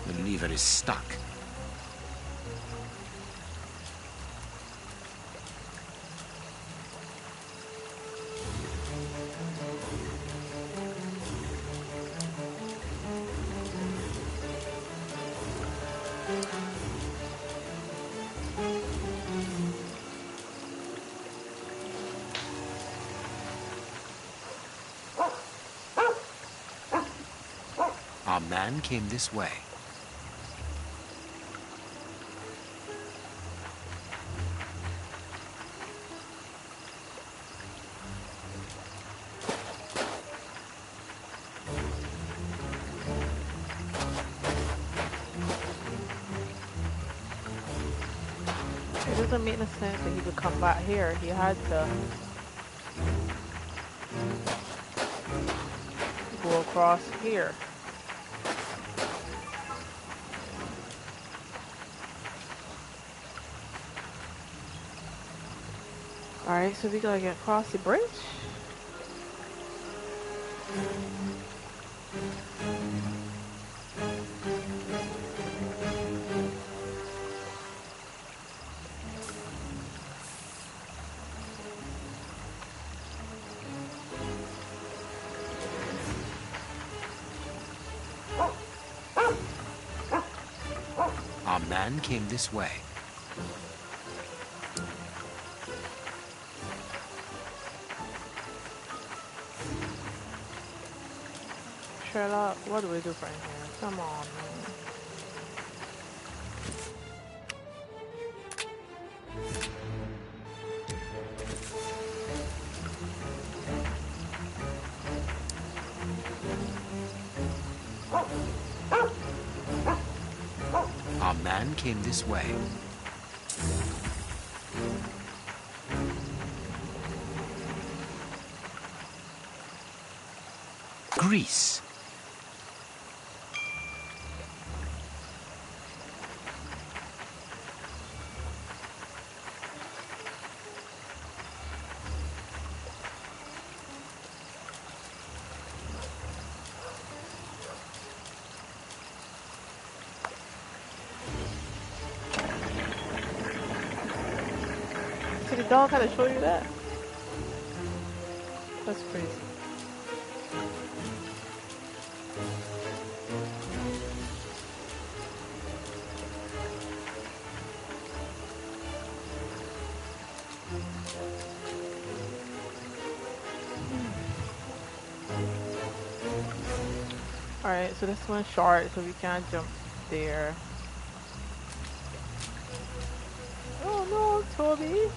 The lever is stuck. Our man came this way. It doesn't make no sense that he would come back here. He had to go across here. Alright, so we gotta get across the bridge. Our man came this way. Sherlock, what do we do from here? Come on, man. Our man came this way. Greece. So the dog had to show you that? That's crazy. Alright, so this one's short, so we can't jump there. Oh no, Toby!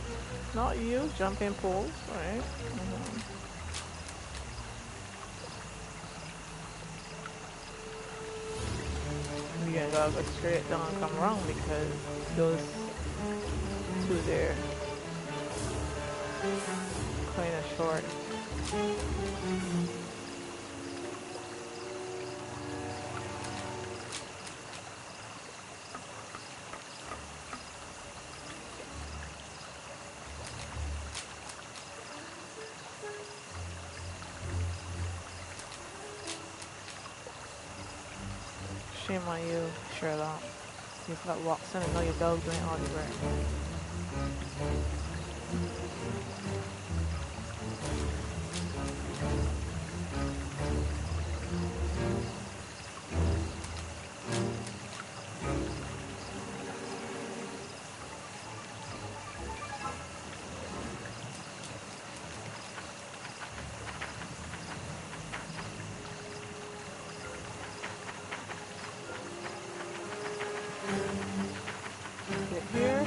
Not you, jumping poles, alright. We gotta go straight down and come wrong because those two there kinda short. Shame on you, Sherlock. You've got walks in and know your dog doing all the work. Get here.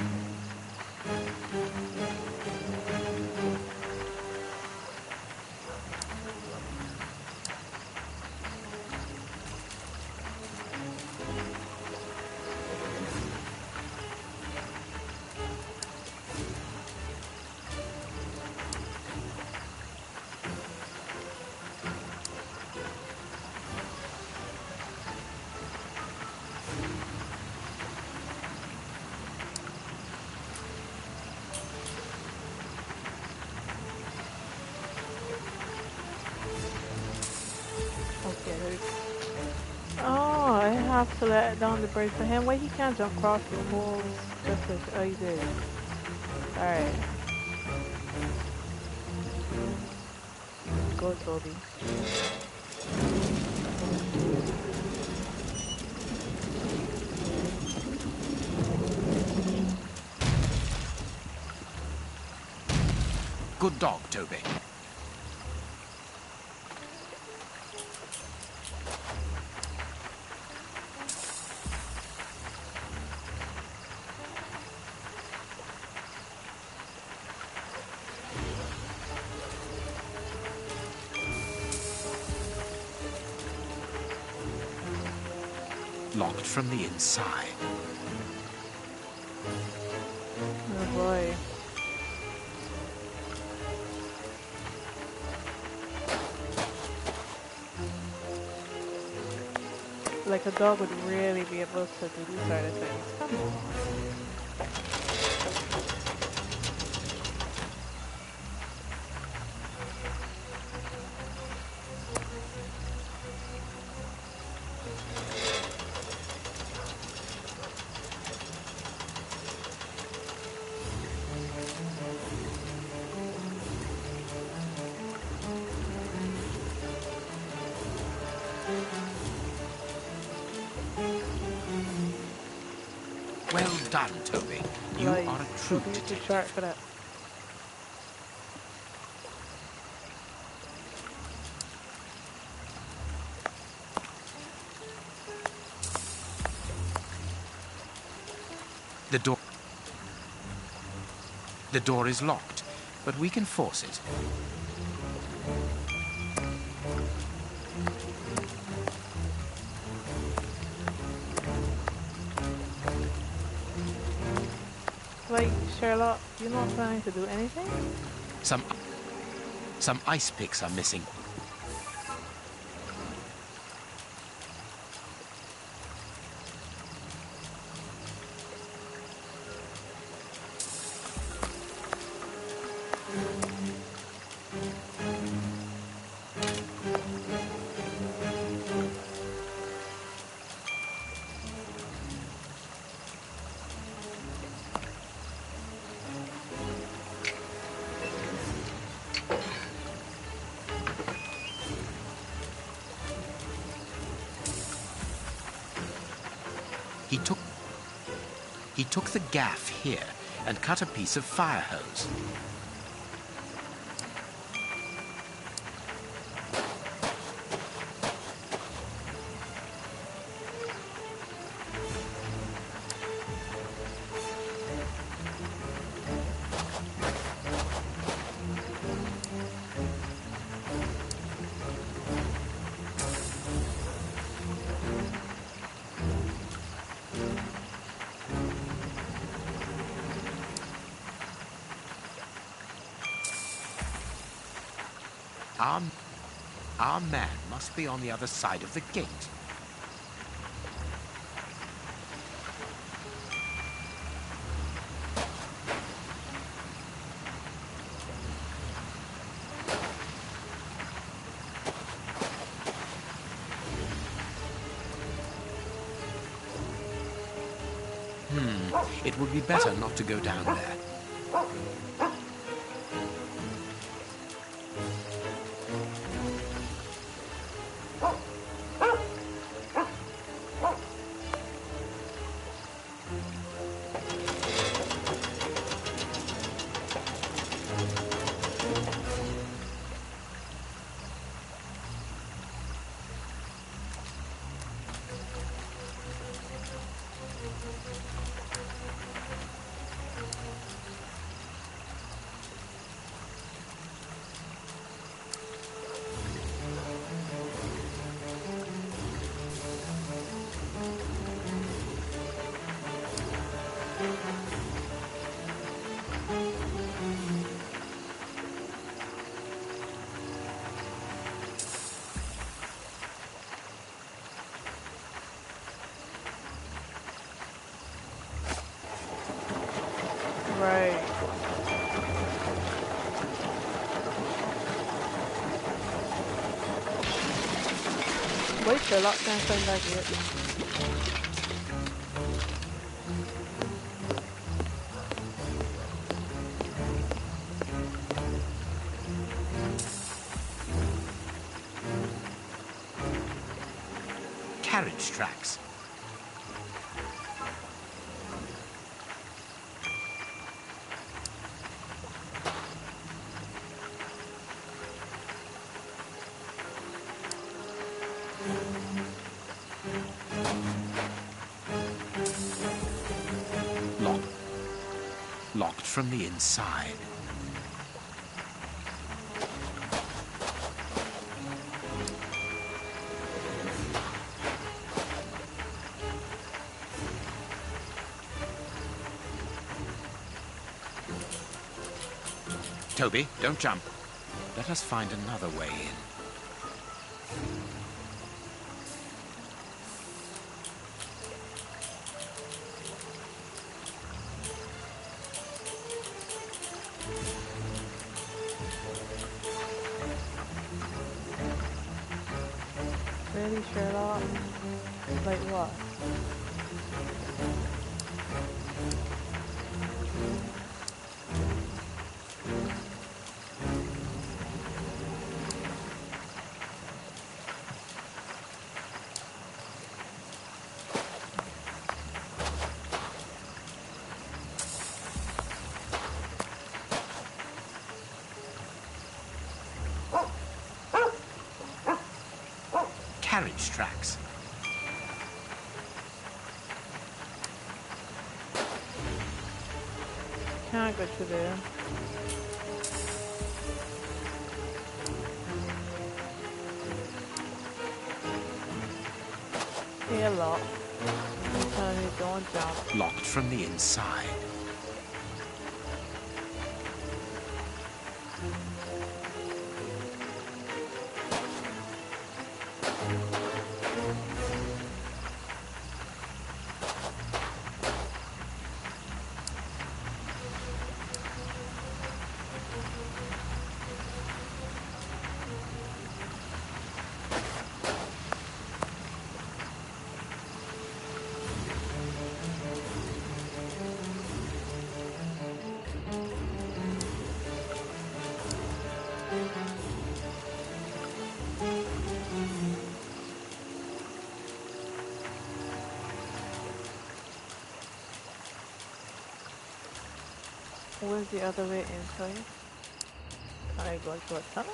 have to let down the bridge for him. Why he can't jump across the poles just like I did? Alright. Go, Toby. Good dog, Toby. Locked from the inside. Oh boy. Like a dog would really be able to do these sort of things. Come on. Well done, Toby. You Right. are a true Toby's too detective. sharp for that. The door is locked, but we can force it. Like, Sherlock, you're not planning to do anything? Some ice picks are missing. He took the gaff here and cut a piece of fire hose. Our man must be on the other side of the gate. It would be better not to go down there. Right. Wait, Sherlock can't find that yet. Carriage tracks. Locked from the inside. Toby, don't jump. Let us find another way in. Really, Sherlock? Like what? Carriage tracks. Can't go through there. Hey, lock. I'm telling you, don't jump. Locked from the inside. Where's the other way in, sorry? Can I go to a tunnel?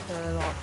Sherlock.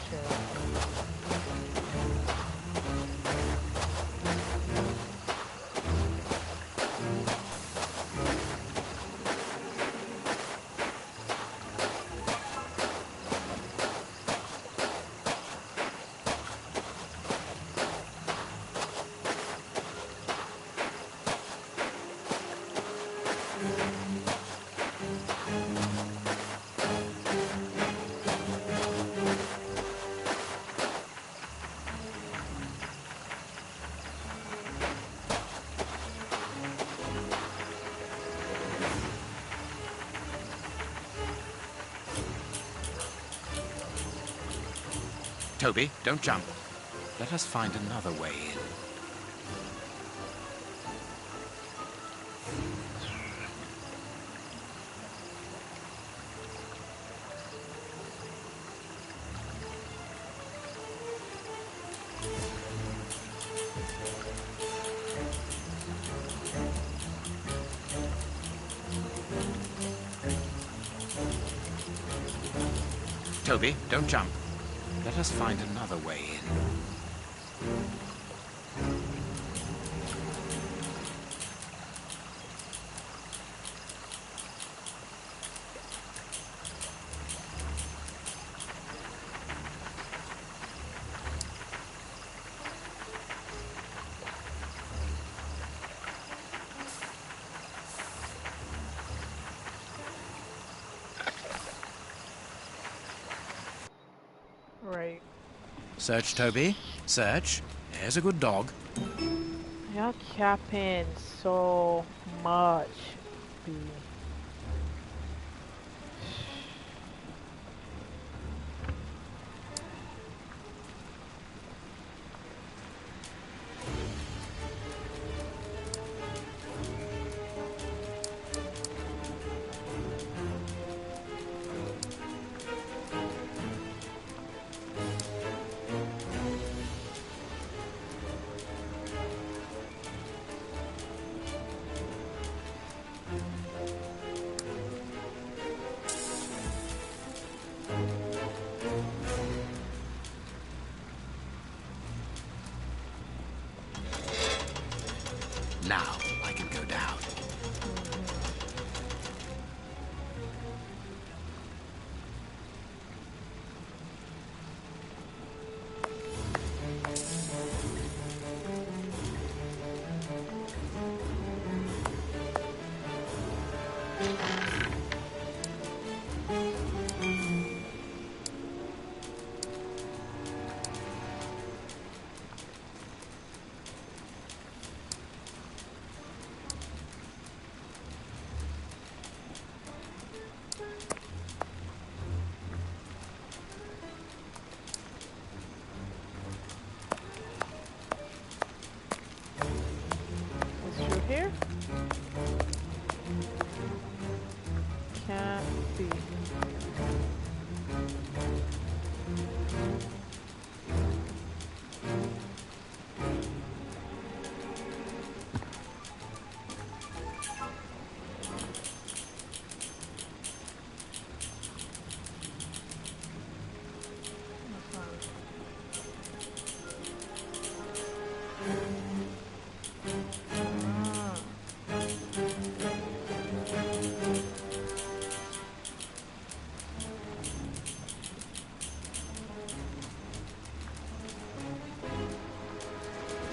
Toby, don't jump. Let us find another way in. Toby, don't jump. Let us find another way in. Right. Search, Toby. Search. There's a good dog. You're capping so much, B.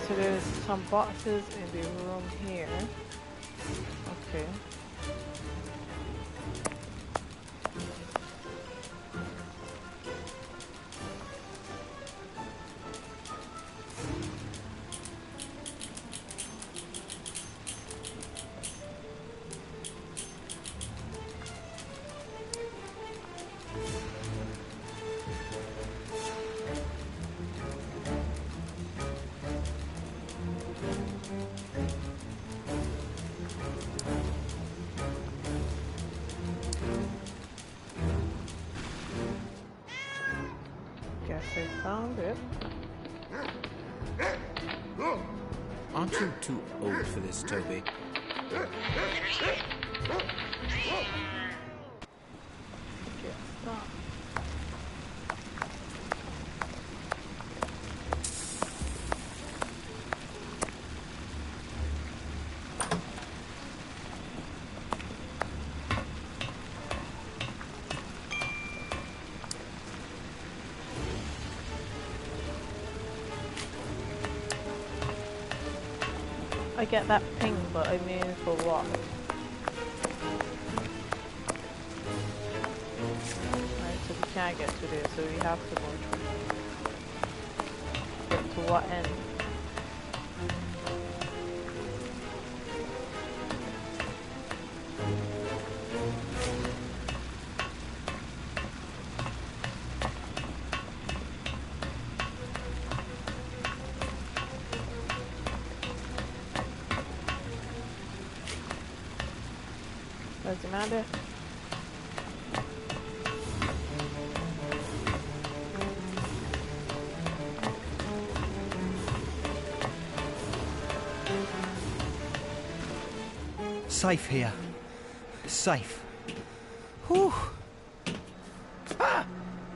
so there's some boxes in the room here. Okay. Guess I found it. Aren't you too old for this, Toby? Okay, stop. I get that ping, but I mean for what? Right, so we can't get to this, so we have to go through. But to what end? What's the matter? Safe here. Safe. Whew.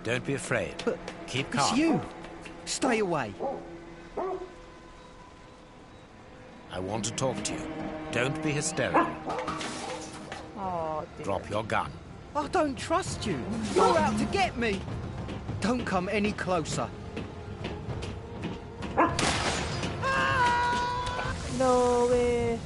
Don't be afraid. But keep calm. It's you. Stay away. I want to talk to you. Don't be hysterical. Oh, dear. Drop your gun. I don't trust you. You're out to get me. Don't come any closer. No way.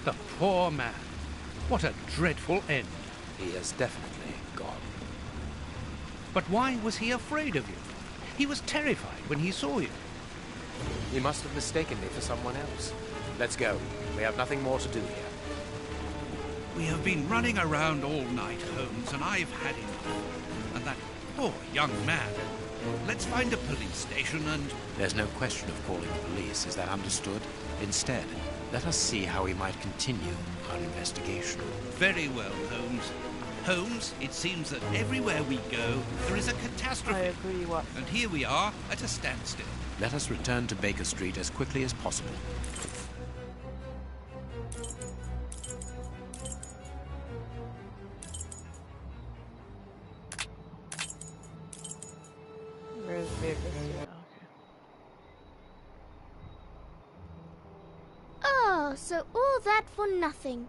The poor man. What a dreadful end. He is definitely gone. But why was he afraid of you? He was terrified when he saw you. He must have mistaken me for someone else. Let's go. We have nothing more to do here. We have been running around all night, Holmes, and I've had enough. And that poor young man. Let's find a police station and... There's no question of calling the police, is that understood? Instead, let us see how we might continue our investigation. Very well, Holmes. Holmes, it seems that everywhere we go, there is a catastrophe. I agree, what? And here we are at a standstill. Let us return to Baker Street as quickly as possible. Where's Baker Street? Okay. Oh, so all that for nothing.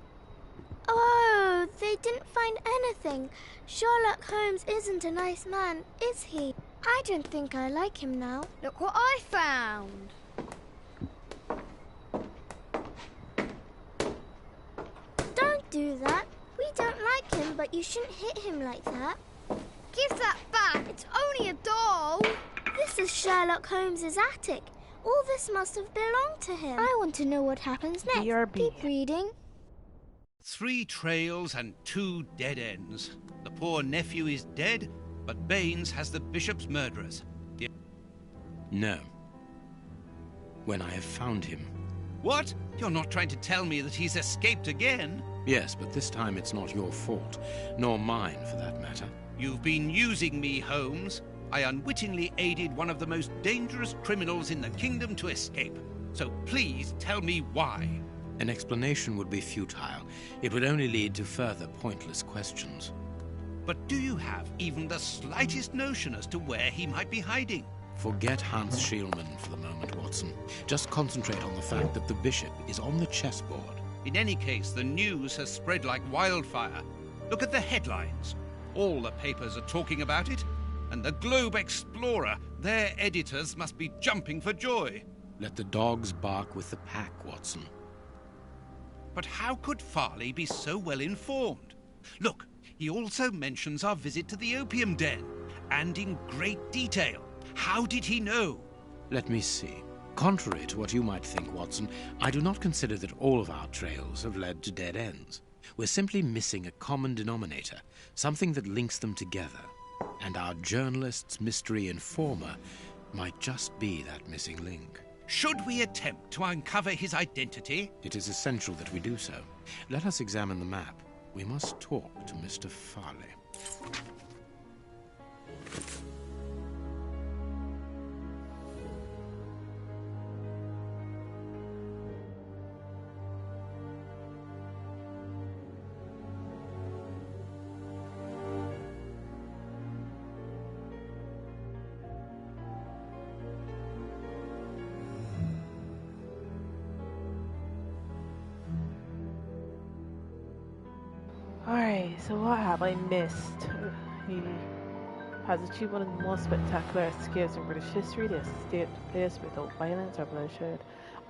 Oh, they didn't find anything. Sherlock Holmes isn't a nice man, is he? I don't think I like him now. Look what I found. Don't do that. We don't like him, but you shouldn't hit him like that. Give that back. It's only a doll. This is Sherlock Holmes's attic. All this must have belonged to him. I want to know what happens next. BRB. Keep reading. 3 trails and 2 dead ends. The poor nephew is dead, but Baines has the bishop's murderers. No. When I have found him. What? You're not trying to tell me that he's escaped again? Yes, but this time it's not your fault, nor mine for that matter. You've been using me, Holmes. I unwittingly aided one of the most dangerous criminals in the kingdom to escape. So please tell me why. An explanation would be futile. It would only lead to further pointless questions. But do you have even the slightest notion as to where he might be hiding? Forget Hans Schielmann for the moment, Watson. Just concentrate on the fact that the bishop is on the chessboard. In any case, the news has spread like wildfire. Look at the headlines. All the papers are talking about it, and the Globe Explorer, their editors must be jumping for joy. Let the dogs bark with the pack, Watson. But how could Farley be so well informed? Look, he also mentions our visit to the opium den, and in great detail. How did he know? Let me see. Contrary to what you might think, Watson, I do not consider that all of our trails have led to dead ends. We're simply missing a common denominator, something that links them together. And our journalist's mystery informer might just be that missing link. Should we attempt to uncover his identity? It is essential that we do so. Let us examine the map. We must talk to Mr. Farley. Alright, so what have I missed? He has achieved one of the most spectacular escapes in British history. They escaped the place without violence or bloodshed,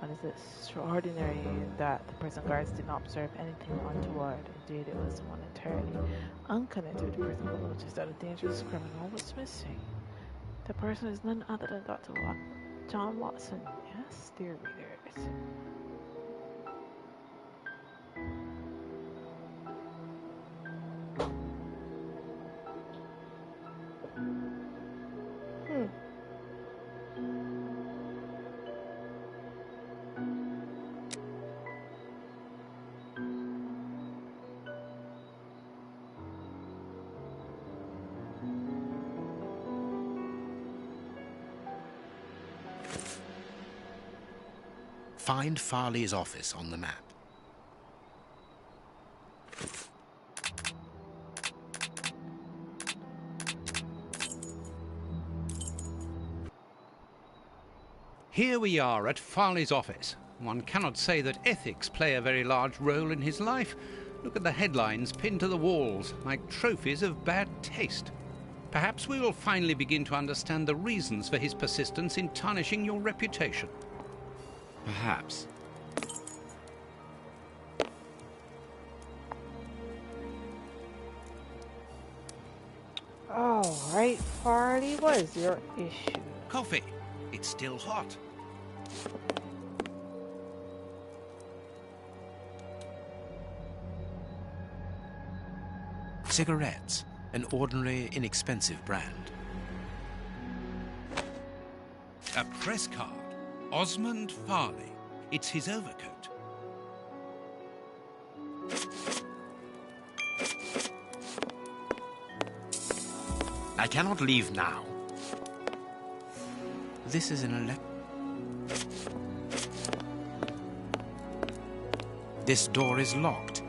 and it's extraordinary that the prison guards did not observe anything untoward. Indeed, it was someone entirely unconnected with the prison who noticed that a dangerous criminal was missing. The person is none other than Dr. John Watson. Yes, dear readers. Find Farley's office on the map. Here we are at Farley's office. One cannot say that ethics play a very large role in his life. Look at the headlines pinned to the walls, like trophies of bad taste. Perhaps we will finally begin to understand the reasons for his persistence in tarnishing your reputation. Perhaps. Alright, Farley, what is your issue? Coffee. It's still hot. Cigarettes. An ordinary, inexpensive brand. A press card. Osmond Farley. It's his overcoat. I cannot leave now. This is an This door is locked.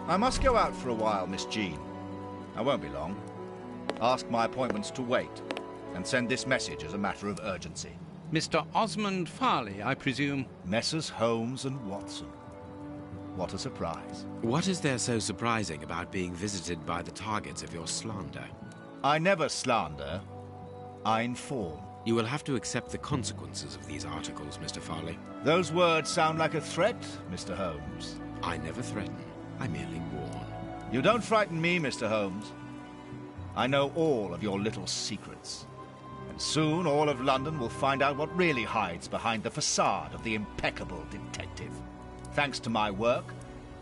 I must go out for a while, Miss Jean. I won't be long. Ask my appointments to wait, and send this message as a matter of urgency. Mr. Osmond Farley, I presume? Messrs. Holmes and Watson. What a surprise. What is there so surprising about being visited by the targets of your slander? I never slander. I inform. You will have to accept the consequences of these articles, Mr. Farley. Those words sound like a threat, Mr. Holmes. I never threaten. I merely warn. You don't frighten me, Mr. Holmes. I know all of your little secrets. And soon all of London will find out what really hides behind the facade of the impeccable detective. Thanks to my work,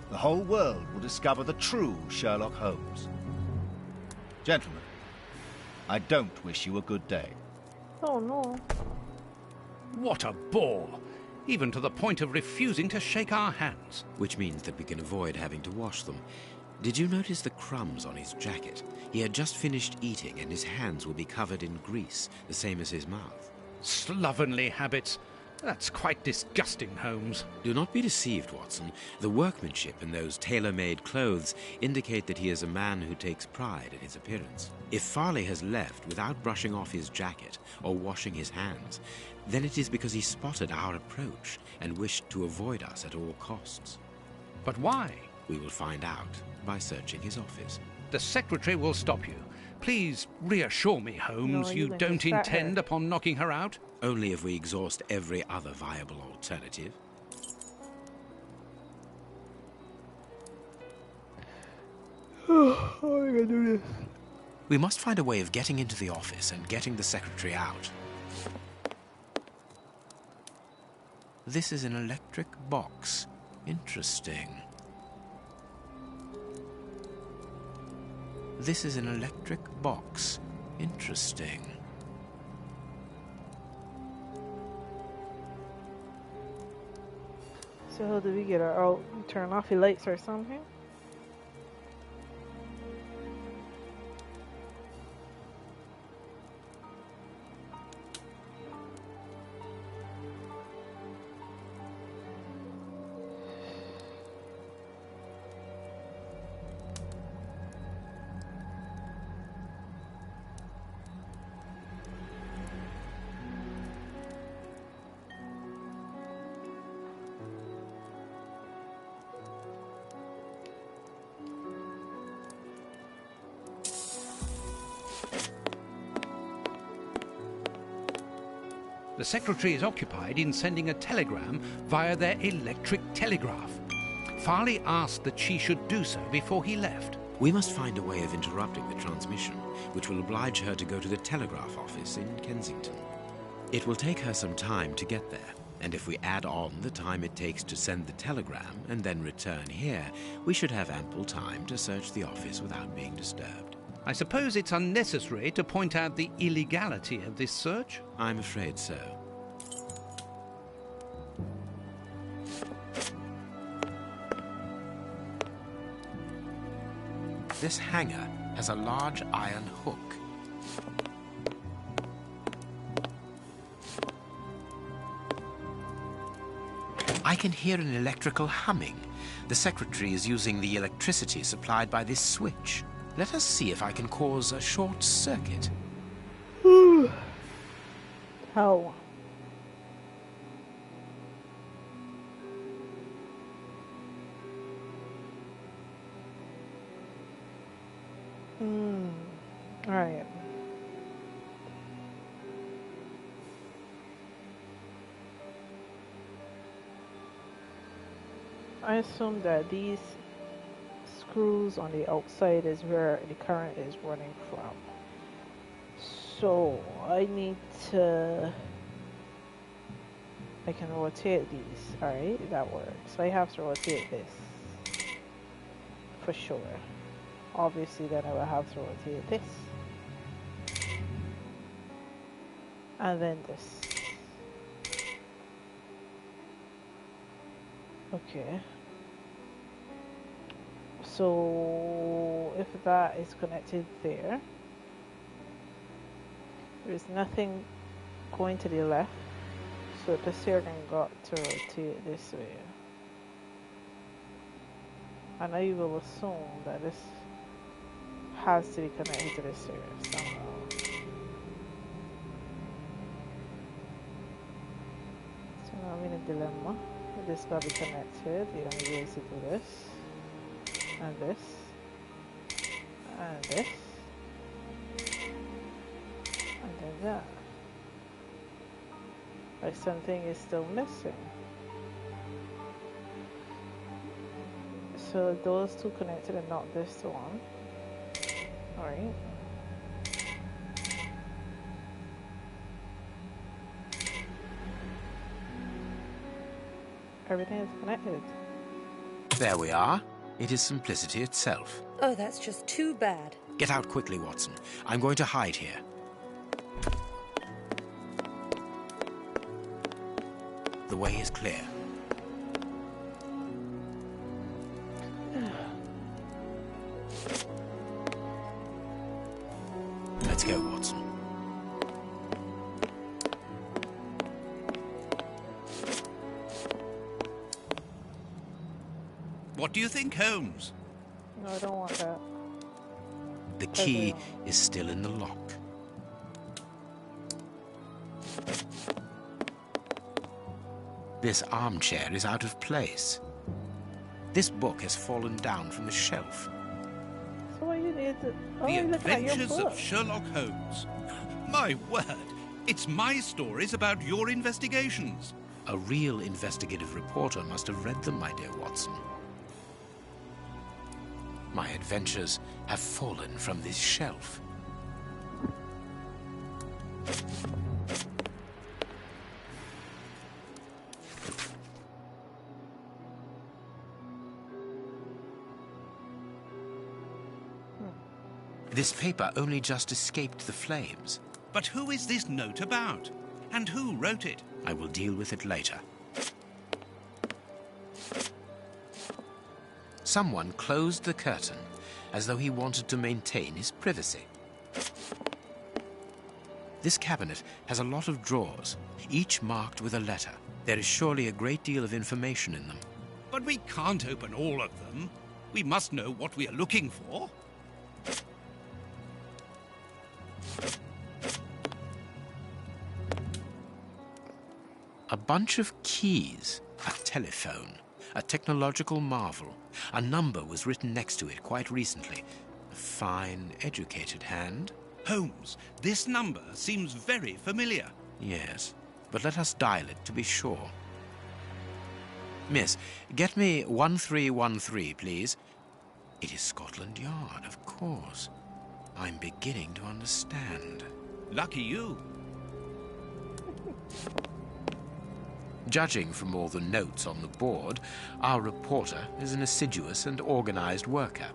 the whole world will discover the true Sherlock Holmes. Gentlemen, I don't wish you a good day. Oh, no. What a bore! Even to the point of refusing to shake our hands. Which means that we can avoid having to wash them. Did you notice the crumbs on his jacket? He had just finished eating and his hands will be covered in grease, the same as his mouth. Slovenly habits. That's quite disgusting, Holmes. Do not be deceived, Watson. The workmanship in those tailor-made clothes indicate that he is a man who takes pride in his appearance. If Farley has left without brushing off his jacket or washing his hands, then it is because he spotted our approach and wished to avoid us at all costs. But why? We will find out by searching his office. The secretary will stop you. Please reassure me, Holmes, you don't intend upon knocking her out? Only if we exhaust every other viable alternative. How are we gonna do this? We must find a way of getting into the office and getting the secretary out. This is an electric box. Interesting. This is an electric box. Interesting. So how do we get her out? Turn off the lights or something? The secretary is occupied in sending a telegram via their electric telegraph. Farley asked that she should do so before he left. We must find a way of interrupting the transmission, which will oblige her to go to the telegraph office in Kensington. It will take her some time to get there, and if we add on the time it takes to send the telegram and then return here, we should have ample time to search the office without being disturbed. I suppose it's unnecessary to point out the illegality of this search? I'm afraid so. This hanger has a large iron hook. I can hear an electrical humming. The secretary is using the electricity supplied by this switch. Let us see if I can cause a short circuit. How? Alright. I assume that these screws on the outside is where the current is running from. So I need to, I can rotate these. Alright, that works. So I have to rotate this for sure. Obviously then I will have to rotate this and then this. Okay. So if that is connected there, there's nothing going to the left, so the steering got to rotate this way. And I will assume that this has to be connected to the steering somehow. So now I'm in a dilemma. This got to be connected. The only way is to do this. And this, and this, and then that. Like something is still missing. So those two connected and not this one. Alright. Everything is connected. There we are. It is simplicity itself. Oh, that's just too bad. Get out quickly, Watson. I'm going to hide here. The way is clear. Let's go, Watson. What do you think, Holmes? No, I don't want that. The key is still in the lock. This armchair is out of place. This book has fallen down from the shelf. So what you need to... Oh, The you're looking at your Adventures book. of Sherlock Holmes. My word, it's my stories about your investigations. A real investigative reporter must have read them, my dear Watson. My adventures have fallen from this shelf. This paper only just escaped the flames. But who is this note about? And who wrote it? I will deal with it later. Someone closed the curtain as though he wanted to maintain his privacy. This cabinet has a lot of drawers, each marked with a letter. There is surely a great deal of information in them. But we can't open all of them. We must know what we are looking for. A bunch of keys, a telephone, a technological marvel. A number was written next to it quite recently. A fine, educated hand. Holmes, this number seems very familiar. Yes, but let us dial it to be sure. Miss, get me 1313, please. It is Scotland Yard, of course. I'm beginning to understand. Lucky you. Judging from all the notes on the board, our reporter is an assiduous and organized worker.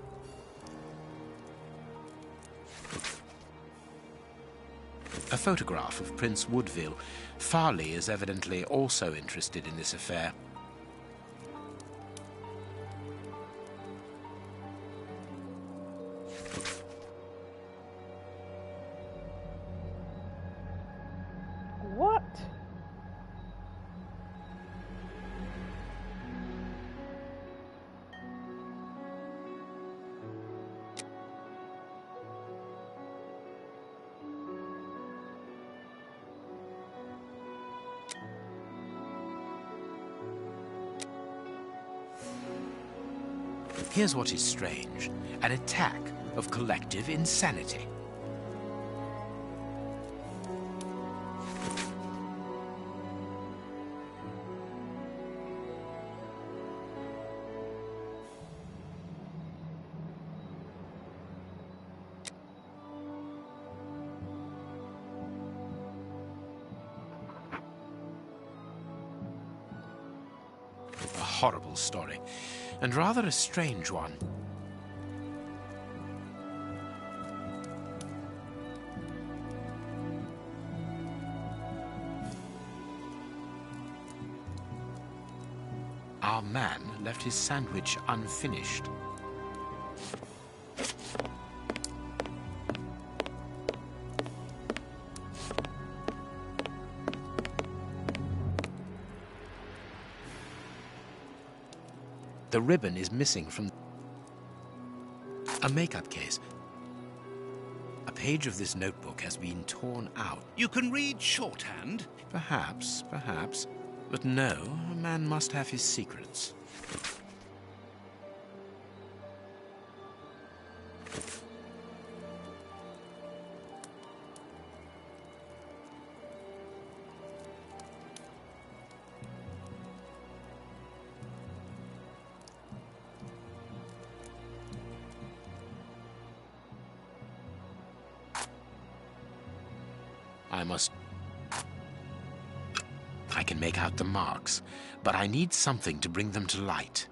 A photograph of Prince Woodville. Farley is evidently also interested in this affair. What? Here's what is strange. An attack of collective insanity. A horrible story, and rather a strange one. Our man left his sandwich unfinished. The ribbon is missing from a makeup case. A page of this notebook has been torn out. You can read shorthand? Perhaps. But no, a man must have his secrets. I can make out the marks, but I need something to bring them to light.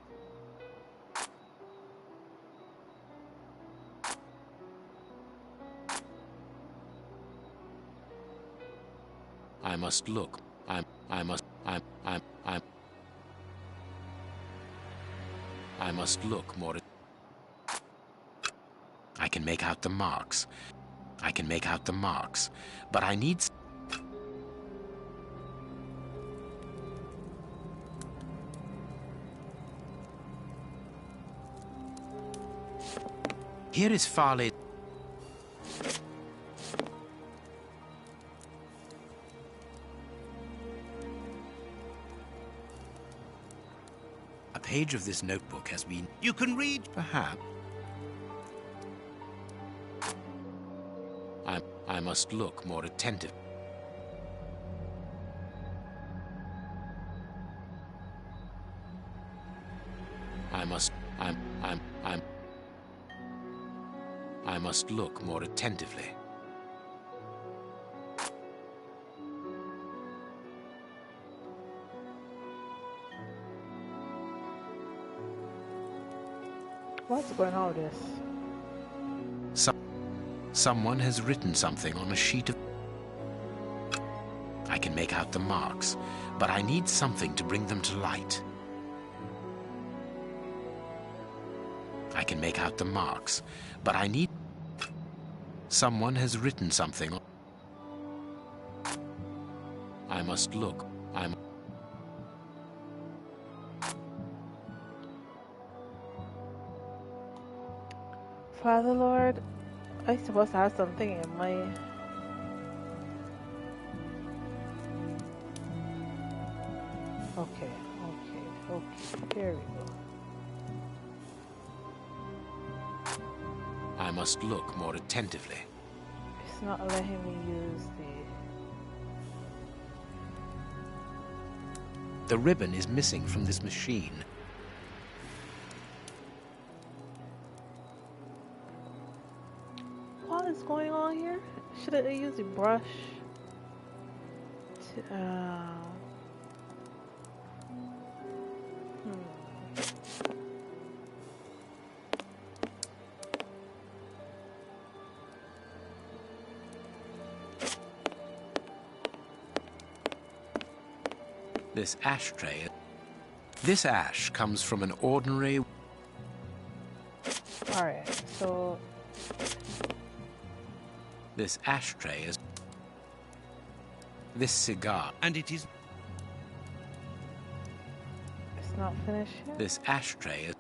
I must look. I must look more. I can make out the marks. But I need... Here is Farley. A page of this notebook has been... You can read... Perhaps. I must look more attentive. I must look more attentively. What's going on with this? Someone has written something on a sheet of... I can make out the marks, but I need something to bring them to light. I can make out the marks, but I need... Someone has written something. I must look. Father Lord, I supposed to have something in my... Okay. Here we go. I must look more attentively. It's not letting me use The ribbon is missing from this machine. What is going on here? Should I use a brush? This ashtray. This ash comes from an ordinary... Alright, so... This ashtray is... This cigar. And it is... It's not finished yet? This ashtray is...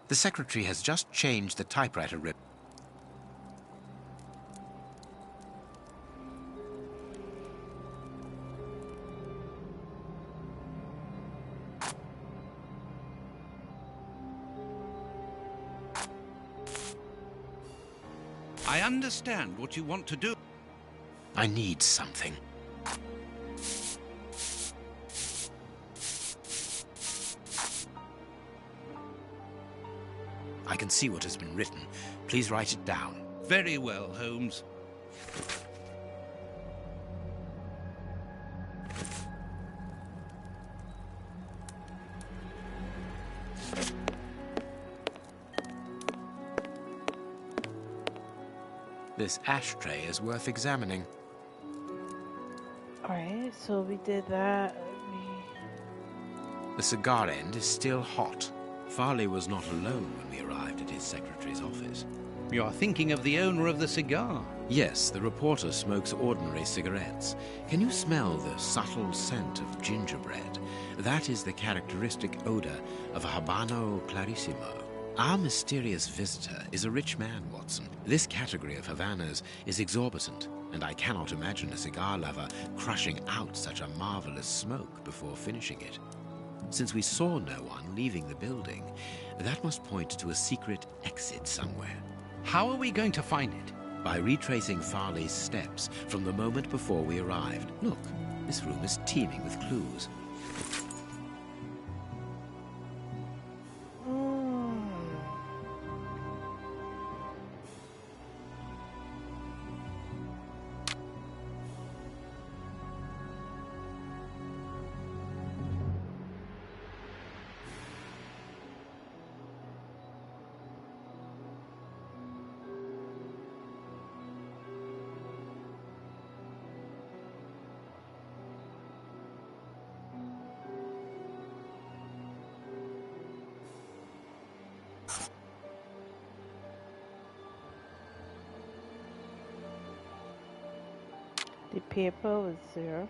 The secretary has just changed the typewriter ribbon. I understand what you want to do. I need something. I can see what has been written. Please write it down. Very well, Holmes. This ashtray is worth examining. Alright, so we did that. The cigar end is still hot. Farley was not alone when we arrived at his secretary's office. You are thinking of the owner of the cigar? Yes, the reporter smokes ordinary cigarettes. Can you smell the subtle scent of gingerbread? That is the characteristic odor of a Habano Clarissimo. Our mysterious visitor is a rich man, Watson. This category of Havanas is exorbitant, and I cannot imagine a cigar lover crushing out such a marvelous smoke before finishing it. Since we saw no one leaving the building, that must point to a secret exit somewhere. How are we going to find it? By retracing Farley's steps from the moment before we arrived. Look, this room is teeming with clues. The paper was there.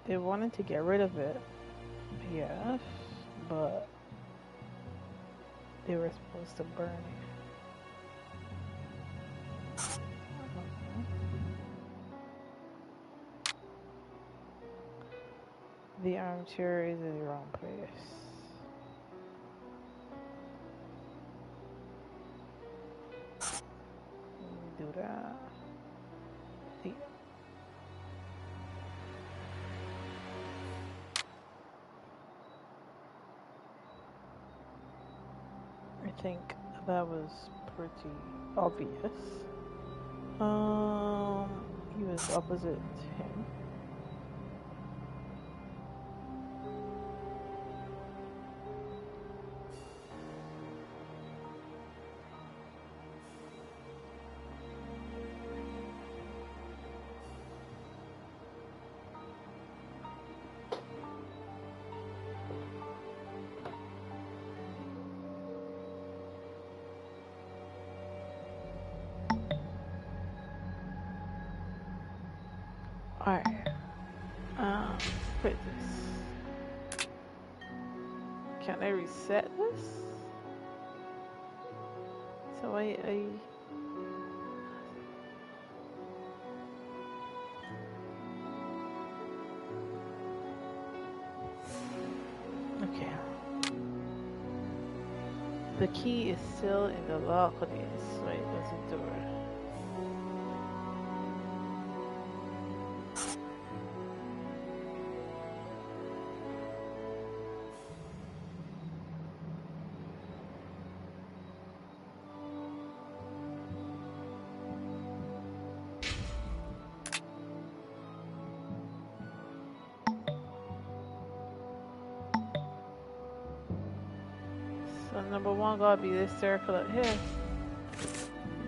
They wanted to get rid of it, yes, but they were supposed to burn it. The armchair is in the wrong place. Do that. I think that was pretty obvious. He was opposite him. Alright. Put this. Can I reset this? So I okay. The key is still in the lock of this, so it doesn't do it. So number one gotta be this circle up here.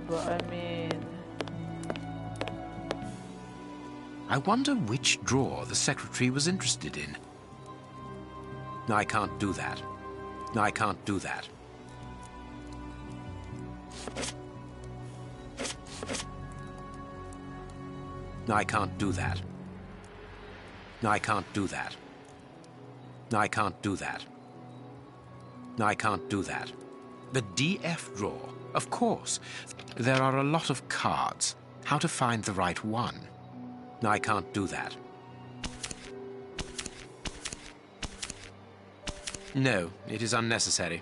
But I mean, I wonder which drawer the secretary was interested in. I can't do that. I can't do that. I can't do that. I can't do that. I can't do that. I can't do that. The DF drawer, of course. There are a lot of cards. How to find the right one? I can't do that. No, it is unnecessary.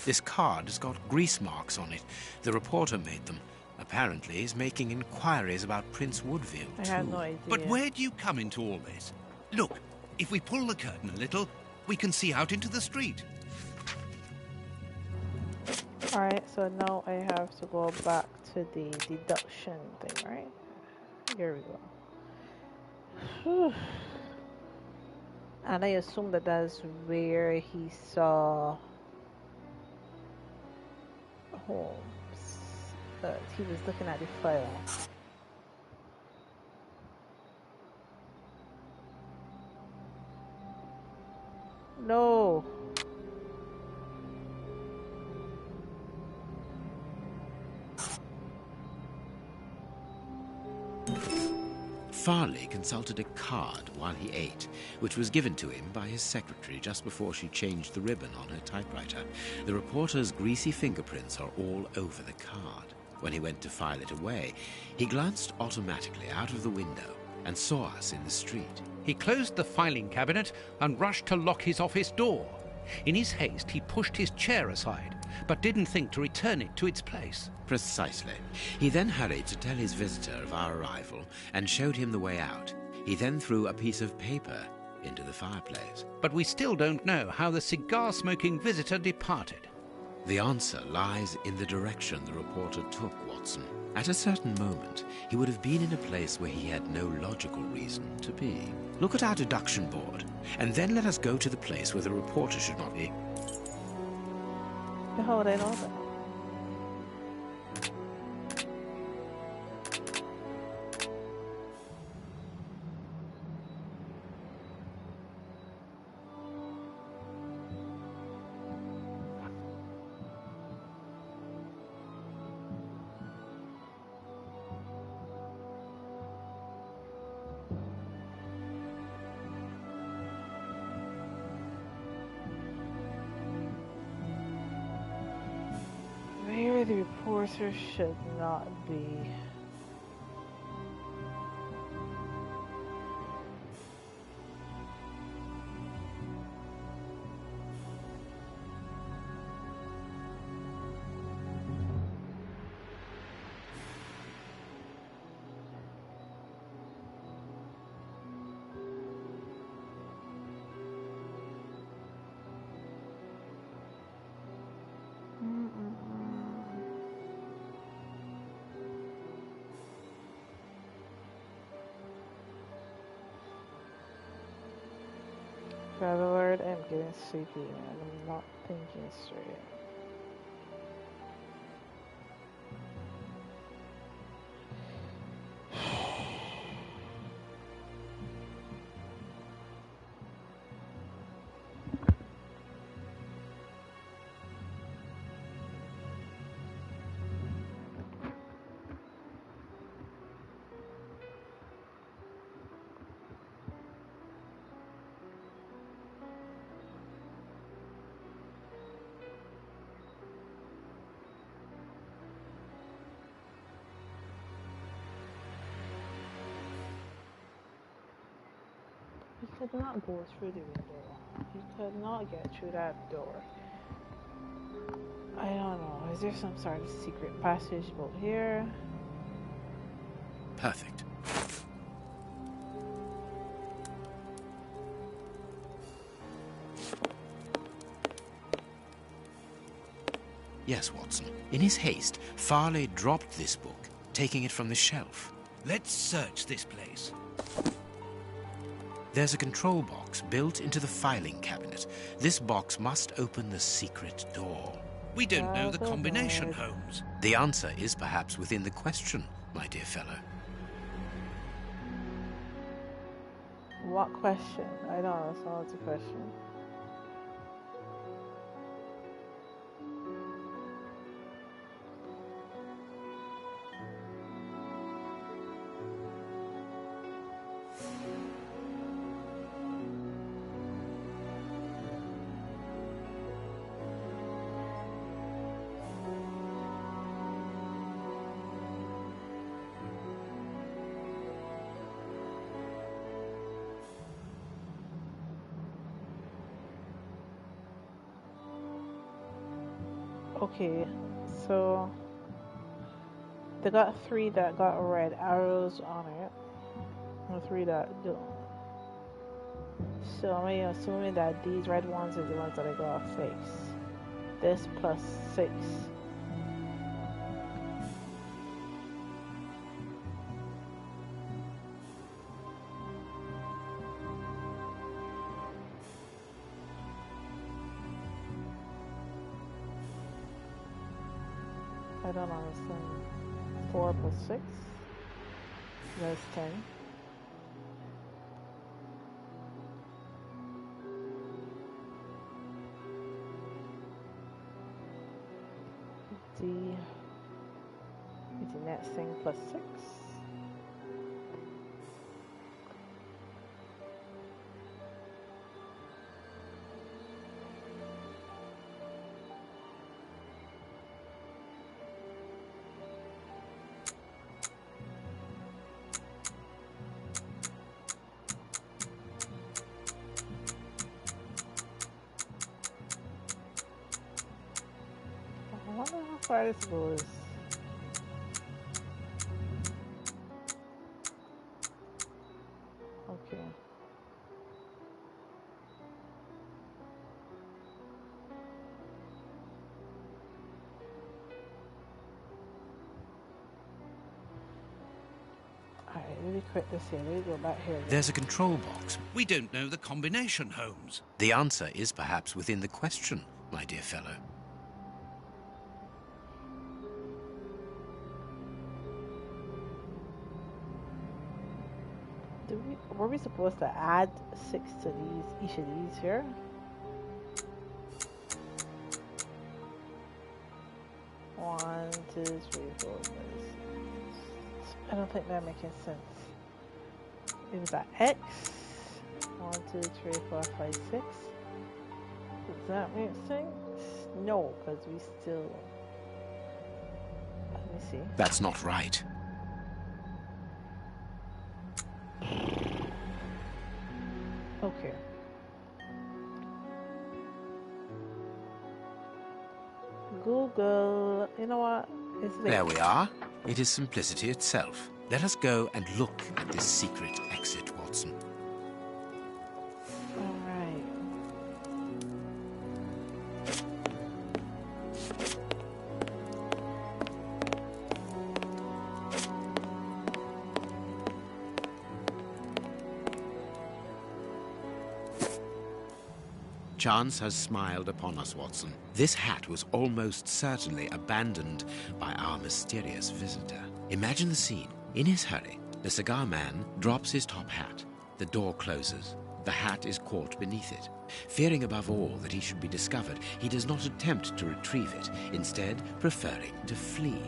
This card has got grease marks on it. The reporter made them. Apparently, he's making inquiries about Prince Woodville, I too. have no idea. But where do you come into all this? Look, if we pull the curtain a little, we can see out into the street. alright, so now I have to go back to the deduction thing, right? Here we go. Whew. And I assume that that's where he saw Holmes. But he was looking at the file. No. Farley consulted a card while he ate, which was given to him by his secretary just before she changed the ribbon on her typewriter. The reporter's greasy fingerprints are all over the card. When he went to file it away, he glanced automatically out of the window and saw us in the street. He closed the filing cabinet and rushed to lock his office door. In his haste, he pushed his chair aside, but didn't think to return it to its place. Precisely. He then hurried to tell his visitor of our arrival and showed him the way out. He then threw a piece of paper into the fireplace. But we still don't know how the cigar-smoking visitor departed. The answer lies in the direction the reporter took, Watson. At a certain moment, he would have been in a place where he had no logical reason to be. Look at our deduction board, and then let us go to the place where the reporter should not be. How would I know that? Enforcer should not be. Lord, I'm getting sleepy, man. I'm not thinking straight. He could not go through the window. He could not get through that door. I don't know. Is there some sort of secret passage over here? Perfect. Yes, Watson. In his haste, Farley dropped this book, taking it from the shelf. Let's search this place. There's a control box built into the filing cabinet. This box must open the secret door. We don't know the combination, Holmes. The answer is perhaps within the question, my dear fellow. What question? I don't know. So what's the question? Okay, so they got 3 that got red arrows on it, and 3 that don't. So I'm assuming that these red ones are the ones that I got fix. This plus 6. I don't understand. 4 plus 6? That's 10. It's the next thing plus 6. I wonder how far this goes. Okay. Alright, let me quit this here. Let me go back here. There's a control box. We don't know the combination, Holmes. The answer is perhaps within the question, my dear fellow. Were we supposed to add 6 to these, each of these here? One, two, three, 4, 5, 6. I don't think that makes sense. It was at X. 1, 2, 3, 4, 5, 6. Does that make sense? No, because we still. me see. That's not right. Okay. Google, you know what? There we are. It is simplicity itself. Let us go and look at this secret exit, Watson. All right. Chance has smiled upon us, Watson. This hat was almost certainly abandoned by our mysterious visitor. Imagine the scene. In his hurry, the cigar man drops his top hat. The door closes. The hat is caught beneath it. Fearing above all that he should be discovered, he does not attempt to retrieve it, instead preferring to flee.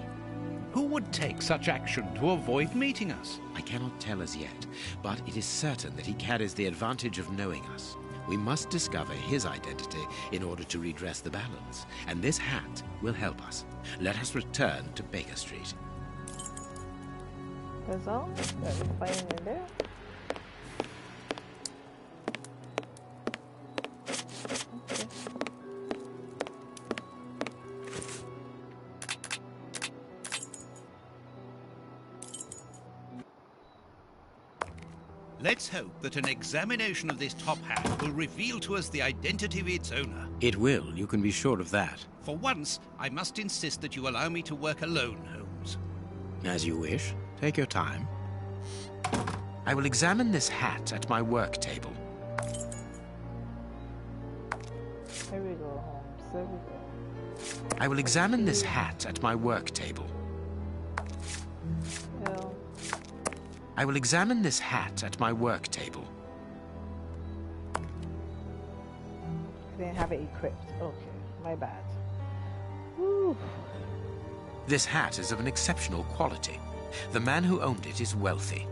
Who would take such action to avoid meeting us? I cannot tell as yet, but it is certain that he carries the advantage of knowing us. We must discover his identity in order to redress the balance, and this hat will help us. Let us return to Baker Street. That's all? That's fine in there. Let's hope that an examination of this top hat will reveal to us the identity of its owner. It will, you can be sure of that. For once, I must insist that you allow me to work alone, Holmes. As you wish. Take your time. I will examine this hat at my work table. There we go, Holmes. There we go. I will examine this hat at my work table. No. I will examine this hat at my work table. They didn't have it equipped. Okay, my bad. Whew. This hat is of an exceptional quality. The man who owned it is wealthy.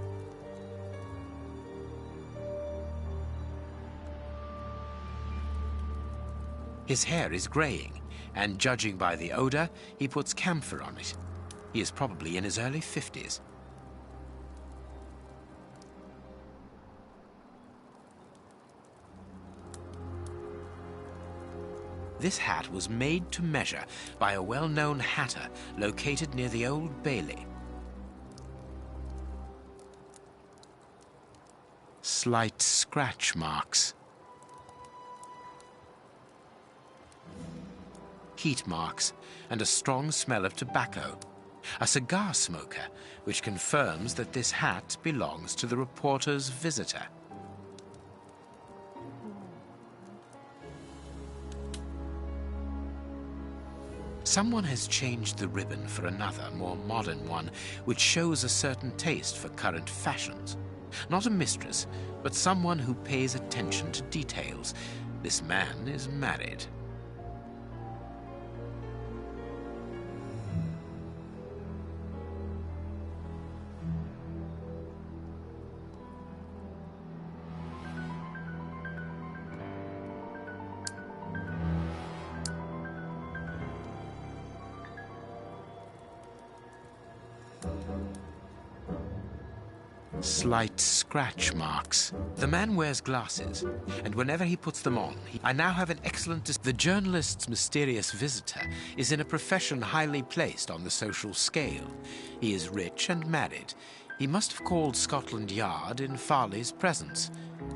His hair is graying, and judging by the odor, he puts camphor on it. He is probably in his early 50s. This hat was made to measure by a well-known hatter located near the Old Bailey. Slight scratch marks. Heat marks and a strong smell of tobacco. A cigar smoker, which confirms that this hat belongs to the reporter's visitor. Someone has changed the ribbon for another, more modern one, which shows a certain taste for current fashions. Not a mistress, but someone who pays attention to details. This man is married. Slight scratch marks. The man wears glasses, and whenever he puts them on, I now have an excellent... The journalist's mysterious visitor is in a profession highly placed on the social scale. He is rich and married. He must have called Scotland Yard in Farley's presence.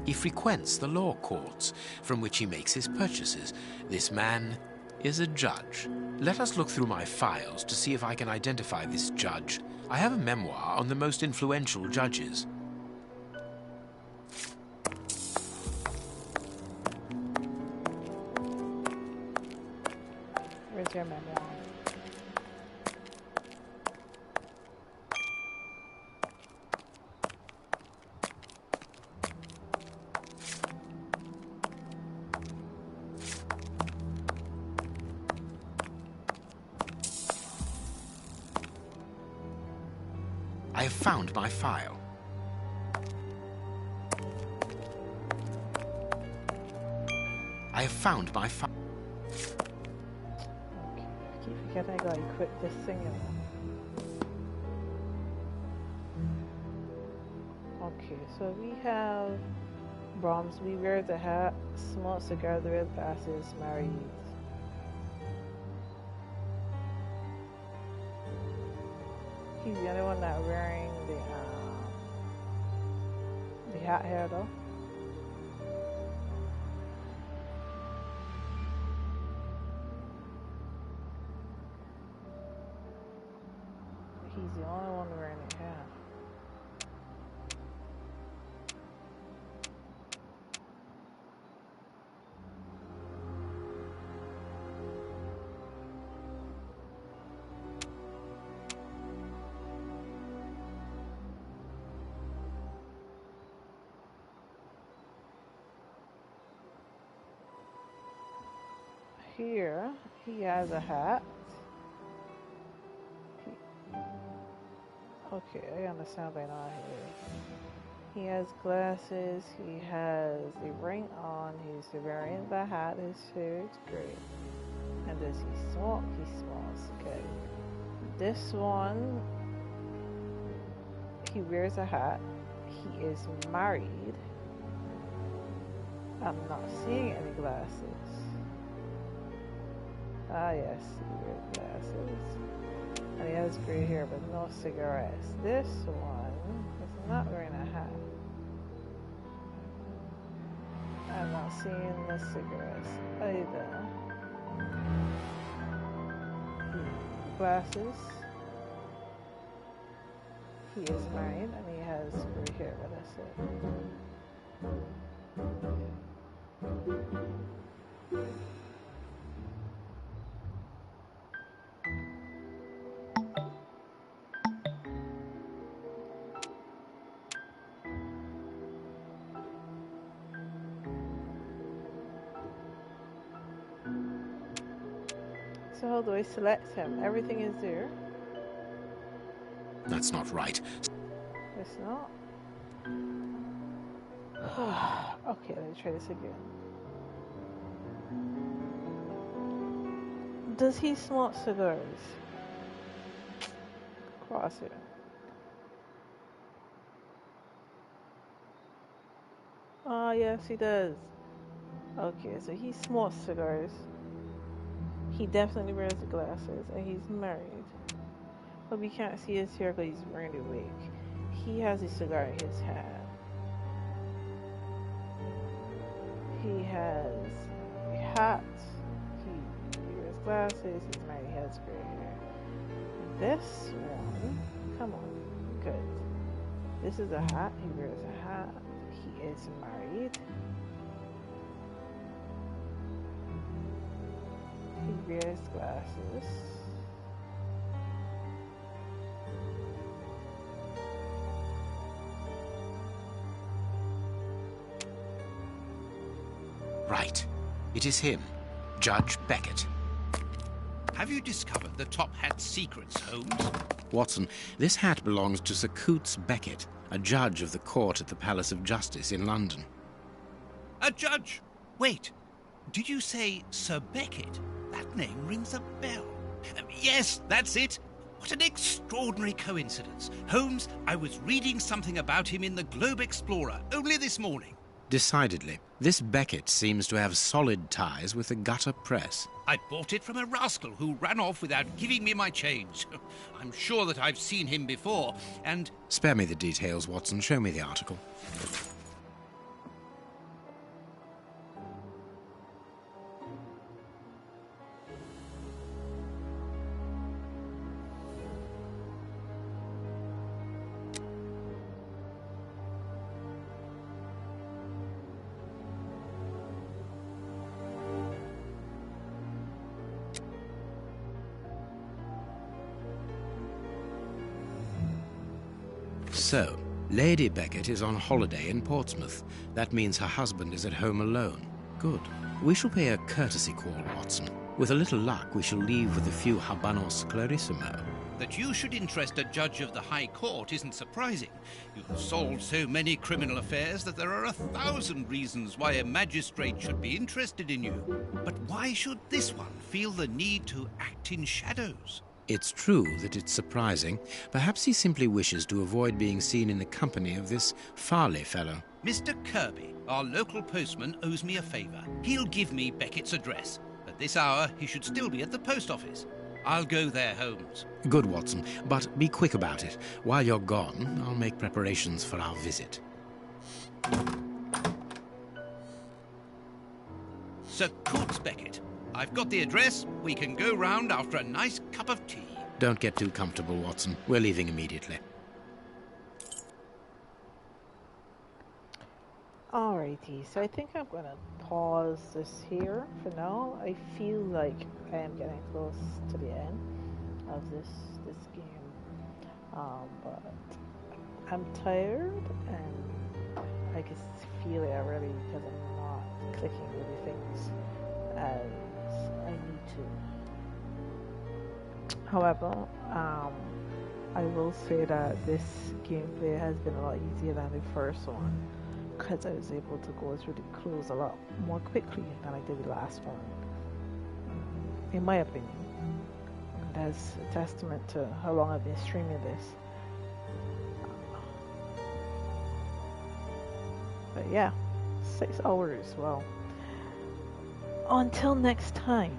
He frequents the law courts, from which he makes his purchases. This man is a judge. Let us look through my files to see if I can identify this judge. I have a memoir on the most influential judges. Where's your memoir? I have found my file. I have found my file. Okay, I keep forgetting I gotta equip this thing. So we have Bromsby wears a hat, smokes cigars with glasses, married. He's the only one not wearing the hat here though. He's the only one wearing the hat. Here, he has a hat. Okay, I understand by now here. He has glasses, he has a ring on, he's wearing the hat, his hair is great. And does he smoke? He smokes, okay. This one, he wears a hat, he is married. I'm not seeing any glasses. Ah yes, he wears glasses. And he has gray hair but no cigarettes. This one is not wearing a hat. I'm not seeing the cigarettes either. Glasses. He is married and he has gray hair, but that's it. So how do I select him? Everything is there. That's not right. It's not. Okay, let me try this again. Does he smoke cigars? Cross it. Oh, yes, he does. Okay, so he smokes cigars. He definitely wears the glasses, and he's married. But we can't see his hair because he's wearing a wig. He has a cigar in his hand. He has a hat. He wears glasses. He's married. He has gray hair. This one, come on, good. This is a hat. He wears a hat. He is married. He wears glasses. Right. It is him, Judge Beckett. Have you discovered the top hat's secrets, Holmes? Watson, this hat belongs to Sir Coutts Beckett, a judge of the court at the Palace of Justice in London. A judge? Wait, did you say Sir Beckett? That name rings a bell. Yes, that's it. What an extraordinary coincidence. Holmes, I was reading something about him in the Globe Explorer only this morning. Decidedly. This Beckett seems to have solid ties with the gutter press. I bought it from a rascal who ran off without giving me my change. I'm sure that I've seen him before, and... Spare me the details, Watson. Show me the article. So, Lady Beckett is on holiday in Portsmouth. That means her husband is at home alone. Good. We shall pay a courtesy call, Watson. With a little luck, we shall leave with a few habanos clarissimo. That you should interest a judge of the High Court isn't surprising. You have solved so many criminal affairs that there are 1,000 reasons why a magistrate should be interested in you. But why should this one feel the need to act in shadows? It's true that it's surprising. Perhaps he simply wishes to avoid being seen in the company of this Farley fellow. Mr. Kirby, our local postman, owes me a favour. He'll give me Beckett's address. At this hour, he should still be at the post office. I'll go there, Holmes. Good, Watson, but be quick about it. While you're gone, I'll make preparations for our visit. Sir Coates Beckett. I've got the address. We can go round after a nice cup of tea. Don't get too comfortable, Watson. We're leaving immediately. Alrighty, so I think I'm going to pause this here for now. I feel like I am getting close to the end of this game. But I'm tired and I can feel it already because I'm not clicking with the things as I need to. However, I will say that this gameplay has been a lot easier than the first one, because I was able to go through the clues a lot more quickly than I did the last one, in my opinion. That's a testament to how long I've been streaming this. But yeah, 6 hours, well. Until next time.